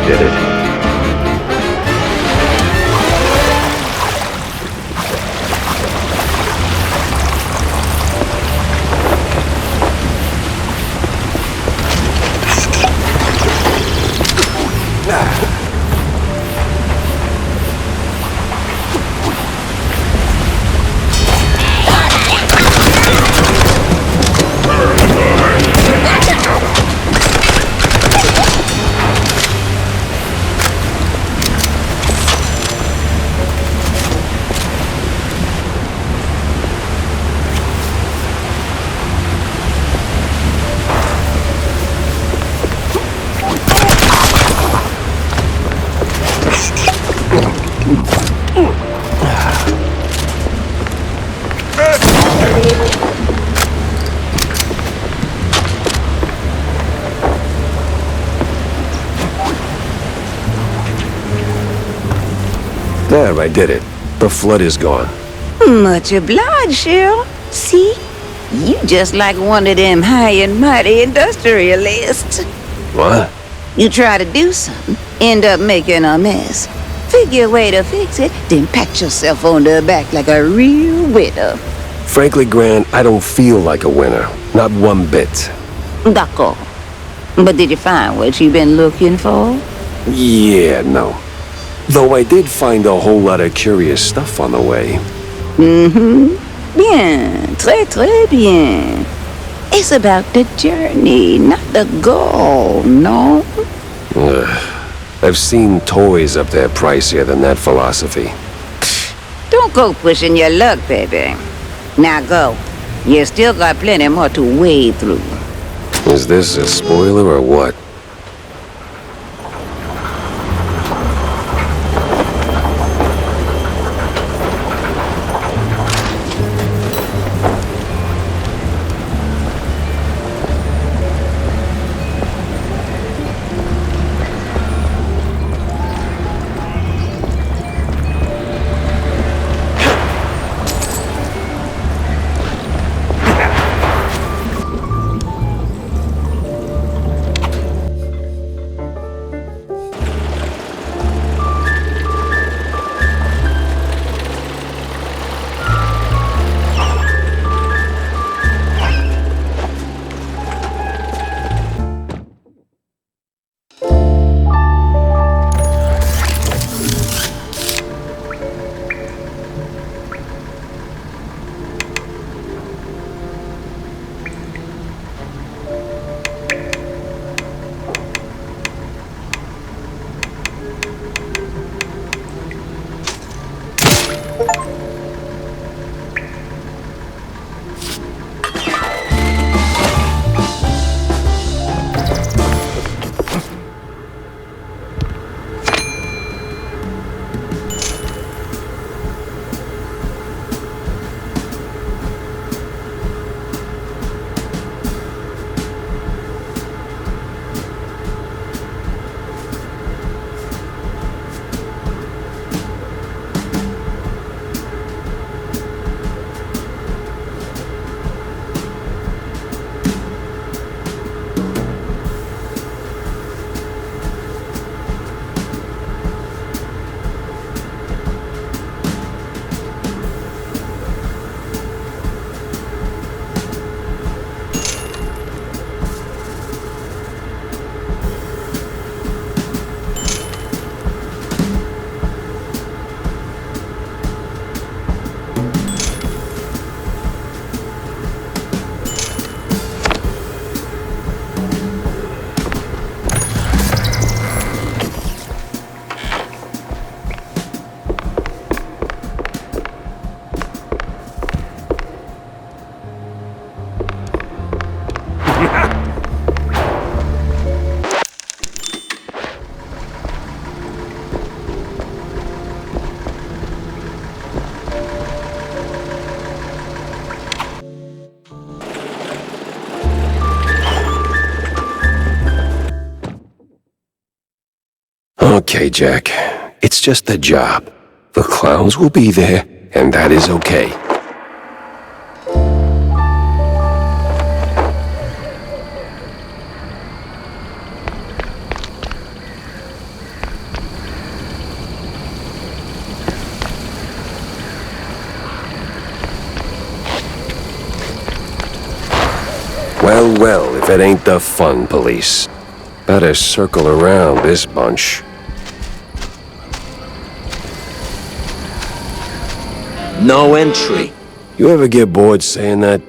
did it. There, I did it. The flood is gone. Much obliged, Cheryl. See? You just like one of them high and mighty industrialists. What? You try to do something, end up making a mess. Figure a way to fix it, then pat yourself on the back like a real winner. Frankly, Grant, I don't feel like a winner. Not one bit. D'accord. But did you find what you've been looking for? Yeah, no. Though I did find a whole lot of curious stuff on the way. Bien. Très bien. It's about the journey, not the goal, no? I've seen toys up there pricier than that philosophy. Don't go pushing your luck, baby. Now go. You still got plenty more to wade through. Is this a spoiler or what? Okay, Jack. It's just a job. The clowns will be there, and that is okay. Well, well, if it ain't the fun police. Better circle around this bunch. No entry. You ever get bored saying that?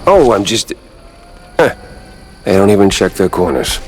Oh, I'm just... Huh. They don't even check their corners.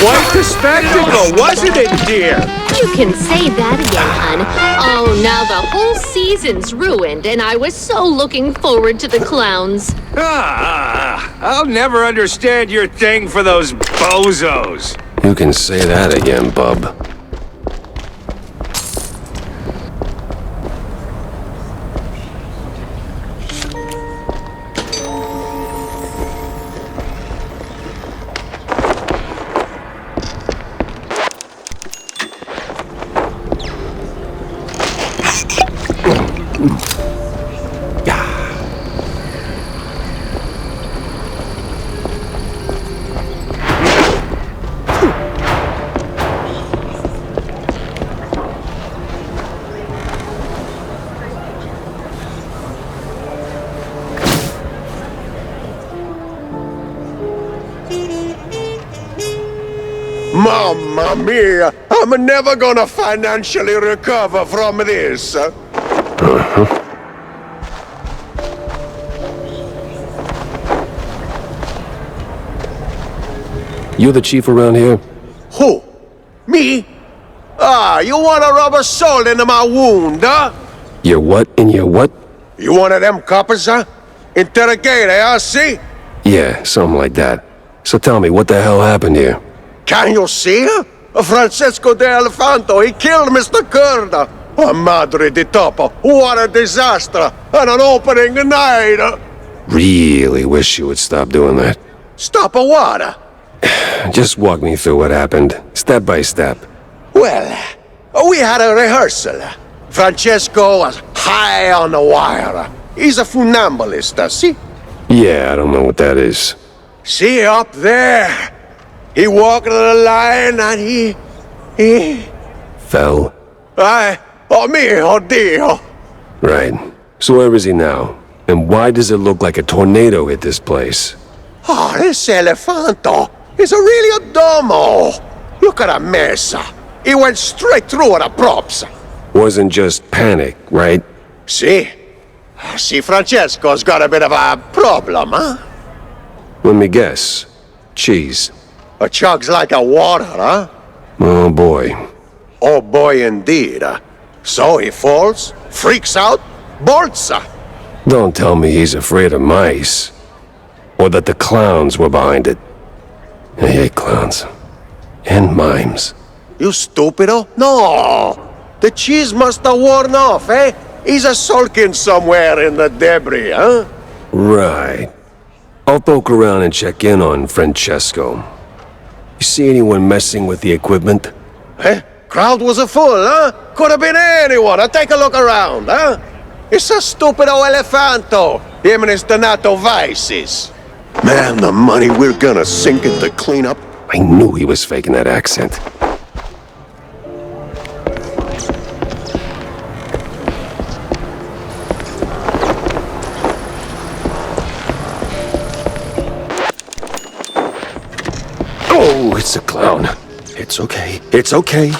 Quite the spectacle, wasn't it, dear? You can say that again, hon. Oh, now the whole season's ruined, and I was so looking forward to the clowns. I'll never understand your thing for those bozos. You can say that again, bub. Mamma mia! I'm never gonna financially recover from this. You the chief around here? Who? Me? Ah, you wanna rub a salt into my wound, huh? Your what in your what? You one of them coppers, huh? Interrogate, huh, see? Yeah, something like that. So tell me, what the hell happened here? Can you see? Francesco de Elefanto, he killed Mr. Curda. Oh, madre di topo, what a disaster! And an opening night! Really wish you would stop doing that. Stop a what? Just walk me through what happened, step by step. Well, we had a rehearsal. Francesco was high on the wire. He's a funambulist, see? Yeah, I don't know what that is. See, up there. He walked to the line and he... Fell? Aye, Oh mio Dio! Right. So where is he now? And why does it look like a tornado hit this place? Oh, this elefanto is really a domo. Look at that mess. He went straight through the props. Wasn't just panic, right? See? See, Francesco's got a bit of a problem, huh? Let me guess. Cheese. A chugs like a water, huh? Oh boy. Oh boy indeed. So he falls, freaks out, bolts. Don't tell me he's afraid of mice. Or that the clowns were behind it. I hate clowns. And mimes. You stupido? No! The cheese must have worn off, eh? He's a sulking somewhere in the debris, huh? Right. I'll poke around and check in on Francesco. You see anyone messing with the equipment? Eh? Crowd was a full, huh? Could have been anyone. Take a look around, huh? It's a stupido elefanto. Him and his Donato vices. Man, the money we're gonna sink into cleanup. I knew he was faking that accent. Oh, it's a clown. It's okay. It's okay.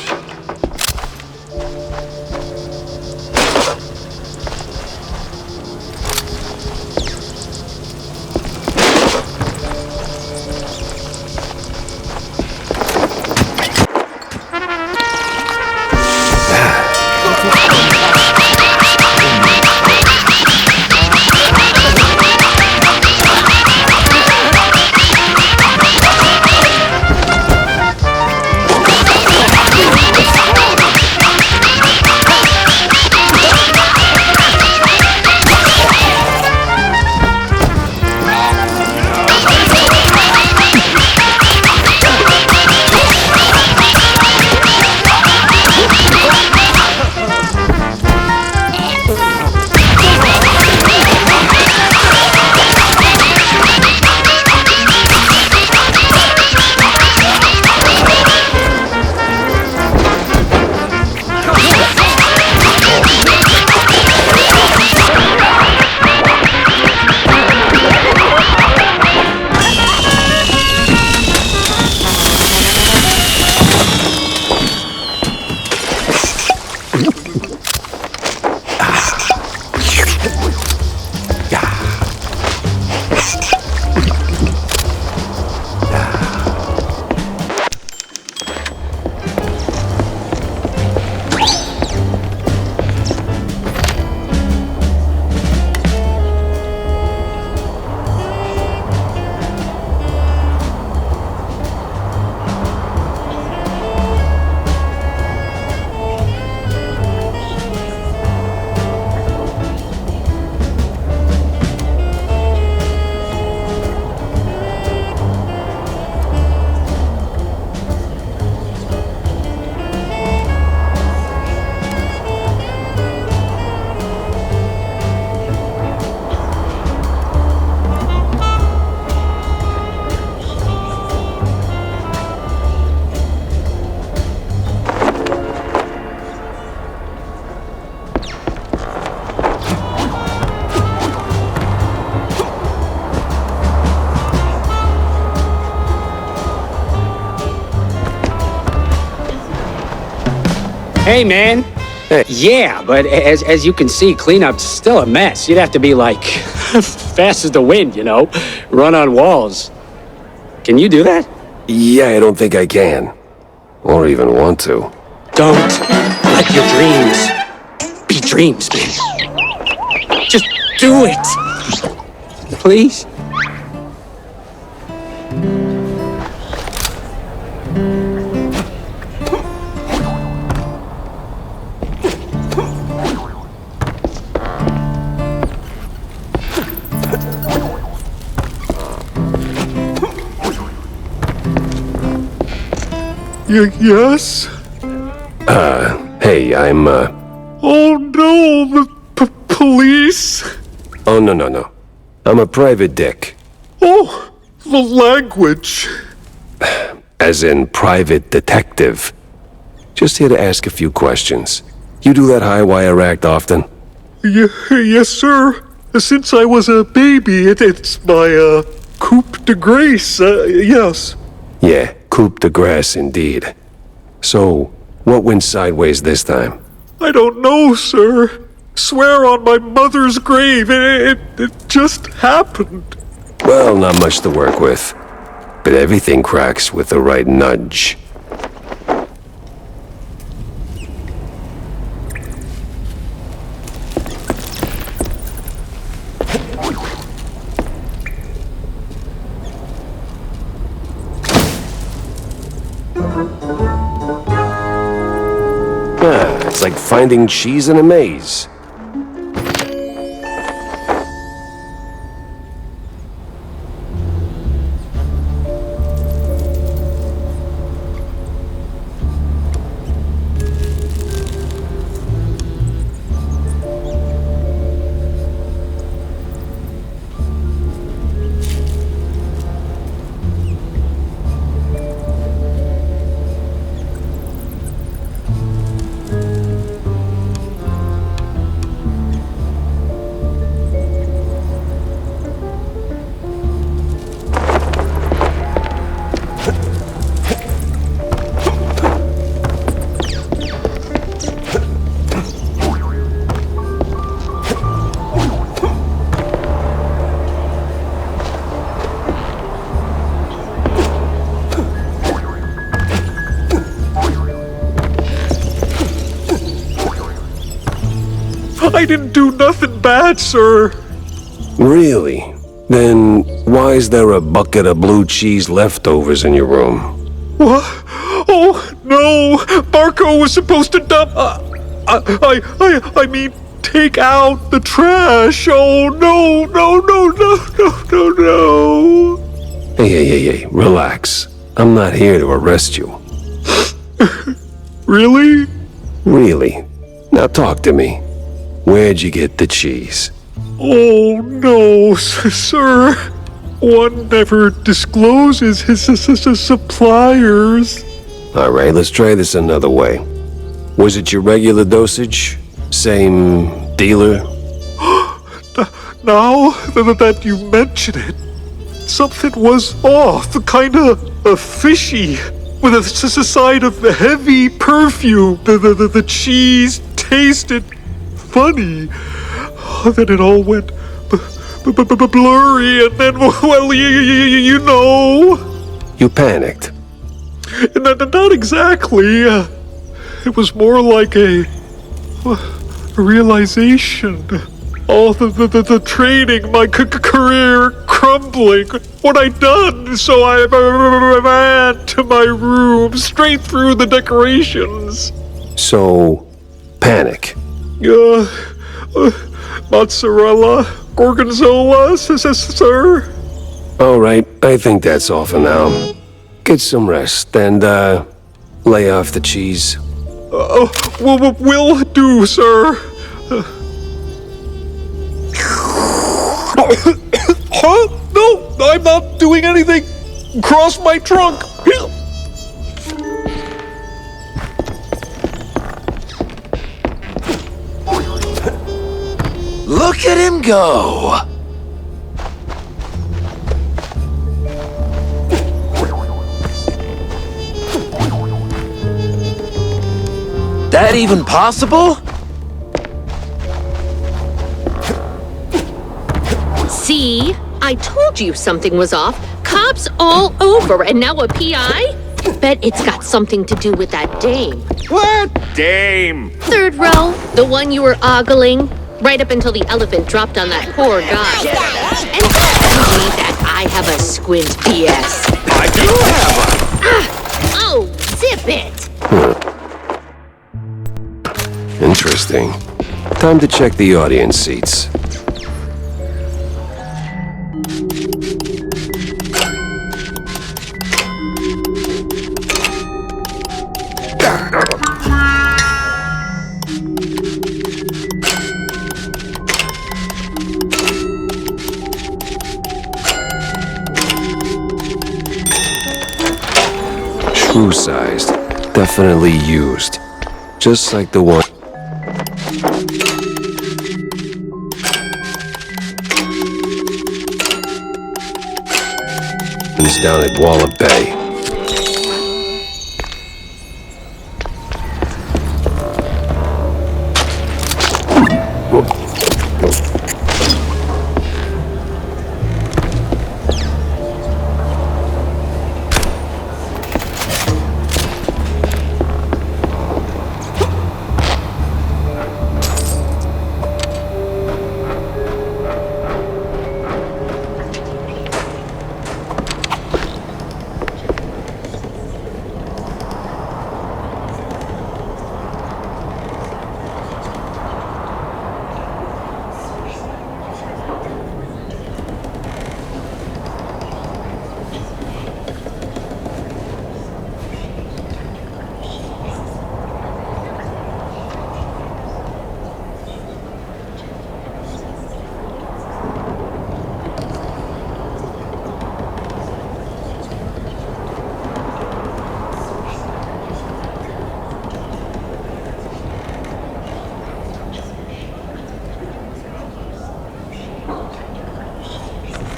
Hey, man. Yeah, but as you can see, cleanup's still a mess. You'd have to be like fast as the wind, you know? Run on walls. Can you do that? Yeah, I don't think I can. Or even want to. Don't let your dreams be dreams, man. Just do it. Please? Yes? Hey, I'm, Oh no, the police? Oh, no. I'm a private dick. Oh, the language. As in private detective. Just here to ask a few questions. You do that high wire act often? Yes, sir. Since I was a baby, it's my, coup de grace, yes. Yeah, coup de grace indeed. So, what went sideways this time? I don't know, sir. Swear on my mother's grave, it just happened. Well, not much to work with. But everything cracks with the right nudge. It's like finding cheese in a maze. I didn't do nothing bad, sir. Really? Then why is there a bucket of blue cheese leftovers in your room? What? Oh, no! Marco was supposed to dump... I mean, take out the trash! Oh, no, no, no, no, no, no, no! Hey, relax. I'm not here to arrest you. Really? Really? Now talk to me. Where'd you get the cheese? Oh, no, sir. One never discloses his suppliers. All right, let's try this another way. Was it your regular dosage? Same dealer? Now that you mention it, something was off, kinda fishy, with a side of heavy perfume. The cheese tasted funny. Then it all went blurry, and then, well, you know. You panicked. Not exactly. It was more like a realization. All the training, my career crumbling. What I'd done, so I ran to my room, straight through the decorations. So, panic. Mozzarella, gorgonzola, sir. All right, I think that's all for now. Get some rest and, lay off the cheese. Will do, sir. Huh? No, I'm not doing anything. Cross my trunk. Look at him go! That even possible? See? I told you something was off. Cops all over, and now a PI? Bet it's got something to do with that dame. What dame? Third row, the one you were ogling, right up until the elephant dropped on that poor guy. And tell me that I have a squint PS. I do have Oh, zip it! Interesting. Time to check the audience seats. True-sized. Definitely used. Just like the one... down at Walla Bay.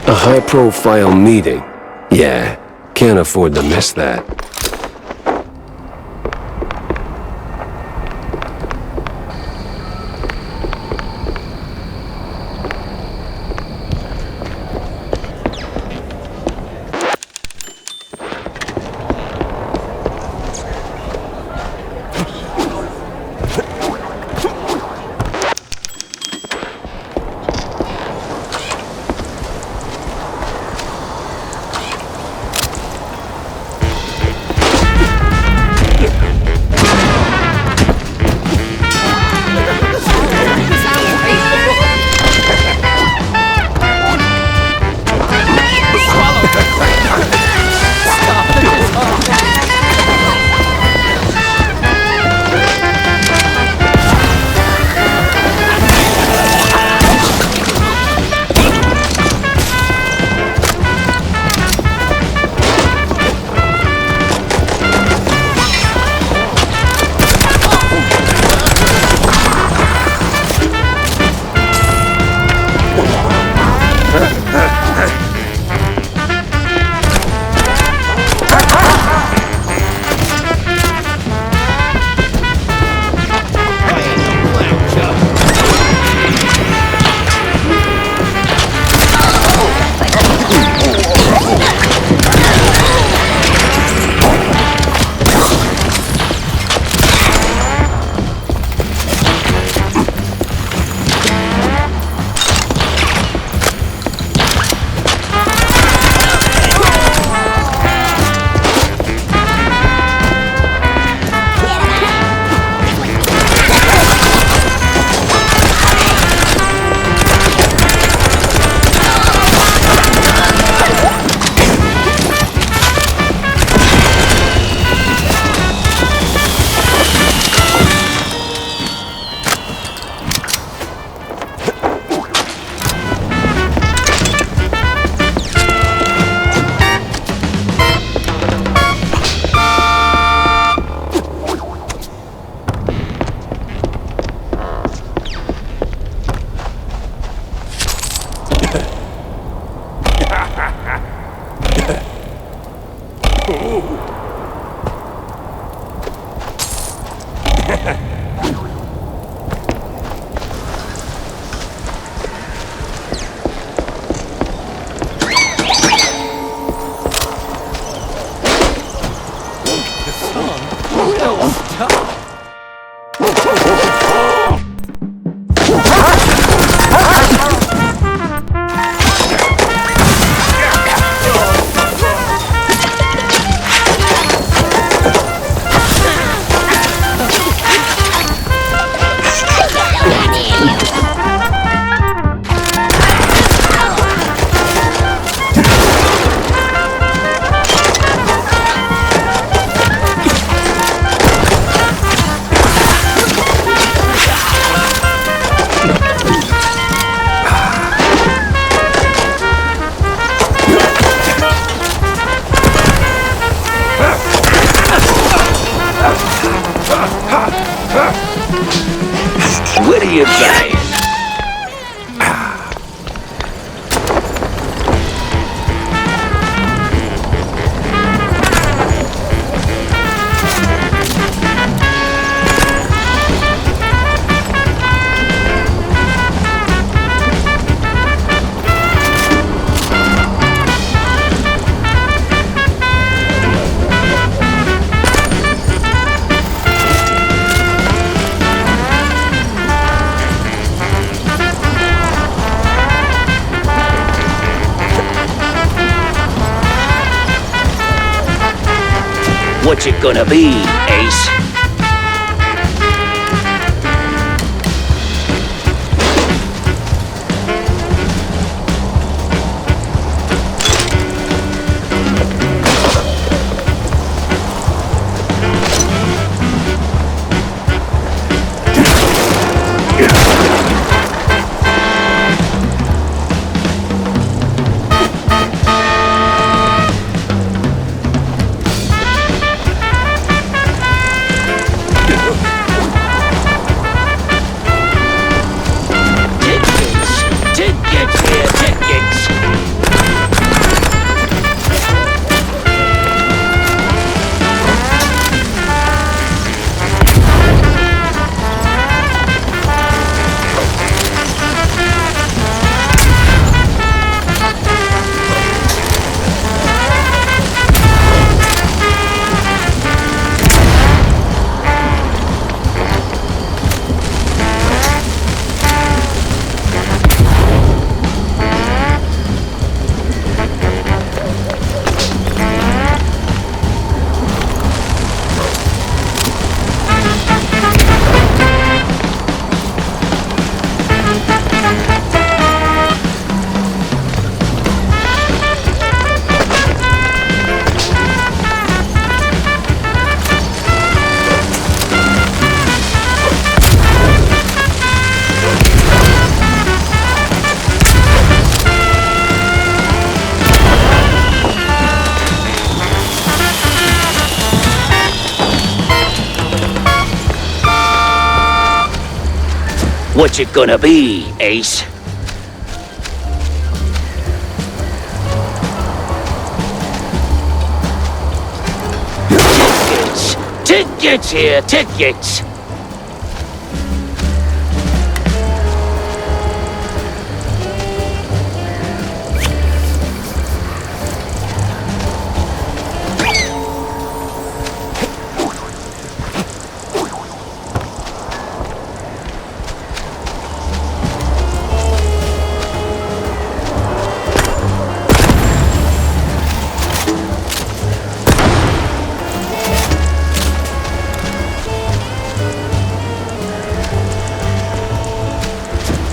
A high-profile meeting. Yeah, can't afford to miss that. What are you buying? What you gonna be, Ace? What you gonna be, Ace? Tickets! Tickets here, tickets!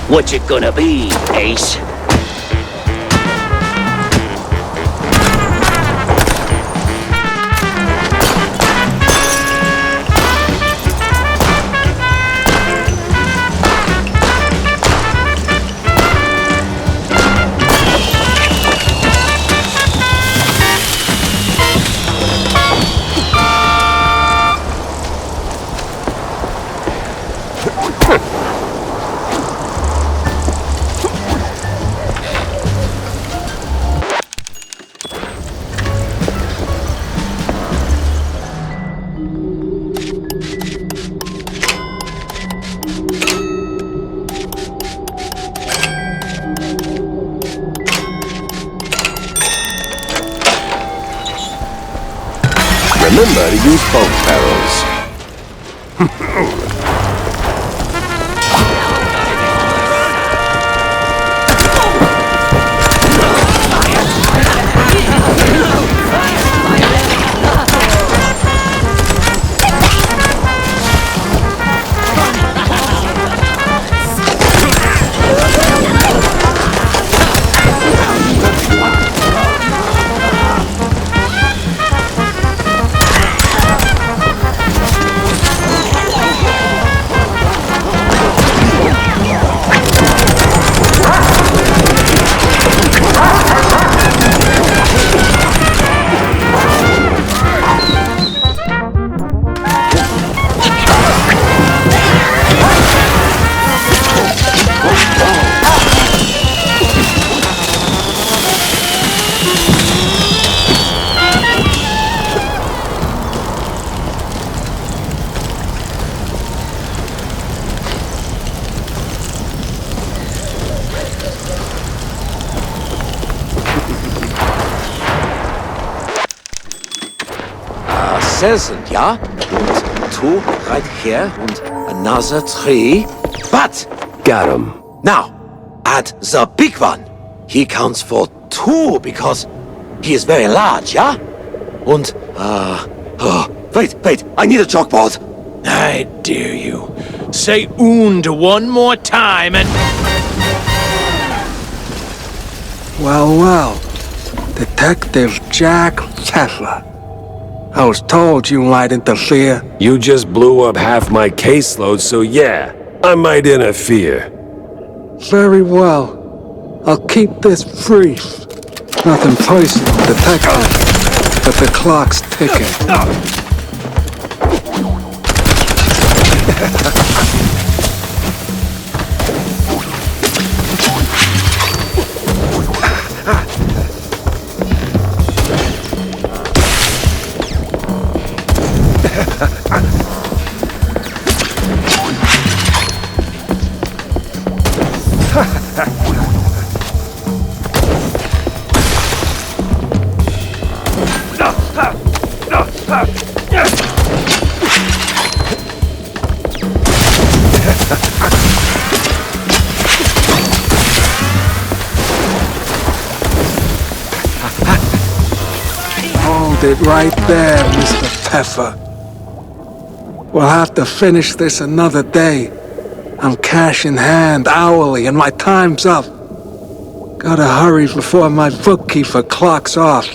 What you gonna be, Ace? Remember to use both barrels. Seven, ja? And two right here, and another three. But Got him. now, add the big one. He counts for two because he is very large, ja? And Wait, I need a chalkboard. I dare you. Say "und" one more time and... Well, Detective Jack Pfeffer. I was told you might interfere. You just blew up half my caseload, so yeah, I might interfere. Very well. I'll keep this brief. Nothing personal, Detective, but the clock's ticking. Hold it right there, Mr. Pfeffer. We'll have to finish this another day. I'm cash in hand hourly and my time's up. Gotta hurry before my bookkeeper clocks off.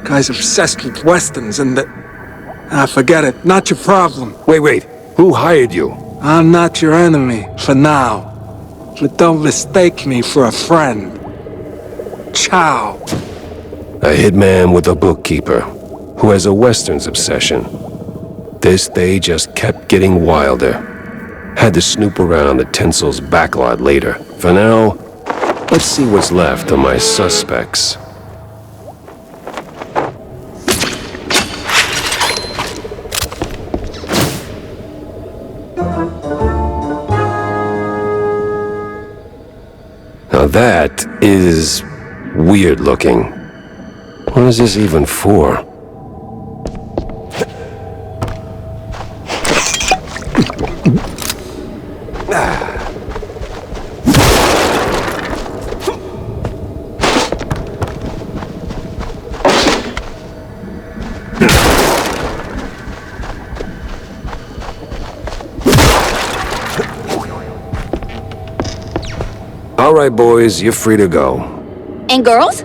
Guy's obsessed with westerns and forget it. Not your problem. Wait. Who hired you? I'm not your enemy, for now. But don't mistake me for a friend. Ciao. A hitman with a bookkeeper, who has a westerns obsession. This day just kept getting wilder. Had to snoop around the Tinsel's backlot later. For now, let's see what's left of my suspects. Now that is weird looking. What is this even for? All right, boys, you're free to go. And girls?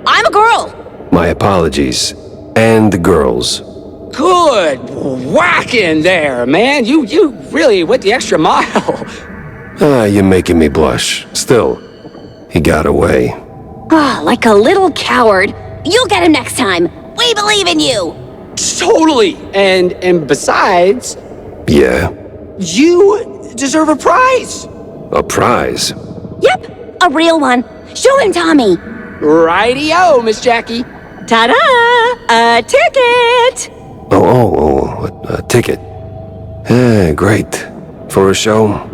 I'm a girl. My apologies. And the girls. Good whacking there, man. You really went the extra mile. You're making me blush. Still, he got away. Ah, like a little coward. You'll get him next time. We believe in you. Totally. And besides... Yeah? You deserve a prize. A prize? Yep, a real one. Show him, Tommy. Righty-o, Miss Jackie. Ta-da! A ticket! A ticket. Great. For a show?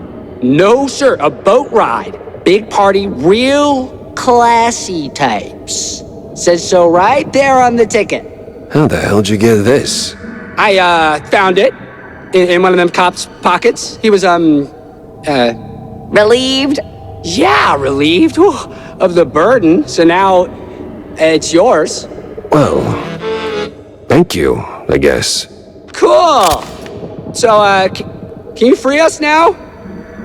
No, sir. A boat ride. Big party, real classy types. Says so right there on the ticket. How the hell'd you get this? I, found it in one of them cops' pockets. He was, relieved? Yeah, relieved of the burden. So now it's yours. Well, thank you, I guess. Cool. So, can you free us now?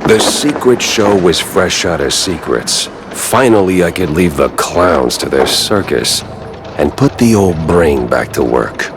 The secret show was fresh out of secrets. Finally, I could leave the clowns to their circus and put the old brain back to work.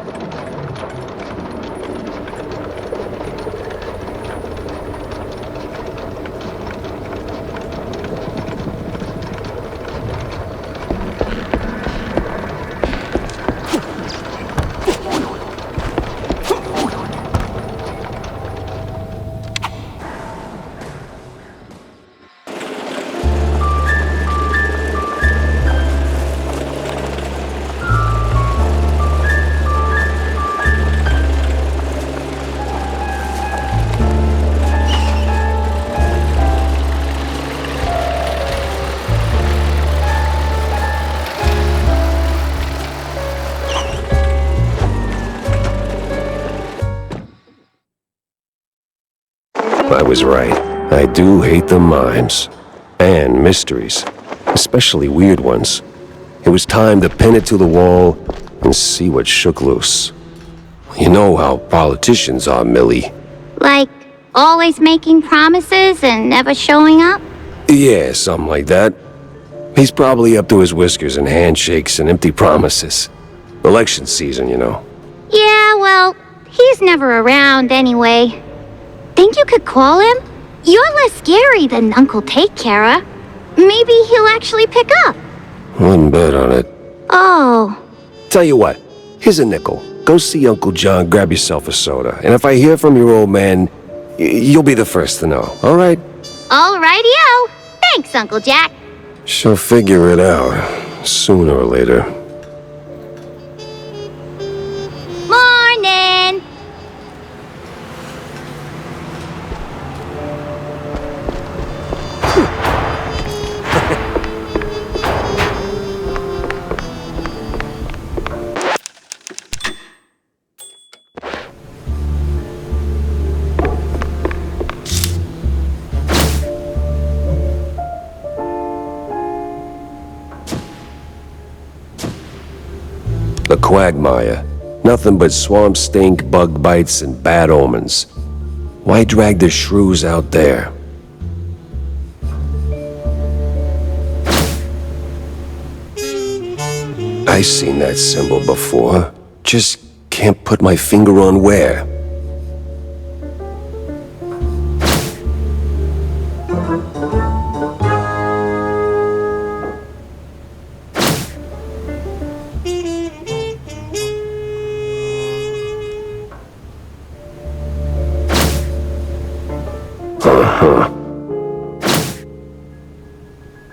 I was right. I do hate the mimes. And mysteries. Especially weird ones. It was time to pin it to the wall and see what shook loose. You know how politicians are, Millie. Like, always making promises and never showing up? Yeah, something like that. He's probably up to his whiskers in handshakes and empty promises. Election season, you know. Yeah, well, he's never around anyway. Think you could call him? You're less scary than Uncle Take Care. Maybe he'll actually pick up. Wouldn't bet on it. Oh. Tell you what, here's a nickel. Go see Uncle John, grab yourself a soda. And if I hear from your old man, you'll be the first to know, all right? Alrighty-o. Thanks, Uncle Jack. She'll figure it out, sooner or later. Morning. The quagmire. Nothing but swamp stink, bug bites, and bad omens. Why drag the shrews out there? I've seen that symbol before. Just can't put my finger on where.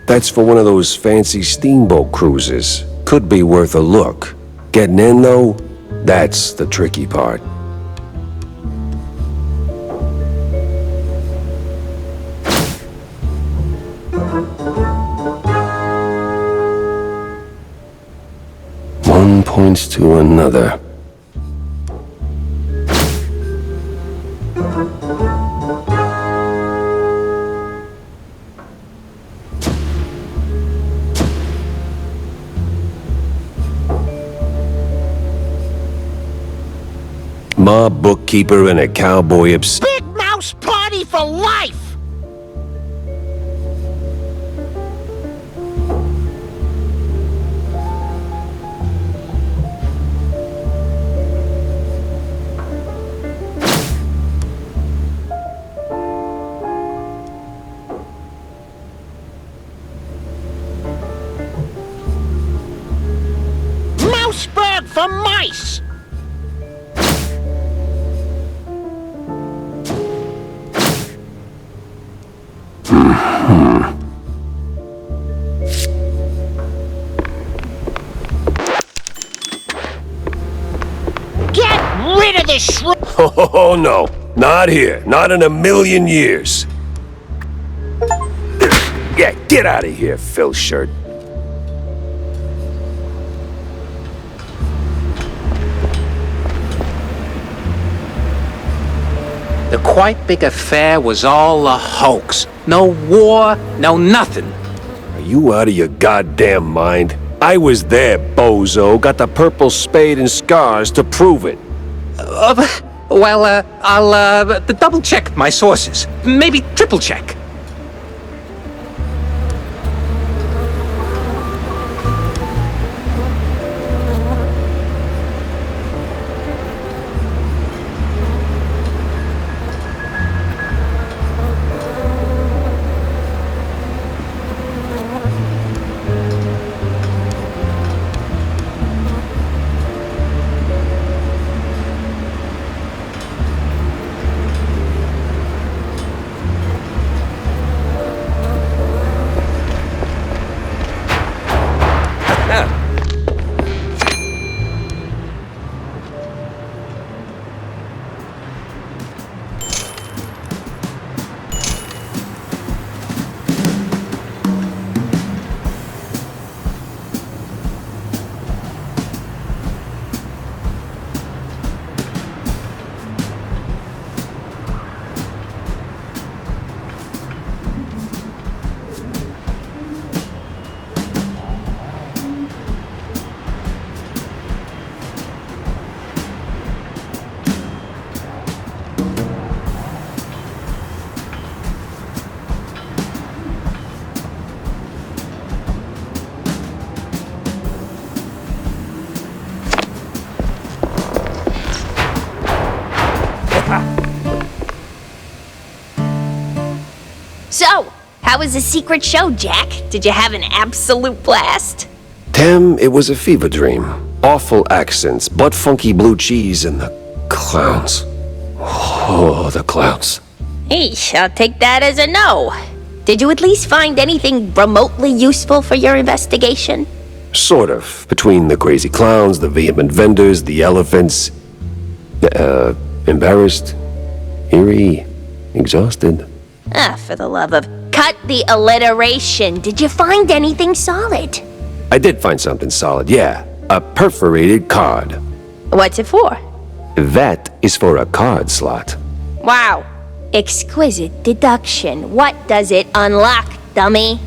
That's for one of those fancy steamboat cruises. Could be worth a look. Getting in, though, that's the tricky part. One points to another. Mob bookkeeper and a cowboy Big Mouse Party for life! Mouseburg for mice! Get rid of this shrew! Oh, no. Not here. Not in a million years. Yeah, get out of here, Phil Shirt. The quite big affair was all a hoax. No war, no nothing. Are you out of your goddamn mind? I was there, bozo. Got the purple spade and scars to prove it. I'll double-check my sources. Maybe triple-check. So, how was the secret show, Jack? Did you have an absolute blast? Tam, it was a fever dream. Awful accents, butt-funky blue cheese, and the clowns. Oh, the clowns. Eesh, I'll take that as a no. Did you at least find anything remotely useful for your investigation? Sort of. Between the crazy clowns, the vehement vendors, the elephants. Embarrassed, eerie, exhausted. Ah, for the love of... Cut the alliteration. Did you find anything solid? I did find something solid, yeah. A perforated card. What's it for? That is for a card slot. Wow. Exquisite deduction. What does it unlock, dummy?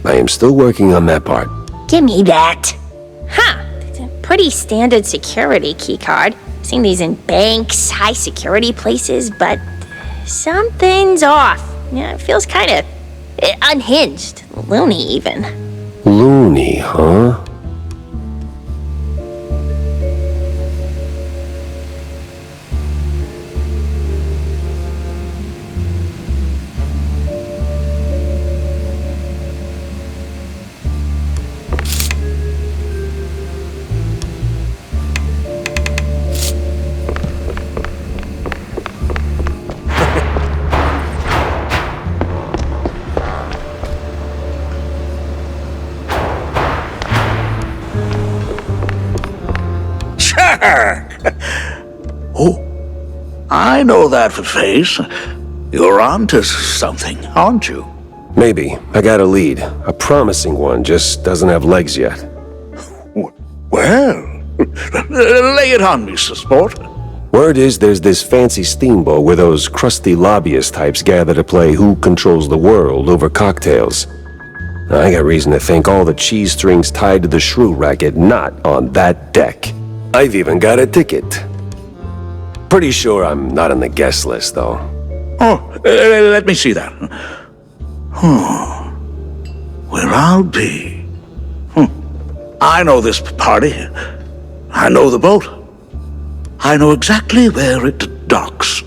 I am still working on that part. Give me that. Huh. It's a pretty standard security keycard. Seen these in banks, high security places, but something's off. Yeah, it feels kind of unhinged. Loony, even. Loony, huh? Oh, I know that face. You're onto something, aren't you? Maybe. I got a lead. A promising one, just doesn't have legs yet. Well, lay it on me, sport. Word is there's this fancy steamboat where those crusty lobbyist types gather to play Who Controls the World over cocktails. I got reason to think all the cheese strings tied to the shrew racket not on that deck. I've even got a ticket. Pretty sure I'm not on the guest list, though. Oh, let me see that. Where I'll be. I know this party. I know the boat. I know exactly where it docks.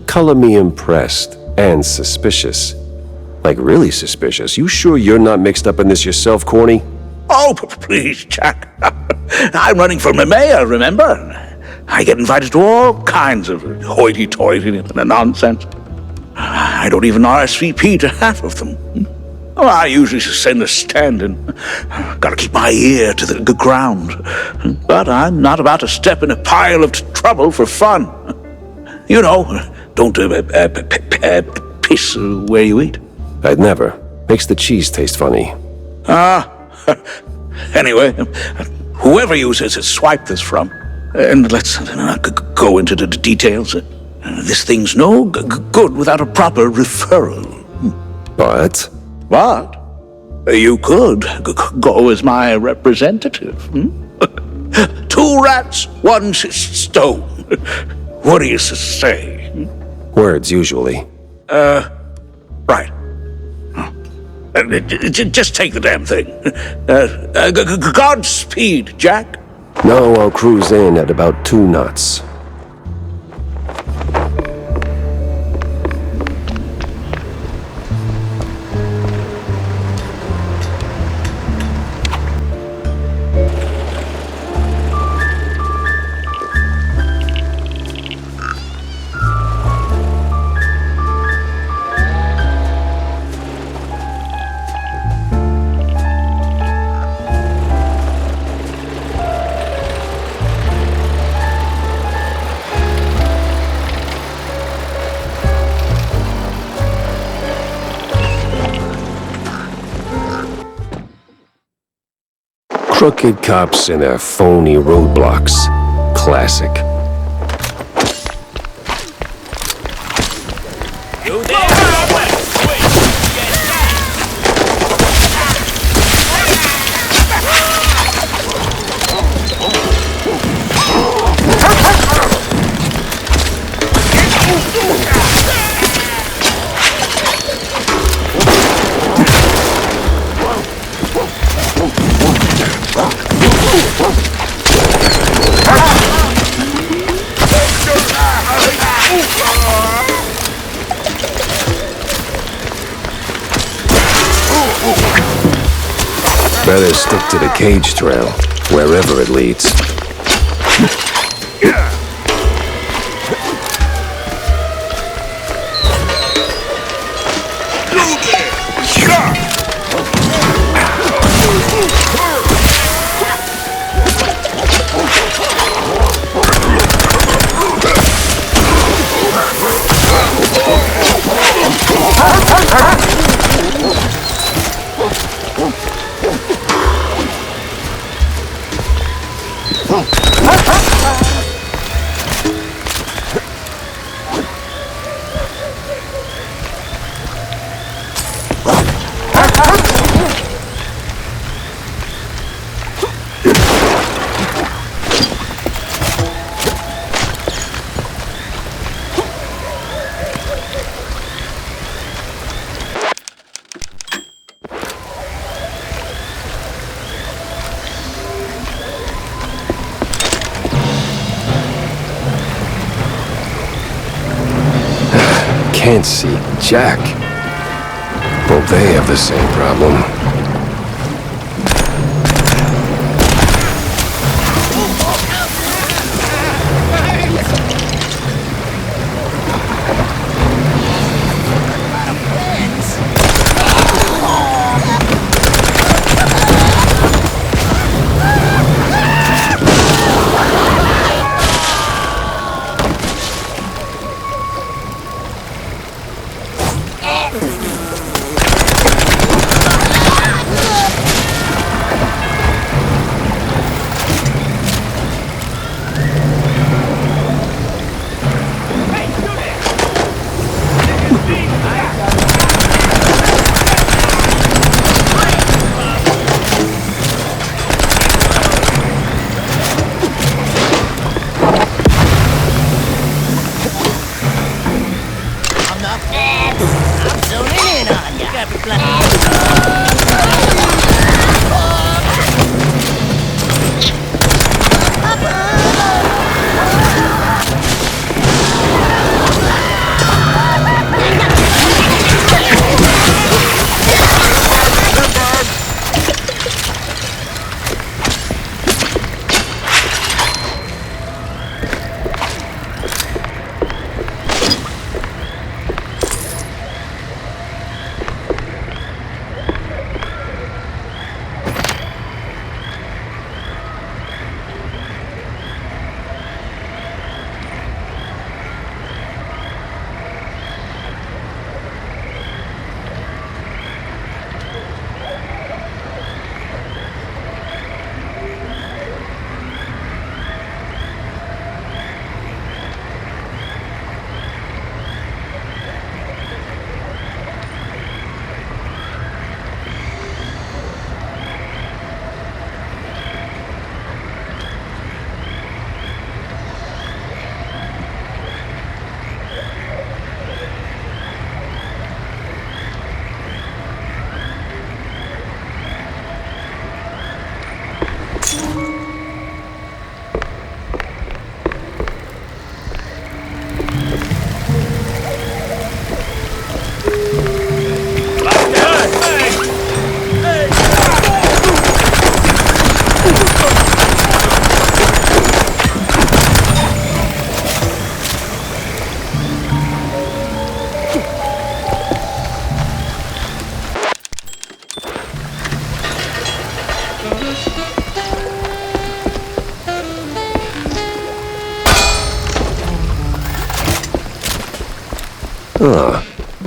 Color me impressed and suspicious. Like really suspicious. You sure you're not mixed up in this yourself, Corny? Oh, please, Jack. I'm running for mayor, remember? I get invited to all kinds of hoity-toity nonsense. I don't even RSVP to half of them. Oh, I usually send a stand-in. Gotta keep my ear to the ground. But I'm not about to step in a pile of trouble for fun. You know, don't piss where you eat. I'd never. Makes the cheese taste funny. Anyway, whoever you swipe this from, and let's go into the details. This thing's no good without a proper referral. But? But you could go as my representative. 2 rats, 1 stone. What do you say? Words, usually. Right. Just take the damn thing. Godspeed, Jack. No, I'll cruise in at about 2 knots. Crooked cops and their phony roadblocks. Classic. You there? Wait, get back! better stick to the cage trail, wherever it leads. Can't see Jack. Well, they have the same problem.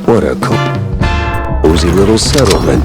What a cozy little settlement.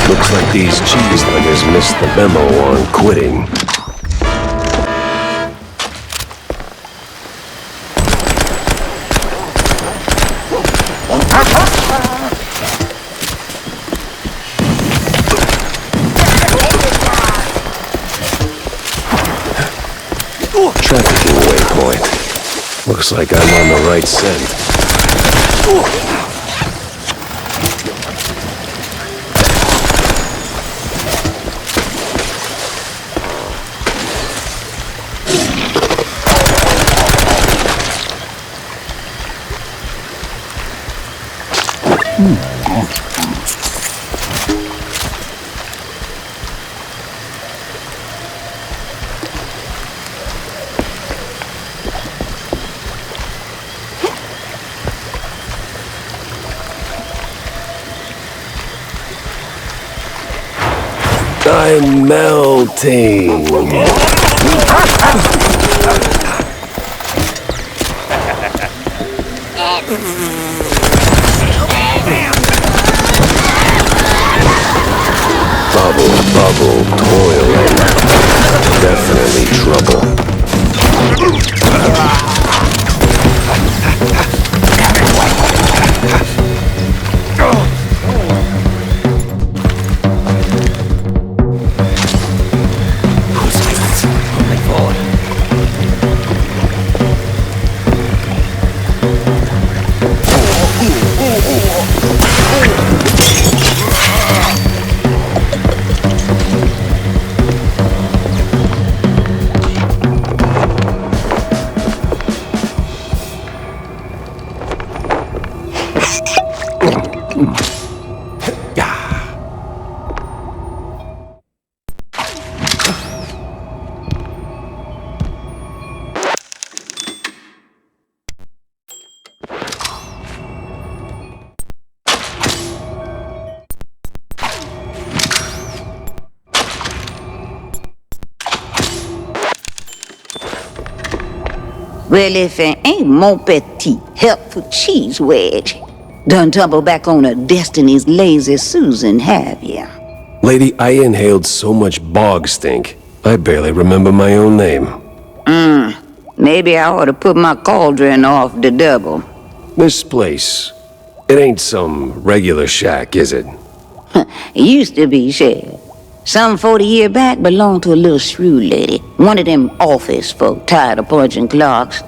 Looks like these cheesebuggers missed the memo on quitting. Trafficking waypoint. Looks like I'm on the right scent. I'm melting. Bubble, toiling. Definitely trouble. Well, if it ain't mon petit helpful cheese wedge, done tumble back on a Destiny's lazy Susan, have ya? Lady, I inhaled so much bog stink, I barely remember my own name. Maybe I ought to put my cauldron off the double. This place, it ain't some regular shack, is it? It used to be, Shell. Some 40 years back belonged to a little shrew lady, one of them office folk tired of punching clocks.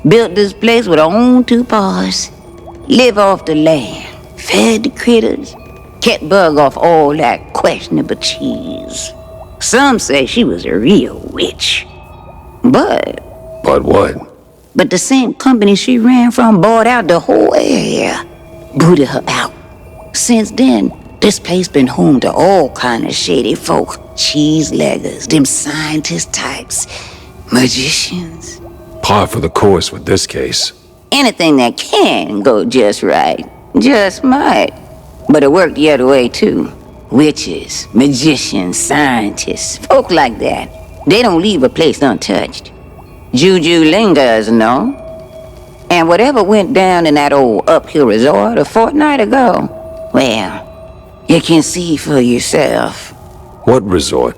Built this place with her own two paws. Live off the land, fed the critters, kept bug off all that questionable cheese. Some say she was a real witch. But what? But the same company she ran from bought out the whole area. Booted her out. Since then, this place been home to all kind of shady folk. Cheese-leggers, them scientist types, magicians. Par for the course with this case. Anything that can go just right, just might. But it worked the other way too. Witches, magicians, scientists, folk like that. They don't leave a place untouched. Juju lingers, no? And whatever went down in that old uphill resort a fortnight ago, well, you can see for yourself. What resort?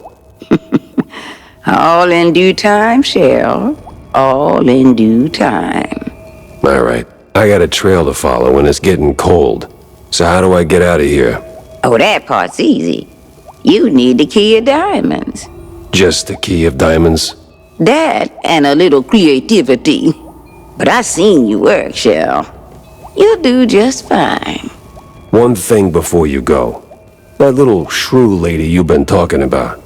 All in due time, Shell. All in due time. All right, I got a trail to follow and it's getting cold. So how do I get out of here? Oh, that part's easy. You need the key of diamonds. Just the key of diamonds? That and a little creativity. But I seen you work, Shell. You'll do just fine. One thing before you go. That little shrew lady you've been talking about.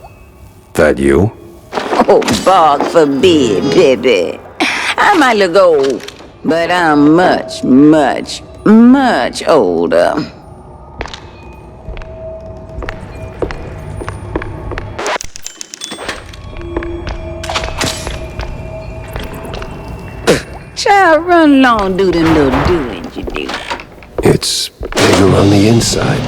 That you? Oh, bog forbid, baby. I might look old, but I'm much, much, much older. Child, run along, do them little doings you do. It's bigger on the inside.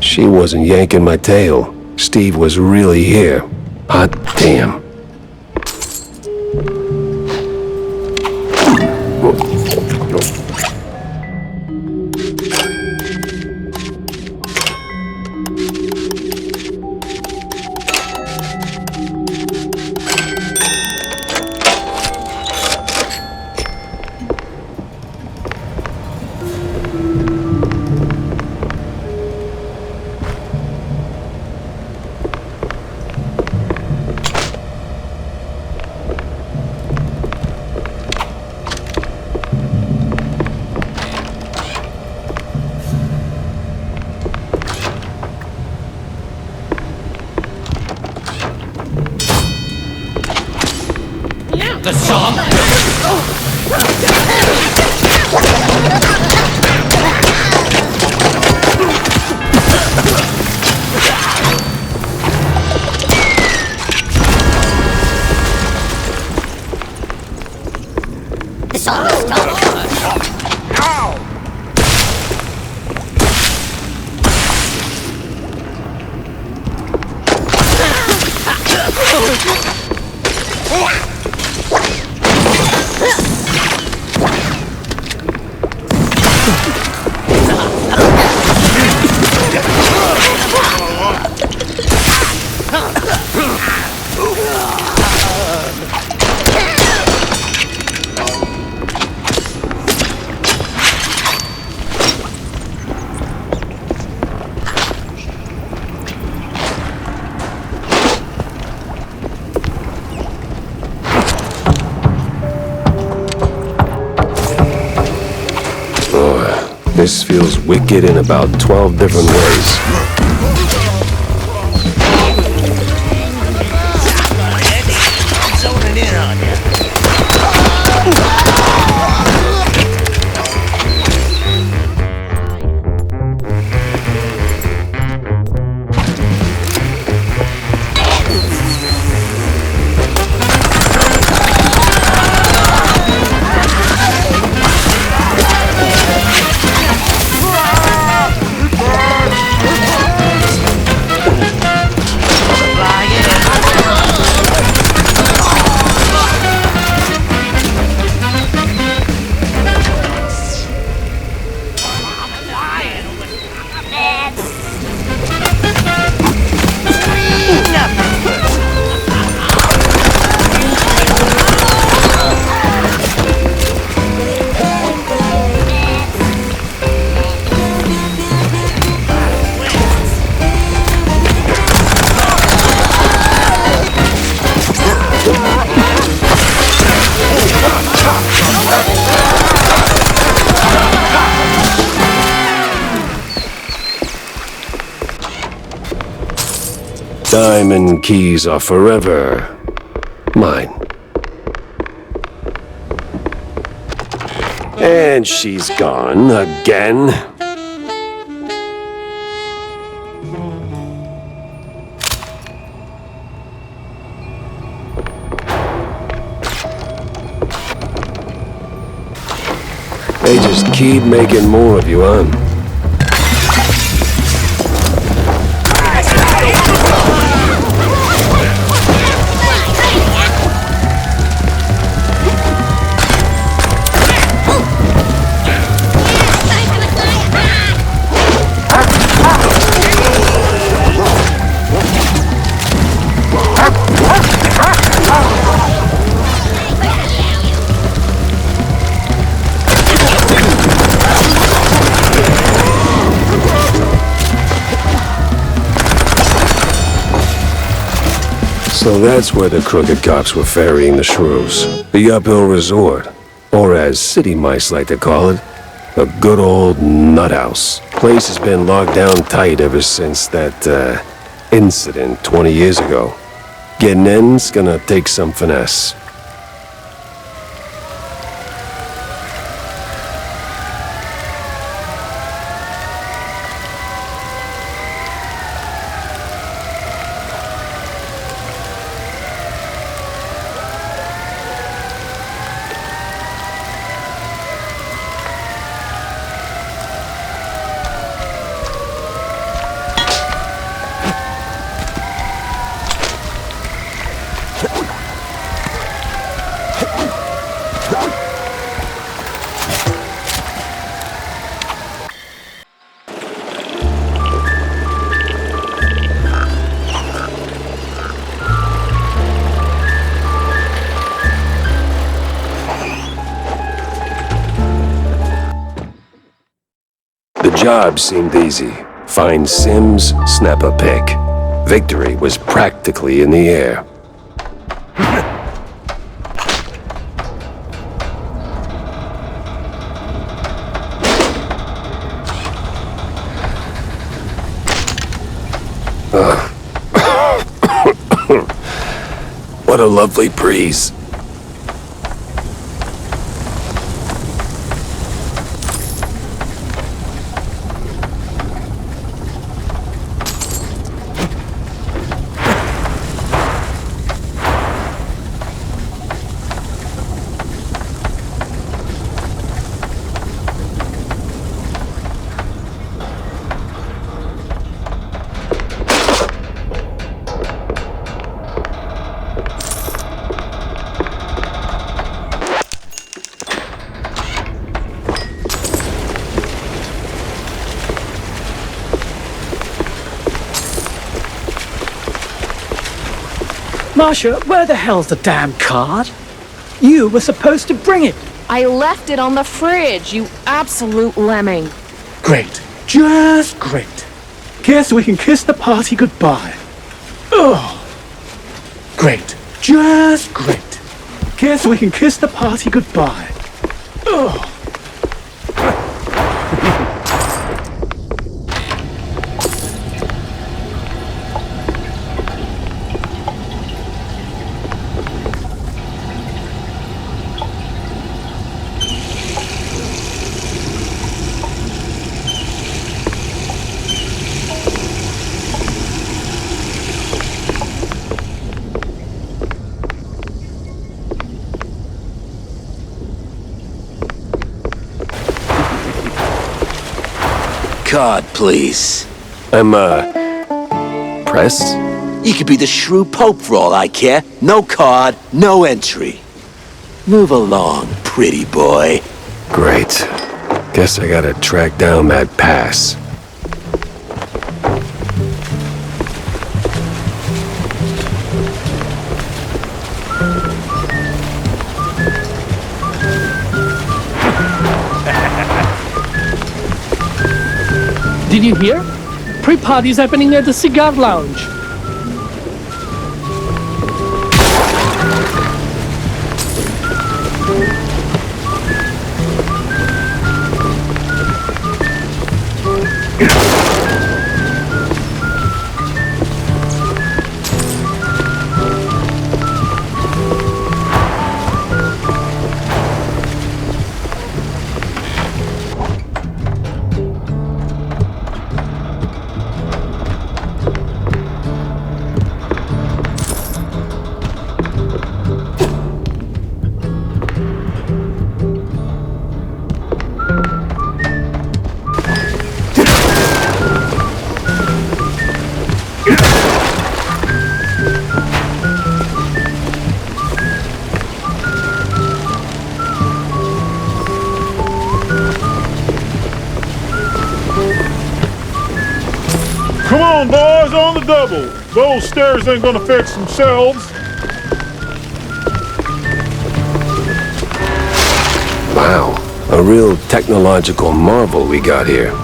She wasn't yanking my tail. Steve was really here. Hot damn. The song. The song is done. This feels wicked in about 12 different ways. I'm zoning in on you. Diamond keys are forever mine. And she's gone again. They just keep making more of you, huh? So that's where the crooked cops were ferrying the shrews. The uphill resort, or as city mice like to call it, a good old nut house. Place has been locked down tight ever since that, incident 20 years ago. Getting in's gonna take some finesse. job seemed easy. Find Sims, snap a pic. Victory was practically in the air. What a lovely breeze. Marsha, where the hell's the damn card? You were supposed to bring it. I left it on the fridge, you absolute lemming. Great. Just great. Guess we can kiss the party goodbye. Oh. Great. Just great. Guess we can kiss the party goodbye. Oh. Card, please. I'm, pressed? You could be the shrew pope for all I care. No card, no entry. Move along, pretty boy. Great. Guess I gotta track down that pass. Did you hear? Pre-party's happening at the cigar lounge. Come on, boys, on the double. Those stairs ain't gonna fix themselves. Wow, a real technological marvel we got here.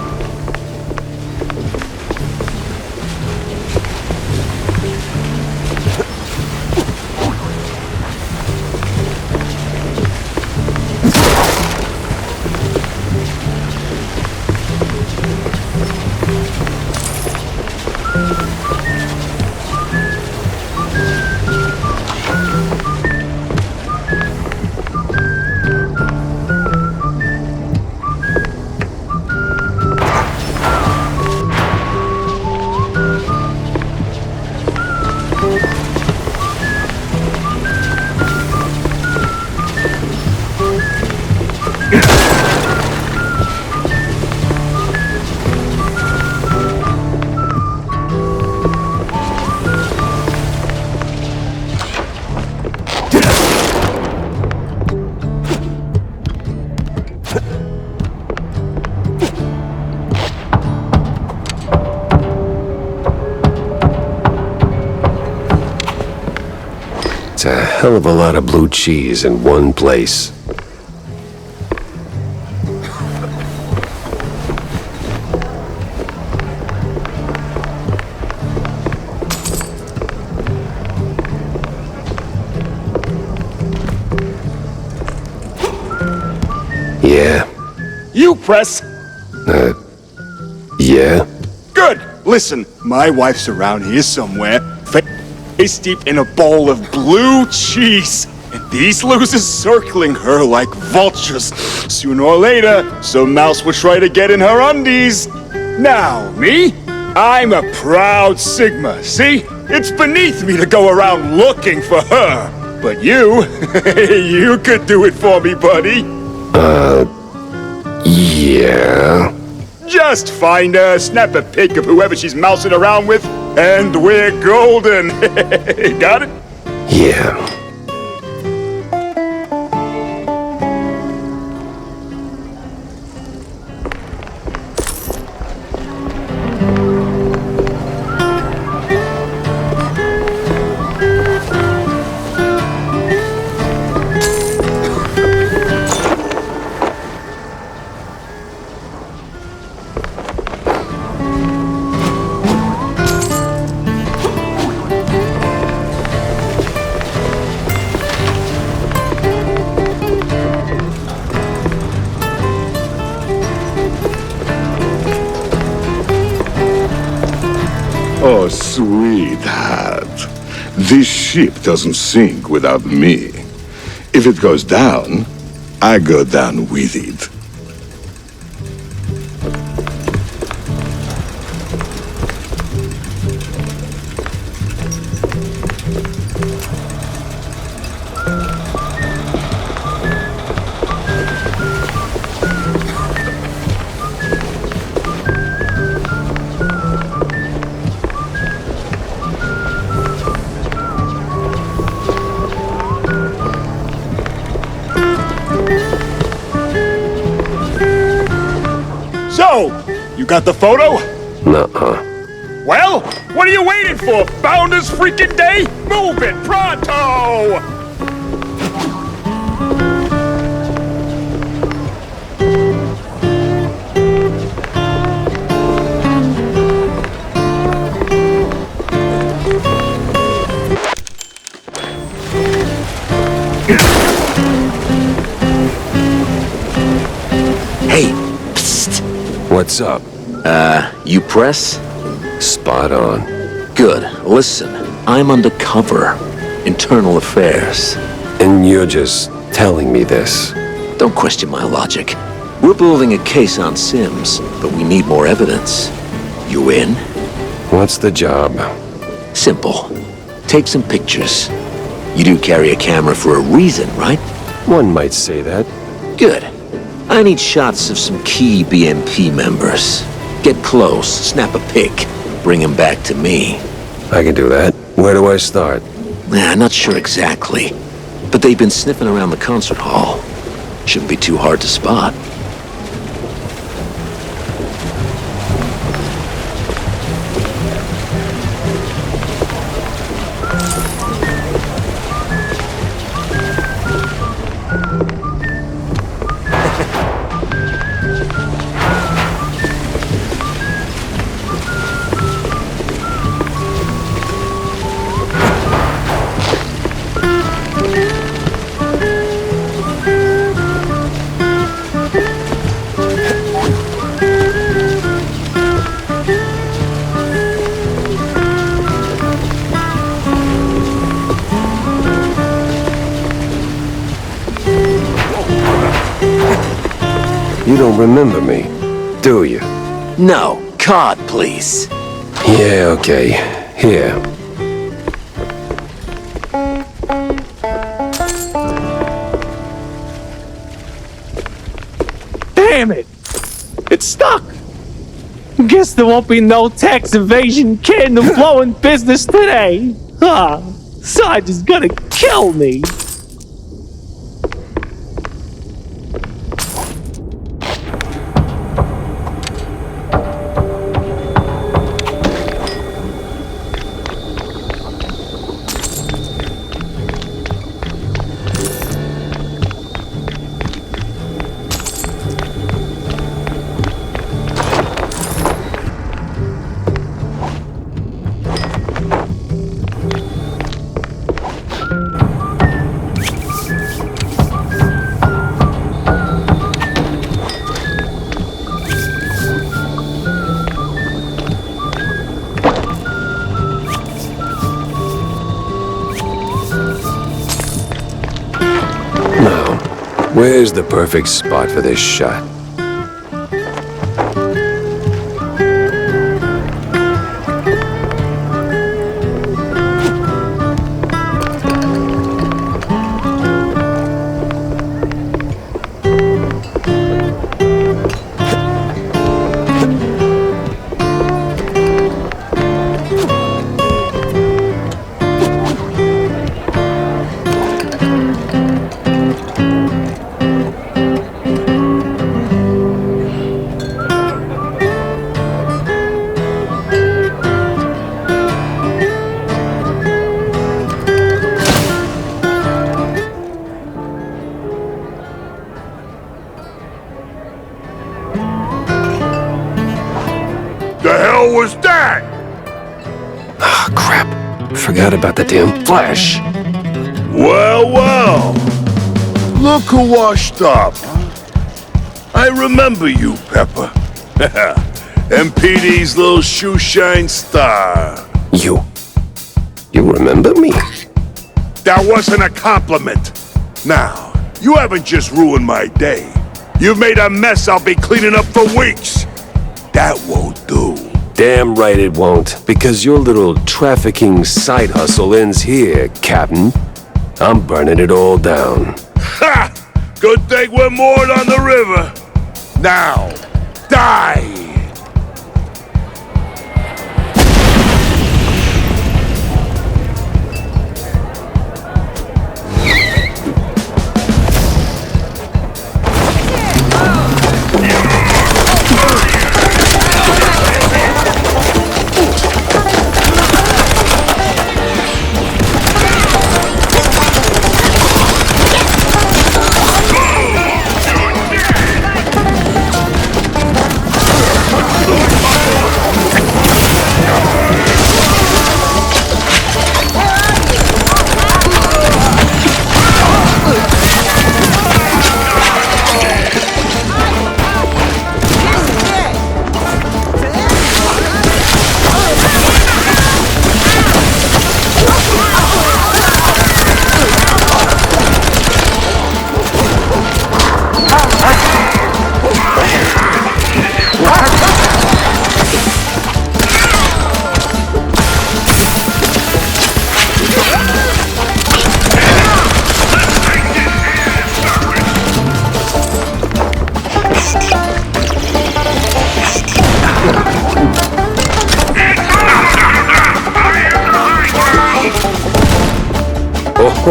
It's a hell of a lot of blue cheese in one place. You press. Yeah? Good. Listen, my wife's around here somewhere, face deep in a bowl of blue cheese. And these losers circling her like vultures. Sooner or later, some mouse will try to get in her undies. Now, me? I'm a proud Sigma, see? It's beneath me to go around looking for her. But you, you could do it for me, buddy. Yeah. Just find her, snap a pic of whoever she's mousing around with, and we're golden. Got it? Yeah. Oh, sweetheart. This ship doesn't sink without me. If it goes down, I go down with it. So, you got the photo? Nuh-uh. Well, what are you waiting for? Founders freaking day? Move it, pronto! Hey, psst. What's up? You press? Spot on. Good. Listen, I'm undercover. Internal affairs. And you're just telling me this? Don't question my logic. We're building a case on Sims, but we need more evidence. You in? What's the job? Simple. Take some pictures. You do carry a camera for a reason, right? One might say that. Good. I need shots of some key BMP members. Get close, snap a pic, bring them back to me. I can do that. Where do I start? Not sure exactly. But they've been sniffing around the concert hall. Shouldn't be too hard to spot. You don't remember me, do you? No. Card, please. Yeah, okay. Here. Damn it! It's stuck! Guess there won't be no tax evasion candle blowing business today. Sarge is gonna kill me. Where's the perfect spot for this shot? The hell was that? Ah, crap. Forgot about the damn flash. Well, well. Look who washed up. I remember you, Pepper. MPD's little shoeshine star. You remember me? That wasn't a compliment. Now, you haven't just ruined my day. You've made a mess I'll be cleaning up for weeks. That won't do. Damn right it won't, because your little trafficking side hustle ends here, Captain. I'm burning it all down. Ha! Good thing we're moored on the river. Now, die!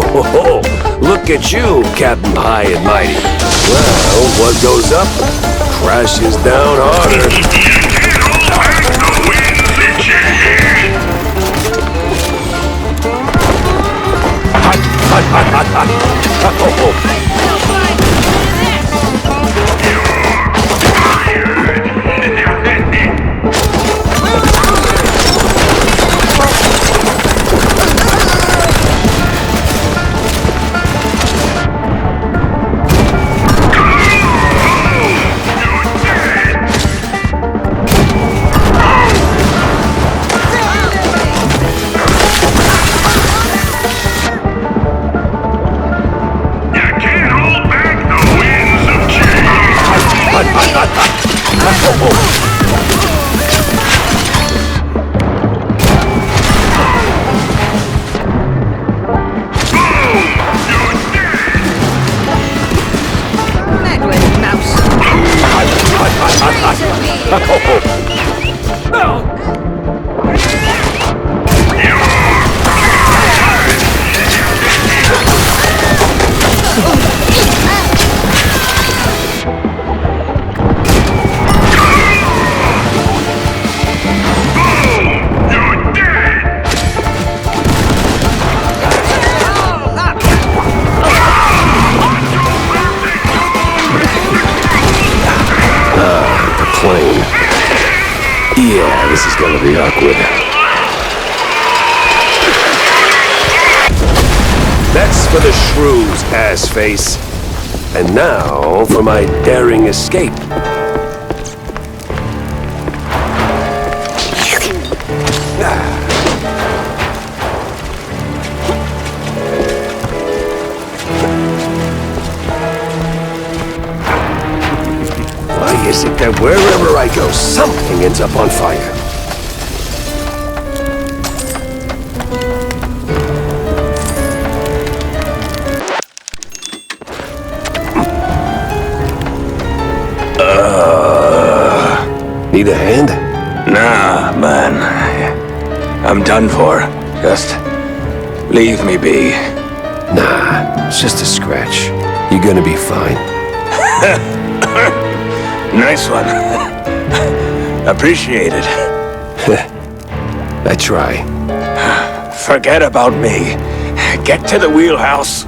Oh, look at you, Captain High and Mighty. Well, what goes up crashes down harder. Yeah, this is gonna be awkward. That's for the shrews, ass-face. And now for my daring escape. is it that wherever I go, something ends up on fire? Need a hand? Nah, man. I'm done for. Just leave me be. Nah, it's just a scratch. You're gonna be fine. Nice one. Appreciate it. I try. Forget about me. Get to the wheelhouse.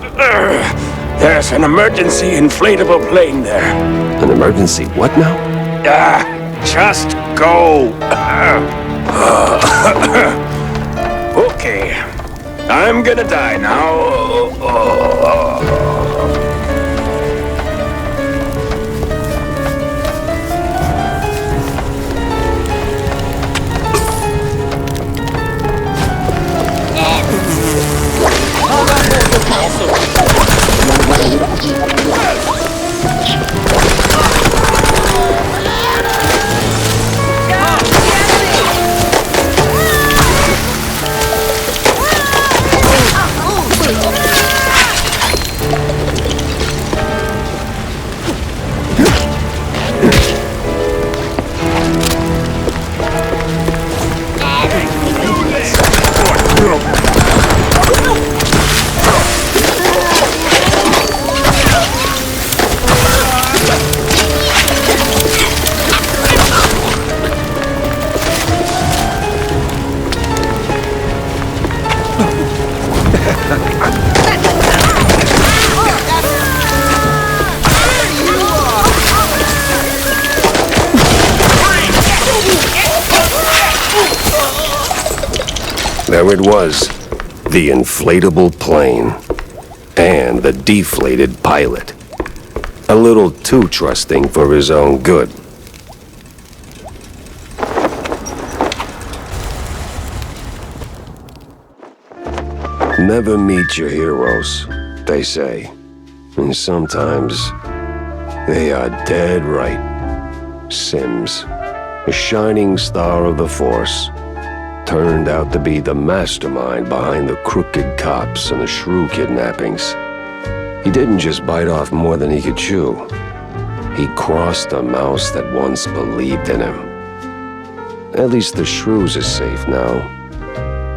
There's an emergency inflatable plane there. An emergency what now? Just go. Okay. I'm gonna die now. There it was, the inflatable plane, and the deflated pilot. A little too trusting for his own good. Never meet your heroes, they say. And sometimes they are dead right. Sims, a shining star of the Force, turned out to be the mastermind behind the crooked cops and the shrew kidnappings. He didn't just bite off more than he could chew. He crossed a mouse that once believed in him. At least the shrews are safe now.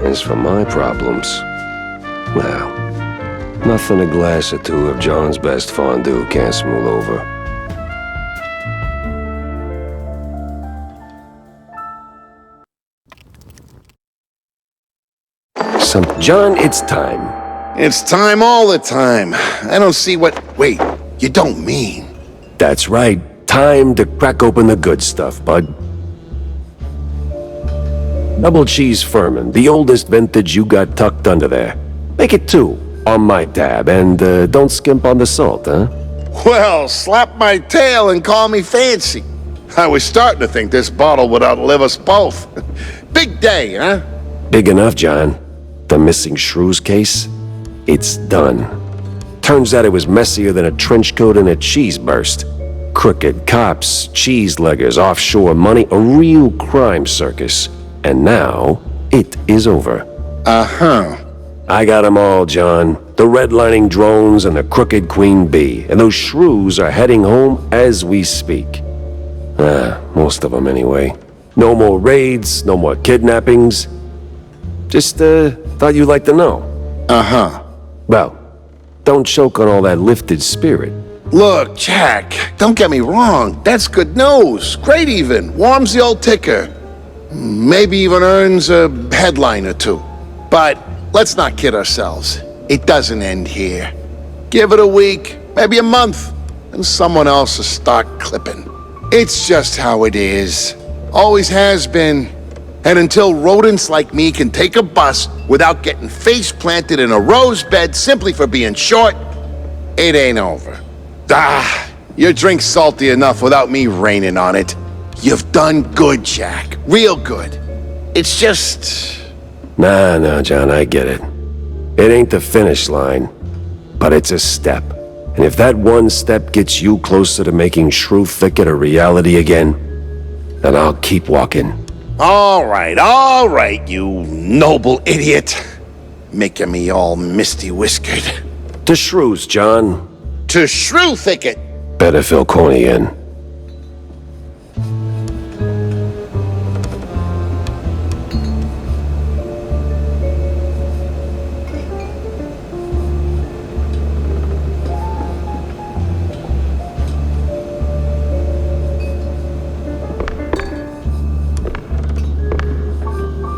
As for my problems, well, nothing a glass or two of John's best fondue can't smooth over. John, it's time. It's time all the time. I don't see what... Wait, you don't mean... That's right. Time to crack open the good stuff, bud. Double cheese Furman, the oldest vintage you got tucked under there. Make it 2 on my tab, and don't skimp on the salt, huh? Well, slap my tail and call me fancy. I was starting to think this bottle would outlive us both. Big day, huh? Big enough, John. The missing shrews case? It's done. Turns out it was messier than a trench coat and a cheese burst. Crooked cops, cheese leggers, offshore money, a real crime circus. And now, it is over. Uh-huh. I got 'em all, John. The redlining drones and the crooked queen bee. And those shrews are heading home as we speak. Most of them anyway. No more raids, no more kidnappings. Just, thought you'd like to know. Uh-huh. Well, don't choke on all that lifted spirit. Look, Jack, don't get me wrong. That's good news. Great even. Warms the old ticker. Maybe even earns a headline or two. But let's not kid ourselves. It doesn't end here. Give it a week, maybe a month, and someone else will start clipping. It's just how it is. Always has been. And until rodents like me can take a bus without getting face planted in a rose bed simply for being short, it ain't over. Your drink's salty enough without me raining on it. You've done good, Jack. Real good. It's just... Nah, John, I get it. It ain't the finish line, but it's a step. And if that one step gets you closer to making Shrew Thicket a reality again, then I'll keep walking. All right, you noble idiot. Making me all misty-whiskered. To Shrews, John. To Shrew Thicket. Better fill Corny in.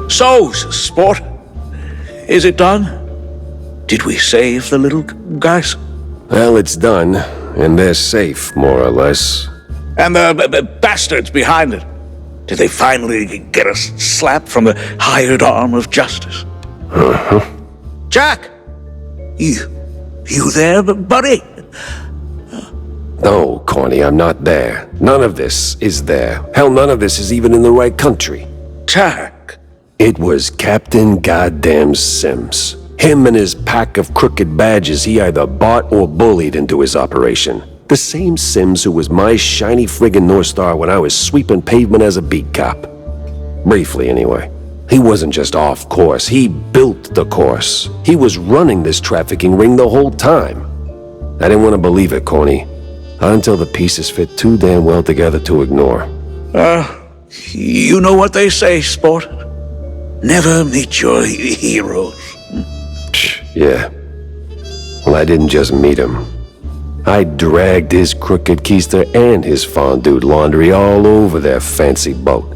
So, sport, is it done? Did we save the little guys? Well, it's done, and they're safe, more or less. And the bastards behind it? Did they finally get a slap from the hired arm of justice? Uh-huh. Jack! You there, buddy? No, Corny, I'm not there. None of this is there. Hell, none of this is even in the right country. Jack! It was Captain Goddamn Sims. Him and his pack of crooked badges he either bought or bullied into his operation. The same Sims who was my shiny friggin' North Star when I was sweeping pavement as a beat cop. Briefly, anyway. He wasn't just off course, he built the course. He was running this trafficking ring the whole time. I didn't want to believe it, Corny. Not until the pieces fit too damn well together to ignore. You know what they say, sport? Never meet your heroes. Yeah. Well, I didn't just meet him. I dragged his crooked keister and his fondue laundry all over their fancy boat.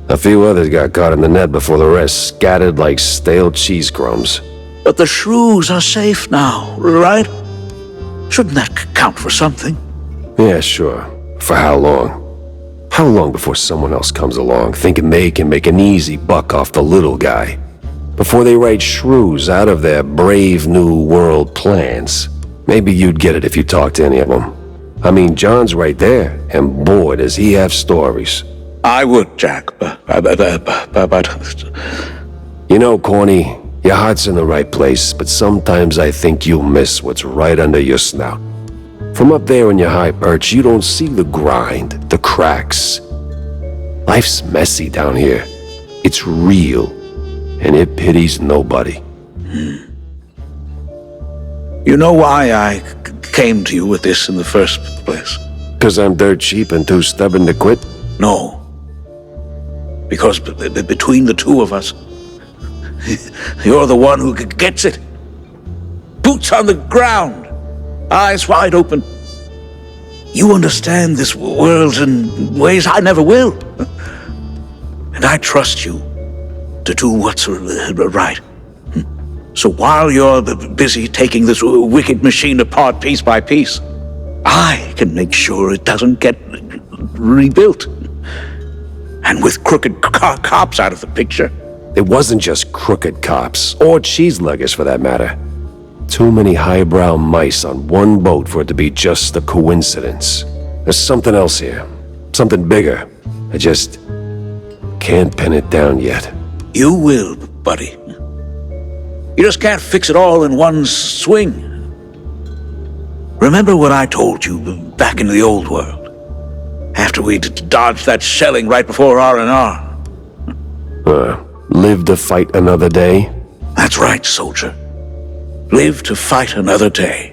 A few others got caught in the net before the rest scattered like stale cheese crumbs. But the shrews are safe now, right? Shouldn't that count for something? Yeah, sure. For how long? How long before someone else comes along, thinking they can make an easy buck off the little guy? Before they write shrews out of their brave new world plans? Maybe you'd get it if you talked to any of them. I mean, John's right there, and boy, does he have stories. I would, Jack, but... You know, Corny, your heart's in the right place, but sometimes I think you miss what's right under your snout. From up there in your high perch, you don't see the grind, the cracks. Life's messy down here. It's real, and it pities nobody. You know why I came to you with this in the first place? 'Cause I'm dirt cheap and too stubborn to quit? No. Because between the two of us, you're the one who gets it. Boots on the ground. Eyes wide open. You understand this world in ways I never will. And I trust you to do what's right. So while you're busy taking this wicked machine apart piece by piece, I can make sure it doesn't get rebuilt. And with crooked cops out of the picture. It wasn't just crooked cops, or cheeseluggers for that matter. Too many highbrow mice on one boat for it to be just a coincidence. There's something else here. Something bigger. I just can't pin it down yet. You will, buddy. You just can't fix it all in one swing. Remember what I told you back in the old world? After we dodged that shelling right before R&R. Live to fight another day? That's right, soldier. Live to fight another day.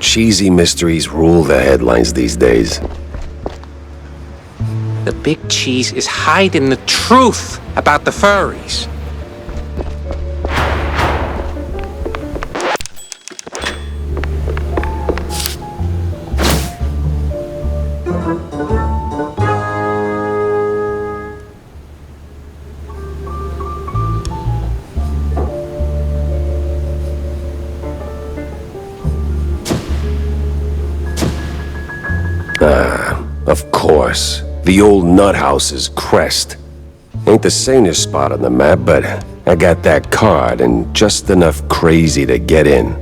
Cheesy mysteries rule the headlines these days. The big cheese is hiding the truth about the furries. Ah, of course. The old nut house's crest. Ain't the sanest spot on the map, but I got that card and just enough crazy to get in.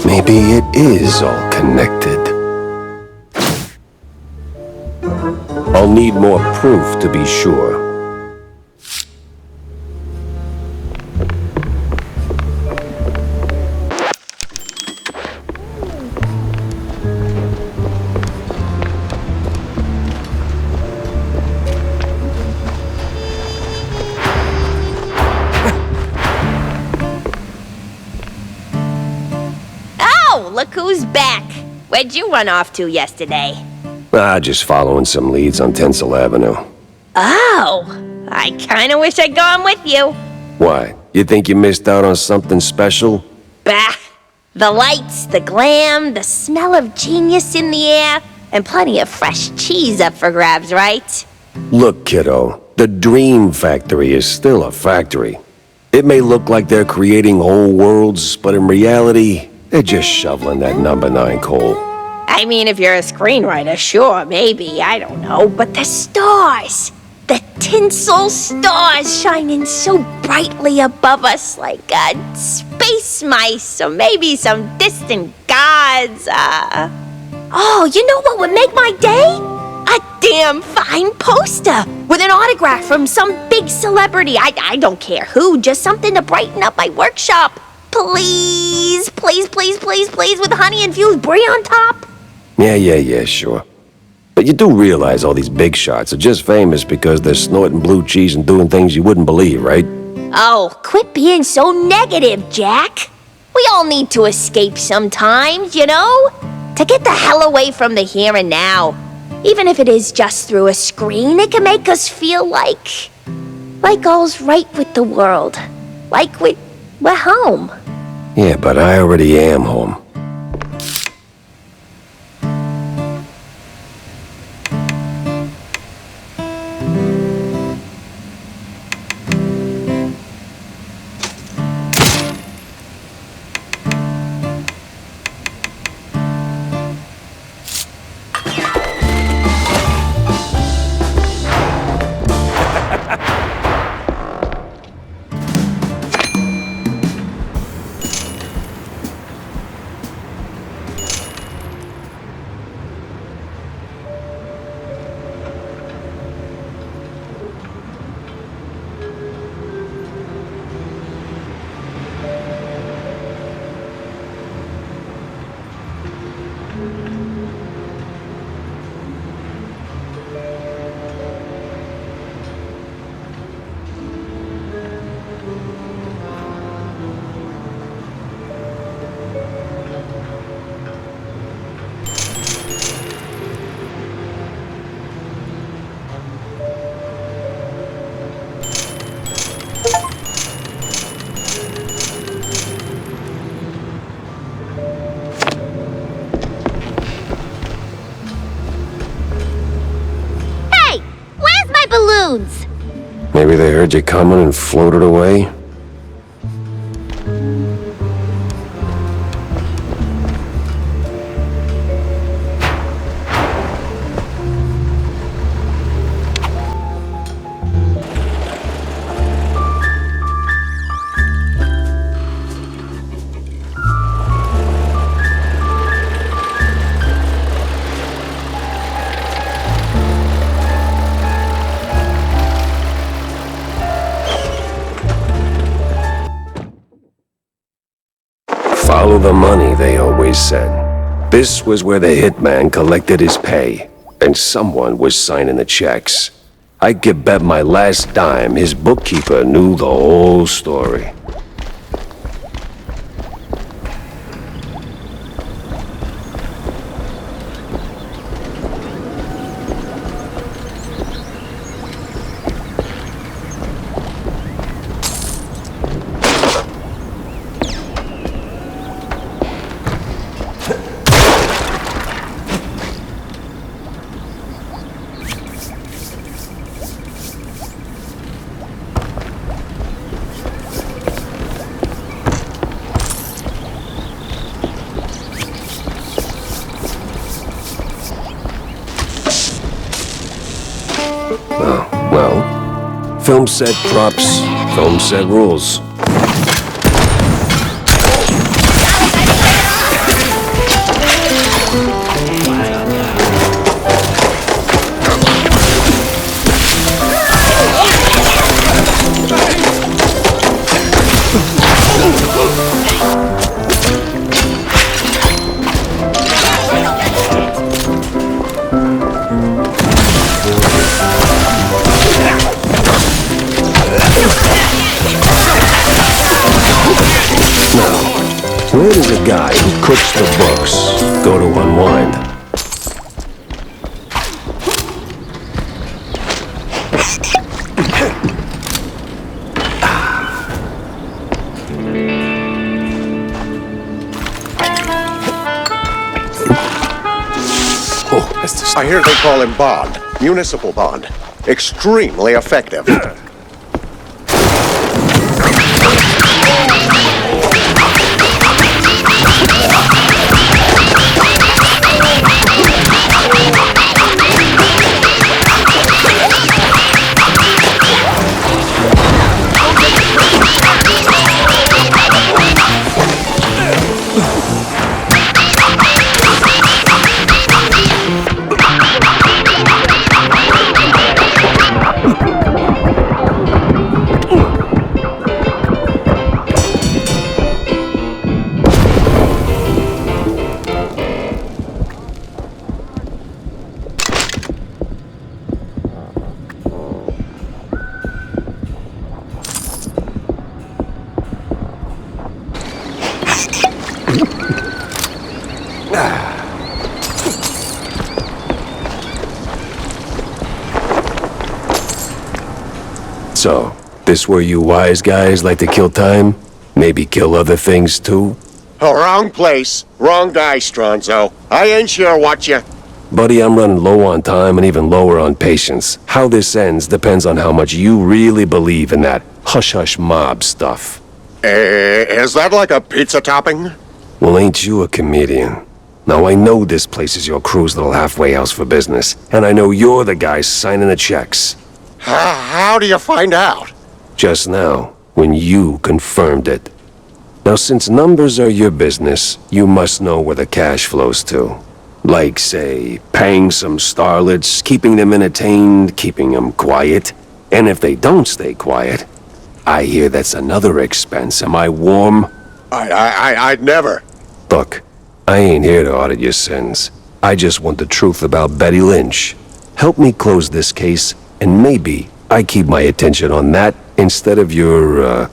Maybe it is all connected. I'll need more proof to be sure. Oh, look who's back. Where'd you run off to yesterday? Just following some leads on Tinsel Avenue. Oh, I kinda wish I'd gone with you. Why? You think you missed out on something special? Bah! The lights, the glam, the smell of genius in the air, and plenty of fresh cheese up for grabs, right? Look, kiddo, the Dream Factory is still a factory. It may look like they're creating whole worlds, but in reality, they're just shoveling that number 9 coal. I mean, if you're a screenwriter, sure, maybe, I don't know. But the stars! The tinsel stars shining so brightly above us like space mice or maybe some distant gods. Oh, you know what would make my day? A damn fine poster with an autograph from some big celebrity. I don't care who, just something to brighten up my workshop. Please, please, please, please, please, with honey-infused brie on top. Yeah, sure. But you do realize all these big shots are just famous because they're snorting blue cheese and doing things you wouldn't believe, right? Oh, quit being so negative, Jack. We all need to escape sometimes, you know? To get the hell away from the here and now. Even if it is just through a screen, it can make us feel like all's right with the world. Like we're home. Yeah, but I already am home. Balloons. Maybe they heard you coming and floated away? Follow the money, they always said. This was where the hitman collected his pay, and someone was signing the checks. I could bet my last dime his bookkeeper knew the whole story. Oh, well, film set props, film set rules. Where does a guy who cooks the books go to unwind? I hear they call him bond. Municipal bond. Extremely effective. So, this where you wise guys like to kill time? Maybe kill other things too? Oh, wrong place. Wrong guy, Stronzo. I ain't sure what you... Buddy, I'm running low on time and even lower on patience. How this ends depends on how much you really believe in that hush-hush mob stuff. Is that like a pizza topping? Well, ain't you a comedian? Now, I know this place is your crew's little halfway house for business, and I know you're the guy signing the checks. How do you find out? Just now, when you confirmed it. Now, since numbers are your business, you must know where the cash flows to. Like, say, paying some starlets, keeping them entertained, keeping them quiet. And if they don't stay quiet, I hear that's another expense. Am I warm? I'd never. Look, I ain't here to audit your sins. I just want the truth about Betty Lynch. Help me close this case, and maybe I keep my attention on that instead of your,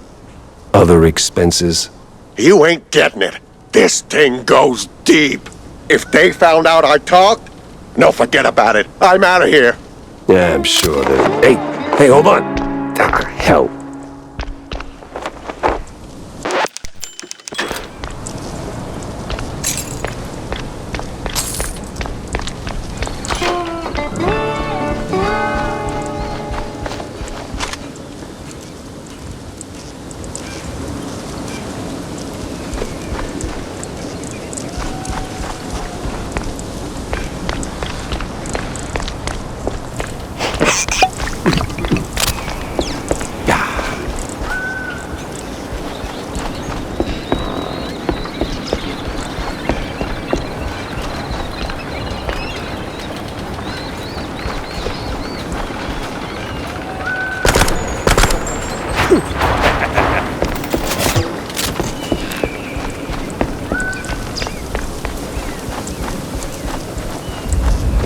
other expenses. You ain't getting it. This thing goes deep. If they found out I talked, no, forget about it. I'm out of here. Yeah, I'm sure that... Hey, hold on. Ah, hell.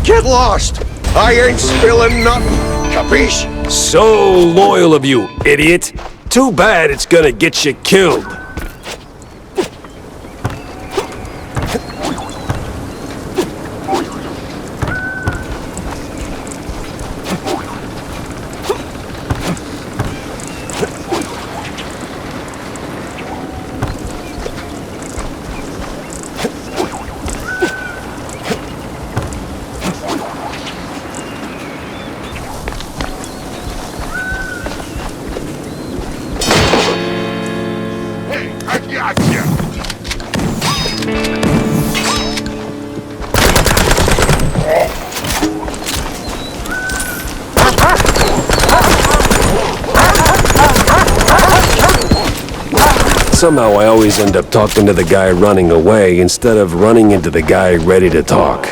Get lost. I ain't spilling nothing. Capiche? So loyal of you, idiot. Too bad it's gonna get you killed. somehow I always end up talking to the guy running away instead of running into the guy ready to talk.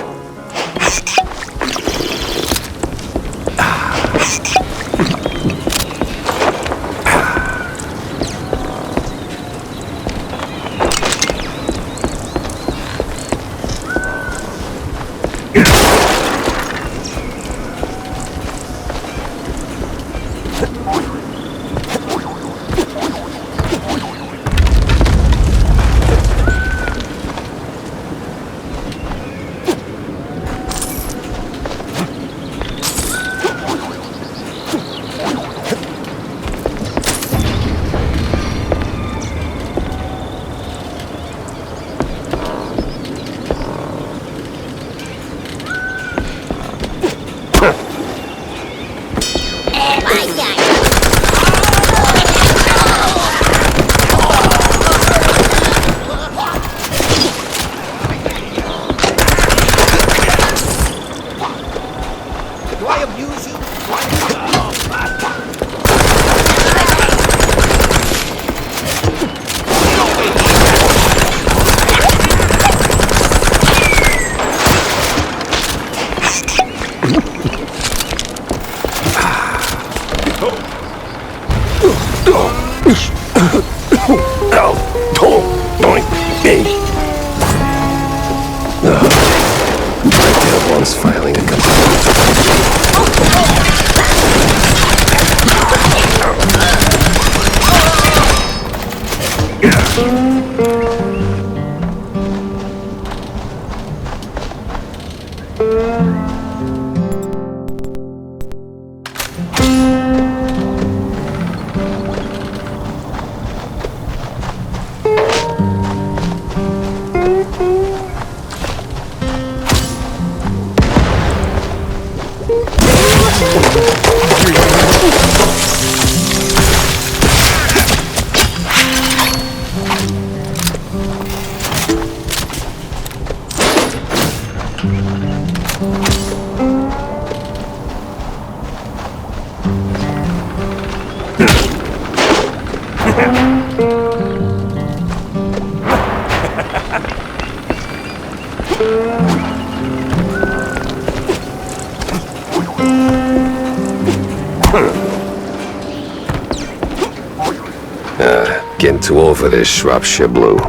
One's filing a complaint. Getting too old for this Shropshire Blue.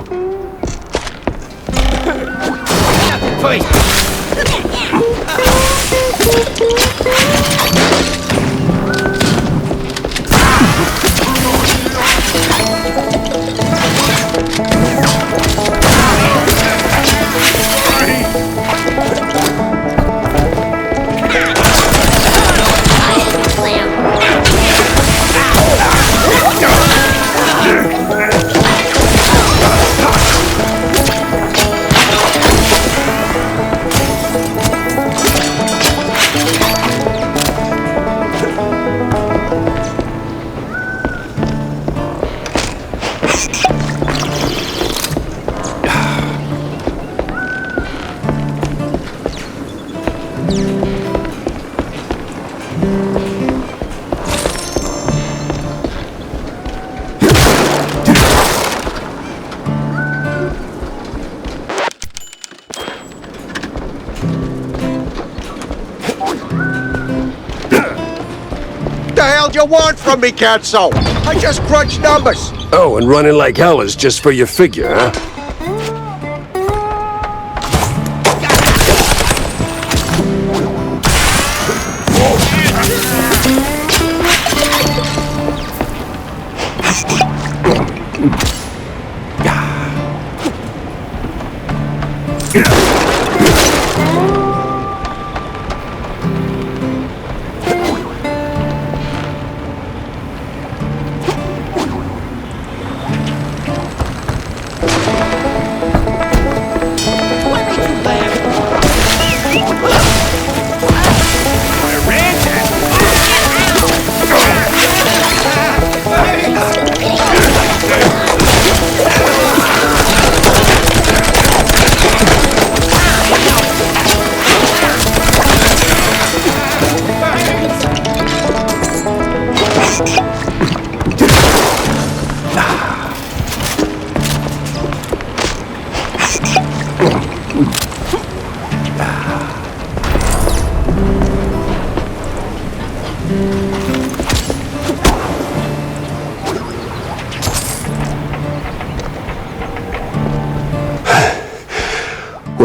You want from me, Catso? I just crunch numbers. Oh, and running like hell is just for your figure, huh?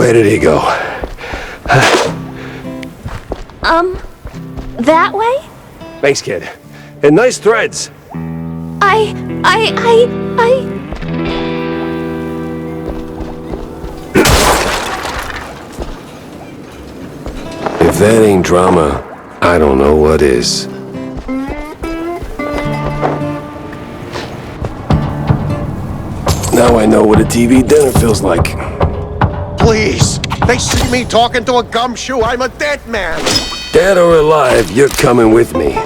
way did he go? That way? Thanks, kid. And nice threads. If that ain't drama, I don't know what is. Now I know what a TV dinner feels like. Please, they see me talking to a gumshoe. I'm a dead man. Dead or alive, you're coming with me.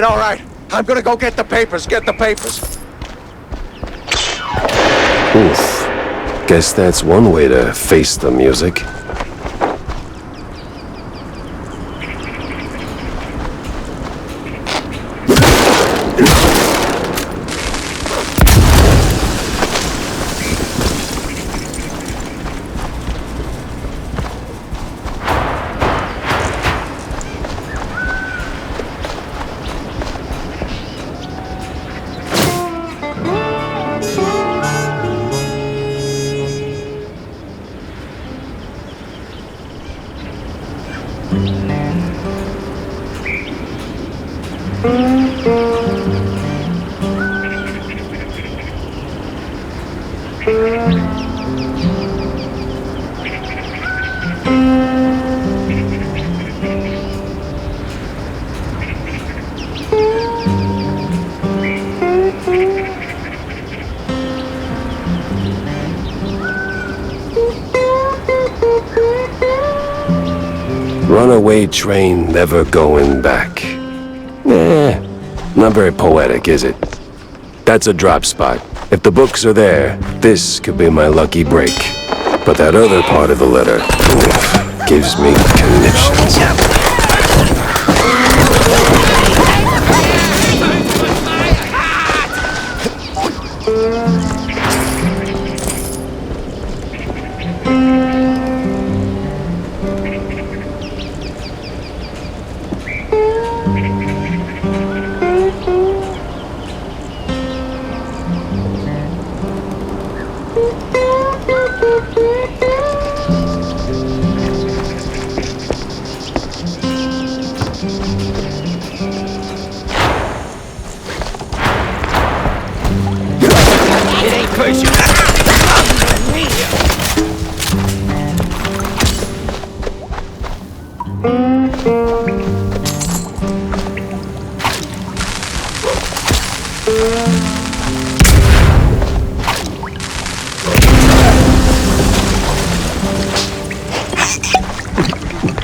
All right. I'm gonna go get the papers. Get the papers. Oof. Guess that's one way to face the music. Runaway train never going back. Not very poetic, is it? That's a drop spot. If the books are there, this could be my lucky break. But that other part of the letter gives me conniptions.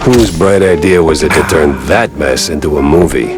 Whose bright idea was it to turn that mess into a movie?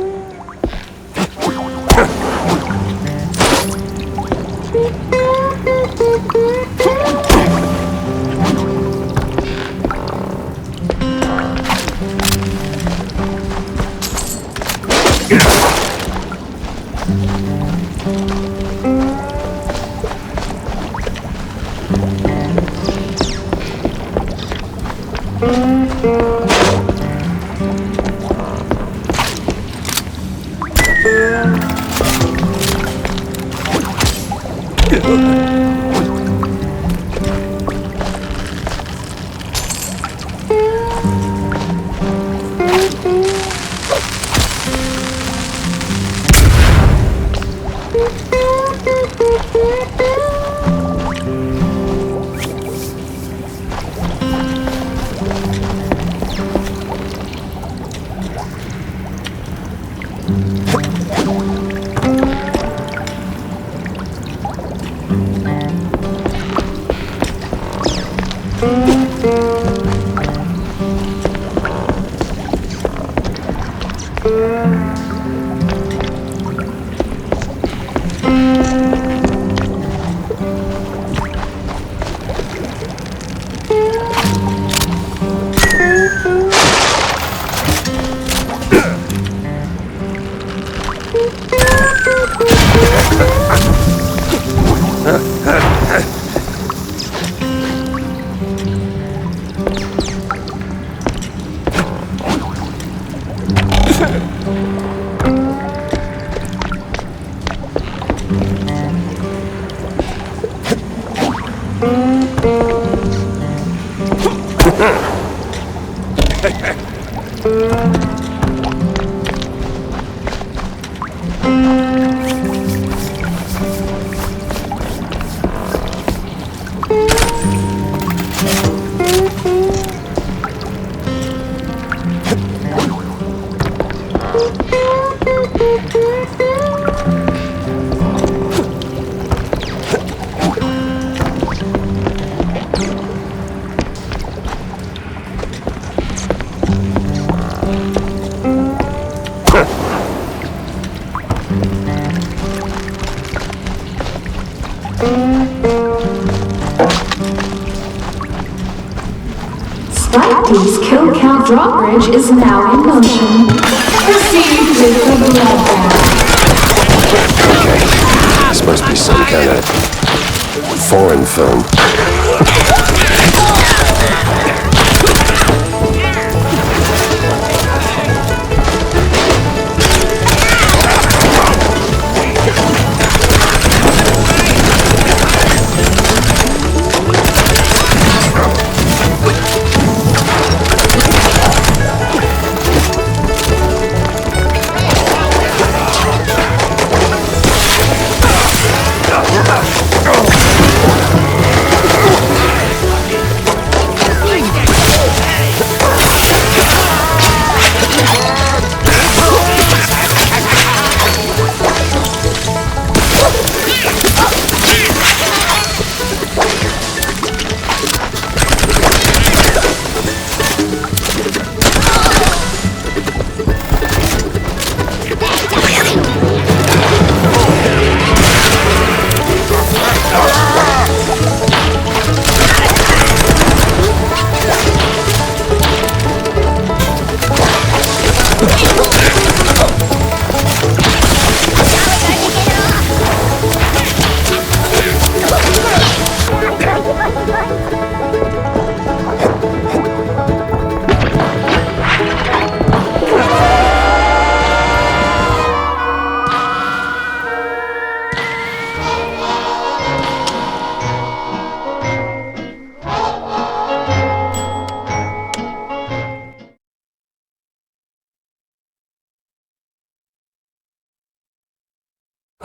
Spike's kill count drawbridge is now in motion. Proceed with the bloodbath. Okay, this must be some kind of foreign film.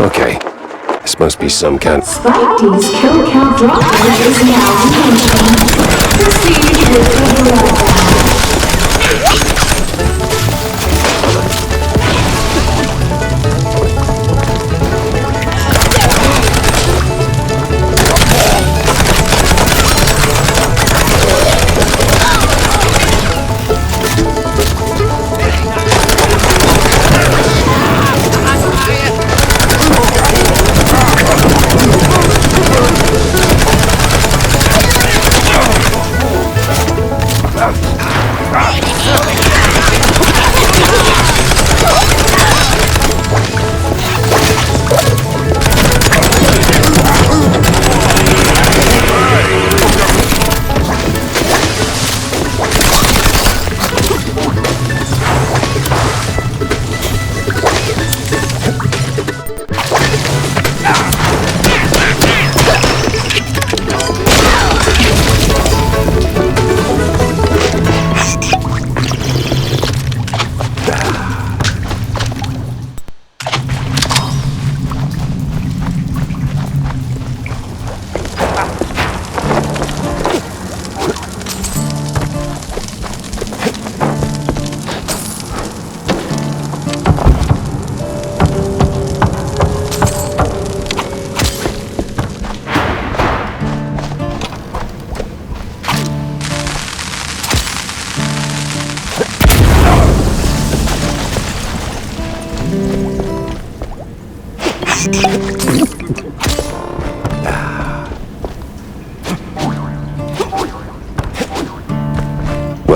Okay, this must be some kind of... Spike's kill count drawbridge is now in motion. Proceed with the bloodbath.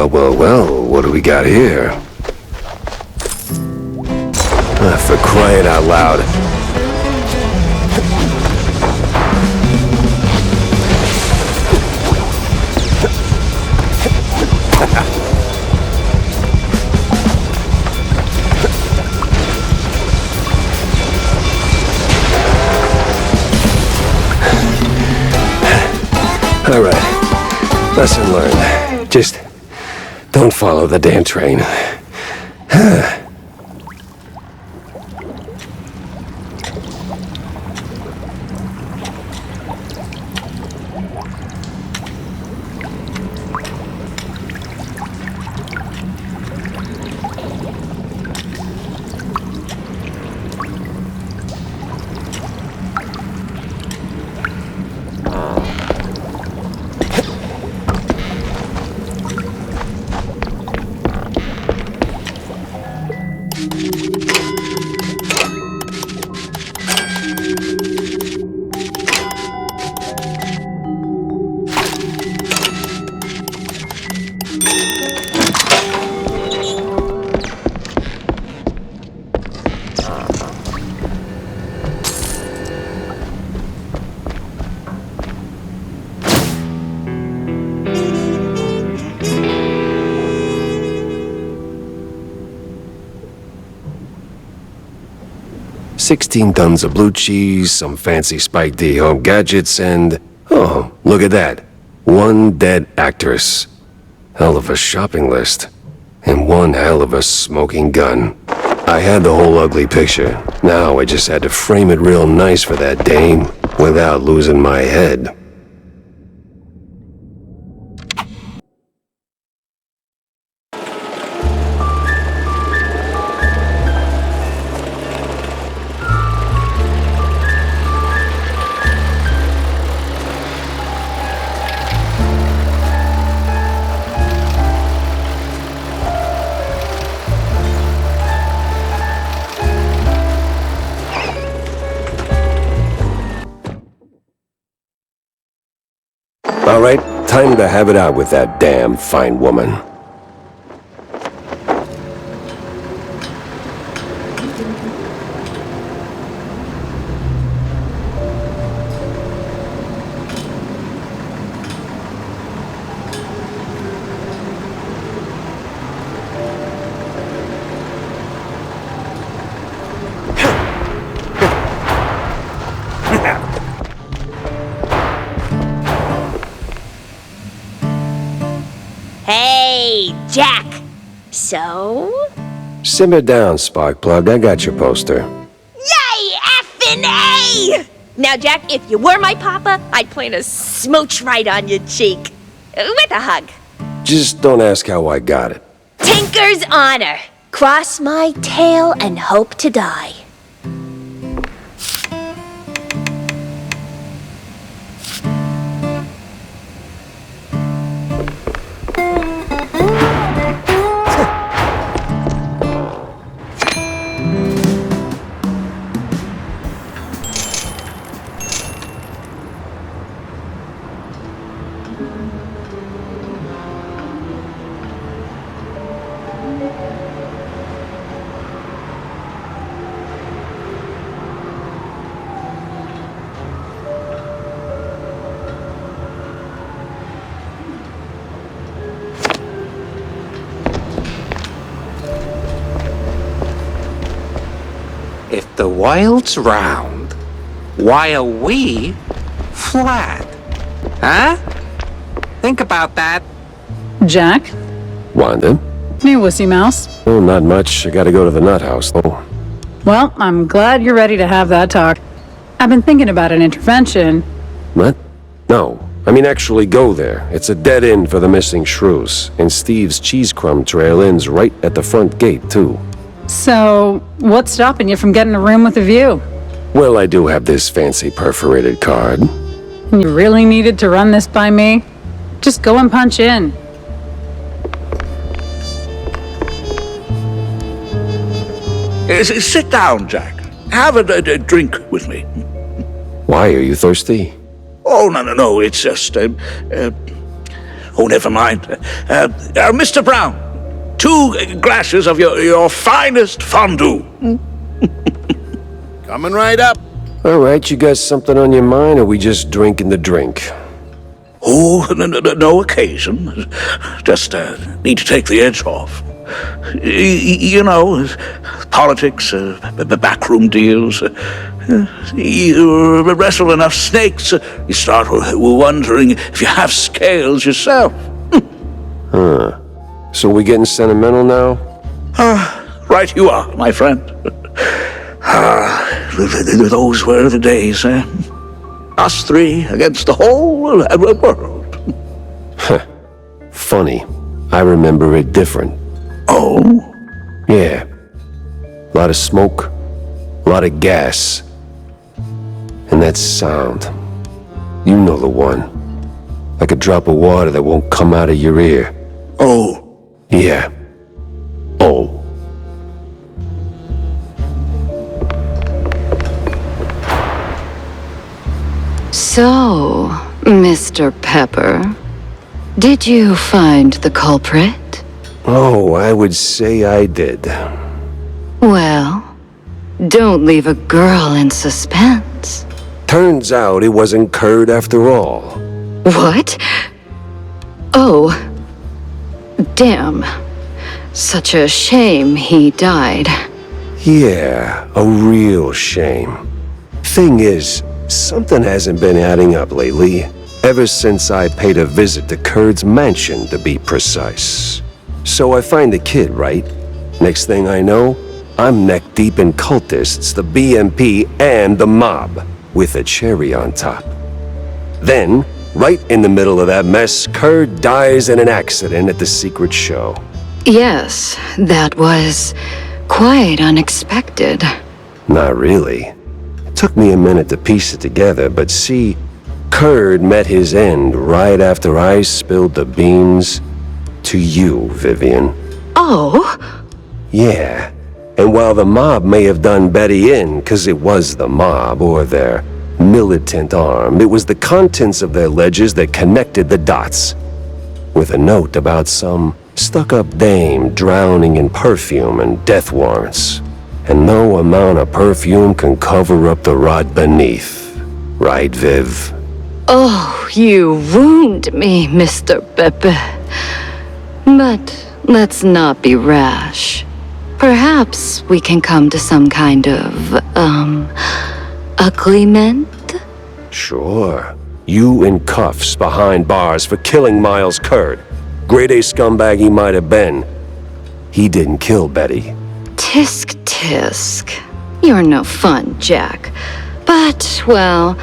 Well, what do we got here? For crying out loud. All right, lesson learned. Just don't follow the damn train. $16 tons of blue cheese, some fancy Spike D home gadgets, and... oh, look at that. 1 dead actress. Hell of a shopping list. And 1 hell of a smoking gun. I had the whole ugly picture. Now I just had to frame it real nice for that dame, without losing my head. All right, time to have it out with that damn fine woman. Hey, Jack. So? Simmer down, Sparkplug. I got your poster. Yay! Effing A! Now, Jack, if you were my papa, I'd plant a smooch right on your cheek. With a hug. Just don't ask how I got it. Tinker's honor. Cross my tail and hope to die. If the world's round, why are we flat? Huh? Think about that. Jack? Wanda? Hey, Wussy Mouse. Oh, not much. I gotta go to the nut house, though. Well, I'm glad you're ready to have that talk. I've been thinking about an intervention. What? No. I mean, actually go there. It's a dead end for the missing shrews. And Steve's cheese crumb trail ends right at the front gate, too. So, what's stopping you from getting a room with a view? Well, I do have this fancy perforated card. You really needed to run this by me? Just go and punch in. Sit down, Jack. Have a drink with me. Why, are you thirsty? Oh, no. It's just... Oh, never mind. Mr. Brown, 2 glasses of your finest fondue. Coming right up. All right, you got something on your mind, or we just drinking the drink? Oh, no occasion. Just need to take the edge off. You know, politics, backroom deals. You wrestle enough snakes, you start wondering if you have scales yourself. Huh. So we getting sentimental now? Right you are, my friend. Those were the days, eh? Us 3 against the whole world. Funny. I remember it different. Oh? Yeah. A lot of smoke, a lot of gas. And that sound. You know the one. Like a drop of water that won't come out of your ear. Oh. Yeah. Oh. So, Mr. Pepper, did you find the culprit? Oh, I would say I did. Well, don't leave a girl in suspense. Turns out it wasn't Curd after all. What? Oh. Damn. Such a shame he died. Yeah, a real shame. Thing is, something hasn't been adding up lately. Ever since I paid a visit to Curd's mansion, to be precise. So I find the kid, right? Next thing I know, I'm neck-deep in cultists, the BMP, and the mob, with a cherry on top. Then, right in the middle of that mess, Curd dies in an accident at the secret show. Yes, that was quite unexpected. Not really. It took me a minute to piece it together, but see, Curd met his end right after I spilled the beans to you, Vivian. Oh? Yeah. And while the mob may have done Betty in, 'cause it was the mob, or their militant arm, it was the contents of their ledgers that connected the dots. With a note about some stuck-up dame drowning in perfume and death warrants. And no amount of perfume can cover up the rot beneath. Right, Viv? Oh, you wound me, Mr. Pepe. But let's not be rash. Perhaps we can come to some kind of, agreement? Sure. You in cuffs behind bars for killing Miles Curd. Grade A scumbag he might have been. He didn't kill Betty. Tisk tisk. You're no fun, Jack. But, well,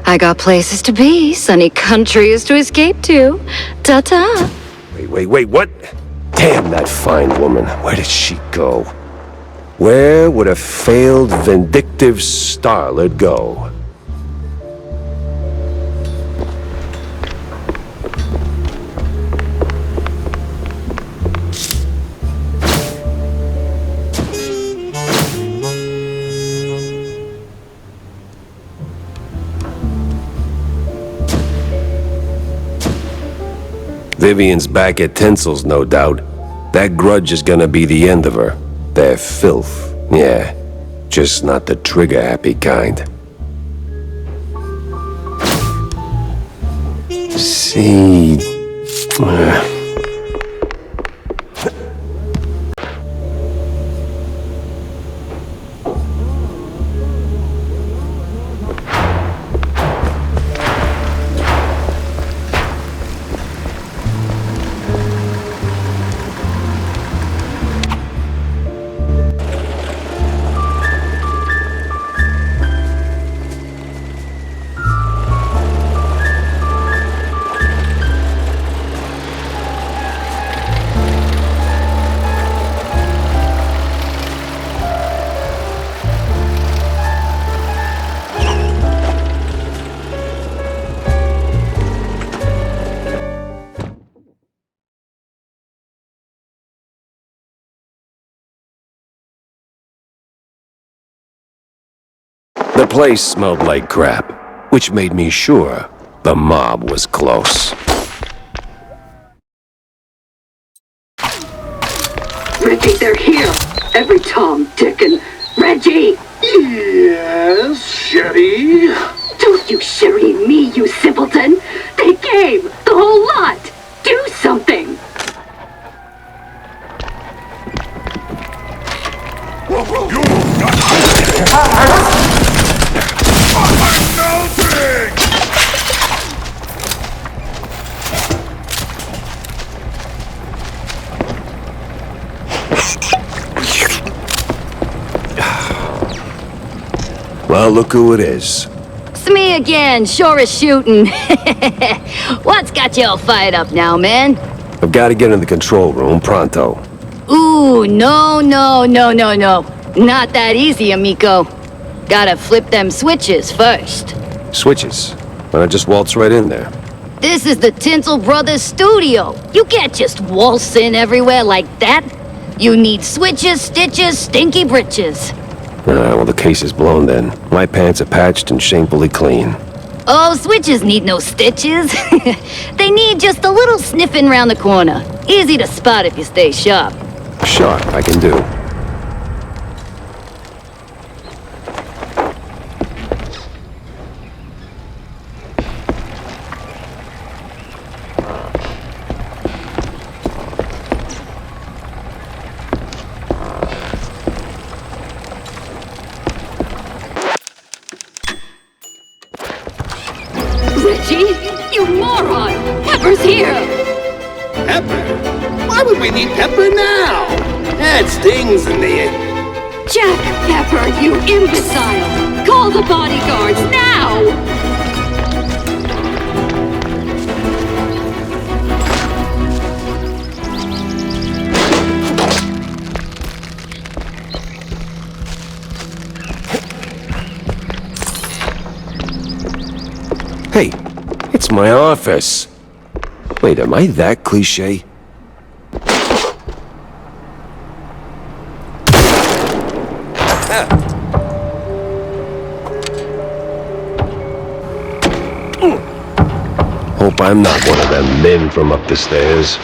I got places to be, sunny countries to escape to. Ta-ta. Wait, what? Damn that fine woman. Where did she go? Where would a failed, vindictive starlet go? Vivian's back at Tinsel's, no doubt. That grudge is gonna be the end of her. Their filth, yeah. Just not the trigger-happy kind. See... The place smelled like crap, which made me sure the mob was close. Hey, they're here. Every Tom, Dick, and Reggie. Yes, Sherry? Don't you Sherry me, you simpleton. They came. The whole lot. Do something. Well, look who it is. It's me again, sure as shooting. What's got you all fired up now, man? I've got to get in the control room pronto. Ooh, no. Not that easy, amigo. Gotta flip them switches first. Switches. Why not just waltz right in there? This is the Tinsel Brothers studio. You can't just waltz in everywhere like that. You need switches, stitches, stinky britches. Well, the case is blown then. My pants are patched and shamefully clean. Oh, switches need no stitches. They need just a little sniffing round the corner. Easy to spot if you stay sharp. Sharp, I can do. Reggie? You moron! Pepper's here! Pepper? Why would we need Pepper now? That stings in the end. Jack Pepper, you imbecile! Call the bodyguards now! Hey, it's my office. Wait, am I that cliche? Hope I'm not one of them men from up the stairs.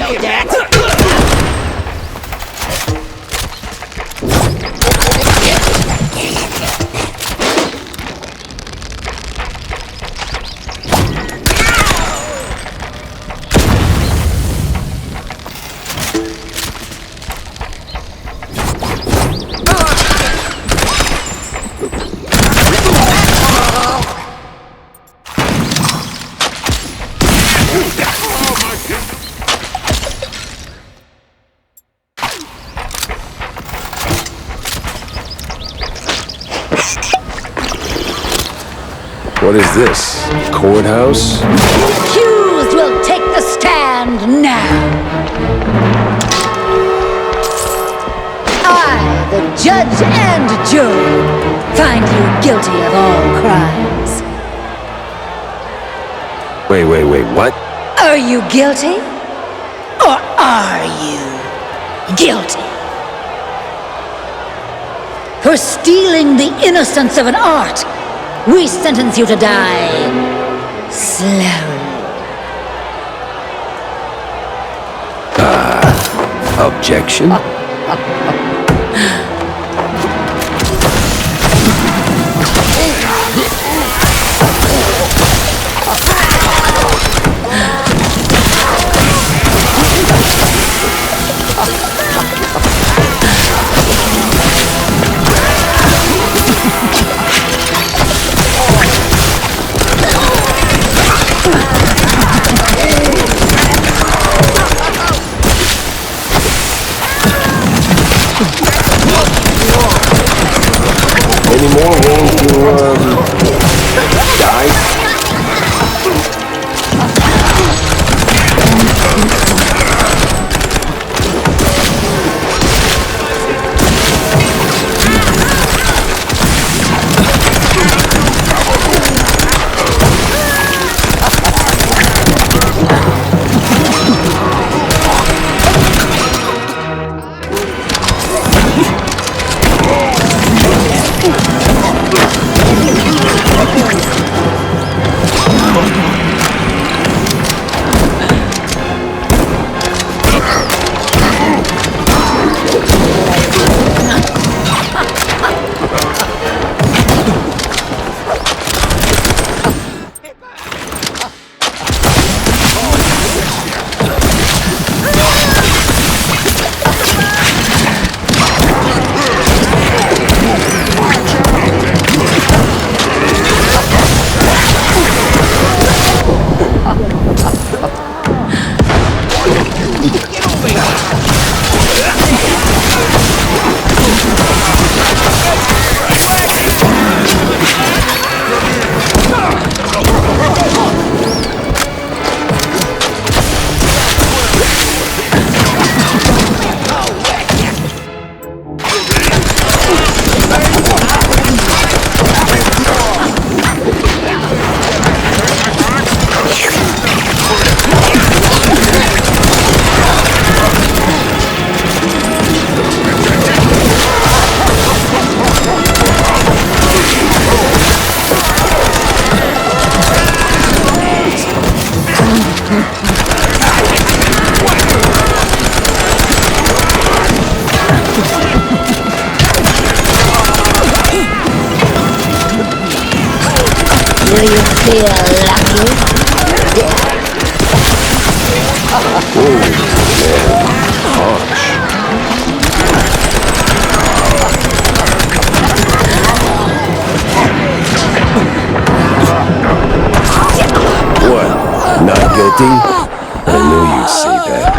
know that. What is this? Courthouse? Accused will take the stand now. I, the judge and jury, find you guilty of all crimes. Wait, what? Are you guilty? Or are you guilty? For stealing the innocence of an art, we sentence you to die slowly. Objection? Any more willing to, die? Do you feel lucky? What? Not guilty? I knew you'd say that.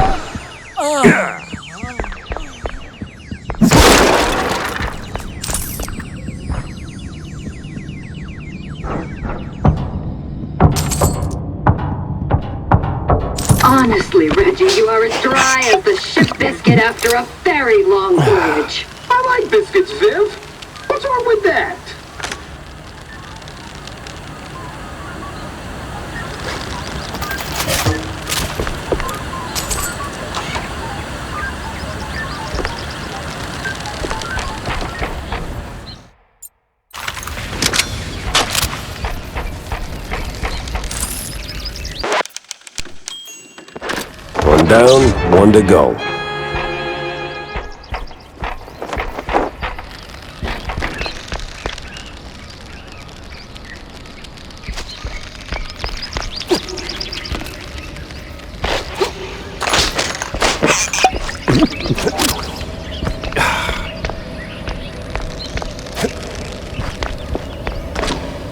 Honestly, Reggie, you are as dry as the ship biscuit after a very long voyage. I like biscuits, Viv. What's wrong with that? down, one to go.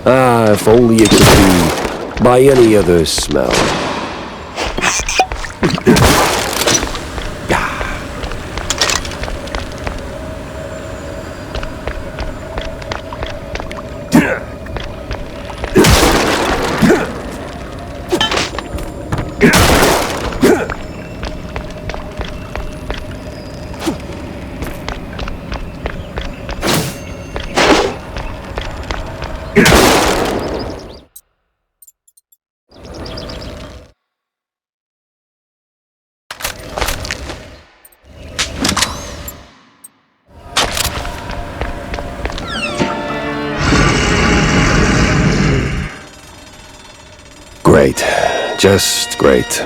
Ah, if only it could be by any other smell. Great. Just great.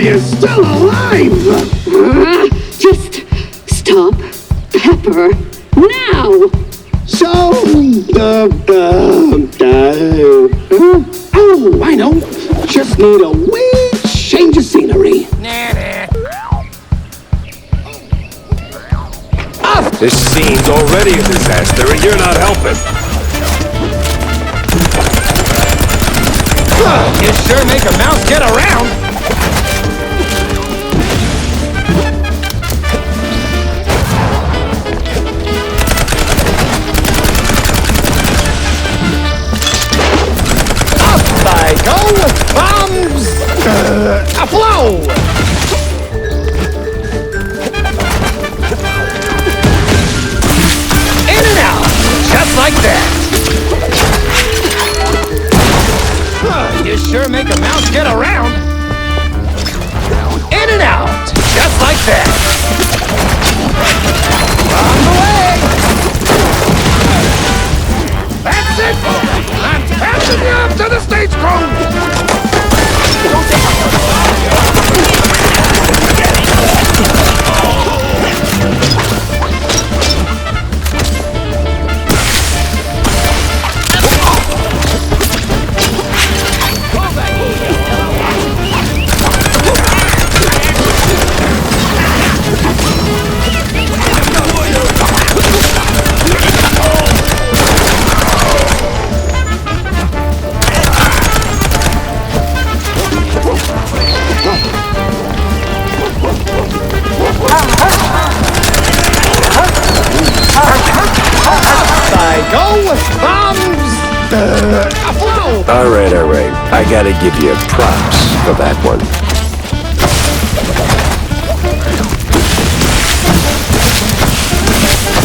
you're still alive! Just stop Pepper now! So, oh, I know. Just need a wee change of scenery. This scene's already a disaster, and you're not helping. You sure make a mouse get around. Up I go! Bombs! Aflow! In and out! Just like that! You sure make a mouse get around. In and out, just like that. On the way. That's it. I'm passing you up to the stage crew. All right. I gotta give you props for that one.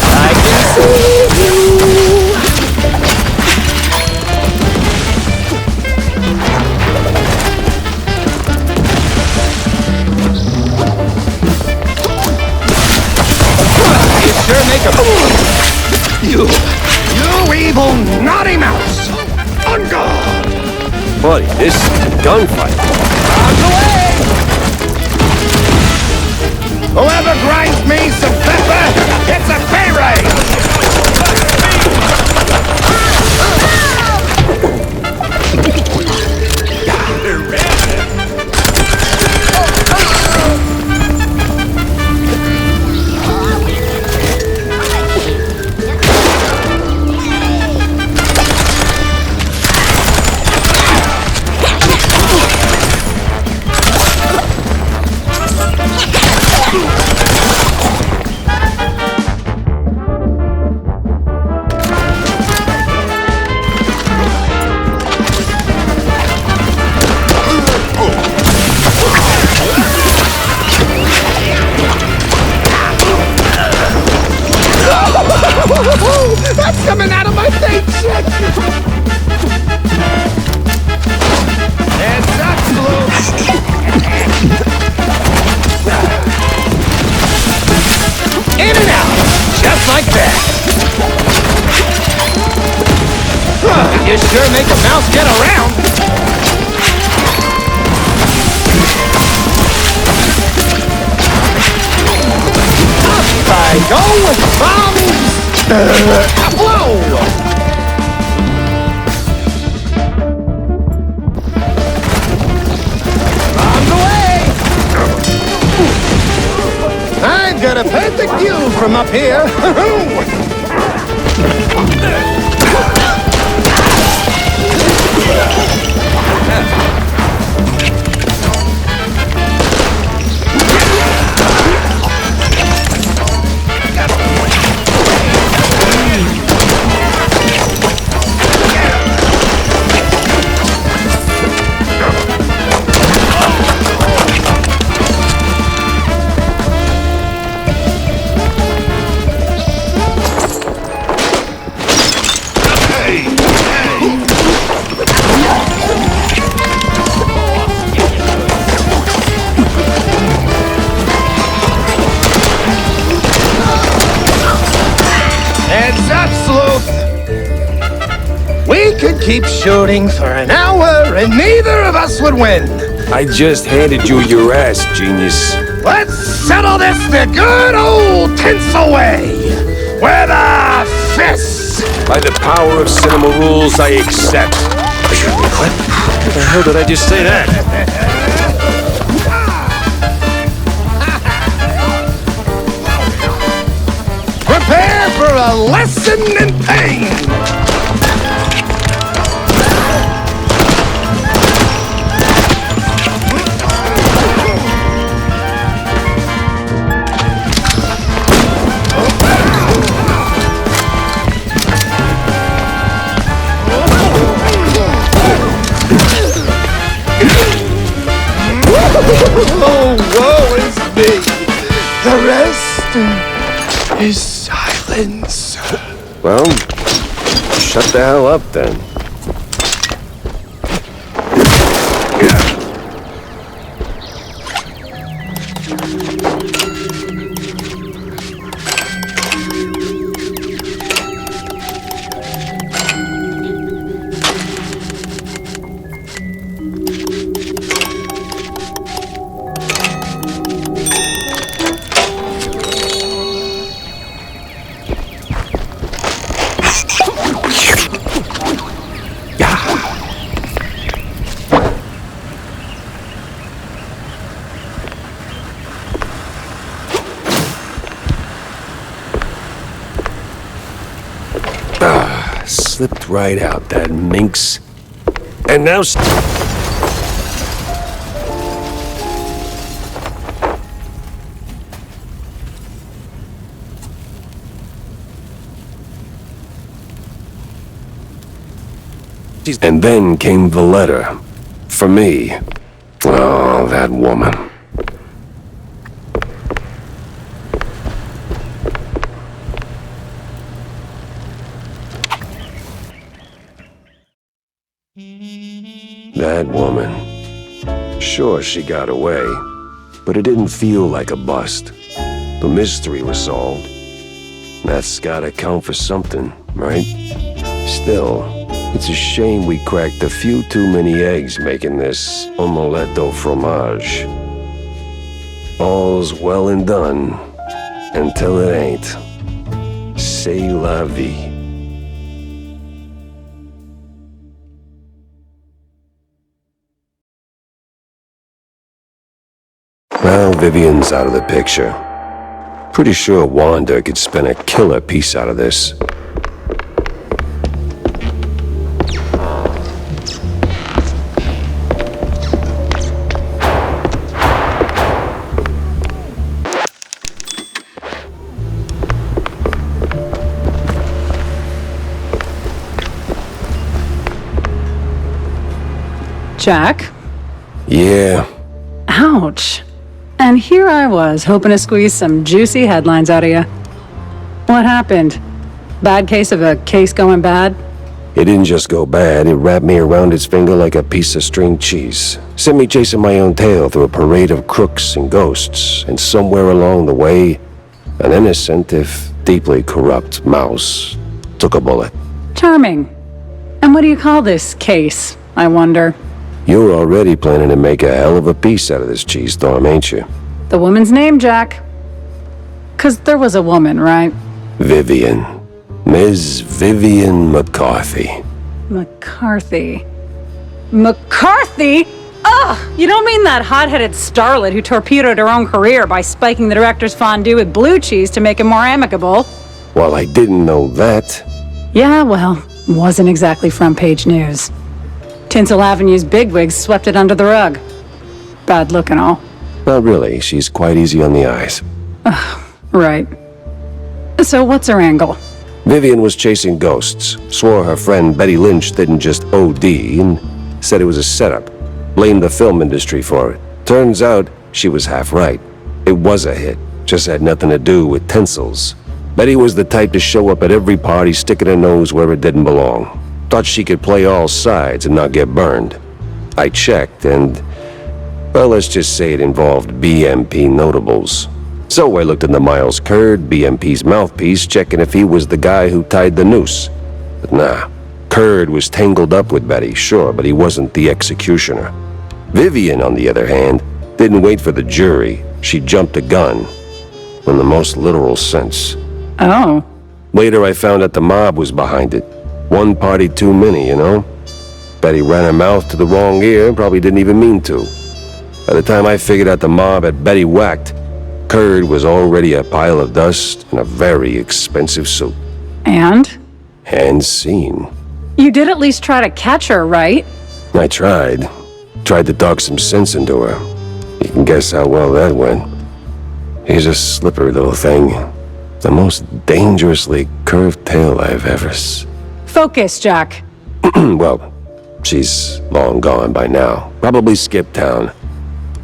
I can see you. You sure make a You evil naughty mouse! On guard! Buddy, this is a gunfight. On the way! Whoever grinds me some pepper gets a pay raise! That's coming out of my paycheck! Heads up, Blue! In and out! Just like that! You sure make a mouse get around! Up I go! Bombs! Blow! On the way! I've got a perfect view from up here. We could keep shooting for an hour and neither of us would win. I just handed you your ass, genius. Let's settle this the good old tinsel way. With a fist. By the power of cinema rules, I accept. What? How the hell did I just say that? Prepare for a lesson in pain! Oh, woe is me! The rest is silence. Well, shut the hell up then. Slipped right out, that minx. And now... And then came the letter. For me. Oh, that woman. That woman. Sure, she got away, but it didn't feel like a bust. The mystery was solved. That's gotta count for something, right? Still, it's a shame we cracked a few too many eggs making this omelette au fromage. All's well and done, until it ain't. C'est la vie. Well, Vivian's out of the picture. Pretty sure Wanda could spin a killer piece out of this. Jack? Yeah. Ouch. And here I was, hoping to squeeze some juicy headlines out of you. What happened? Bad case of a case going bad? It didn't just go bad, it wrapped me around its finger like a piece of string cheese. Sent me chasing my own tail through a parade of crooks and ghosts, and somewhere along the way, an innocent, if deeply corrupt, mouse took a bullet. Charming. And what do you call this case, I wonder? You're already planning to make a hell of a piece out of this cheese storm, ain't you? The woman's name, Jack. 'Cause there was a woman, right? Vivian. Ms. Vivian McCarthy. McCarthy. McCarthy? Ugh! You don't mean that hot-headed starlet who torpedoed her own career by spiking the director's fondue with blue cheese to make it more amicable? Well, I didn't know that. Yeah, well, wasn't exactly front-page news. Tinsel Avenue's bigwigs swept it under the rug. Bad look and all. Not really. She's quite easy on the eyes. Right. So what's her angle? Vivian was chasing ghosts. Swore her friend Betty Lynch didn't just OD and said it was a setup. Blamed the film industry for it. Turns out she was half right. It was a hit. Just had nothing to do with Tinsels. Betty was the type to show up at every party sticking her nose where it didn't belong. Thought she could play all sides and not get burned. I checked and, well, let's just say it involved BMP notables. So I looked into Miles Curd, BMP's mouthpiece, checking if he was the guy who tied the noose. But nah, Curd was tangled up with Betty, sure, but he wasn't the executioner. Vivian, on the other hand, didn't wait for the jury. She jumped the gun. In the most literal sense. Oh. Later, I found out the mob was behind it. One party too many, you know? Betty ran her mouth to the wrong ear and probably didn't even mean to. By the time I figured out the mob had Betty whacked, Curd was already a pile of dust in a very expensive suit. And? And seen. You You did at least try to catch her, right? I tried. Tried to talk some sense into her. You can guess how well that went. She's a slippery little thing. The most dangerously curved tail I've ever Focus, Jack. Well, she's long gone by now. Probably skipped town.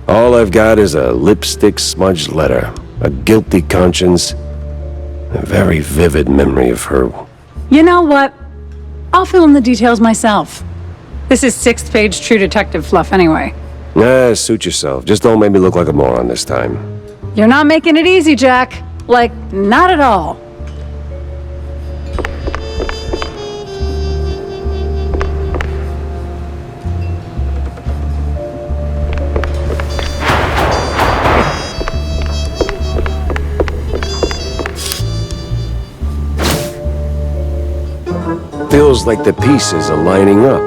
All I've got is a lipstick smudged letter, a guilty conscience, a very vivid memory of her. You know what? I'll fill in the details myself. This is 6th page True Detective fluff anyway. Suit yourself. Just don't make me look like a moron this time. You're not making it easy, Jack. Like, not at all. Feels like the pieces are lining up.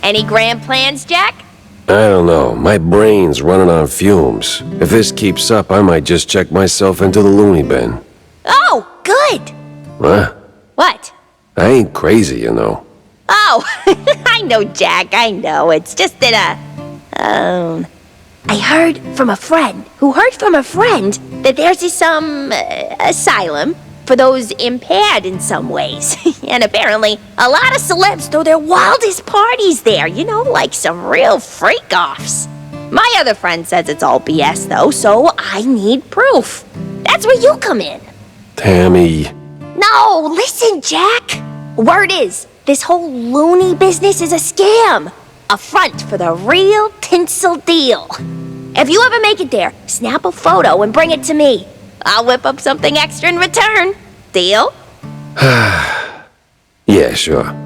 Any grand plans, Jack? I don't know. My brain's running on fumes. If this keeps up, I might just check myself into the loony bin. Oh, good. What? What? I ain't crazy, you know. Oh, I know, Jack, I know. It's just that, I heard from a friend who heard from a friend that there's this, asylum for those impaired in some ways. And apparently, a lot of celebs throw their wildest parties there, you know, like some real freak-offs. My other friend says it's all BS, though, so I need proof. That's where you come in. Tammy. No, listen, Jack. Word is, this whole loony business is a scam. A front for the real tinsel deal. If you ever make it there, snap a photo and bring it to me. I'll whip up something extra in return. Deal? Yeah, sure.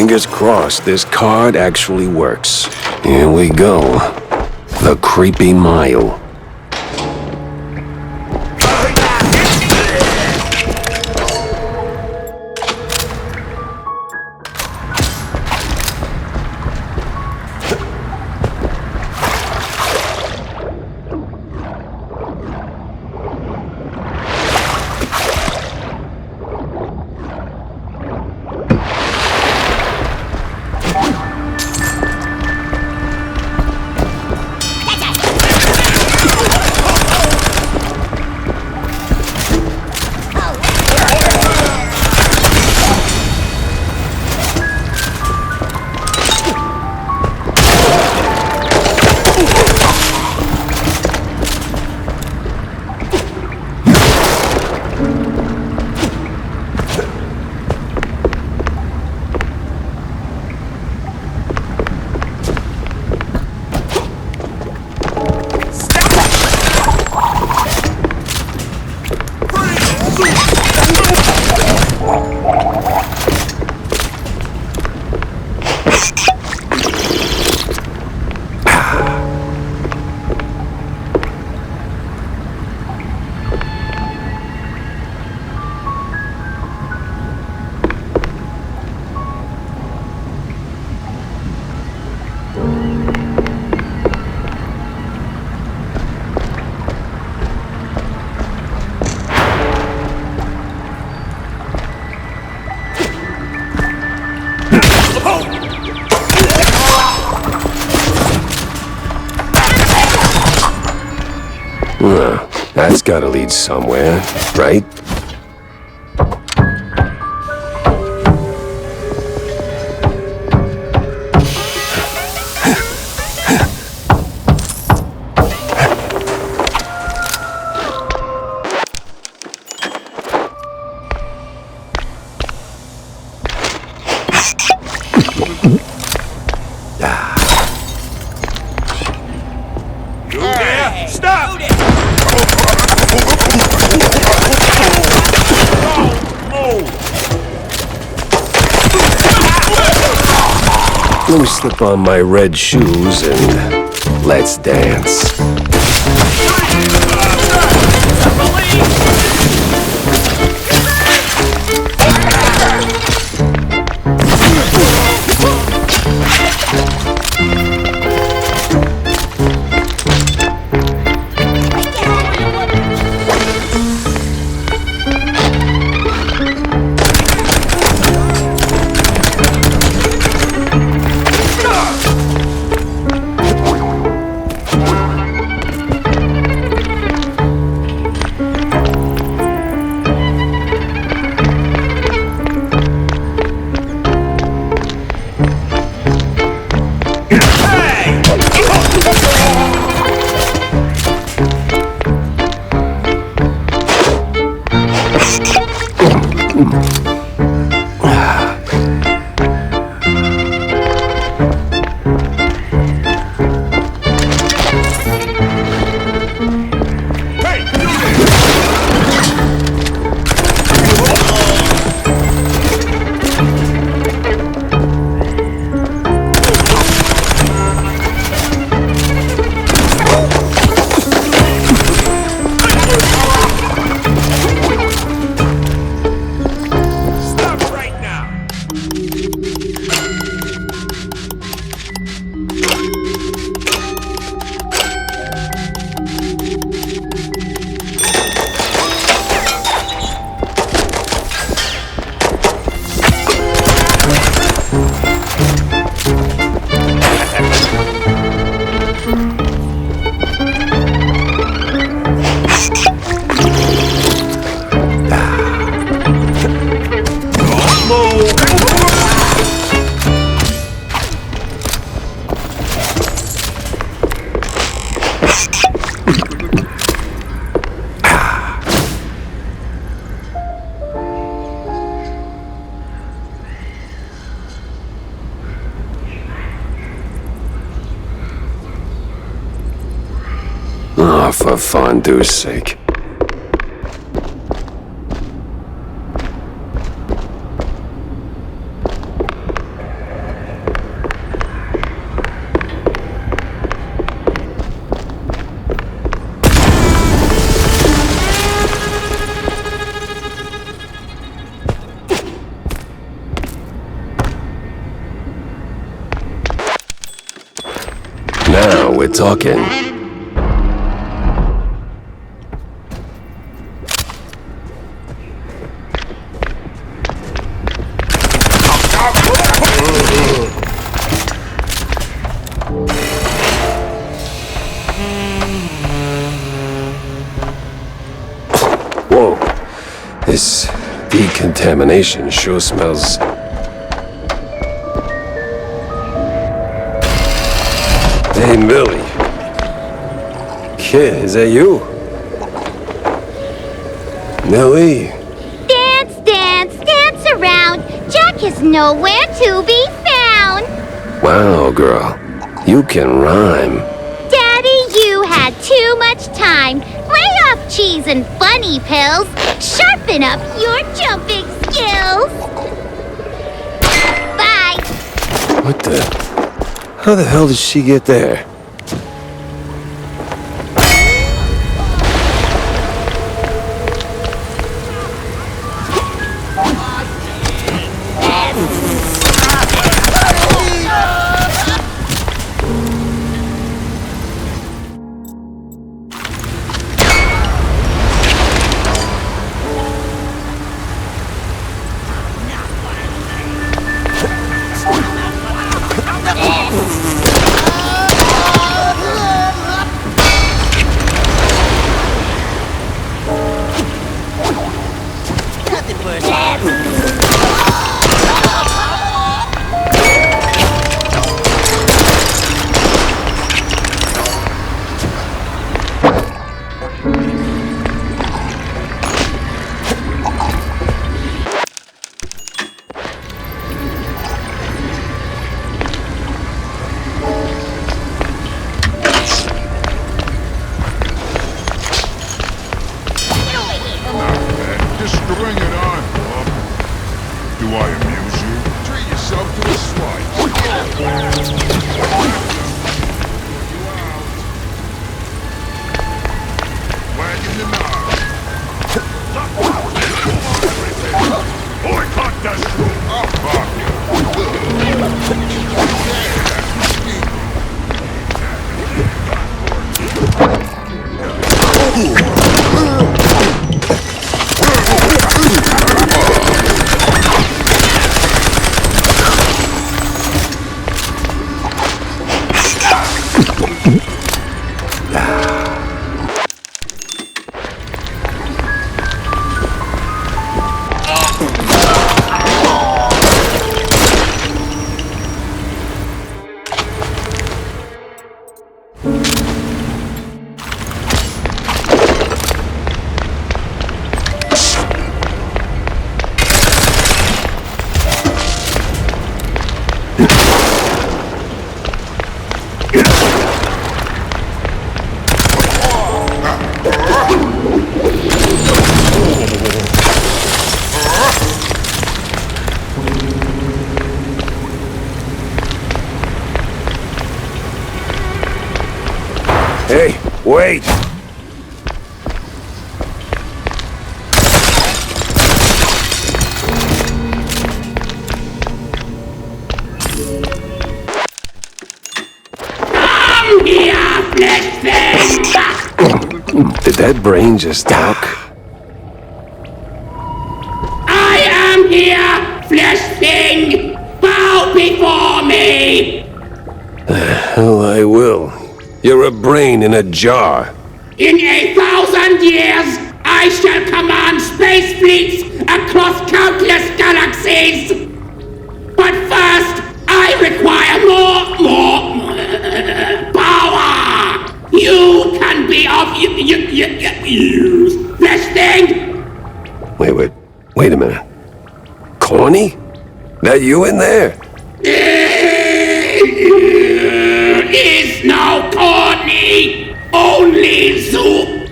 Fingers crossed this card actually works. Here we go. The Creepy Mile. That's gotta lead somewhere, right? Let me slip on my red shoes and let's dance. Oh, for fondue's sake. Now we're talking. Whoa. This decontamination sure smells... Hey, Millie. Kid, is that you? Millie? Dance, dance, dance around. Jack is nowhere to be found. Wow, girl. You can rhyme. Daddy, you had too much time. Lay off cheese and funny pills. Sharpen up your jumping skills. Bye. What the... How the hell did she get there? Hey, wait! Come here, flesh thing! Did that brain just talk? I am here, flesh thing! Bow before me! Hell, I will. You're a brain in a jar. In 1,000 years, I shall command space fleets across countless galaxies! But first, I require more power! You can be of use, flesh thing! Wait a minute. Corny? That you in there? Is no corny, only soup.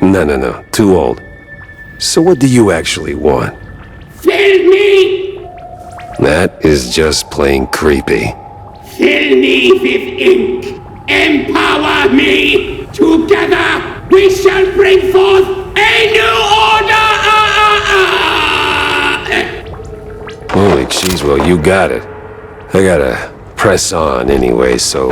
No. Too old. So what do you actually want? Fill me. That is just plain creepy. Fill me with ink. Empower me. Together we shall bring forth a new order. Holy cheese, well, you got it. I gotta press on anyway, so,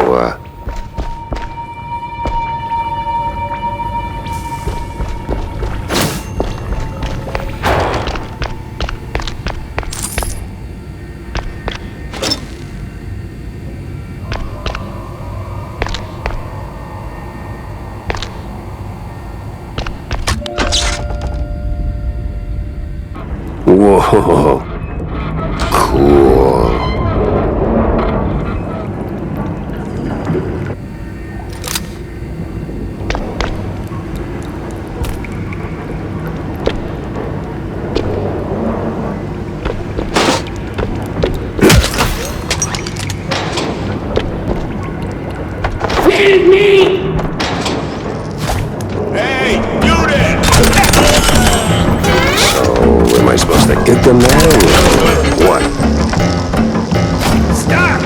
Oh, cool. Help me! Hey, you there! So, am I supposed to get them now, or what? Stop!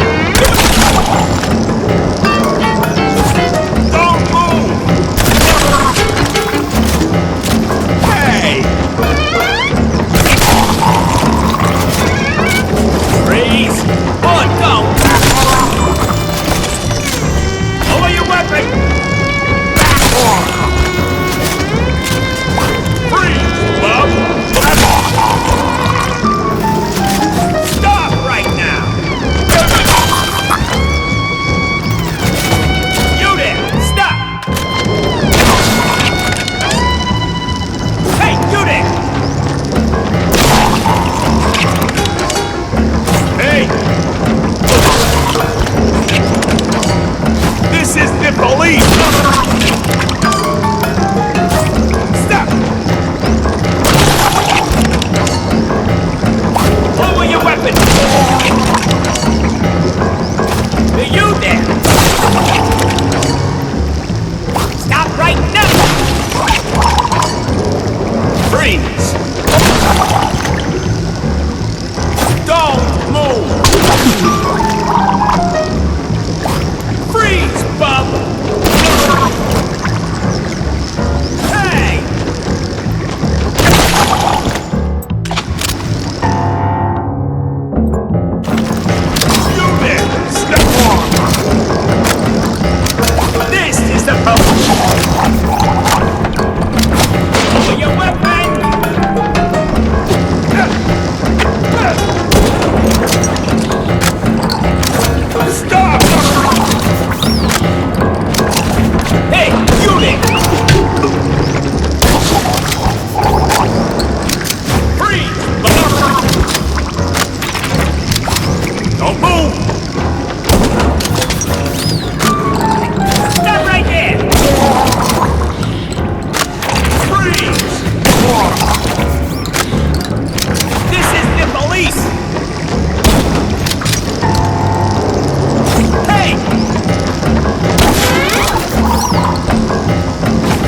Don't move! Hey! Freeze! One, go! Lower your weapon! Freeze, bub! Stop right now! You there! Stop! Hey, you there! Hey! This is the police! Stop! Lower your weapon! Are you there? Stop right now! Freeze! Don't move! Freeze, bub! Hey! You there! Step on! This is the police! Lower your weapon! Stop! Hey, you there! Freeze! Don't move! Stop right there! Freeze! This is the police! Hey!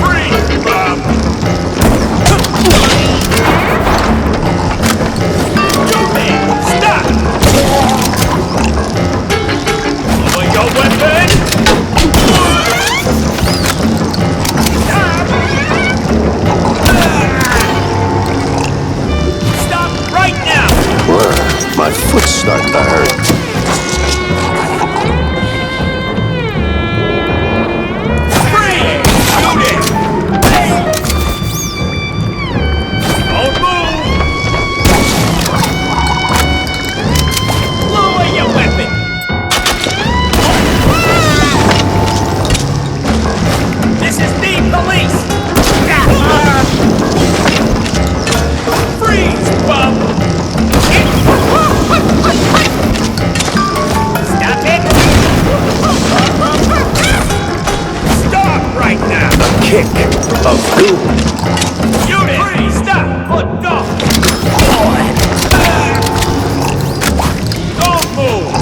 Freeze, Bob! You there! Stop! Lower your weapon! Stop! Stop right now! Well, my foot's starting to hurt. Freeze! Shoot it! Don't move! Lower your weapon! This is the police! Freeze, bub! Stop it! Stop right now! A kick of doom. Unit! Freeze! Stop! Put go! Don't move!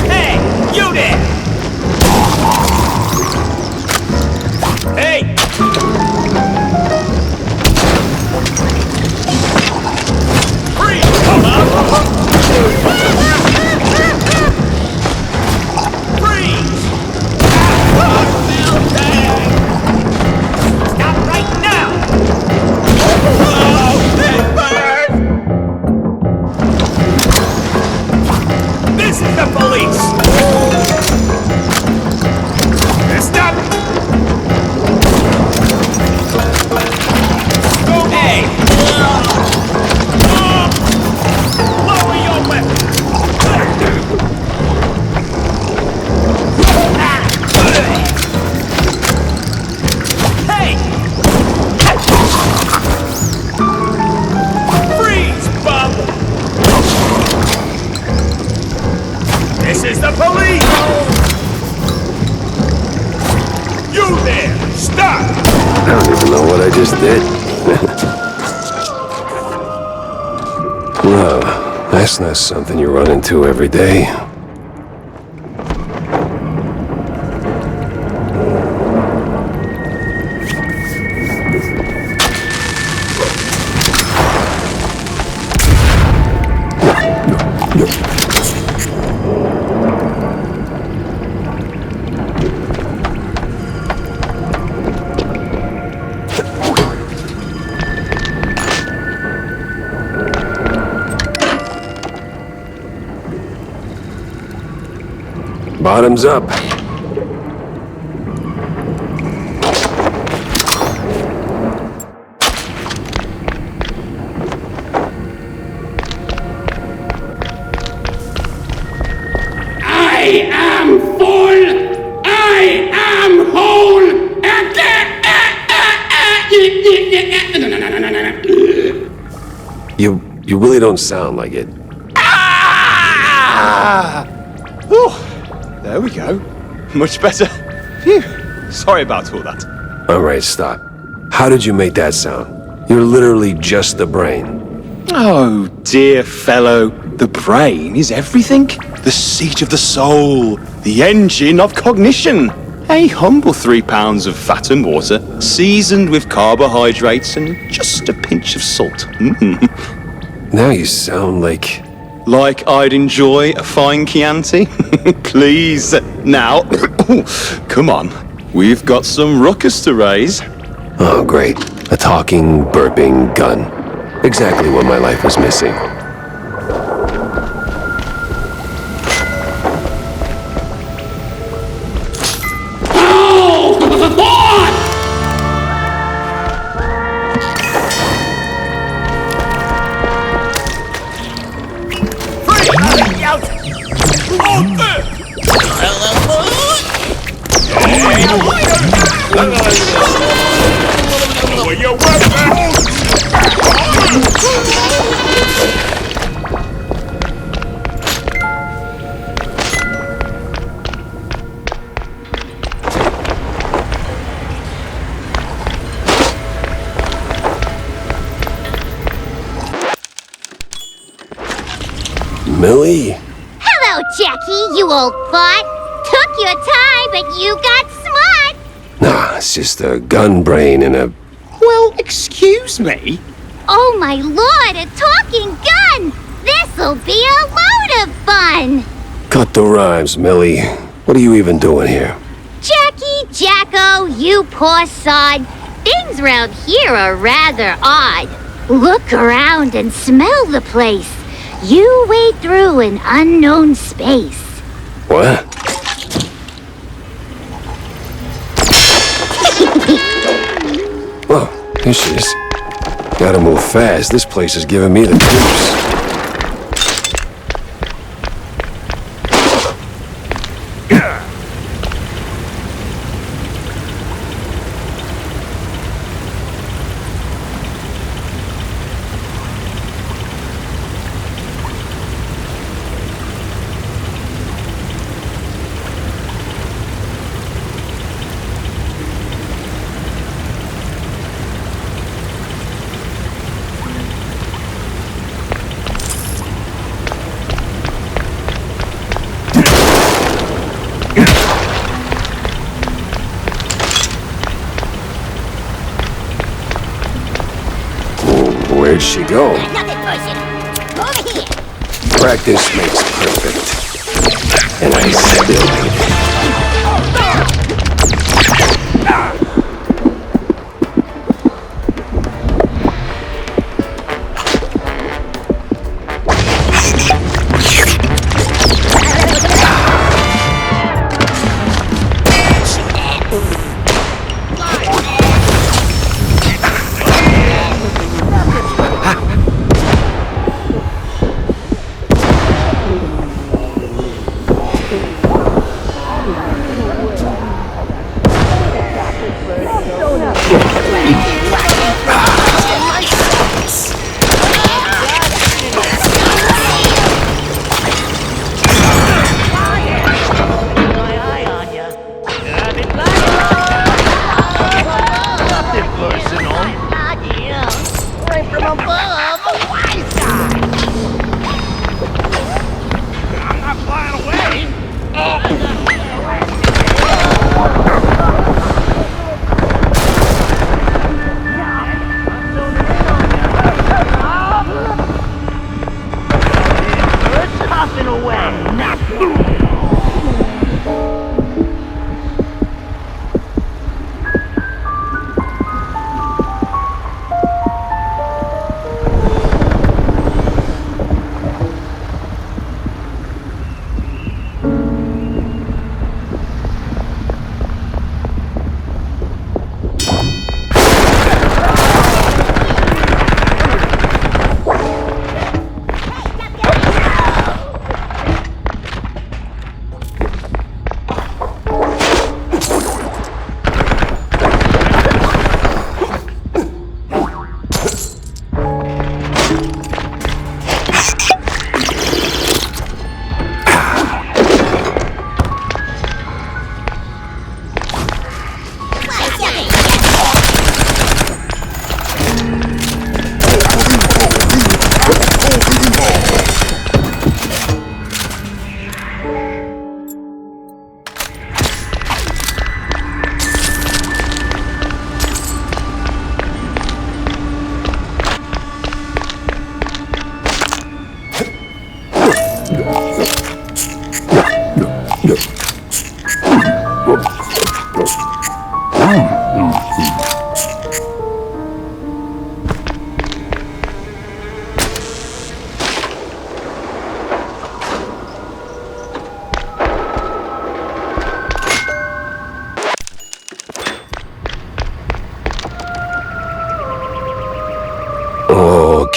Hey! Unit! Hey! Freeze! Come on! Freeze! Stop right now! Oh, it burns! This is the police! Stop! Go! Hey! Lower your weapon! Hey! It's the police! You there! Stop! I don't even know what I just did. Well, that's not something you run into every day. Bottoms up. I am full! I am whole! You really don't sound like it. There we go. Much better. Phew. Sorry about all that. All right, stop. How did you make that sound? You're literally just the brain. Oh, dear fellow. The brain is everything. The seat of the soul. The engine of cognition. A humble 3 pounds of fat and water, seasoned with carbohydrates and just a pinch of salt. Now you sound like... Like I'd enjoy a fine Chianti? Please, now, come on. We've got some ruckus to raise. Oh, great. A talking, burping gun. Exactly what my life was missing. Millie? Hello, Jackie, you old fart. Took your time, but you got smart. Nah, it's just a gun brain and a... Well, excuse me? Oh my lord, a talking gun! This'll be a load of fun! Cut the rhymes, Millie. What are you even doing here? Jackie, Jacko, you poor sod. Things round here are rather odd. Look around and smell the place. You wade through an unknown space. What? Oh, here she is. Gotta move fast. This place is giving me the creeps. Where'd she go? Nothing pushing. Over here. Practice makes perfect. And I still hate it.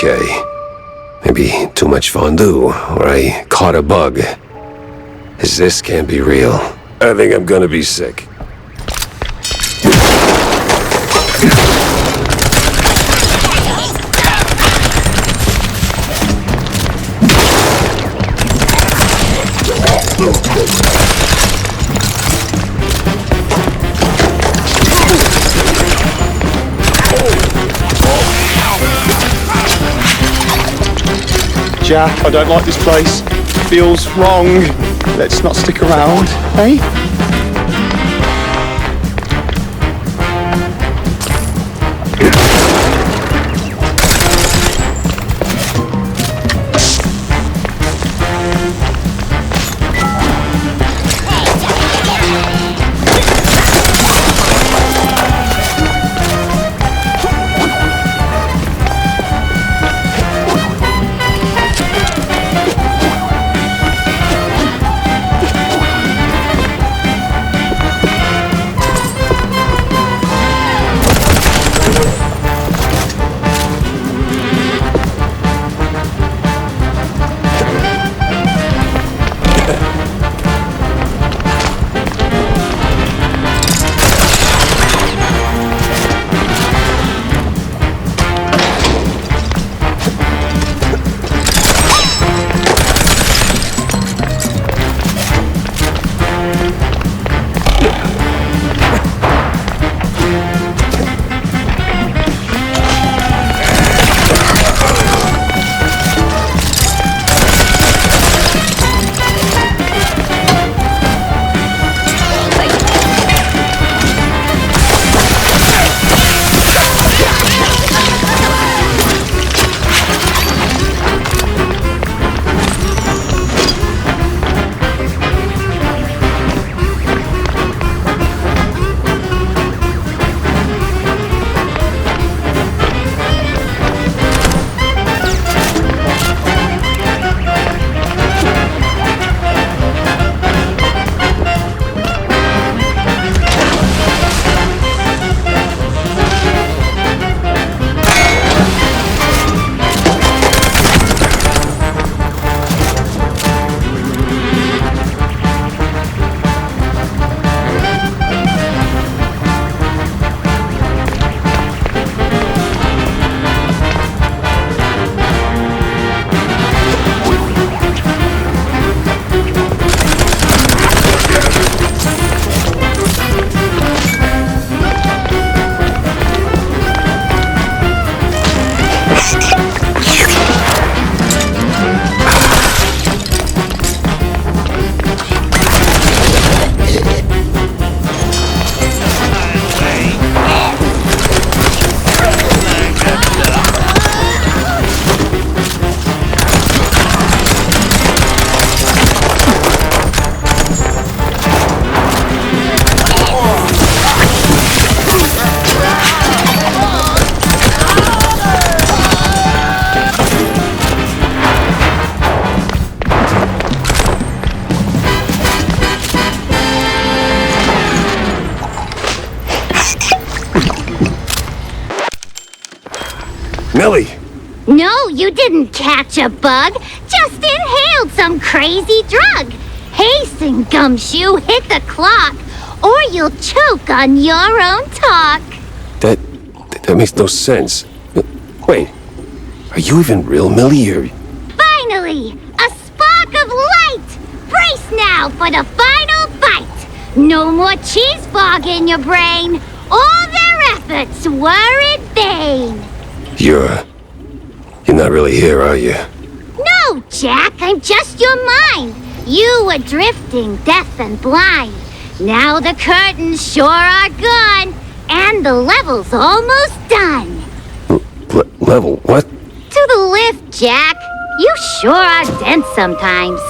okay. Maybe too much fondue, or I caught a bug. This can't be real. I think I'm gonna be sick. Jack, I don't like this place. Feels wrong. Let's not stick around, eh? Millie! No, you didn't catch a bug. Just inhaled some crazy drug. Hasten, Gumshoe, hit the clock, or you'll choke on your own talk. That makes no sense. Wait, are you even real, Millie, or... Finally, a spark of light! Brace now for the final fight! No more cheese fog in your brain. All their efforts were in vain. You're not really here, are you? No, Jack, I'm just your mind. You were drifting, deaf and blind. Now the curtains sure are gone, and the level's almost done. Level? What? To the lift, Jack. You sure are dense sometimes.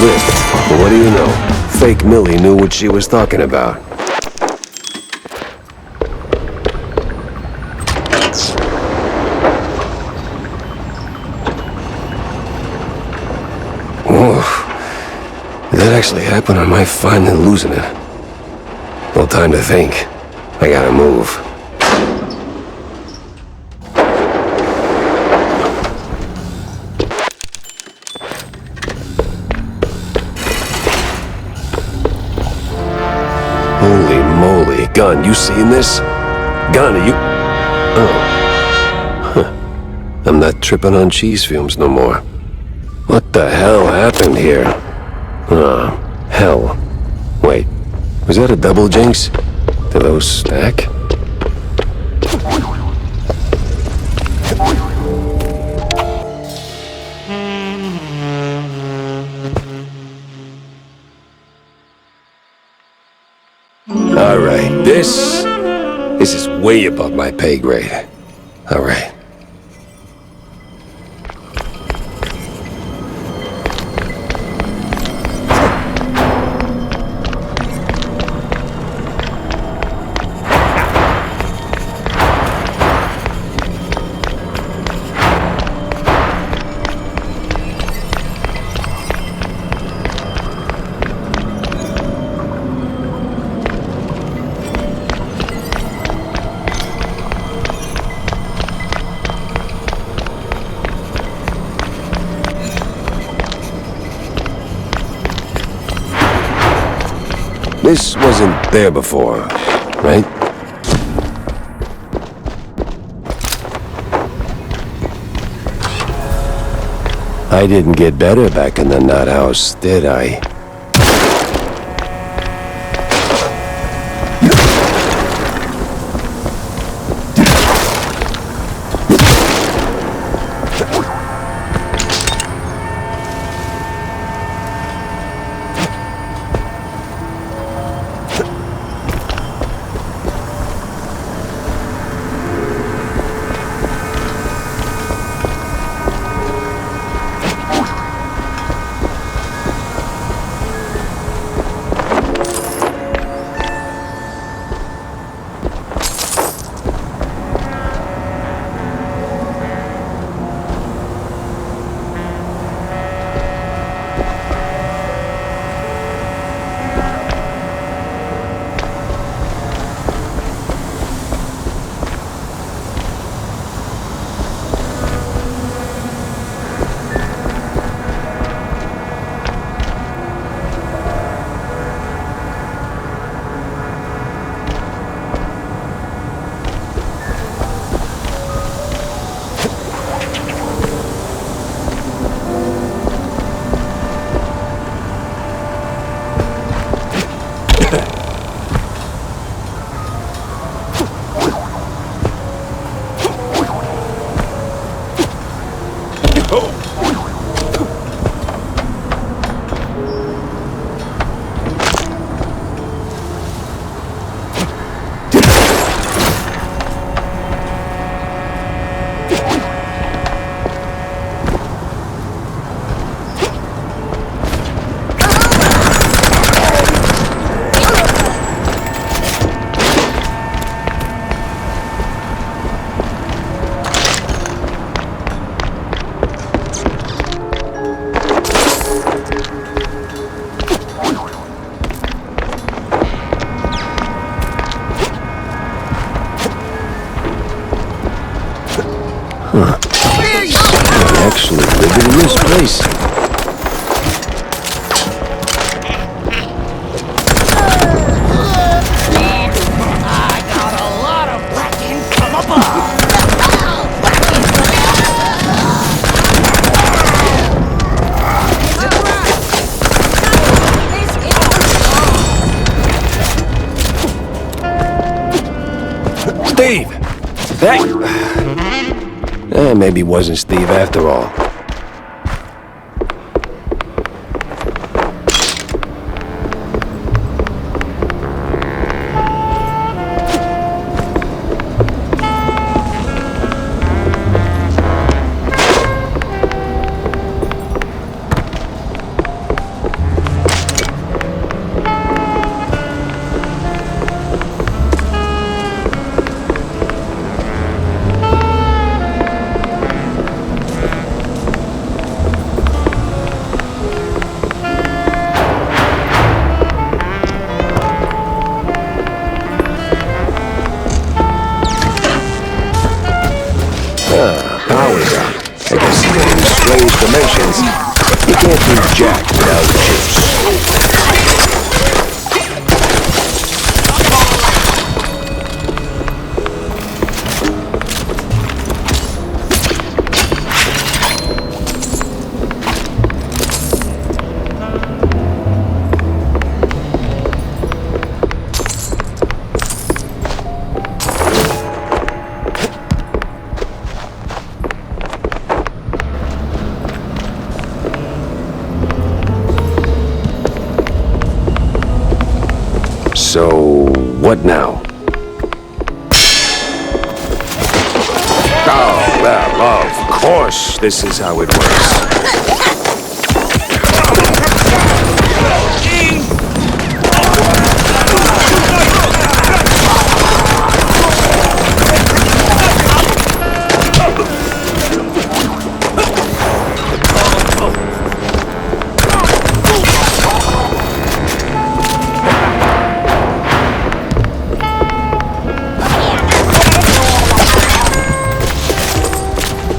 lift. But what do you know? Fake Millie knew what she was talking about. Whoa. Did that actually happen? Or am I finally losing it? No time to think. I gotta move. Holy moly. Gun, you seen this? Gun, are you... Oh. Huh. I'm not tripping on cheese fumes no more. What the hell happened here? Ah, hell. Wait, was that a double jinx? Do those stack? Alright, this is way above my pay grade. Alright. This wasn't there before, right? I didn't get better back in the nut house, did I? I actually live in this place. I got a lot of black ink come above. Steve! Maybe it wasn't Steve after all. power's out. I guess in strange dimensions, you can't do jack without juice. So, what now? Oh, well, of course this is how it works.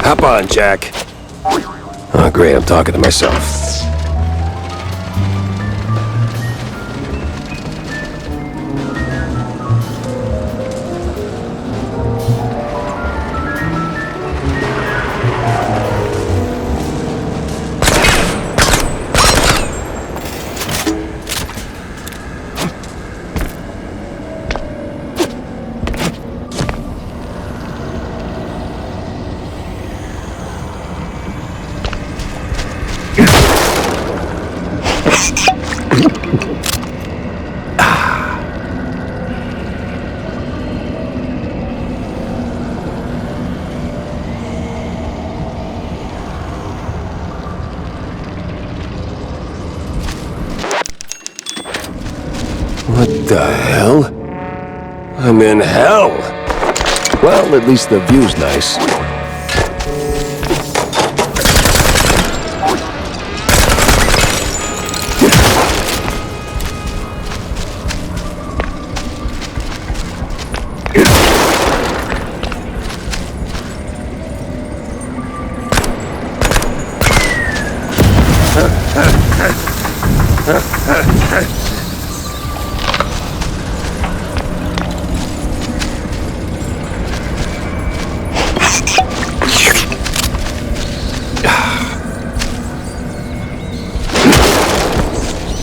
Hop on, Jack. Oh, great, I'm talking to myself. What the hell? I'm in hell! Well, at least the view's nice.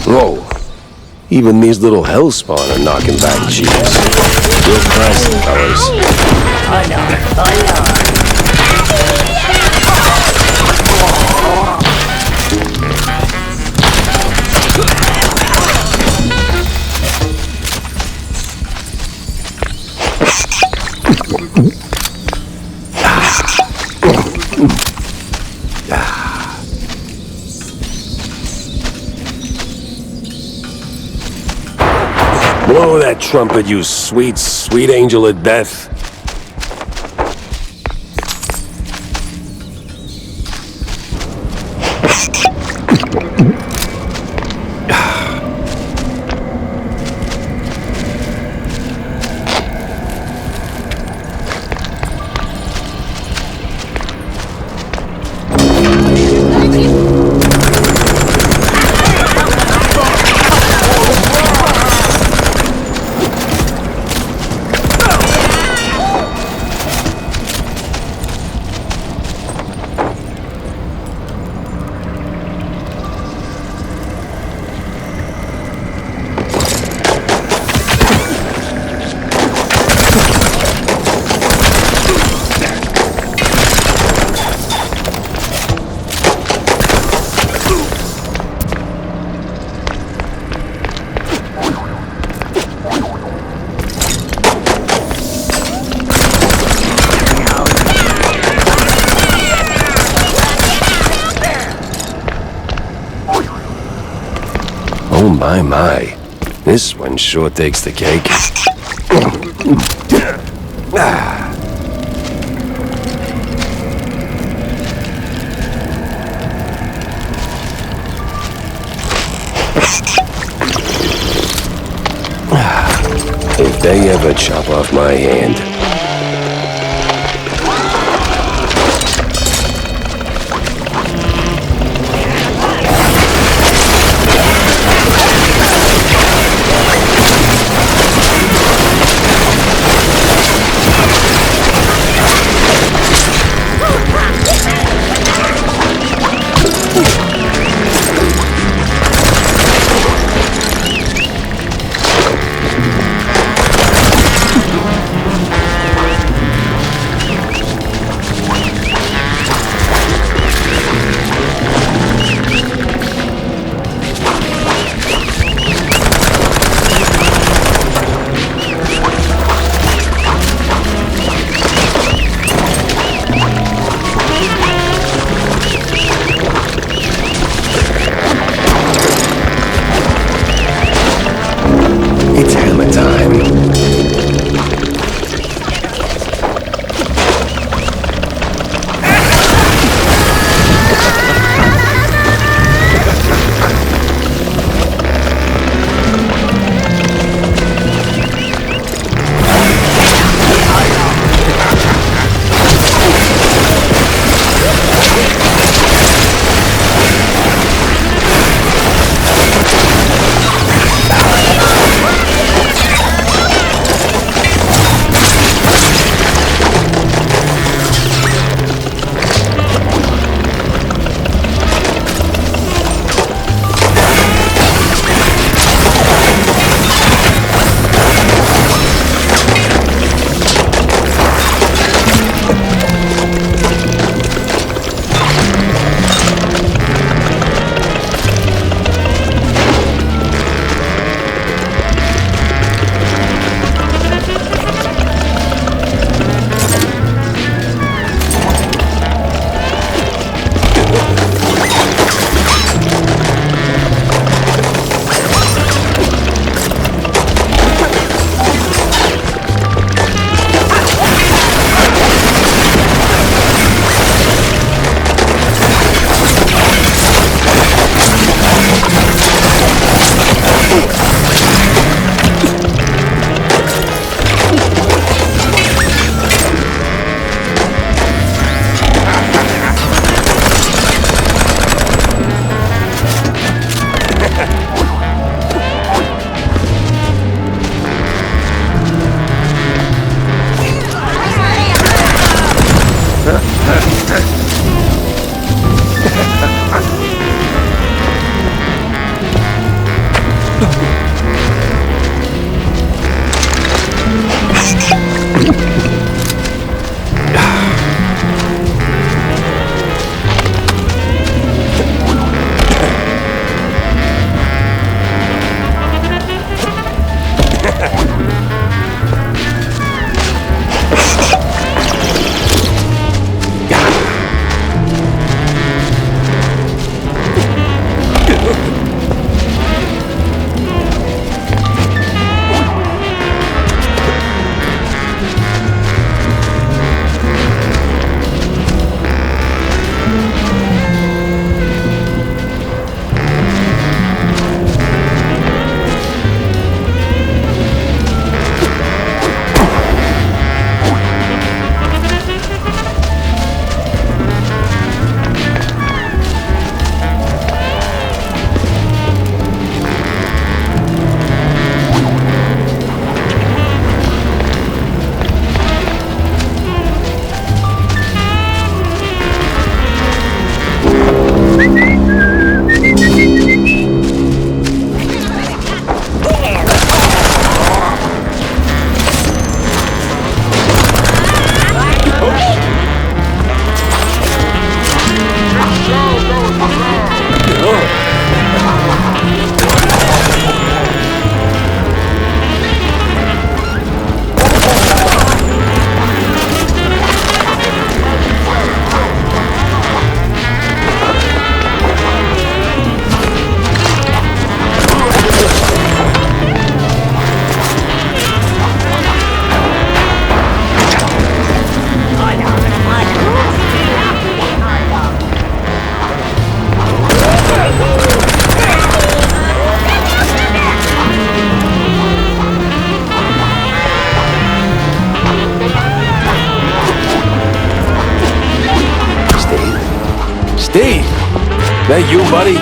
Whoa. Even these little hellspawn are knocking back cheese. Real classy, Blow that trumpet, you sweet, sweet angel of death. Oh my. This one sure takes the cake. If they ever chop off my hand. That you, buddy?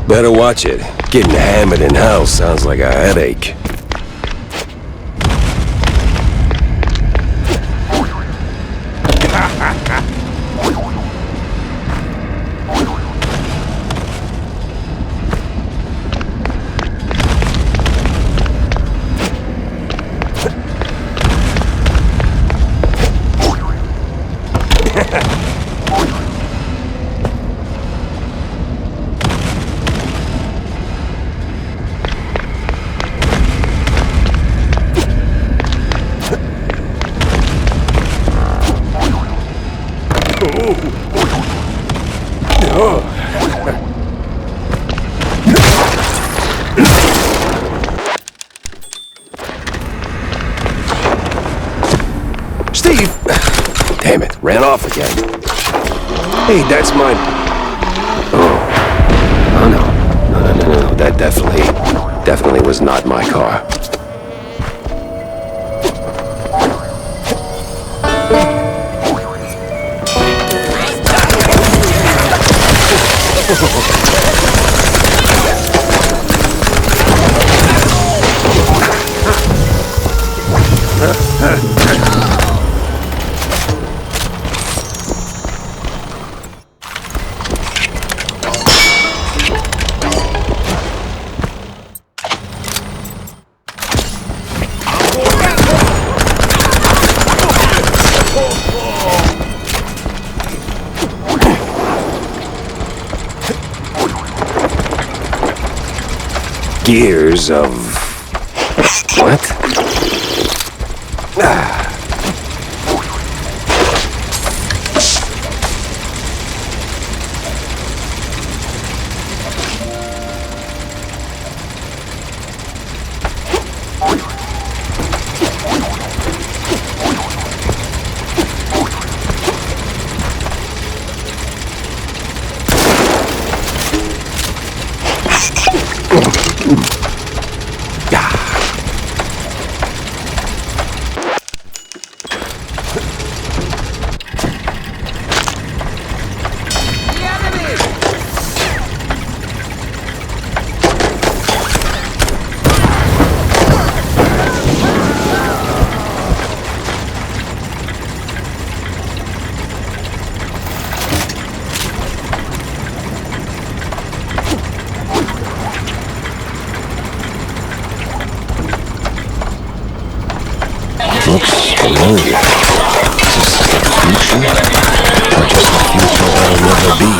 Better watch it. Getting hammered in hell sounds like a headache. Steve! Damn it, ran off again. Hey, that's my... Oh no, that definitely was not my car. Gears of... what? Looks familiar. Is this the future? Or just the future that'll never be?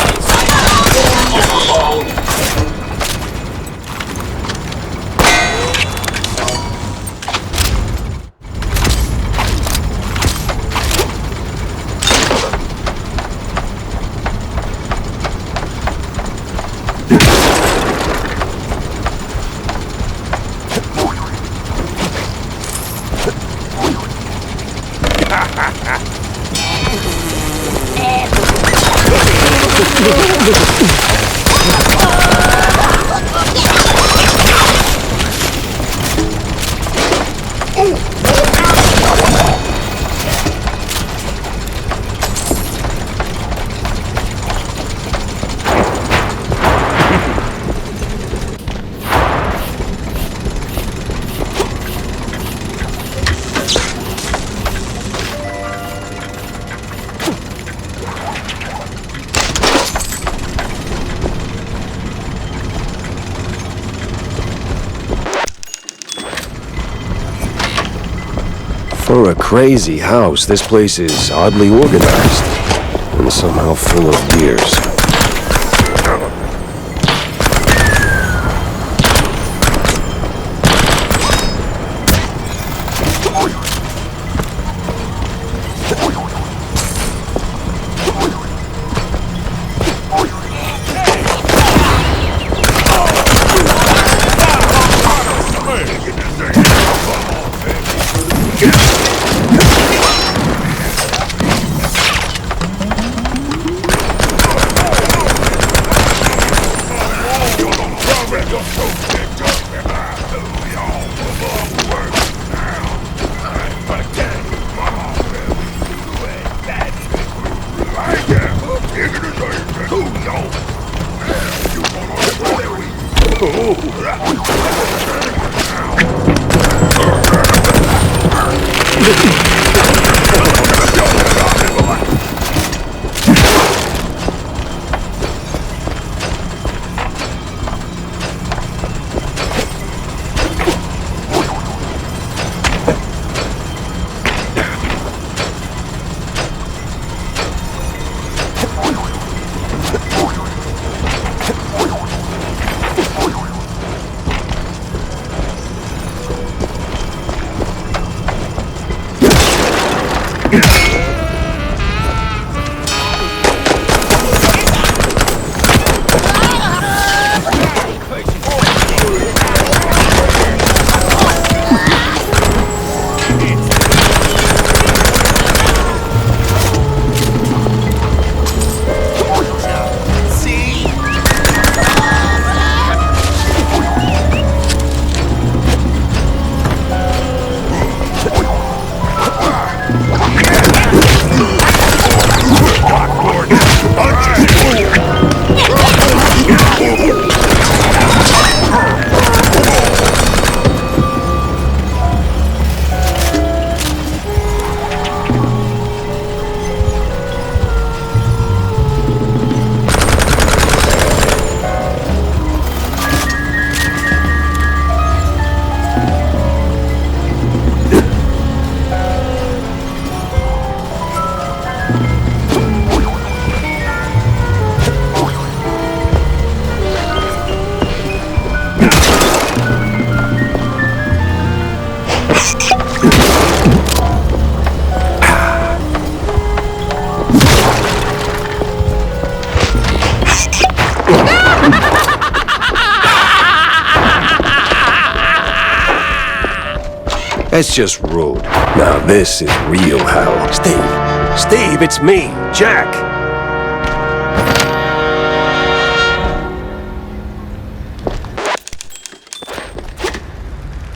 For a crazy house, this place is oddly organized and somehow full of gears. That's just rude. Now this is real hell. Steve, it's me, Jack.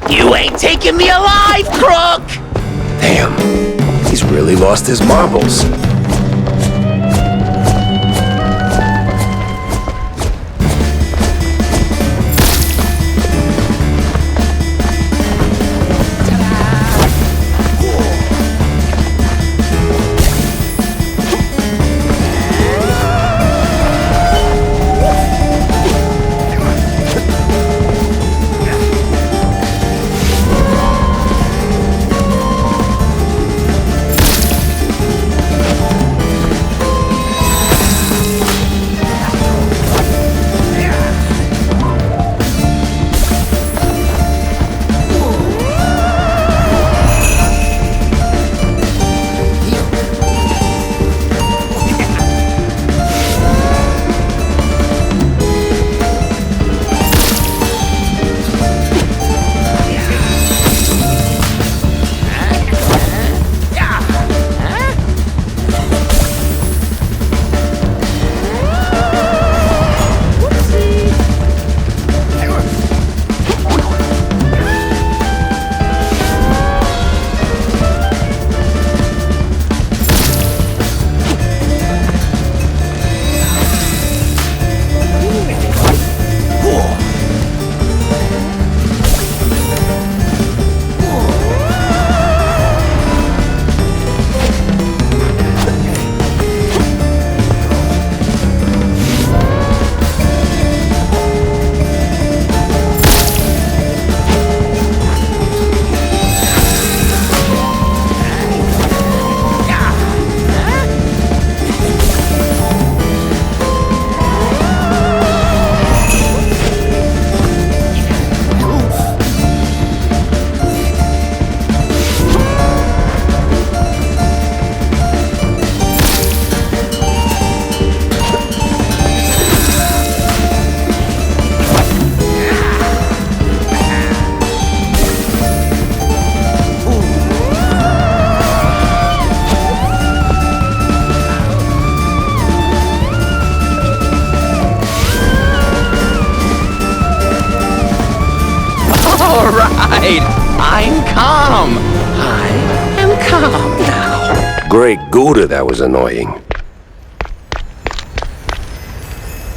You ain't taking me alive, crook! Damn, he's really lost his marbles. right. I'm calm. I am calm now. Great Gouda, that was annoying.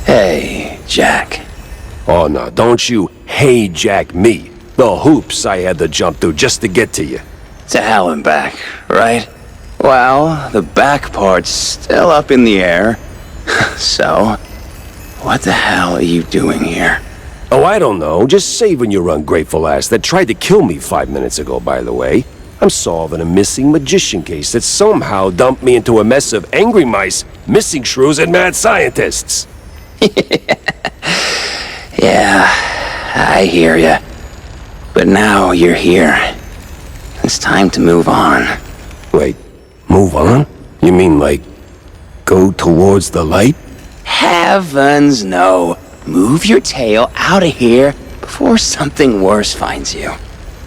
Hey, Jack. Oh no, don't you hey Jack me. The hoops I had to jump through just to get to you. To hell and back, right? Well, the back part's still up in the air. So, what the hell are you doing here? Oh, I don't know. Just saving your ungrateful ass that tried to kill me 5 minutes ago, by the way. I'm solving a missing magician case that somehow dumped me into a mess of angry mice, missing shrews, and mad scientists. Yeah, I hear ya. But now you're here. It's time to move on. Wait, move on? You mean like, go towards the light? Heavens no. Move your tail out of here before something worse finds you.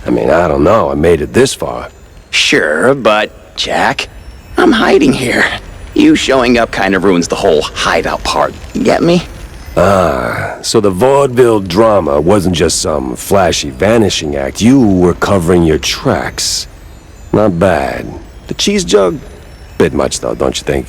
I mean, I don't know. I made it this far. Sure, but, Jack, I'm hiding here. You showing up kind of ruins the whole hideout part. You get me? Ah, so the vaudeville drama wasn't just some flashy vanishing act. You were covering your tracks. Not bad. The cheese jug? Bit much though, don't you think?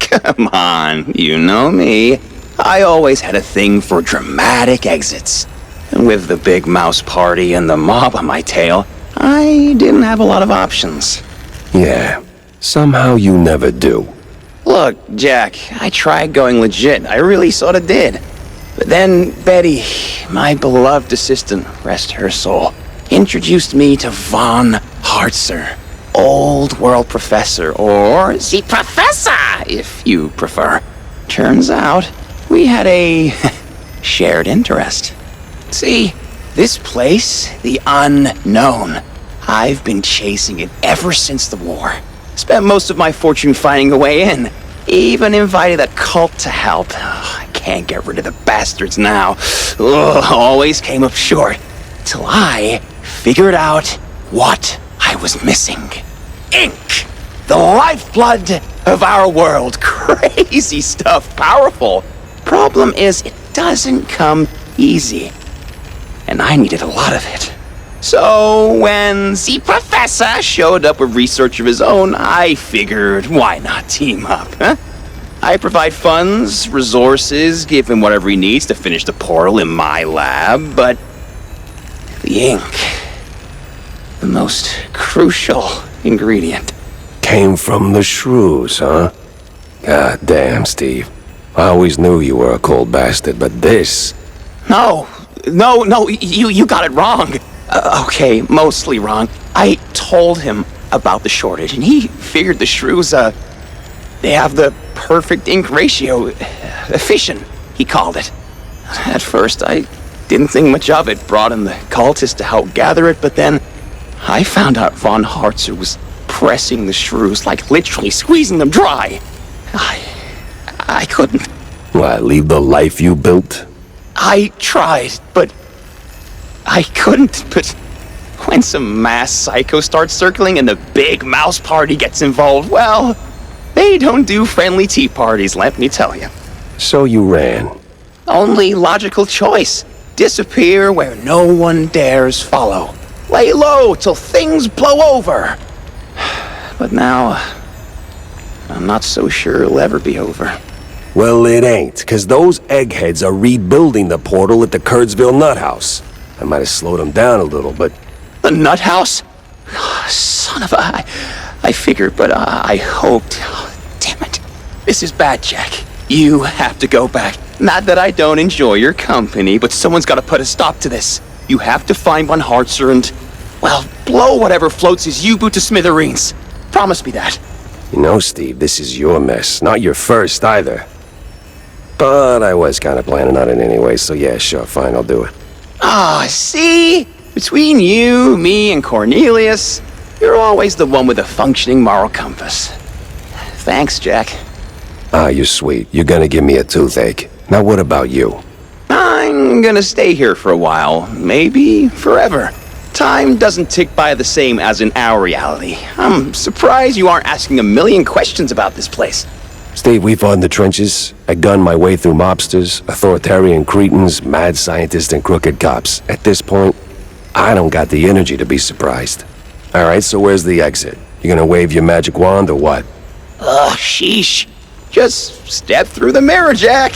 Come on, you know me. I always had a thing for dramatic exits. And with the big mouse party and the mob on my tail, I didn't have a lot of options. Yeah, somehow you never do. Look, Jack, I tried going legit. I really sort of did. But then Betty, my beloved assistant, rest her soul, introduced me to Von Hartzer, old world professor, or the professor, if you prefer. Turns out, we had a shared interest. See, this place, the unknown, I've been chasing it ever since the war. Spent most of my fortune finding a way in. Even invited a cult to help. I can't get rid of the bastards now. Always came up short. Till I figured out what I was missing. Ink! The lifeblood of our world. Crazy stuff. Powerful. Problem is, it doesn't come easy. And I needed a lot of it. So, when the professor showed up with research of his own, I figured, why not team up, huh? I provide funds, resources, give him whatever he needs to finish the portal in my lab, but the ink, the most crucial ingredient. Came from the shrews, huh? God damn, Steve. I always knew you were a cold bastard, but this... No, you got it wrong. Okay, mostly wrong. I told him about the shortage, and he figured the shrews, they have the perfect ink ratio. Efficient, he called it. At first, I didn't think much of it, brought in the cultists to help gather it, but then I found out Von Hartzer was pressing the shrews, like literally squeezing them dry. I couldn't. What, leave the life you built? I tried, but I couldn't. But when some mass psycho starts circling and the big mouse party gets involved, well, they don't do friendly tea parties, let me tell you. So you ran. Only logical choice. Disappear where no one dares follow. Lay low till things blow over. But now, I'm not so sure it'll ever be over. Well, it ain't, 'cause those eggheads are rebuilding the portal at the Kurtzville Nut House. I might have slowed them down a little, but... The Nut House? Son of a... I figured, but I hoped... Damn it. This is bad, Jack. You have to go back. Not that I don't enjoy your company, but someone's got to put a stop to this. You have to find Von Hartzer and... well, blow whatever floats his U-boot to smithereens. Promise me that. You know, Steve, this is your mess, not your first either. But I was kind of planning on it anyway, so yeah, sure, fine, I'll do it. Ah, see? Between you, me, and Cornelius, you're always the one with a functioning moral compass. Thanks, Jack. Ah, you're sweet. You're gonna give me a toothache. Now what about you? I'm gonna stay here for a while, maybe forever. Time doesn't tick by the same as in our reality. I'm surprised you aren't asking a million questions about this place. Steve, we fought in the trenches. I gunned my way through mobsters, authoritarian cretins, mad scientists, and crooked cops. At this point, I don't got the energy to be surprised. All right, so where's the exit? You gonna wave your magic wand or what? Ugh, sheesh. Just step through the mirror, Jack.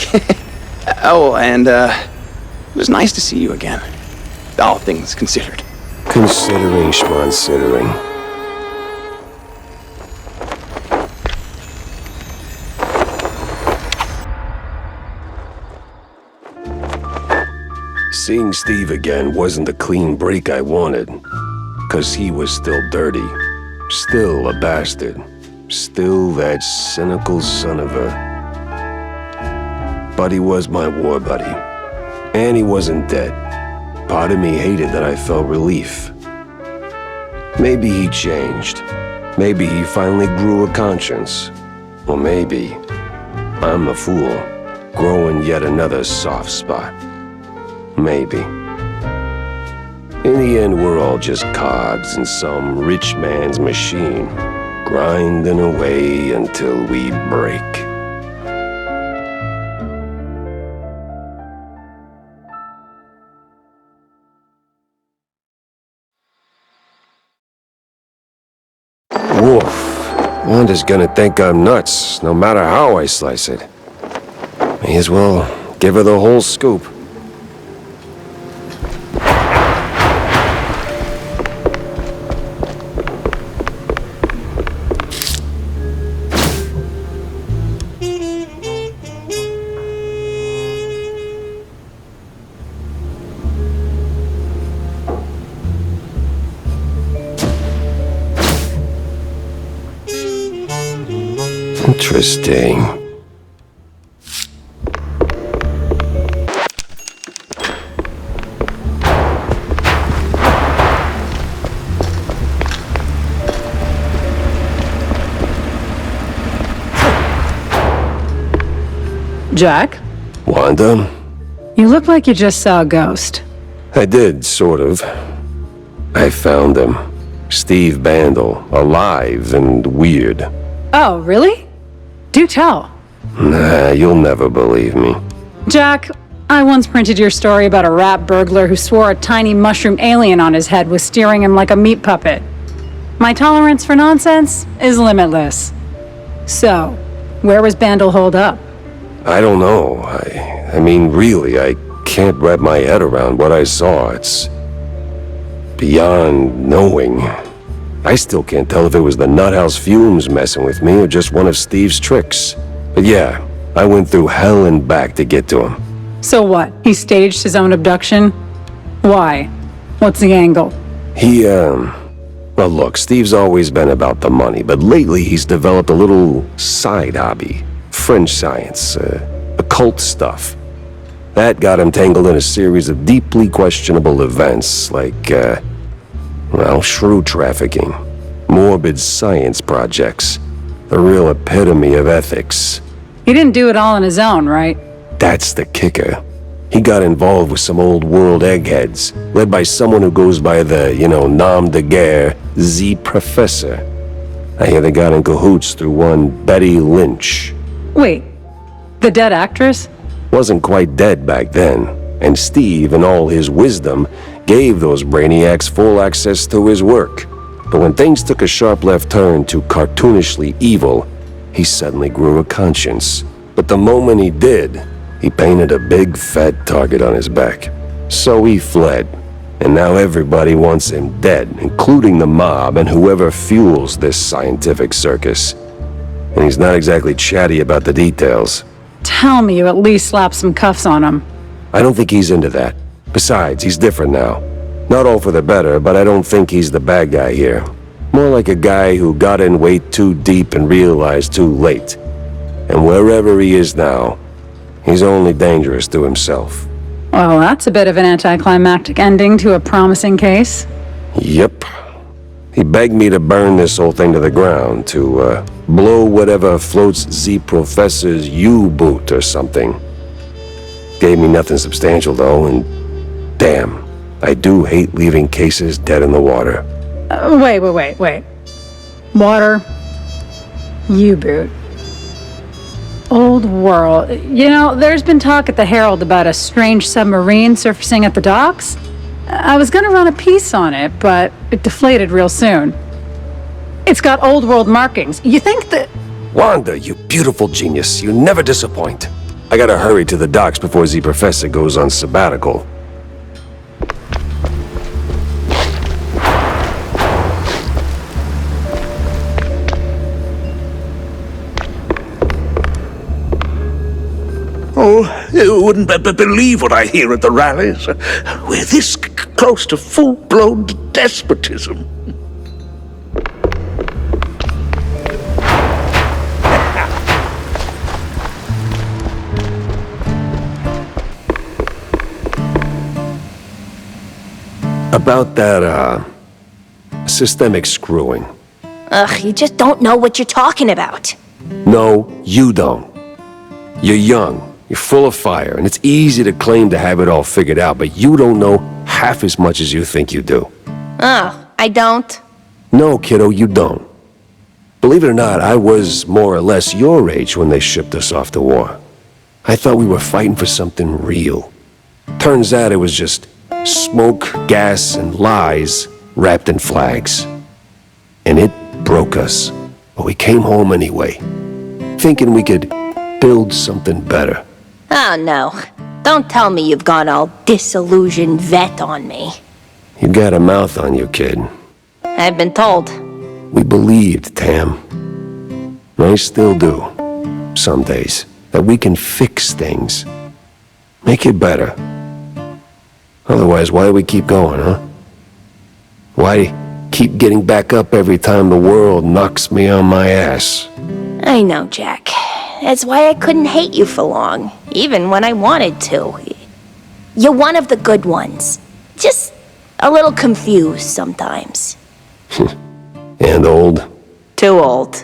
Oh, and, it was nice to see you again. All things considered. Considering schmonsidering. Seeing Steve again wasn't the clean break I wanted. 'Cause he was still dirty. Still a bastard. Still that cynical son of a... But he was my war buddy. And he wasn't dead. Part of me hated that I felt relief. Maybe he changed. Maybe he finally grew a conscience. Or maybe I'm a fool, growing yet another soft spot. Maybe. In the end, we're all just cogs in some rich man's machine, grinding away until we break. Woof. Wanda's gonna think I'm nuts, no matter how I slice it. May as well give her the whole scoop. Interesting. Jack? Wanda? You look like you just saw a ghost. I did, sort of. I found him. Steve Bandel, alive and weird. Oh, really? Do tell. Nah, you'll never believe me. Jack, I once printed your story about a rat burglar who swore a tiny mushroom alien on his head was steering him like a meat puppet. My tolerance for nonsense is limitless. So, where was Bandel holed up? I don't know. I mean, really, I can't wrap my head around what I saw. It's beyond knowing. I still can't tell if it was the nuthouse fumes messing with me or just one of Steve's tricks. But yeah, I went through hell and back to get to him. So what? He staged his own abduction? Why? What's the angle? Well, look, Steve's always been about the money, but lately he's developed a little side hobby. French science, occult stuff. That got him tangled in a series of deeply questionable events, like, shrew trafficking, morbid science projects, the real epitome of ethics. He didn't do it all on his own, right? That's the kicker. He got involved with some old world eggheads, led by someone who goes by the, nom de guerre, Z Professor. I hear they got in cahoots through one Betty Lynch. Wait, the dead actress? Wasn't quite dead back then, and Steve, in all his wisdom, gave those brainiacs full access to his work. But when things took a sharp left turn to cartoonishly evil, he suddenly grew a conscience. But the moment he did, he painted a big fat target on his back. So he fled, and now everybody wants him dead, including the mob and whoever fuels this scientific circus. And he's not exactly chatty about the details. Tell me you at least slapped some cuffs on him. I don't think he's into that. Besides, he's different now. Not all for the better, but I don't think he's the bad guy here. More like a guy who got in way too deep and realized too late. And wherever he is now, he's only dangerous to himself. Well, that's a bit of an anticlimactic ending to a promising case. Yep. He begged me to burn this whole thing to the ground, to blow whatever floats Z Professor's U-boot or something. Gave me nothing substantial though, and damn, I do hate leaving cases dead in the water. Wait. Water. U-boot. Old world. There's been talk at the Herald about a strange submarine surfacing at the docks. I was gonna run a piece on it, but it deflated real soon. It's got old world markings. You think that... Wanda, you beautiful genius. You never disappoint. I gotta hurry to the docks before the Professor goes on sabbatical. Oh, you wouldn't believe what I hear at the rallies. We're this close to full-blown despotism. About that, systemic screwing. Ugh, you just don't know what you're talking about. No, you don't. You're young. You're full of fire, and it's easy to claim to have it all figured out, but you don't know half as much as you think you do. Oh, I don't? No, kiddo, you don't. Believe it or not, I was more or less your age when they shipped us off to war. I thought we were fighting for something real. Turns out it was just smoke, gas, and lies wrapped in flags. And it broke us. But we came home anyway, thinking we could build something better. Oh, no. Don't tell me you've gone all disillusioned vet on me. You got a mouth on you, kid. I've been told. We believed, Tam. I still do. Some days. That we can fix things. Make it better. Otherwise, why do we keep going, huh? Why keep getting back up every time the world knocks me on my ass? I know, Jack. That's why I couldn't hate you for long, even when I wanted to. You're one of the good ones. Just a little confused sometimes. And old? Too old.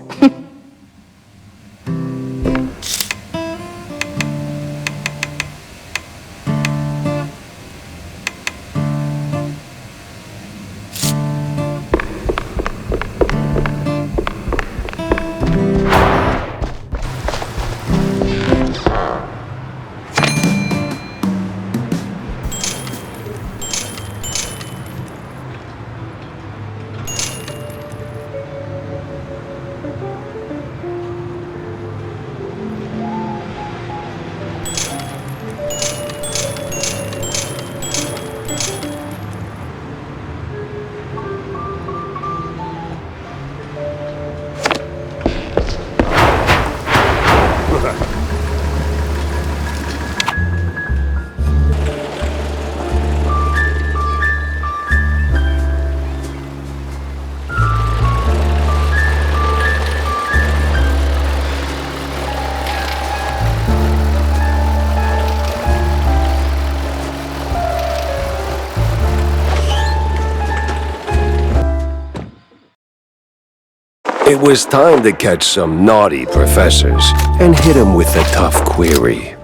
It was time to catch some naughty professors and hit them with a tough query.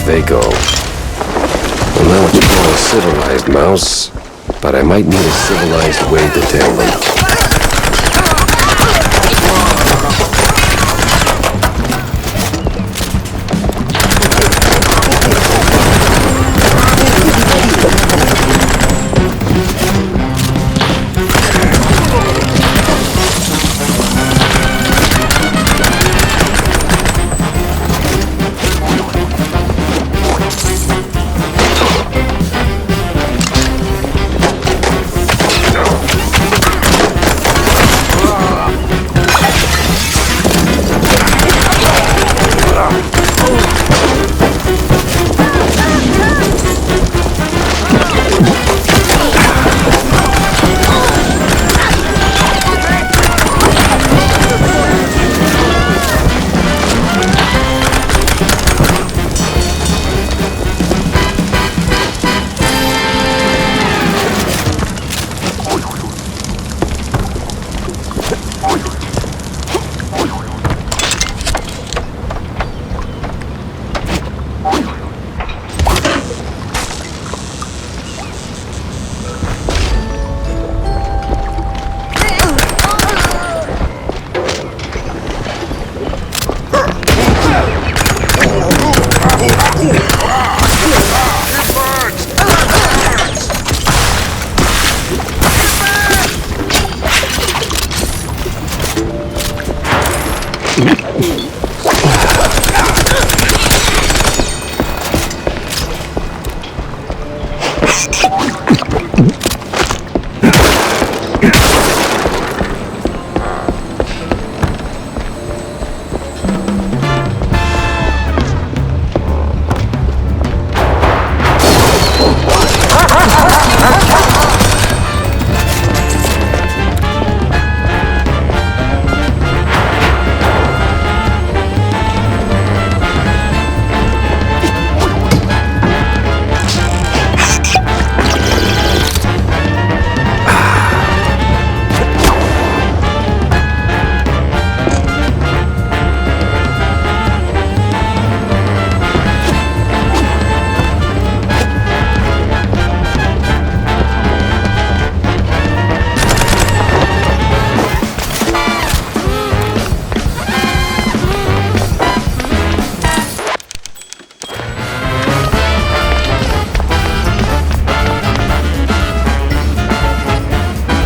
They go. I'm not what you call a civilized mouse, but I might need a civilized way to tail them.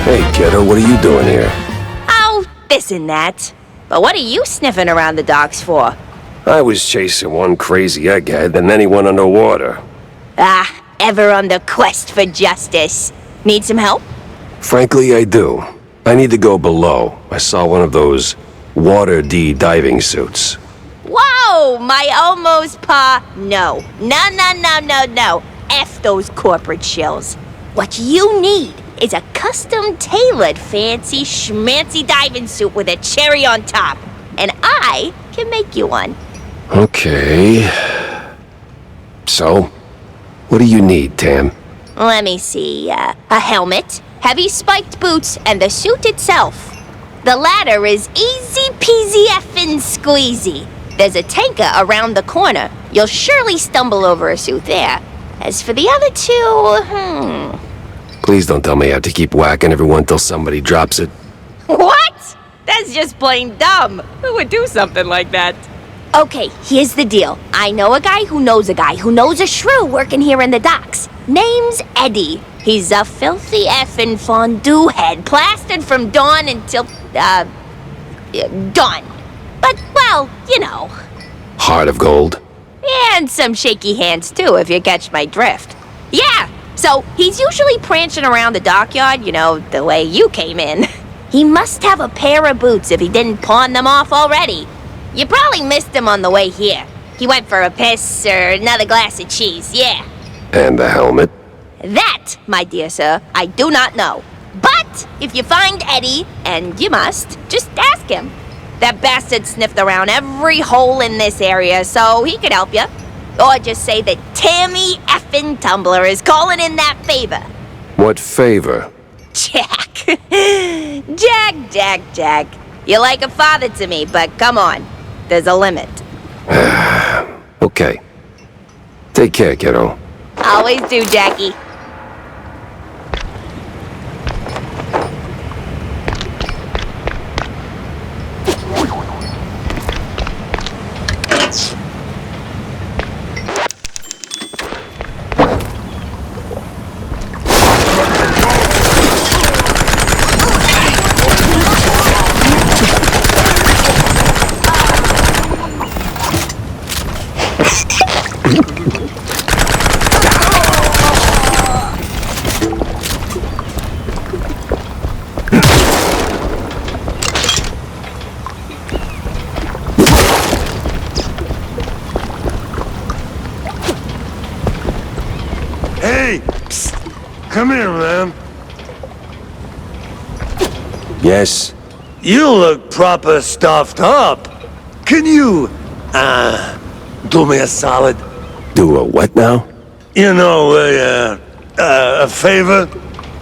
Hey, kiddo, what are you doing here? Oh, this and that. But what are you sniffing around the docks for? I was chasing one crazy egghead, and then he went underwater. Ah, ever on the quest for justice. Need some help? Frankly, I do. I need to go below. I saw one of those Water D diving suits. Whoa, my almost No. No. F those corporate shills. What you need is a custom-tailored fancy schmancy diving suit with a cherry on top. And I can make you one. Okay. So, what do you need, Tam? Let me see, a helmet, heavy spiked boots, and the suit itself. The latter is easy peasy effing squeezy. There's a tanker around the corner. You'll surely stumble over a suit there. As for the other two, Please don't tell me I have to keep whacking everyone till somebody drops it. What? That's just plain dumb. Who would do something like that? Okay, here's the deal. I know a guy who knows a shrew working here in the docks. Name's Eddie. He's a filthy effing fondue head, plastered from dawn until, dawn. But, well, you know. Heart of gold? And some shaky hands, too, if you catch my drift. Yeah, so he's usually prancing around the dockyard, you know, the way you came in. He must have a pair of boots if he didn't pawn them off already. You probably missed him on the way here. He went for a piss or another glass of cheese, yeah. And the helmet? That, my dear sir, I do not know. But if you find Eddie, and you must, just ask him. That bastard sniffed around every hole in this area, so he could help you. Or just say that Tammy effing Tumbler is calling in that favor. What favor? Jack. Jack. You're like a father to me, but come on. There's a limit. Okay. Take care, kiddo. Always do, Jackie. Hey! Psst. Come here, man. Yes? You look proper stuffed up. Can you, do me a solid? Do a what now? You know, a favor?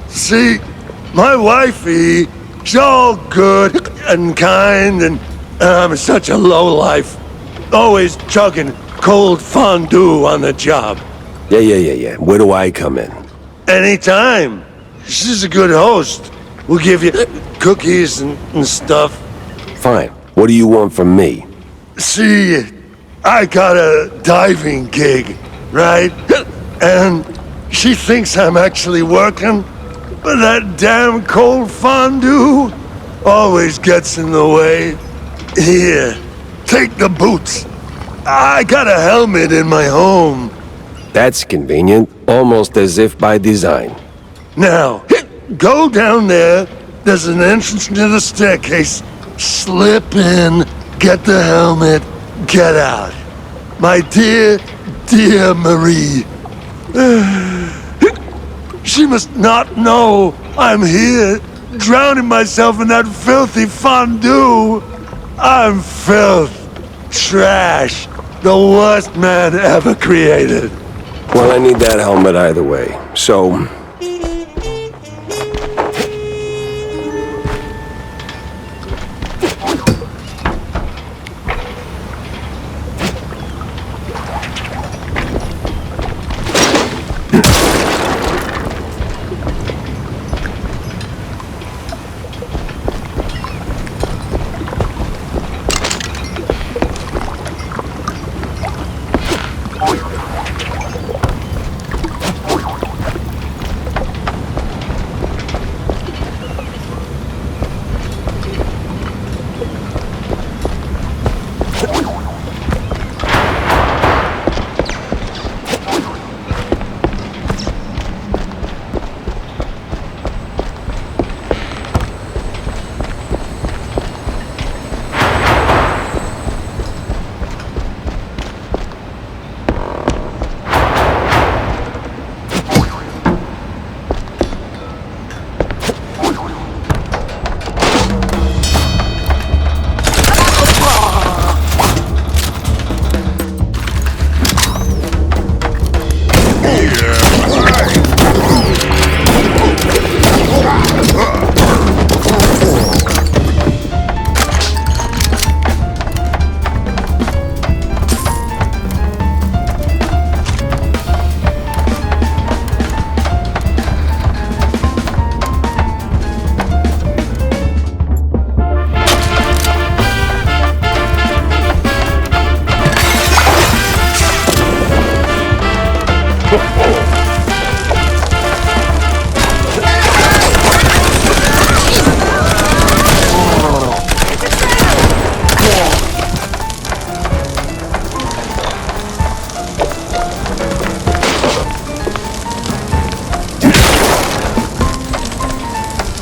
See, my wifey, she's all good and kind, and I'm such a lowlife. Always chugging cold fondue on the job. Yeah. Where do I come in? Anytime. She's a good host. We'll give you cookies and stuff. Fine. What do you want from me? See, I got a diving gig, right? And she thinks I'm actually working, but that damn cold fondue always gets in the way. Here, take the boots. I got a helmet in my home. That's convenient, almost as if by design. Now, go down there. There's an entrance to the staircase. Slip in, get the helmet, get out. My dear, dear Marie. She must not know I'm here, drowning myself in that filthy fondue. I'm filth. Trash. The worst man ever created. Well, I need that helmet either way, so...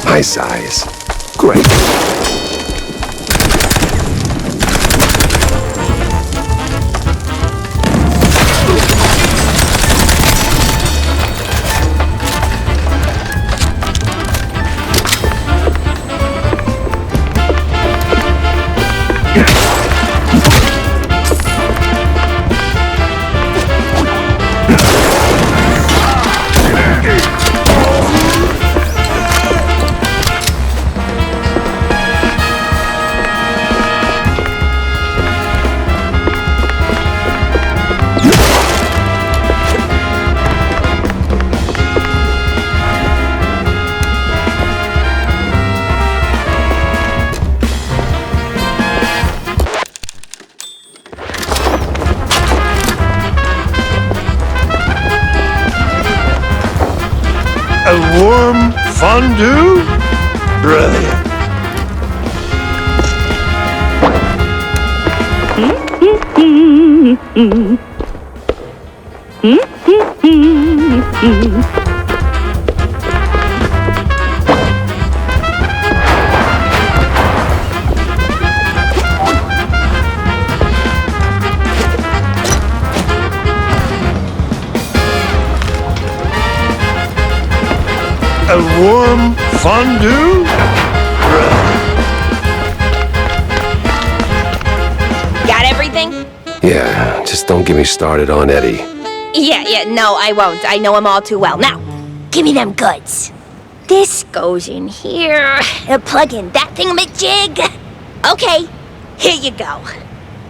My size. Great. A warm fondue? Brilliant. A warm fondue? Got everything? Yeah, just don't get me started on Eddie. Yeah, no, I won't. I know him all too well. Now, give me them goods. This goes in here. Plug in that thingamajig. Okay, here you go.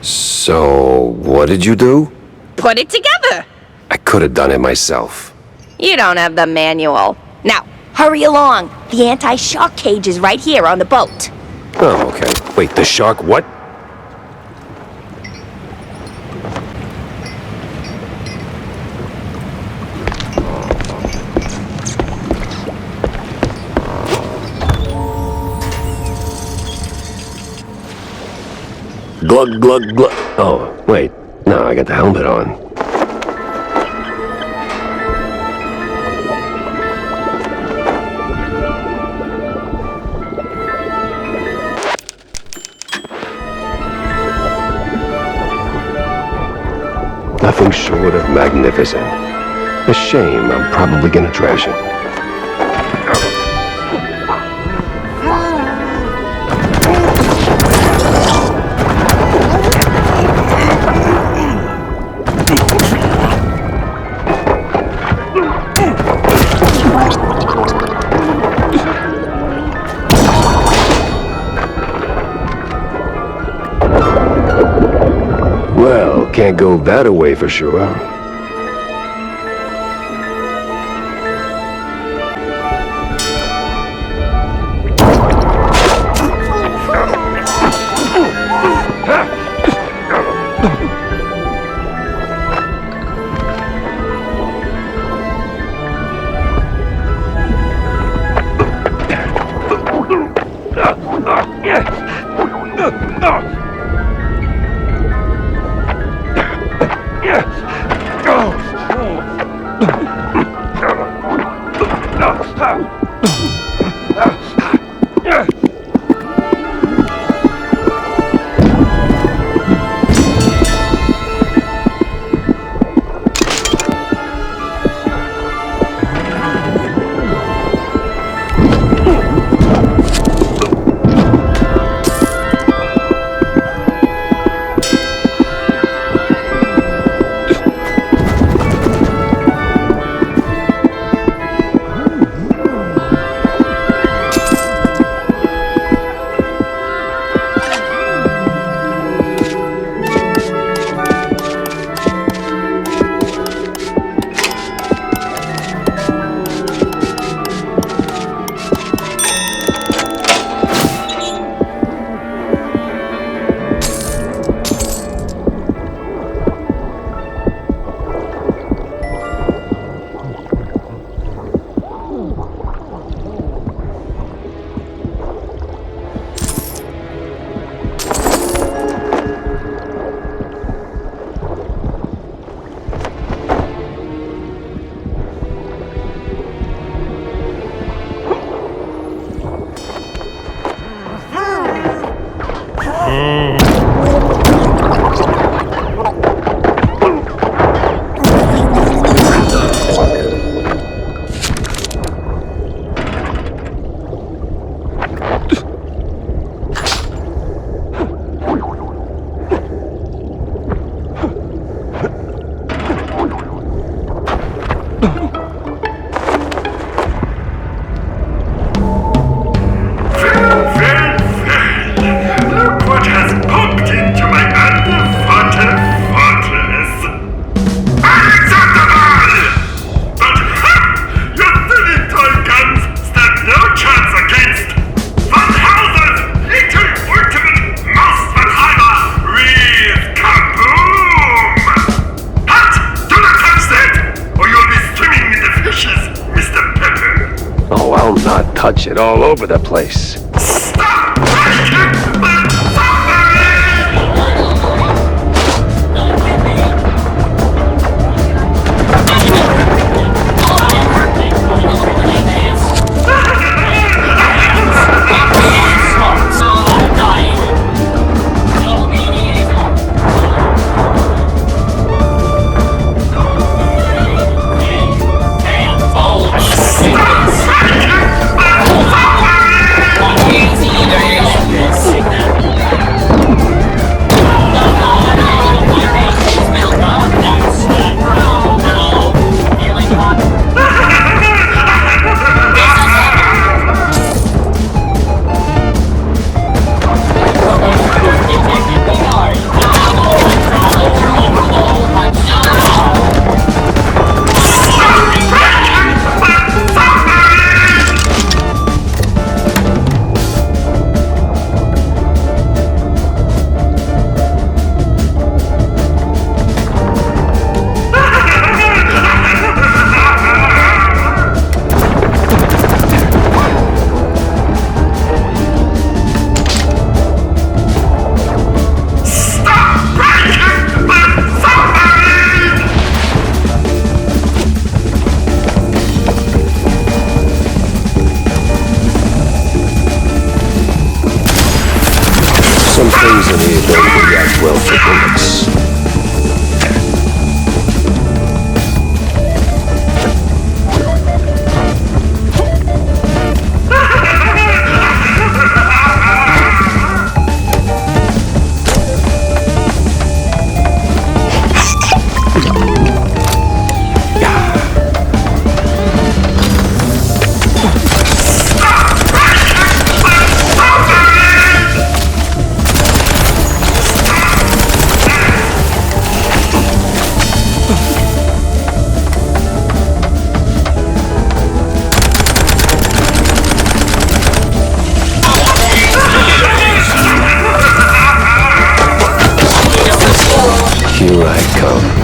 So, what did you do? Put it together. I could have done it myself. You don't have the manual. Now, hurry along. The anti-shock cage is right here on the boat. Oh, okay. Wait, the shark what? glug, glug, glug. Oh, wait. No, I got the helmet on. Nothing short of magnificent. A shame, I'm probably gonna trash it. Well, can't go that away for sure. Touch it all over the place. come.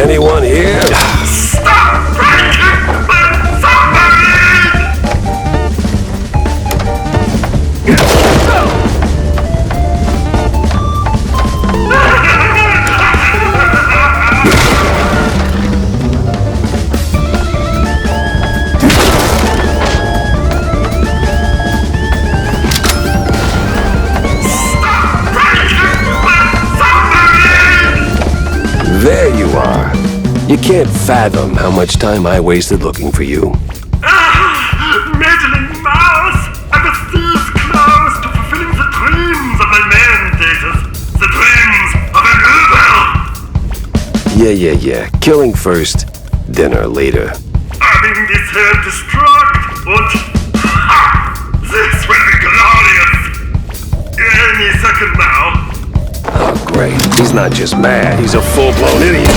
Anyone here? There you are. You can't fathom how much time I wasted looking for you. Meddling mouse! I was this close to fulfilling the dreams of my mandators. The dreams of an Uber! Yeah. Killing first, dinner later. Having this head destruct, but this will be glorious! Any second now. Oh, great. He's not just mad, he's a full-blown idiot.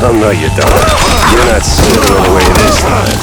Oh, no, you don't. You're not slithering away this time.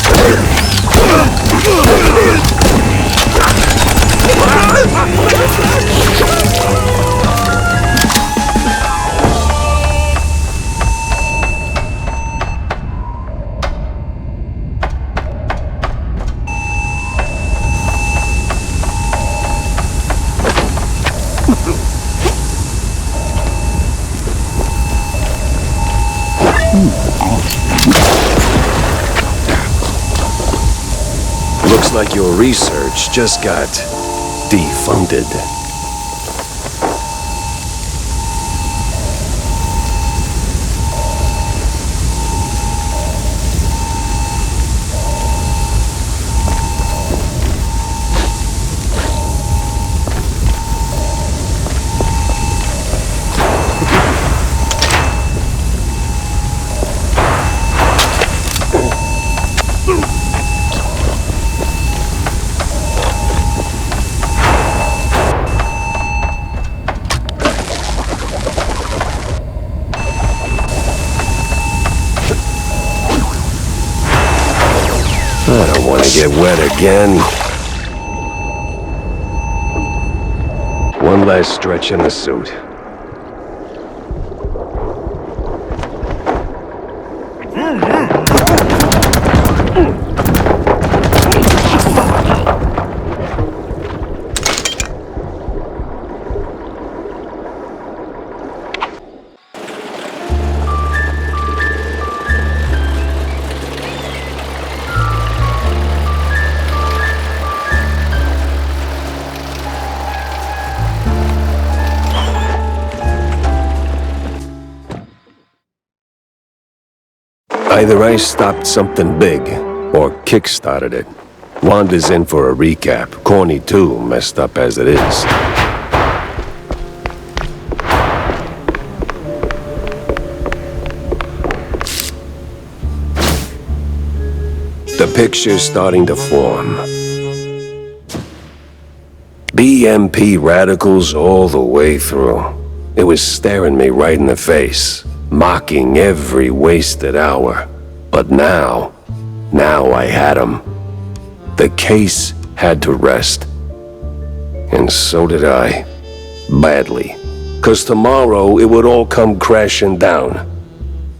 Looks like your research just got defunded. I don't want to get wet again. One last stretch in the suit. Either I stopped something big, or kick-started it. Wanda's in for a recap. Corny too, messed up as it is. The picture's starting to form. BMP radicals all the way through. It was staring me right in the face, mocking every wasted hour. But now I had him. The case had to rest. And so did I. Badly. 'Cause tomorrow it would all come crashing down.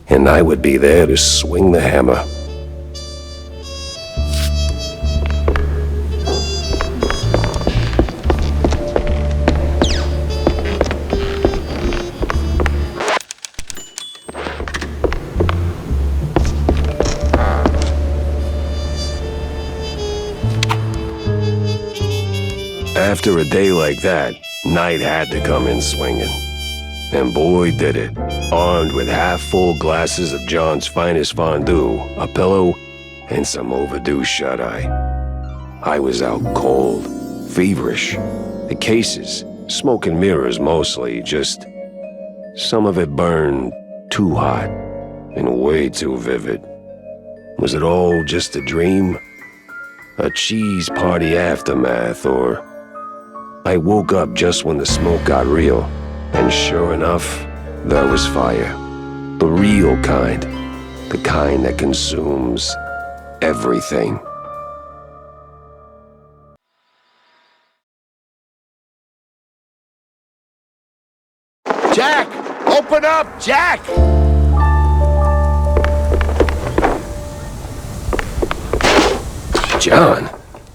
And I would be there to swing the hammer. After a day like that, night had to come in swinging. And boy did it. Armed with half-full glasses of John's finest fondue, a pillow, and some overdue shut-eye. I was out cold, feverish. The cases, smoke and mirrors mostly, just... some of it burned too hot and way too vivid. Was it all just a dream? A cheese party aftermath, or... I woke up just when the smoke got real, and sure enough, there was fire. The real kind. The kind that consumes everything. Jack! Open up, Jack! John,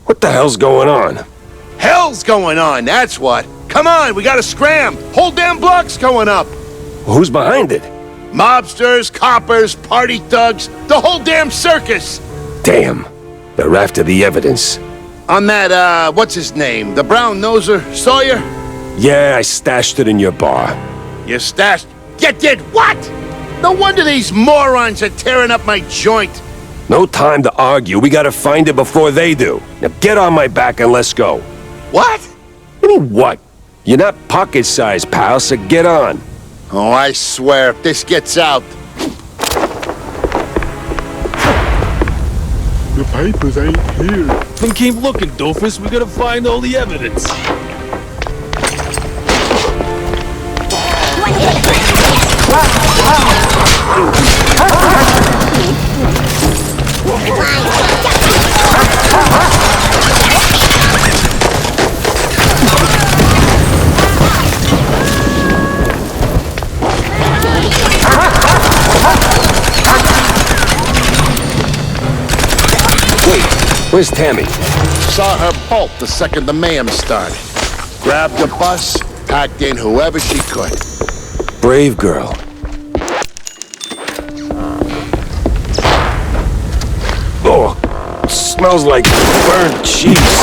what the hell's going on? Hell's going on, that's what. Come on, we gotta scram. Whole damn block's going up. Who's behind it? Mobsters, coppers, party thugs, the whole damn circus. Damn, they're after the evidence. On that, what's his name? The brown noser, Sawyer? Yeah, I stashed it in your bar. You stashed... You did what? No wonder these morons are tearing up my joint. No time to argue. We gotta find it before they do. Now get on my back and let's go. What? I mean, what? You're not pocket-sized, pal, so get on. Oh, I swear, if this gets out... The papers ain't here. Then keep looking, doofus. We gotta find all the evidence. Where's Tammy? Saw her bolt the second the mayhem started. Grabbed the bus, packed in whoever she could. Brave girl. Oh, it smells like burnt cheese.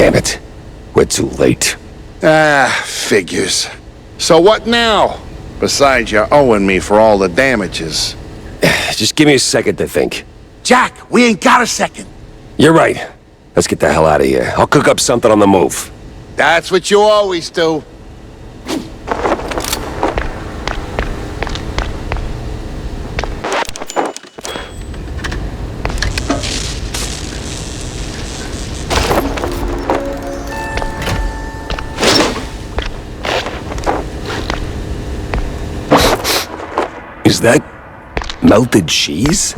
Damn it. We're too late. Ah, figures. So what now? Besides, you're owing me for all the damages. Just give me a second to think. Jack, we ain't got a second. You're right. Let's get the hell out of here. I'll cook up something on the move. That's what you always do. Is that melted cheese?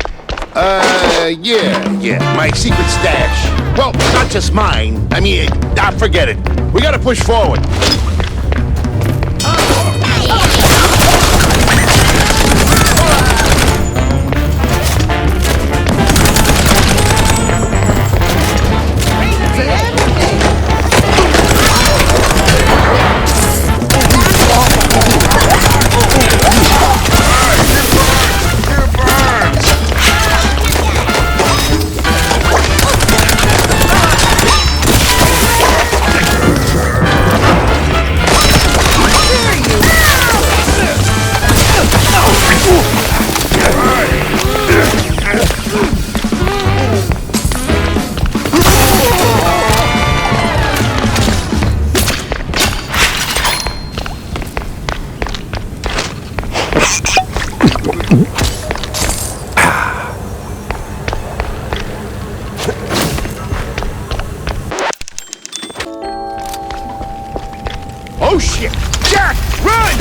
Yeah. My secret stash. Well, not just mine. I mean, forget it. We gotta push forward. Oh shit! Jack, run!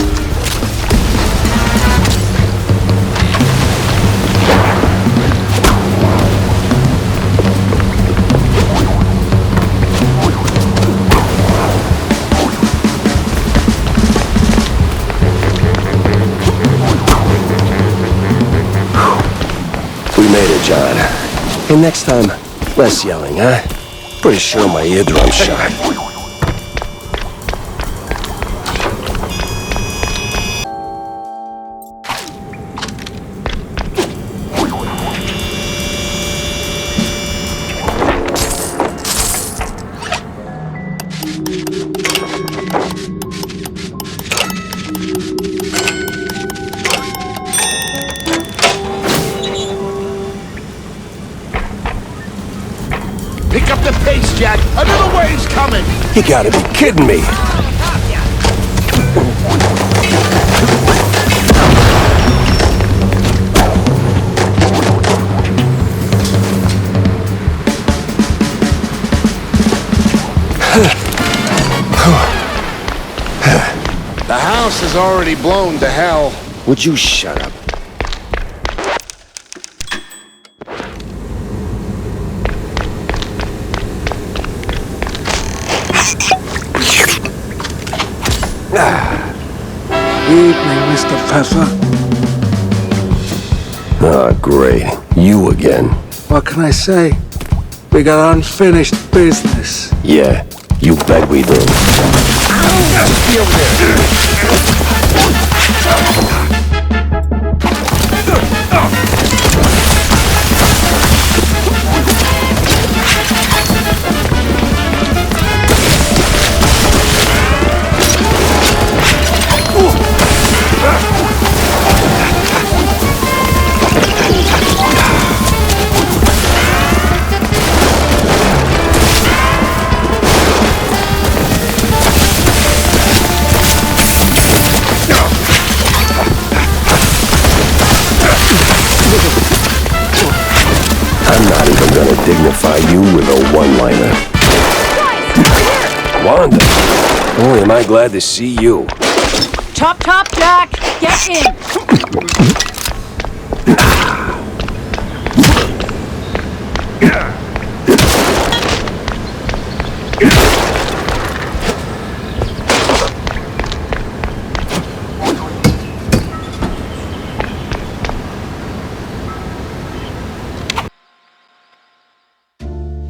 We made it, John. Hey, next time, less yelling, huh? Pretty sure my eardrum's shot. Pick up the pace, Jack. Another wave's coming. You gotta be kidding me. The house is already blown to hell. Would you shut up? Evening, Mr. Pfeffer. Ah, great. You again. What can I say? We got unfinished business. Yeah, you bet we do. I'm not even gonna dignify you with a one-liner. Wanda, boy, am I glad to see you. Chop, chop, Jack! Get in!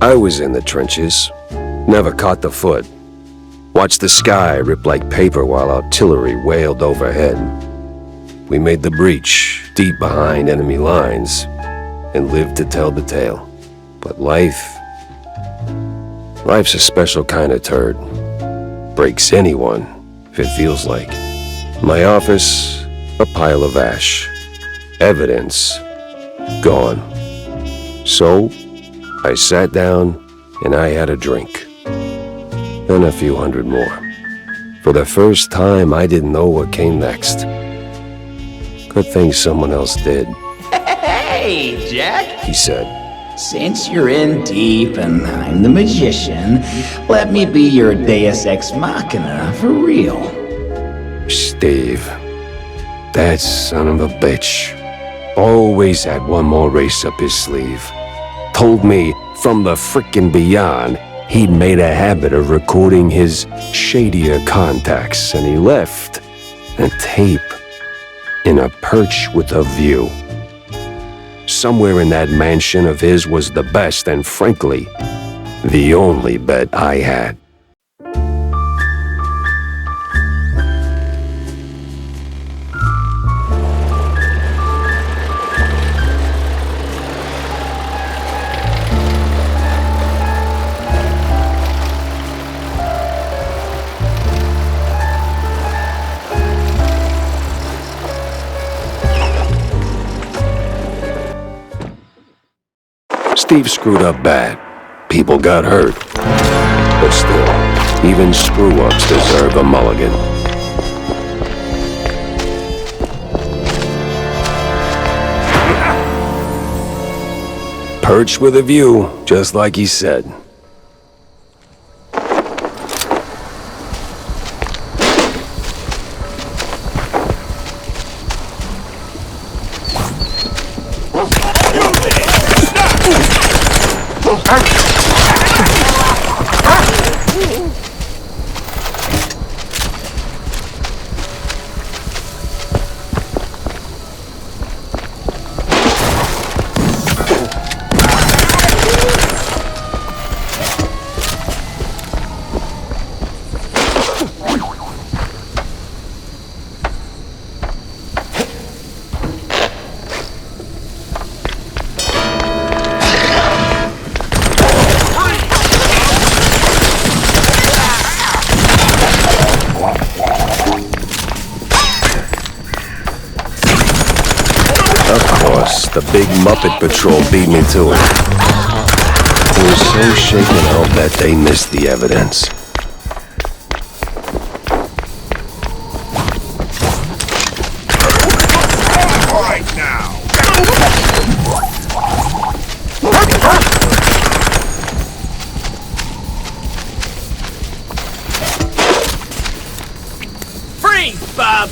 I was in the trenches. Never caught the foot. Watched the sky rip like paper while artillery wailed overhead. We made the breach, deep behind enemy lines, and lived to tell the tale. But life Life's a special kind of turd. Breaks anyone, if it feels like. My office, a pile of ash. Evidence, gone. So, I sat down and I had a drink. Then a few hundred more. For the first time, I didn't know what came next. Good thing someone else did, Hey, Jack. he said. Since you're in deep and I'm the magician, let me be your Deus Ex Machina for real. Steve, that son of a bitch, always had one more race up his sleeve. Told me from the frickin' beyond he'd made a habit of recording his shadier contacts, and he left a tape in a perch with a view. Somewhere in that mansion of his was the best and, frankly, the only bet I had. Steve screwed up bad. People got hurt. But still, even screw-ups deserve a mulligan. Perched with a view, just like he said. The big Muppet Patrol beat me to it. I was so shaken out that they missed the evidence. Right now! Freeze, Bob!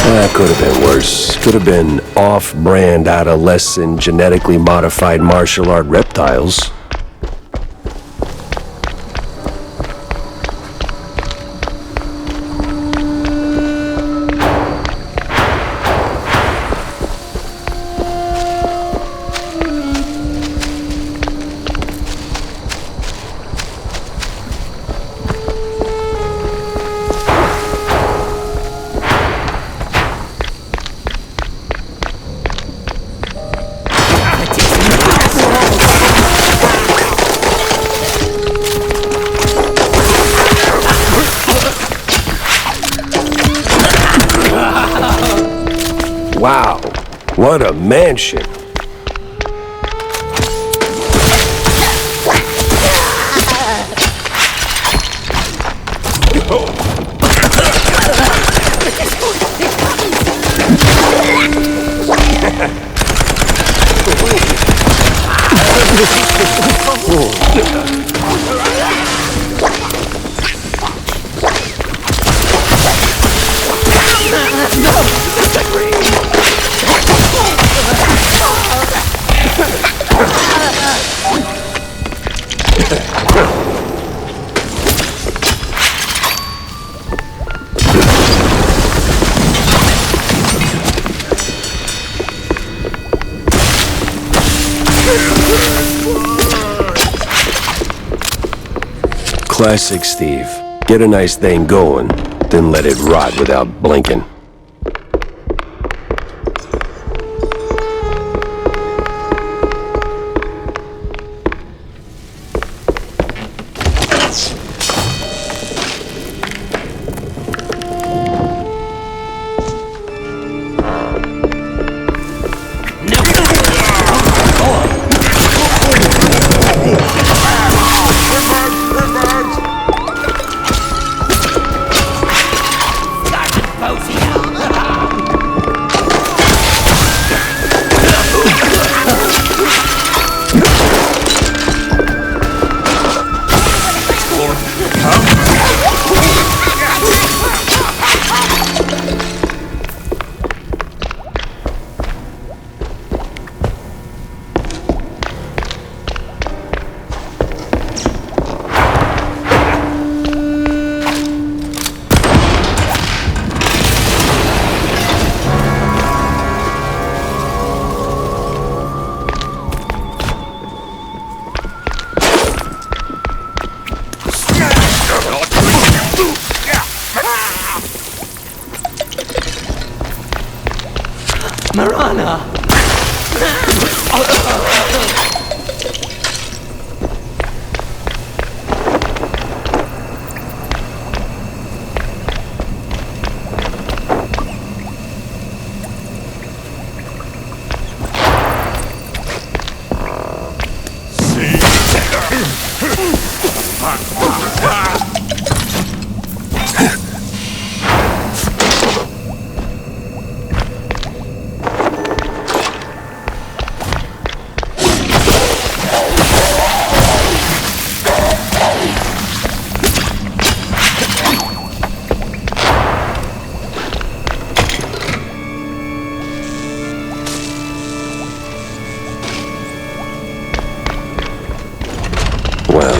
That could have been worse. Could have been off-brand, adolescent, genetically modified martial art reptiles. Wow, what a mansion. Classic Steve. Get a nice thing going, then let it rot without blinking. Marana!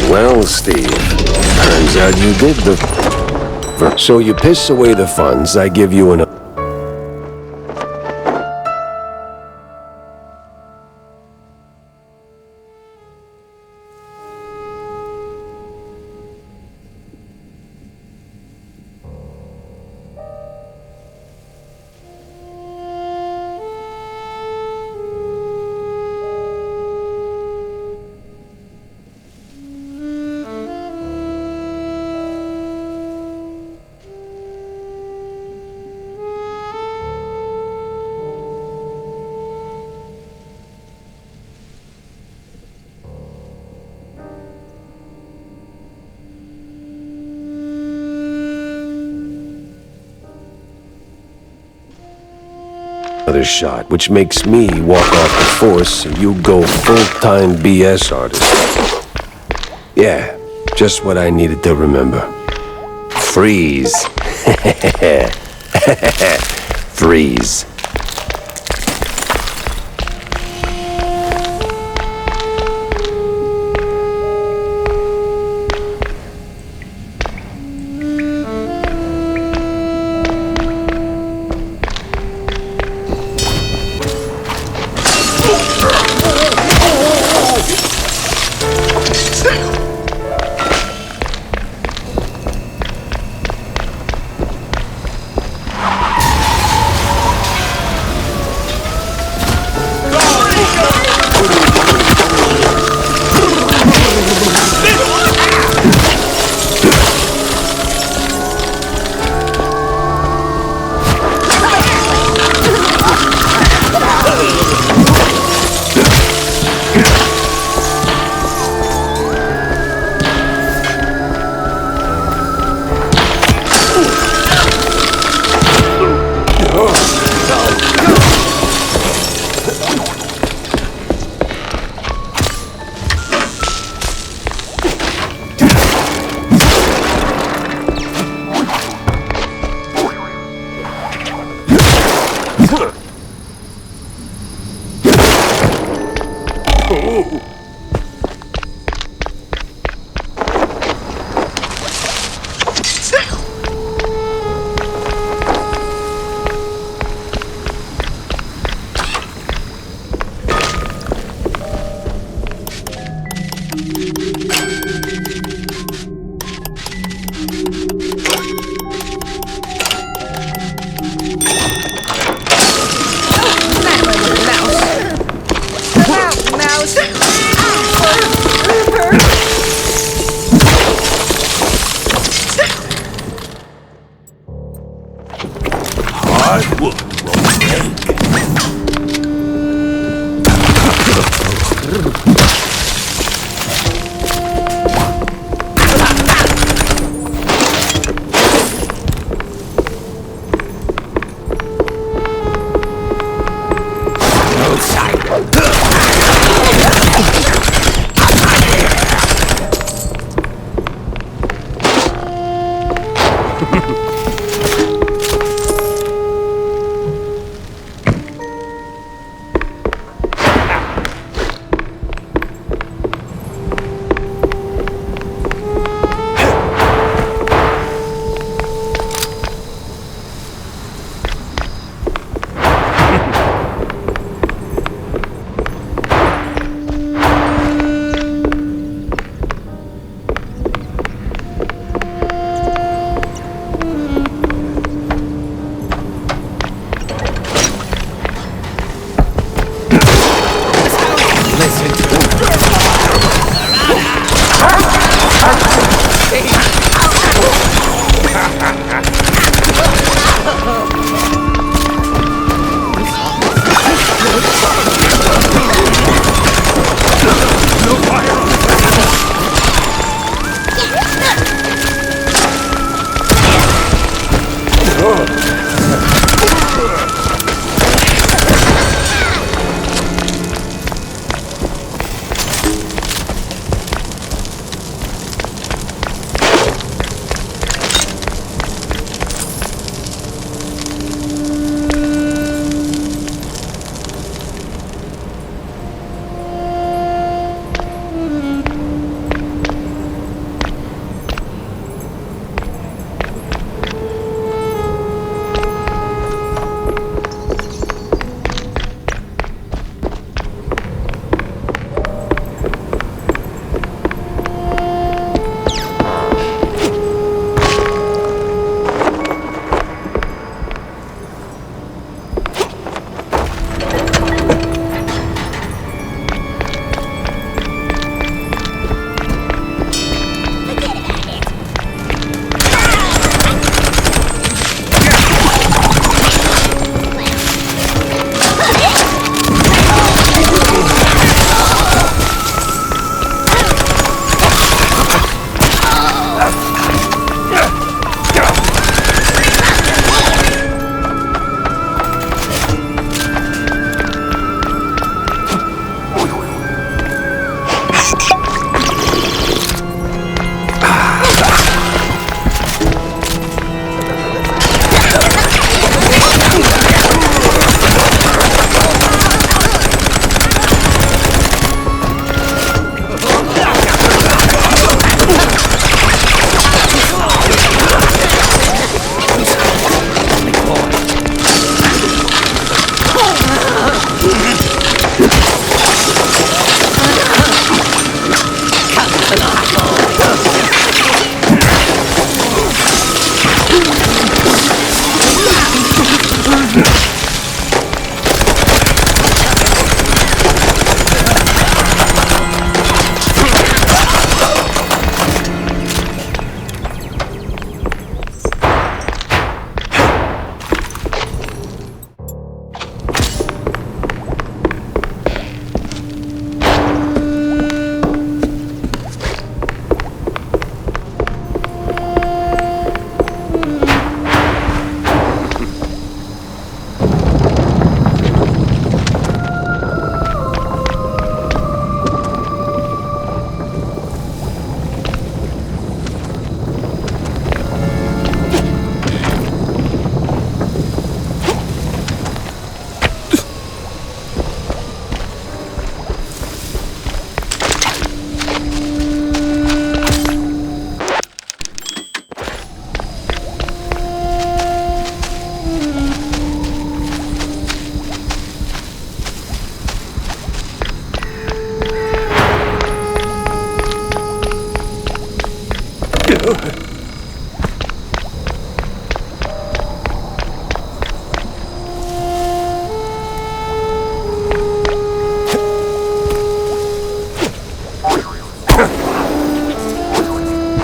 Well, Steve, turns out you did the... So you piss away the funds I give you an... Another shot, which makes me walk off the force and you go full-time BS artist. Yeah, just what I needed to remember. Freeze. Freeze.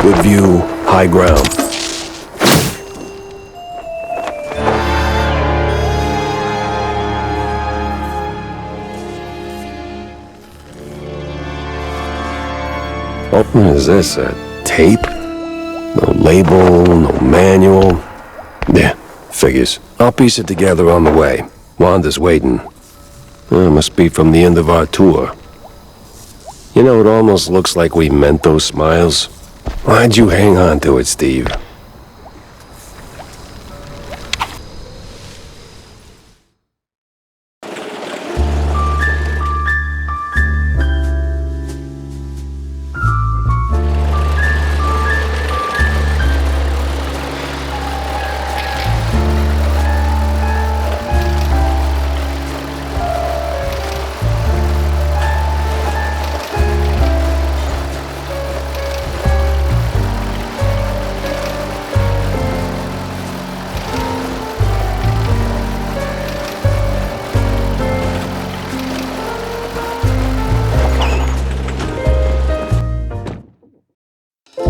Good view, high ground. What is this, a tape? No label, no manual. Yeah, figures. I'll piece it together on the way. Wanda's waiting. Must be from the end of our tour. You know, it almost looks like we meant those smiles. Why'd you hang on to it, Steve?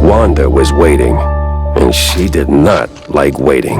Wanda was waiting, and she did not like waiting.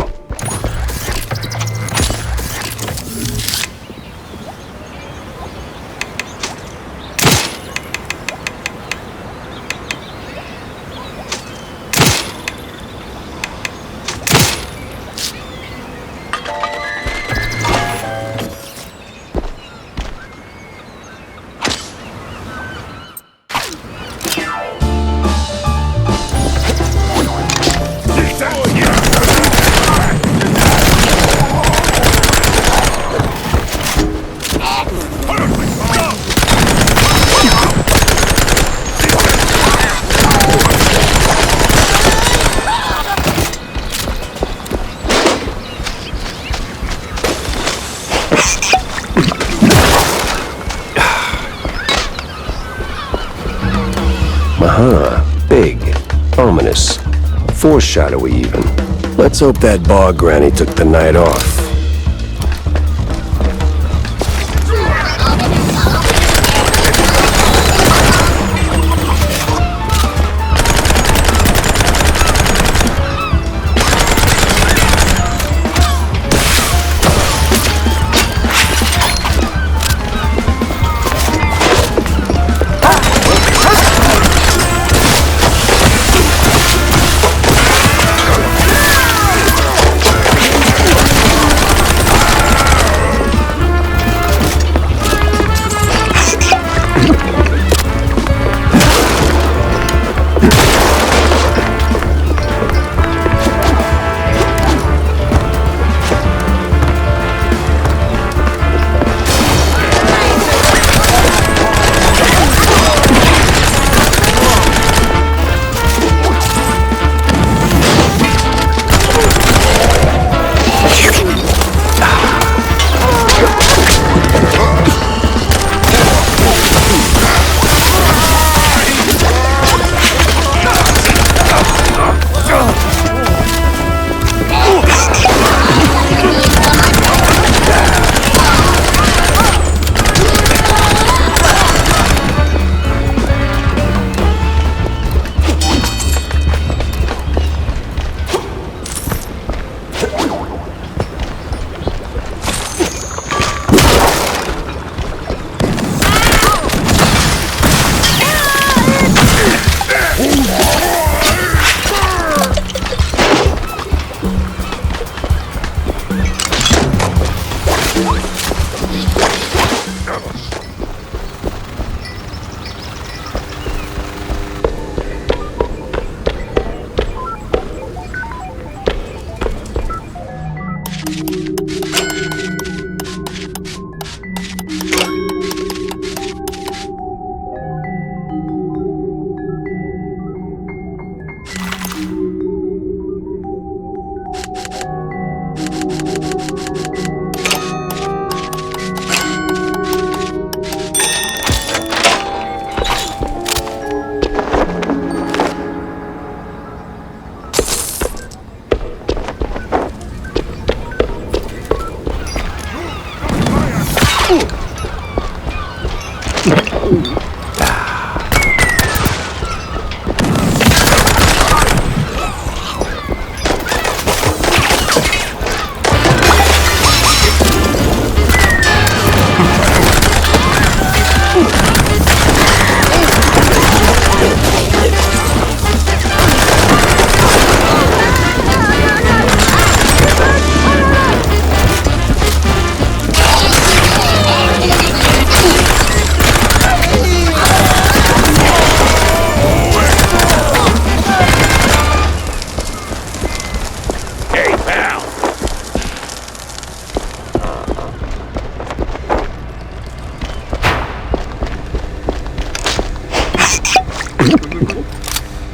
Big, ominous, foreshadowy even. Let's hope that bar granny took the night off.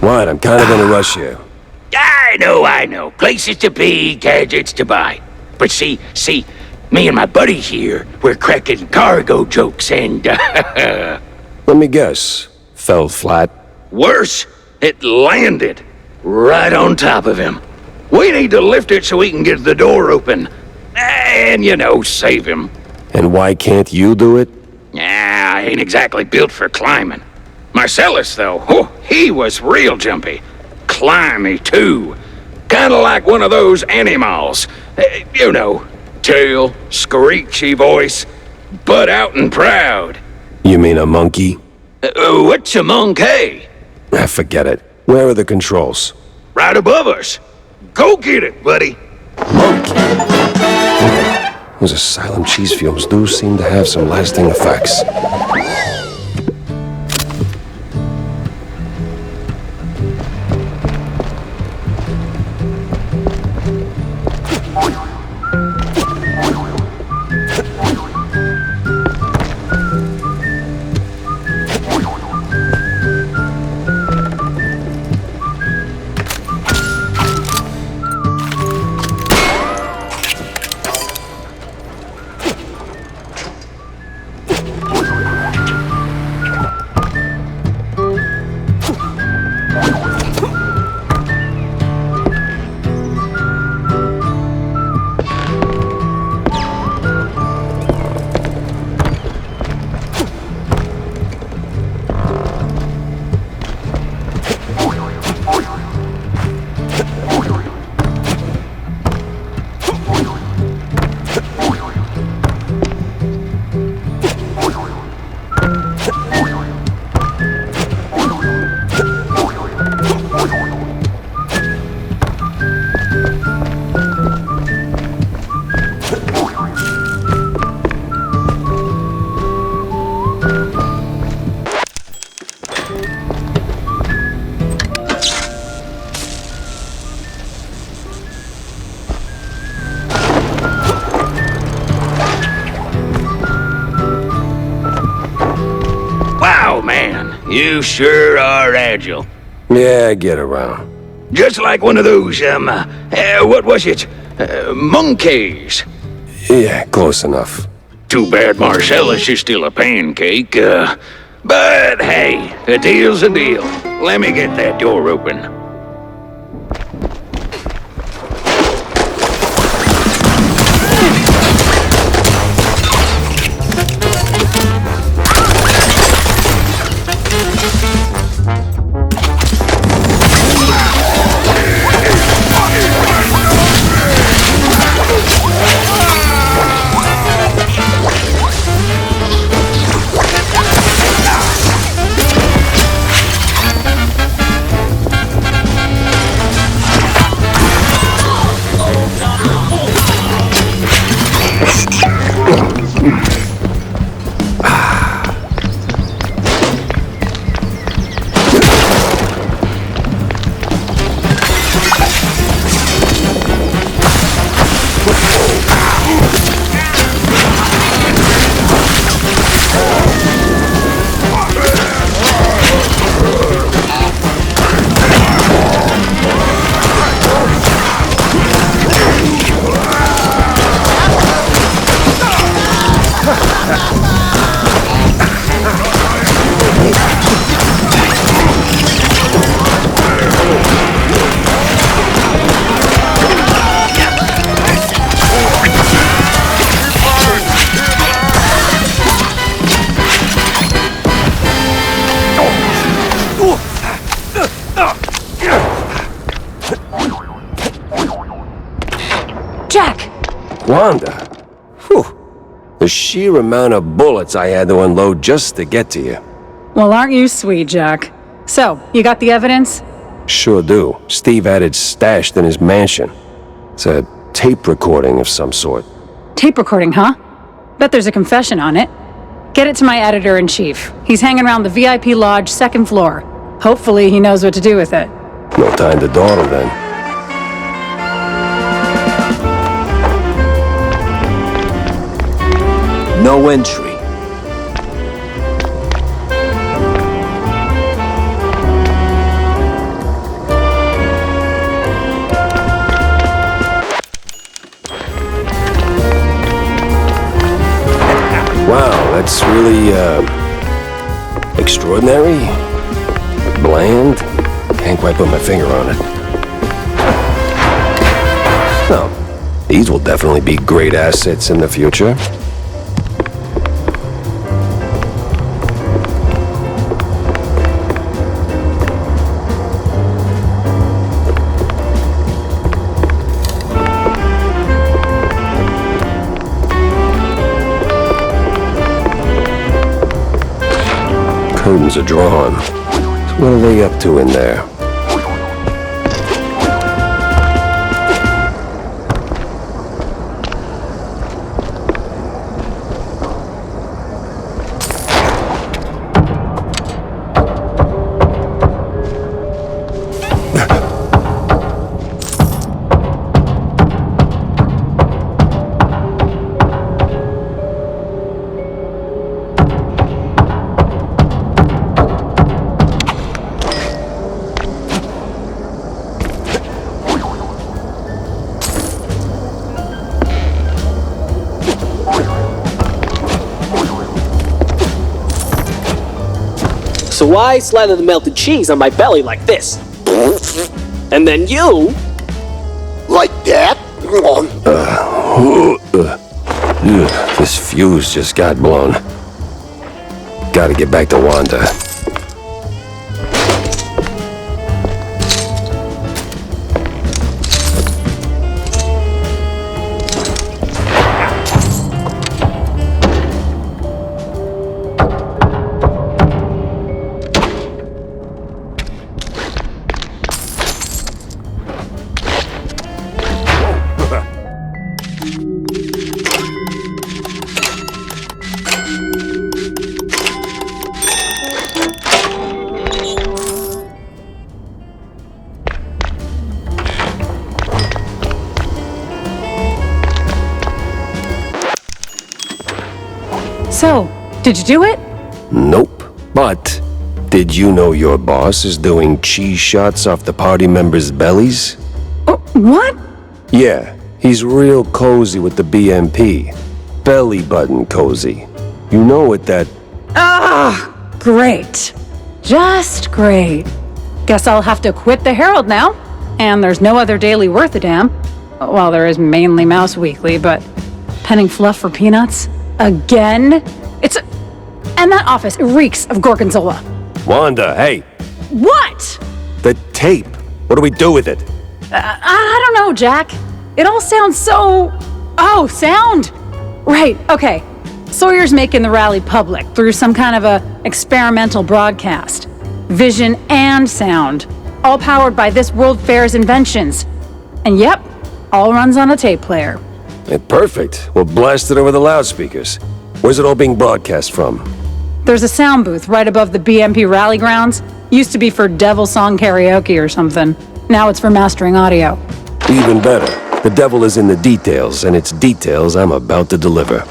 What? I'm kind of in a rush here. I know. Places to be, gadgets to buy. But see, me and my buddy here, we're cracking cargo jokes and, Let me guess. Fell flat. Worse, it landed right on top of him. We need to lift it so we can get the door open. And, save him. And why can't you do it? I ain't exactly built for climbing. Marcellus, though, he was real jumpy. Climby, too. Kinda like one of those animals. Tail, screechy voice, butt out and proud. You mean a monkey? What's a monkey? Forget it. Where are the controls? Right above us. Go get it, buddy. Those asylum cheese fumes do seem to have some lasting effects. You sure are agile. Yeah, I get around. Just like one of those, what was it? Monkeys. Yeah, close enough. Too bad Marcellus is still a pancake, but hey, a deal's a deal. Let me get that door open. Wanda. Whew. The sheer amount of bullets I had to unload just to get to you. Well, aren't you sweet, Jack? So, you got the evidence? Sure do. Steve had it stashed in his mansion. It's a tape recording of some sort. Tape recording, huh? Bet there's a confession on it. Get it to my editor-in-chief. He's hanging around the VIP lodge, second floor. Hopefully he knows what to do with it. No time to dawdle then. No entry. that's really, extraordinary? Bland? Can't quite put my finger on it. No, these will definitely be great assets in the future. Curtains are drawn. What are they up to in there? So I slather the melted cheese on my belly like this. And then you... Like that? This fuse just got blown. Gotta get back to Wanda. So, did you do it? Nope. But, did you know your boss is doing cheese shots off the party members' bellies? Oh, what? Yeah, he's real cozy with the BMP. Belly button cozy. You know what that... Ah, great. Just great. Guess I'll have to quit the Herald now. And there's no other daily worth a damn. Well, there is mainly Mouse Weekly, but penning fluff for peanuts? Again? And that office reeks of gorgonzola. Wanda, hey! What? The tape. What do we do with it? I don't know, Jack. It all sounds so... Oh, sound? Right, okay. Sawyer's making the rally public through some kind of a experimental broadcast. Vision and sound. All powered by this World Fair's inventions. And yep, all runs on a tape player. Perfect. We'll blast it over the loudspeakers. Where's it all being broadcast from? There's a sound booth right above the BMP rally grounds. Used to be for Devil Song karaoke or something. Now it's for mastering audio. Even better. The devil is in the details, and it's details I'm about to deliver.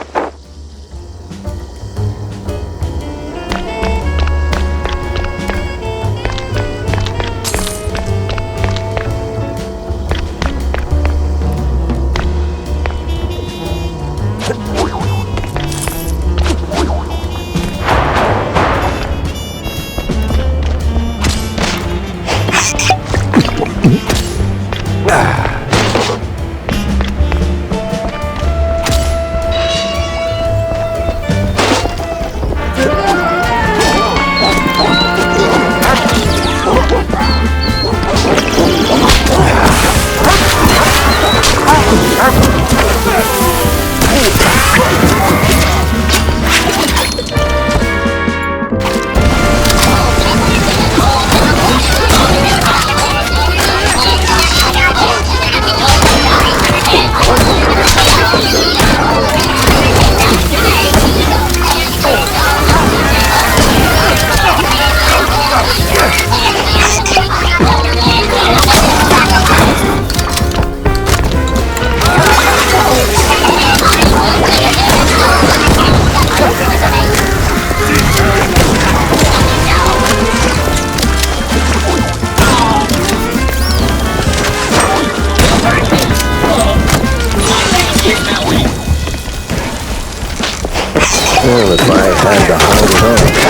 Well, if I had to hold it on.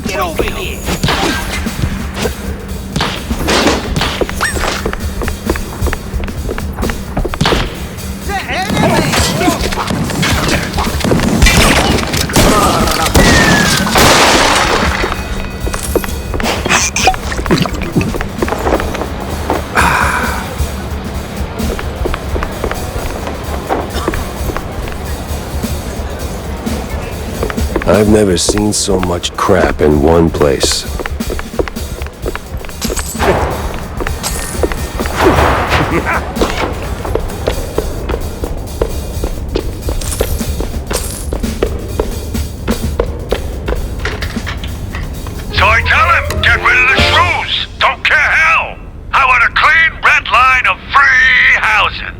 Get over here! I've never seen so much crap in one place. So I tell him, get rid of the shoes. Don't care how. I want a clean red line of free housing.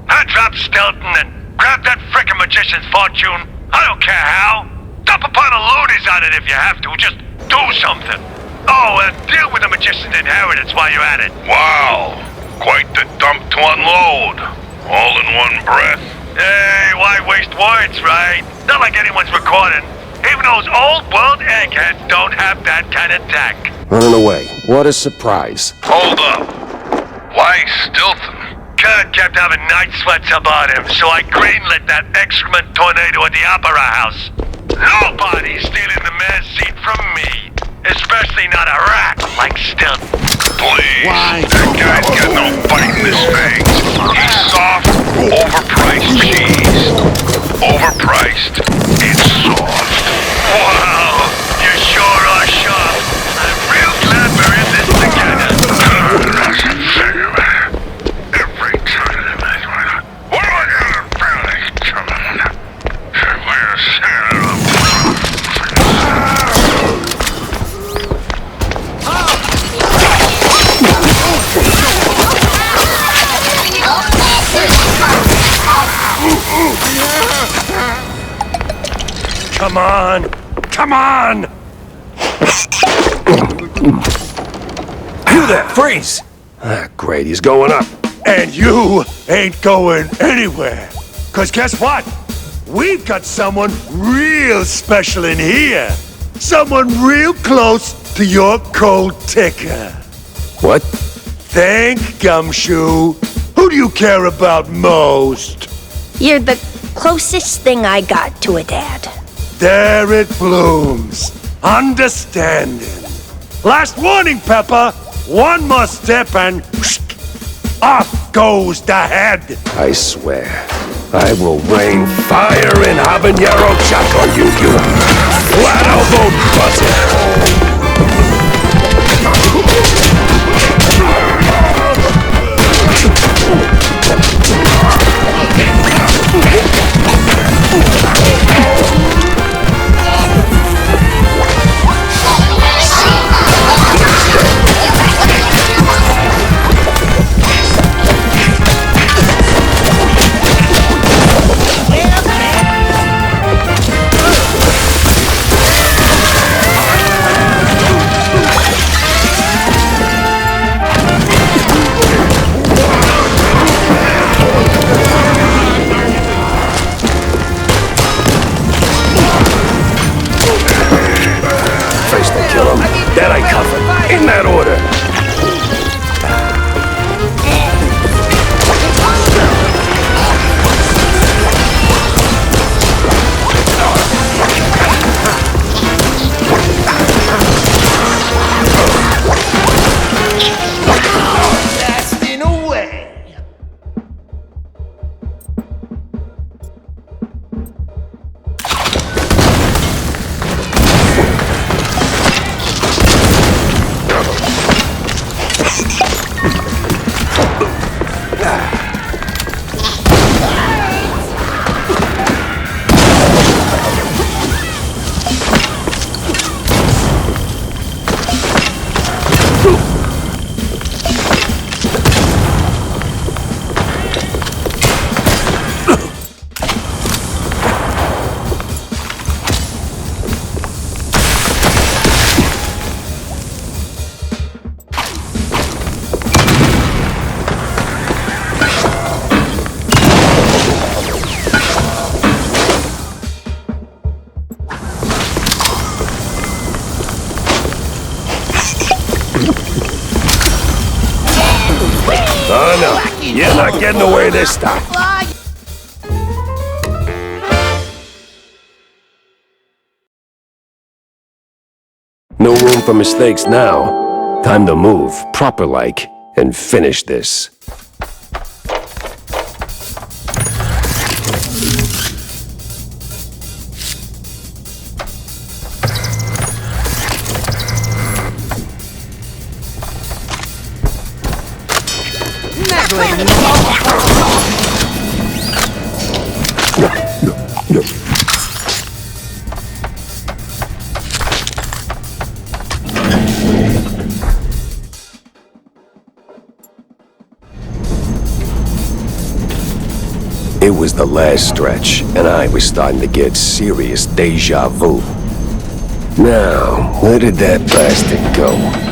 Hands up, Stilton, and grab that frickin' magician's fortune. I don't care how. Dump a pile of loonies on it if you have to. Just do something. Oh, and deal with the magician's inheritance while you're at it. Wow. Quite the dump to unload. All in one breath. Hey, why waste words, right? Not like anyone's recording. Even those old world eggheads don't have that kind of tact. Running away. What a surprise. Hold up. Why Stilton? Kurt kept having night sweats about him, so I greenlit that excrement tornado at the Opera House. Nobody's stealing the mayor's seat from me. Especially not a rat like Stilton. Please. Why? That guy's got no bite in his fangs. He's soft, overpriced cheese. Overpriced. It's soft. Wow. You sure are sharp. I'm real glad we're in this together. Every time. What am I gonna Come on! Come on! You there, freeze! Ah, great, he's going up. And you ain't going anywhere. 'Cause guess what? We've got someone real special in here. Someone real close to your cold ticker. What? Think, Gumshoe. Who do you care about most? You're the closest thing I got to a dad. There it blooms. Understanding. Last warning, Pepper. One more step and off goes the head. I swear, I will rain fire and habanero chuck on you, you flat-elbowed buzzard. You're not getting away this time. No room for mistakes now. Time to move, proper-like, and finish this. It was the last stretch, and I was starting to get serious deja vu. Now, where did that bastard go?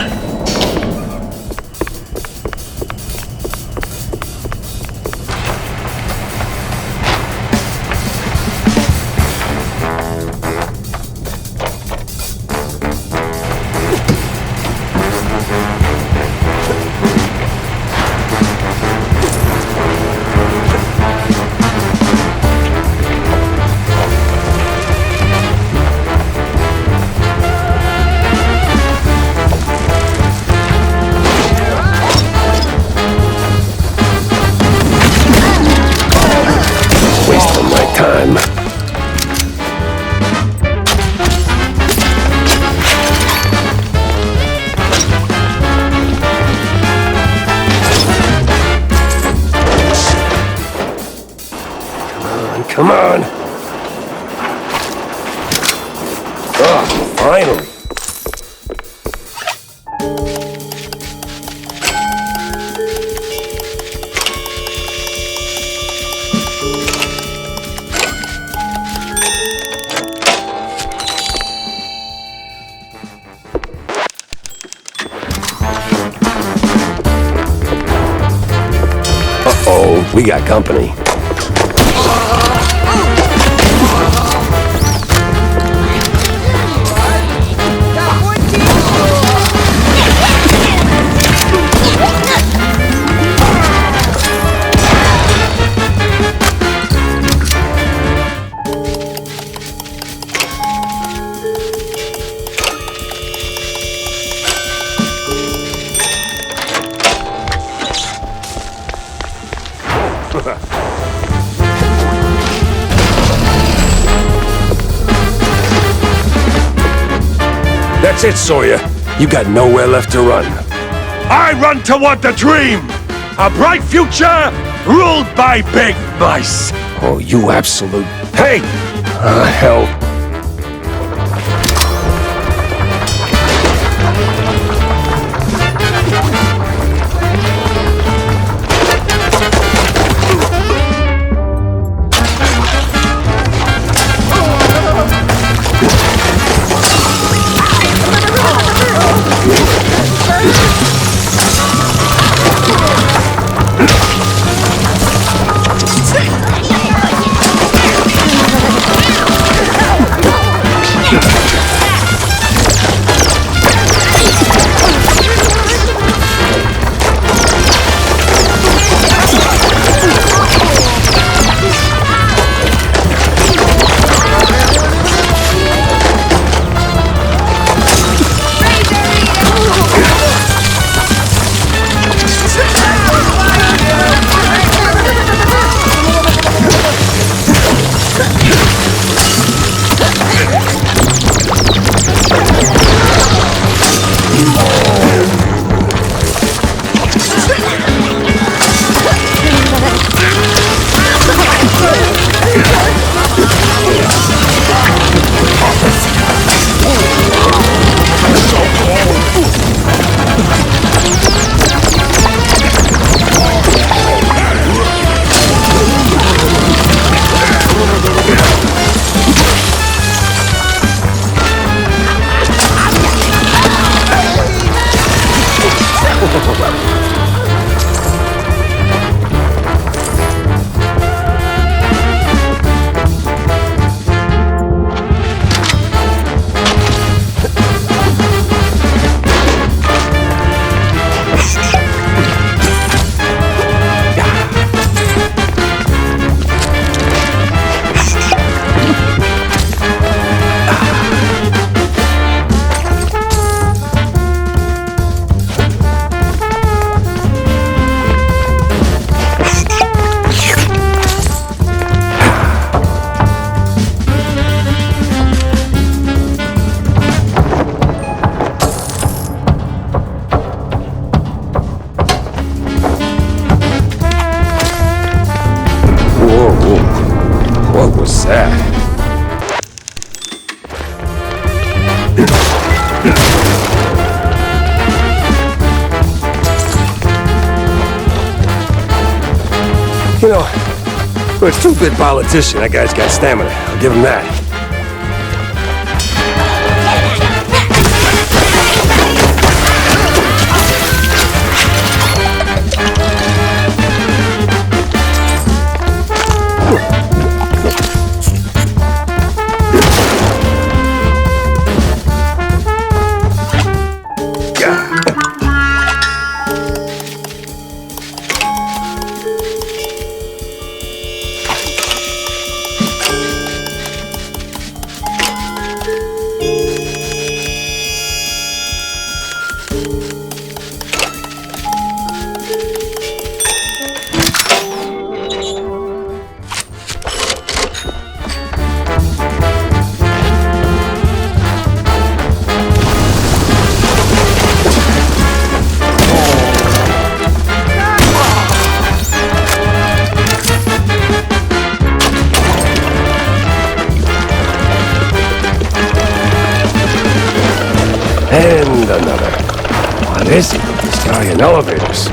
Time. Come on. Oh, finally. Uh-oh, we got company. That's it, Sawyer. You got nowhere left to run. I run toward the dream! A bright future ruled by big mice! Oh, you absolute... Hey! Hell. know, for a 2-bit politician, that guy's got stamina. I'll give him that. And another. What is it with these giant elevators?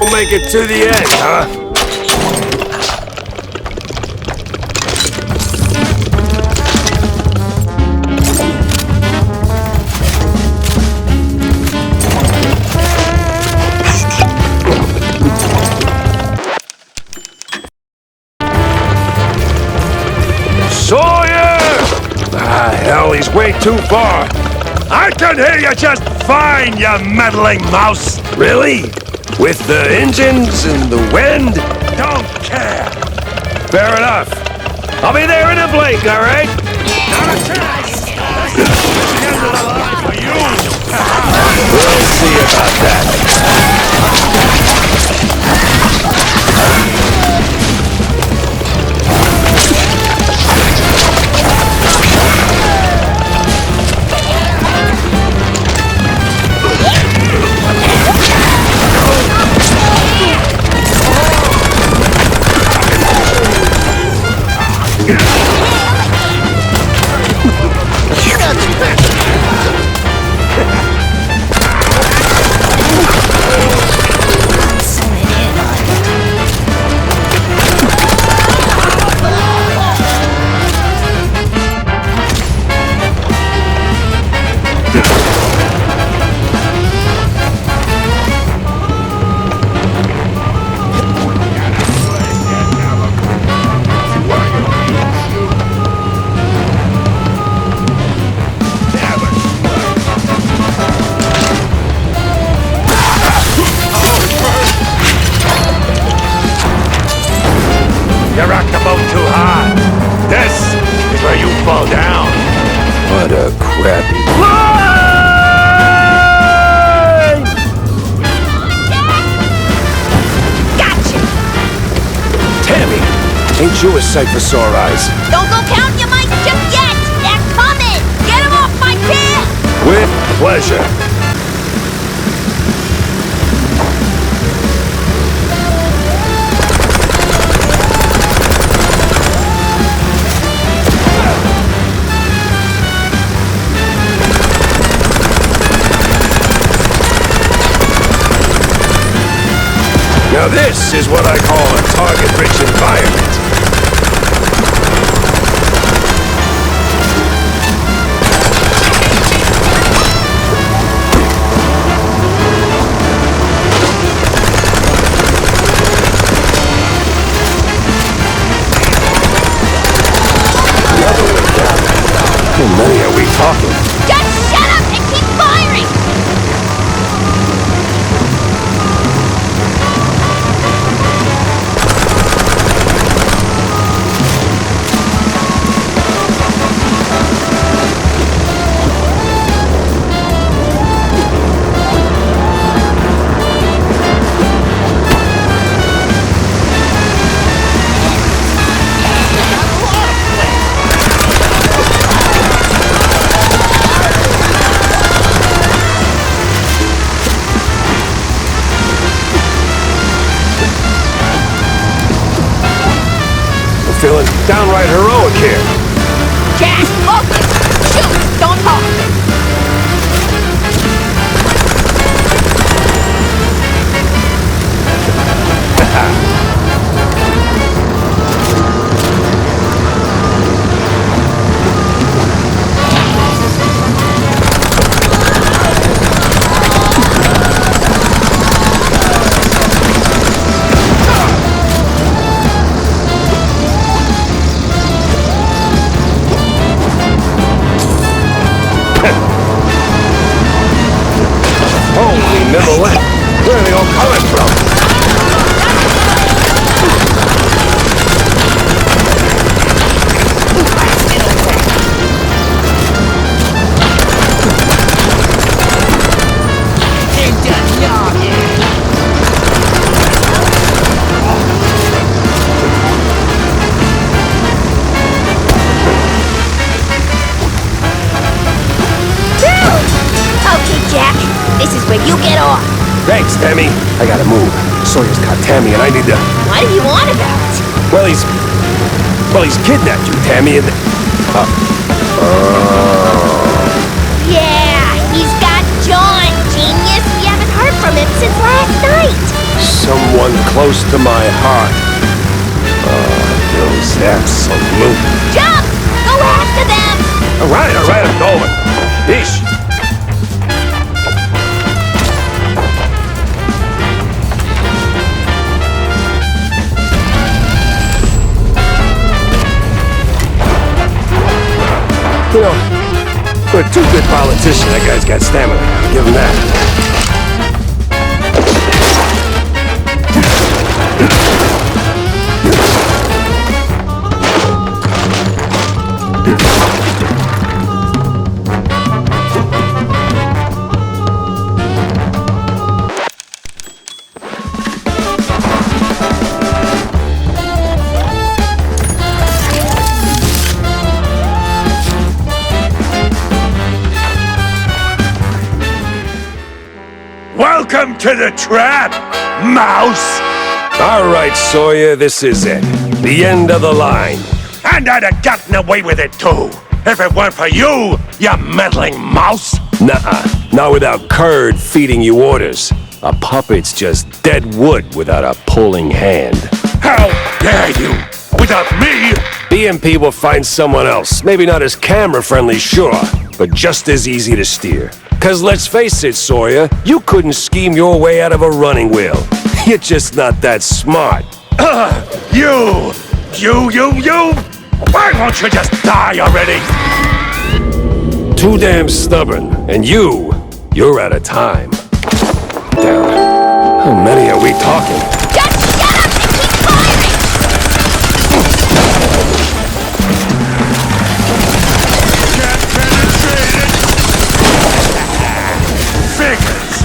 We'll make it to the end, huh? Sawyer! Ah, hell, he's way too far. I can hear you just fine, you meddling mouse. Really? With the engines and the wind? Don't care. Fair enough. I'll be there in a blink, all right? Not a chance. That's the end of the line for you. We'll see about that. You rocked the boat too hard. This is where you fall down. What a crappy... Gotcha! Tammy, ain't you a sight for sore eyes? Don't go counting your mics just yet! They're coming! Get them off my pit! With pleasure. Now this is what I call a target-rich environment. Another way down. How many are we talking? Just shut up and keep firing! feeling downright heroic here. Jack, focus! Shoot! Don't talk! Holy Nicolette! Where are they all coming from? Okay, Jack. This is where you get off. Thanks, Tammy. I gotta move. Sawyer's caught Tammy, and I need to... What do you want about? Well, he's kidnapped you, Tammy, and... Yeah, he's got John, genius. We haven't heard from him since last night. Someone close to my heart. Those absolute... Jump! Go after them! All right, I'm going. Yeesh. You know, for a too-good politician, that guy's got stamina. I'll give him that. Welcome to the trap, mouse! All right, Sawyer, this is it. The end of the line. And I'd have gotten away with it too, if it weren't for you, you meddling mouse! Nuh-uh. Not without Curd feeding you orders. A puppet's just dead wood without a pulling hand. How dare you! Without me! BMP will find someone else. Maybe not as camera-friendly, sure, but just as easy to steer. 'Cause let's face it, Sawyer, you couldn't scheme your way out of a running wheel. You're just not that smart. You! Why won't you just die already? Too damn stubborn. And you're out of time. Damn. How many are we talking? Just shut up and keep firing! Can't penetrate it! Figures!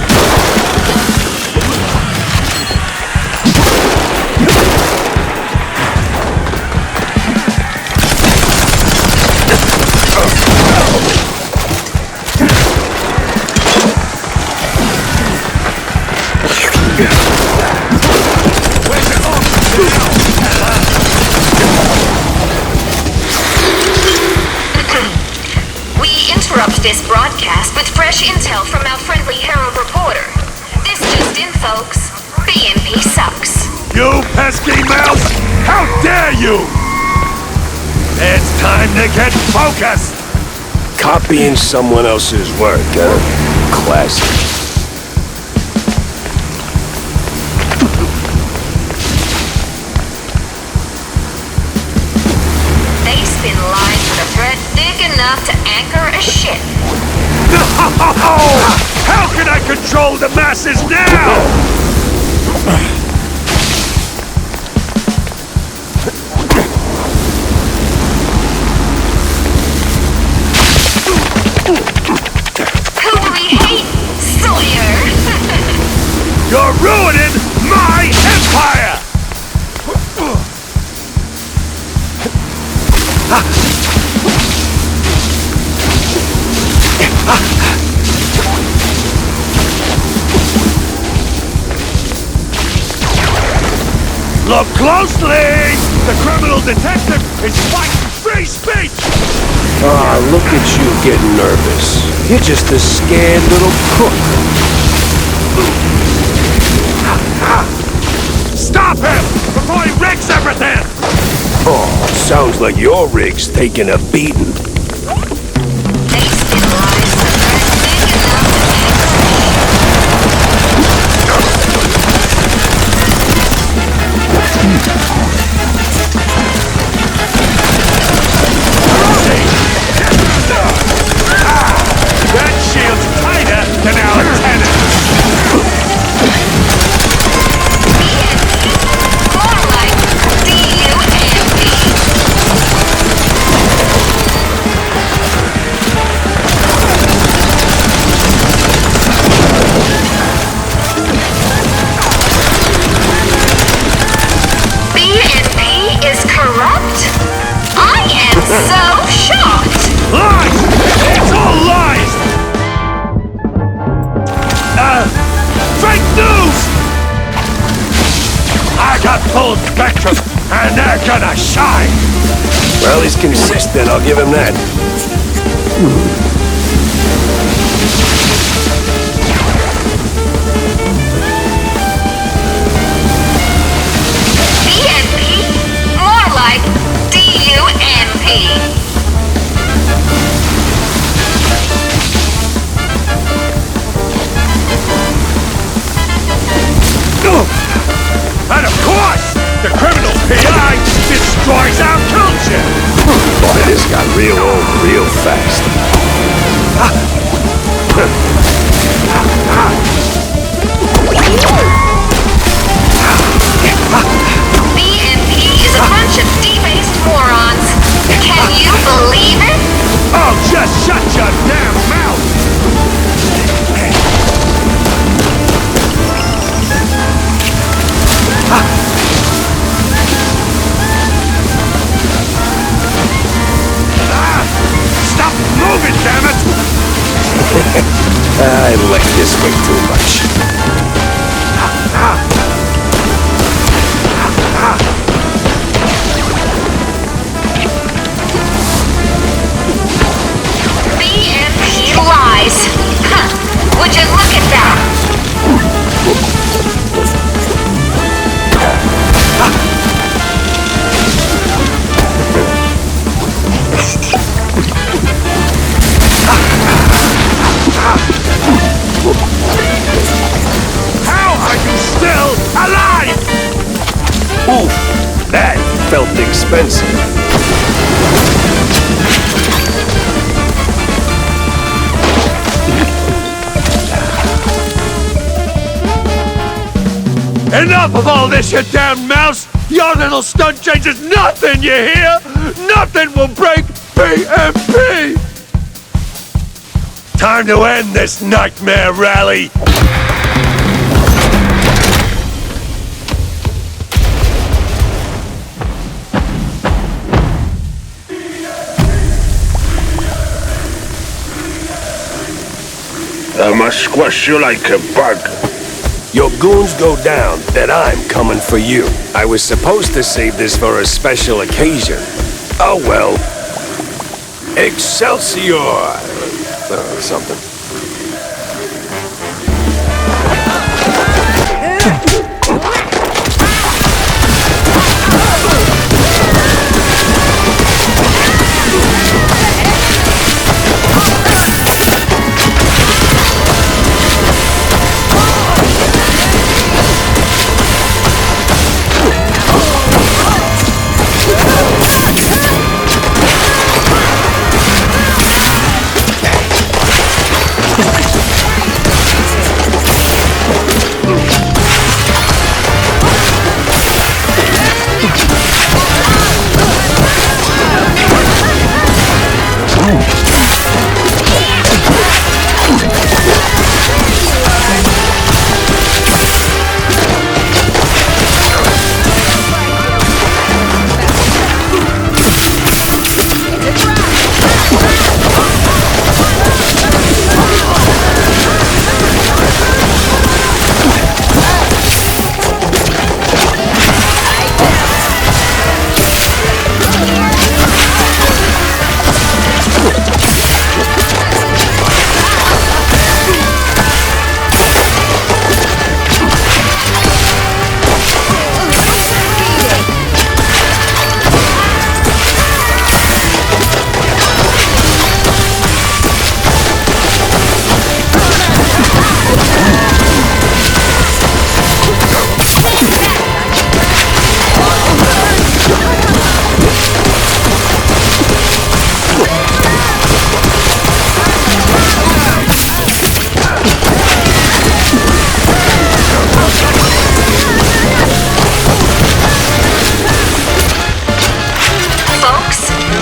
We interrupt this broadcast with fresh intel from our friendly Herald reporter. This just in, folks. BMP sucks. You pesky mouse! How dare you! It's time to get focused! Copying someone else's work, huh? Classic. They spin lines with a thread thick enough to anchor a ship. How can I control the masses now? Who do we hate? Sawyer! You're ruining my empire! Look closely! The criminal detective is fighting free speech! Ah, look at you getting nervous. You're just a scared little crook. Stop him before he wrecks everything! Oh, sounds like your rig's taking a beating. That shield's tighter than our tenants! So shocked! Lies! It's all lies! Fake news! I got full spectrum, and they're gonna shine! Well, he's consistent, I'll give him that. BNP? More like DUNP. And of course, the criminal PI destroys our culture! Boy, this got real old real fast. BNP is a bunch of debased morons. Can you believe it? Oh, just shut your damn mouth! Stop moving, damn it! I like this way too much. BNP lies. Huh. Would you look at that? How are you still alive? Oof, that felt expensive. Enough of all this, you damn mouse! Your little stunt changes nothing, you hear? Nothing will break BMP! Time to end this nightmare rally! I must squash you like a bug. Your goons go down, then I'm coming for you. I was supposed to save this for a special occasion. Oh well. Excelsior! Something.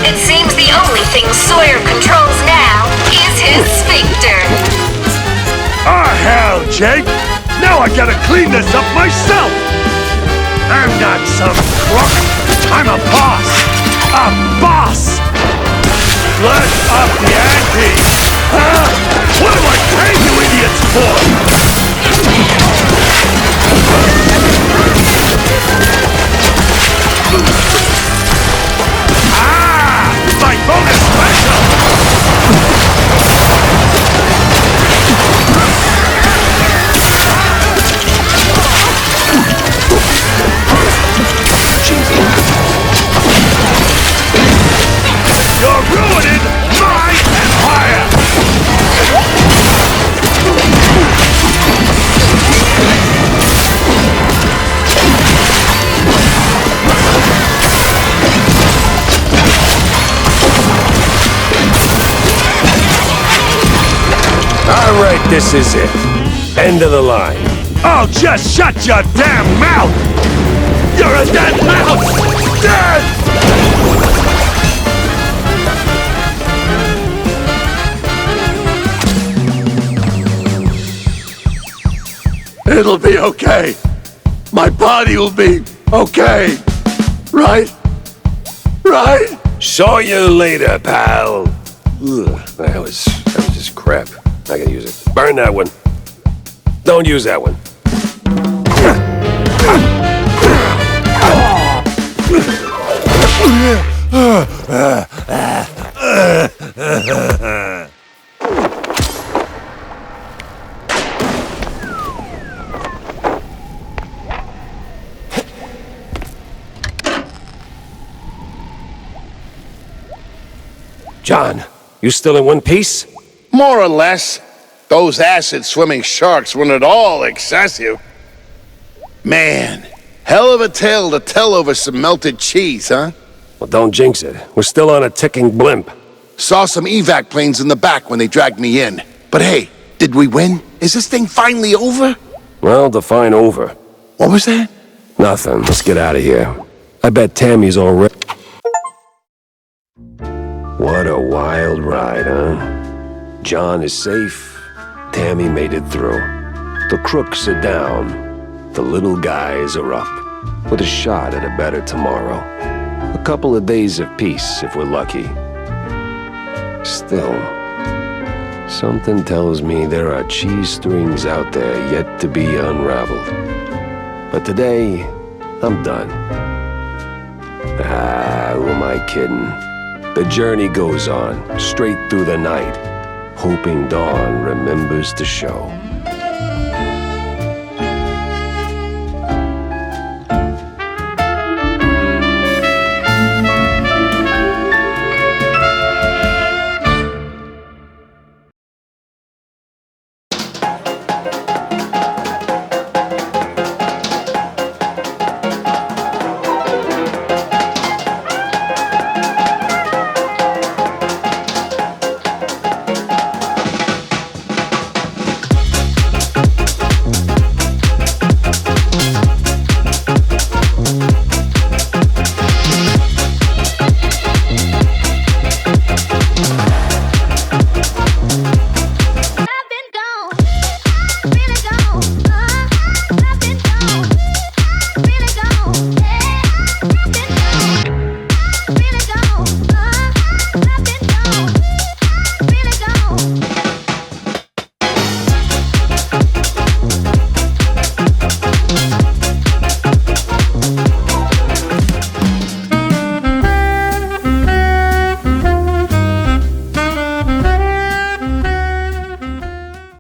It seems the only thing Sawyer controls now is his sphincter. Ah, hell, Jake! Now I gotta clean this up myself! I'm not some crook! I'm a boss! A boss! Let's up the ante! Huh? What do I pay you idiots for? Ah! My bonus special! You're ruining my empire! All right, this is it. End of the line. Oh, just shut your damn mouth! You're a dead mouse! Dead! It'll be okay. My body will be okay. Right? Right? Saw you later, pal. Ugh, that was just crap. I gotta use it. Burn that one. Don't use that one. John, you still in one piece? More or less. Those acid-swimming sharks weren't at all excessive. Man, hell of a tale to tell over some melted cheese, huh? Well, don't jinx it. We're still on a ticking blimp. Saw some evac planes in the back when they dragged me in. But hey, did we win? Is this thing finally over? Well, define over. What was that? Nothing. Let's get out of here. I bet Tammy's already... What a wild ride, huh? John is safe. Tammy made it through. The crooks are down. The little guys are up. With a shot at a better tomorrow. A couple of days of peace, if we're lucky. Still, something tells me there are cheese strings out there yet to be unraveled. But today, I'm done. Who am I kidding? The journey goes on, straight through the night, hoping dawn remembers to show.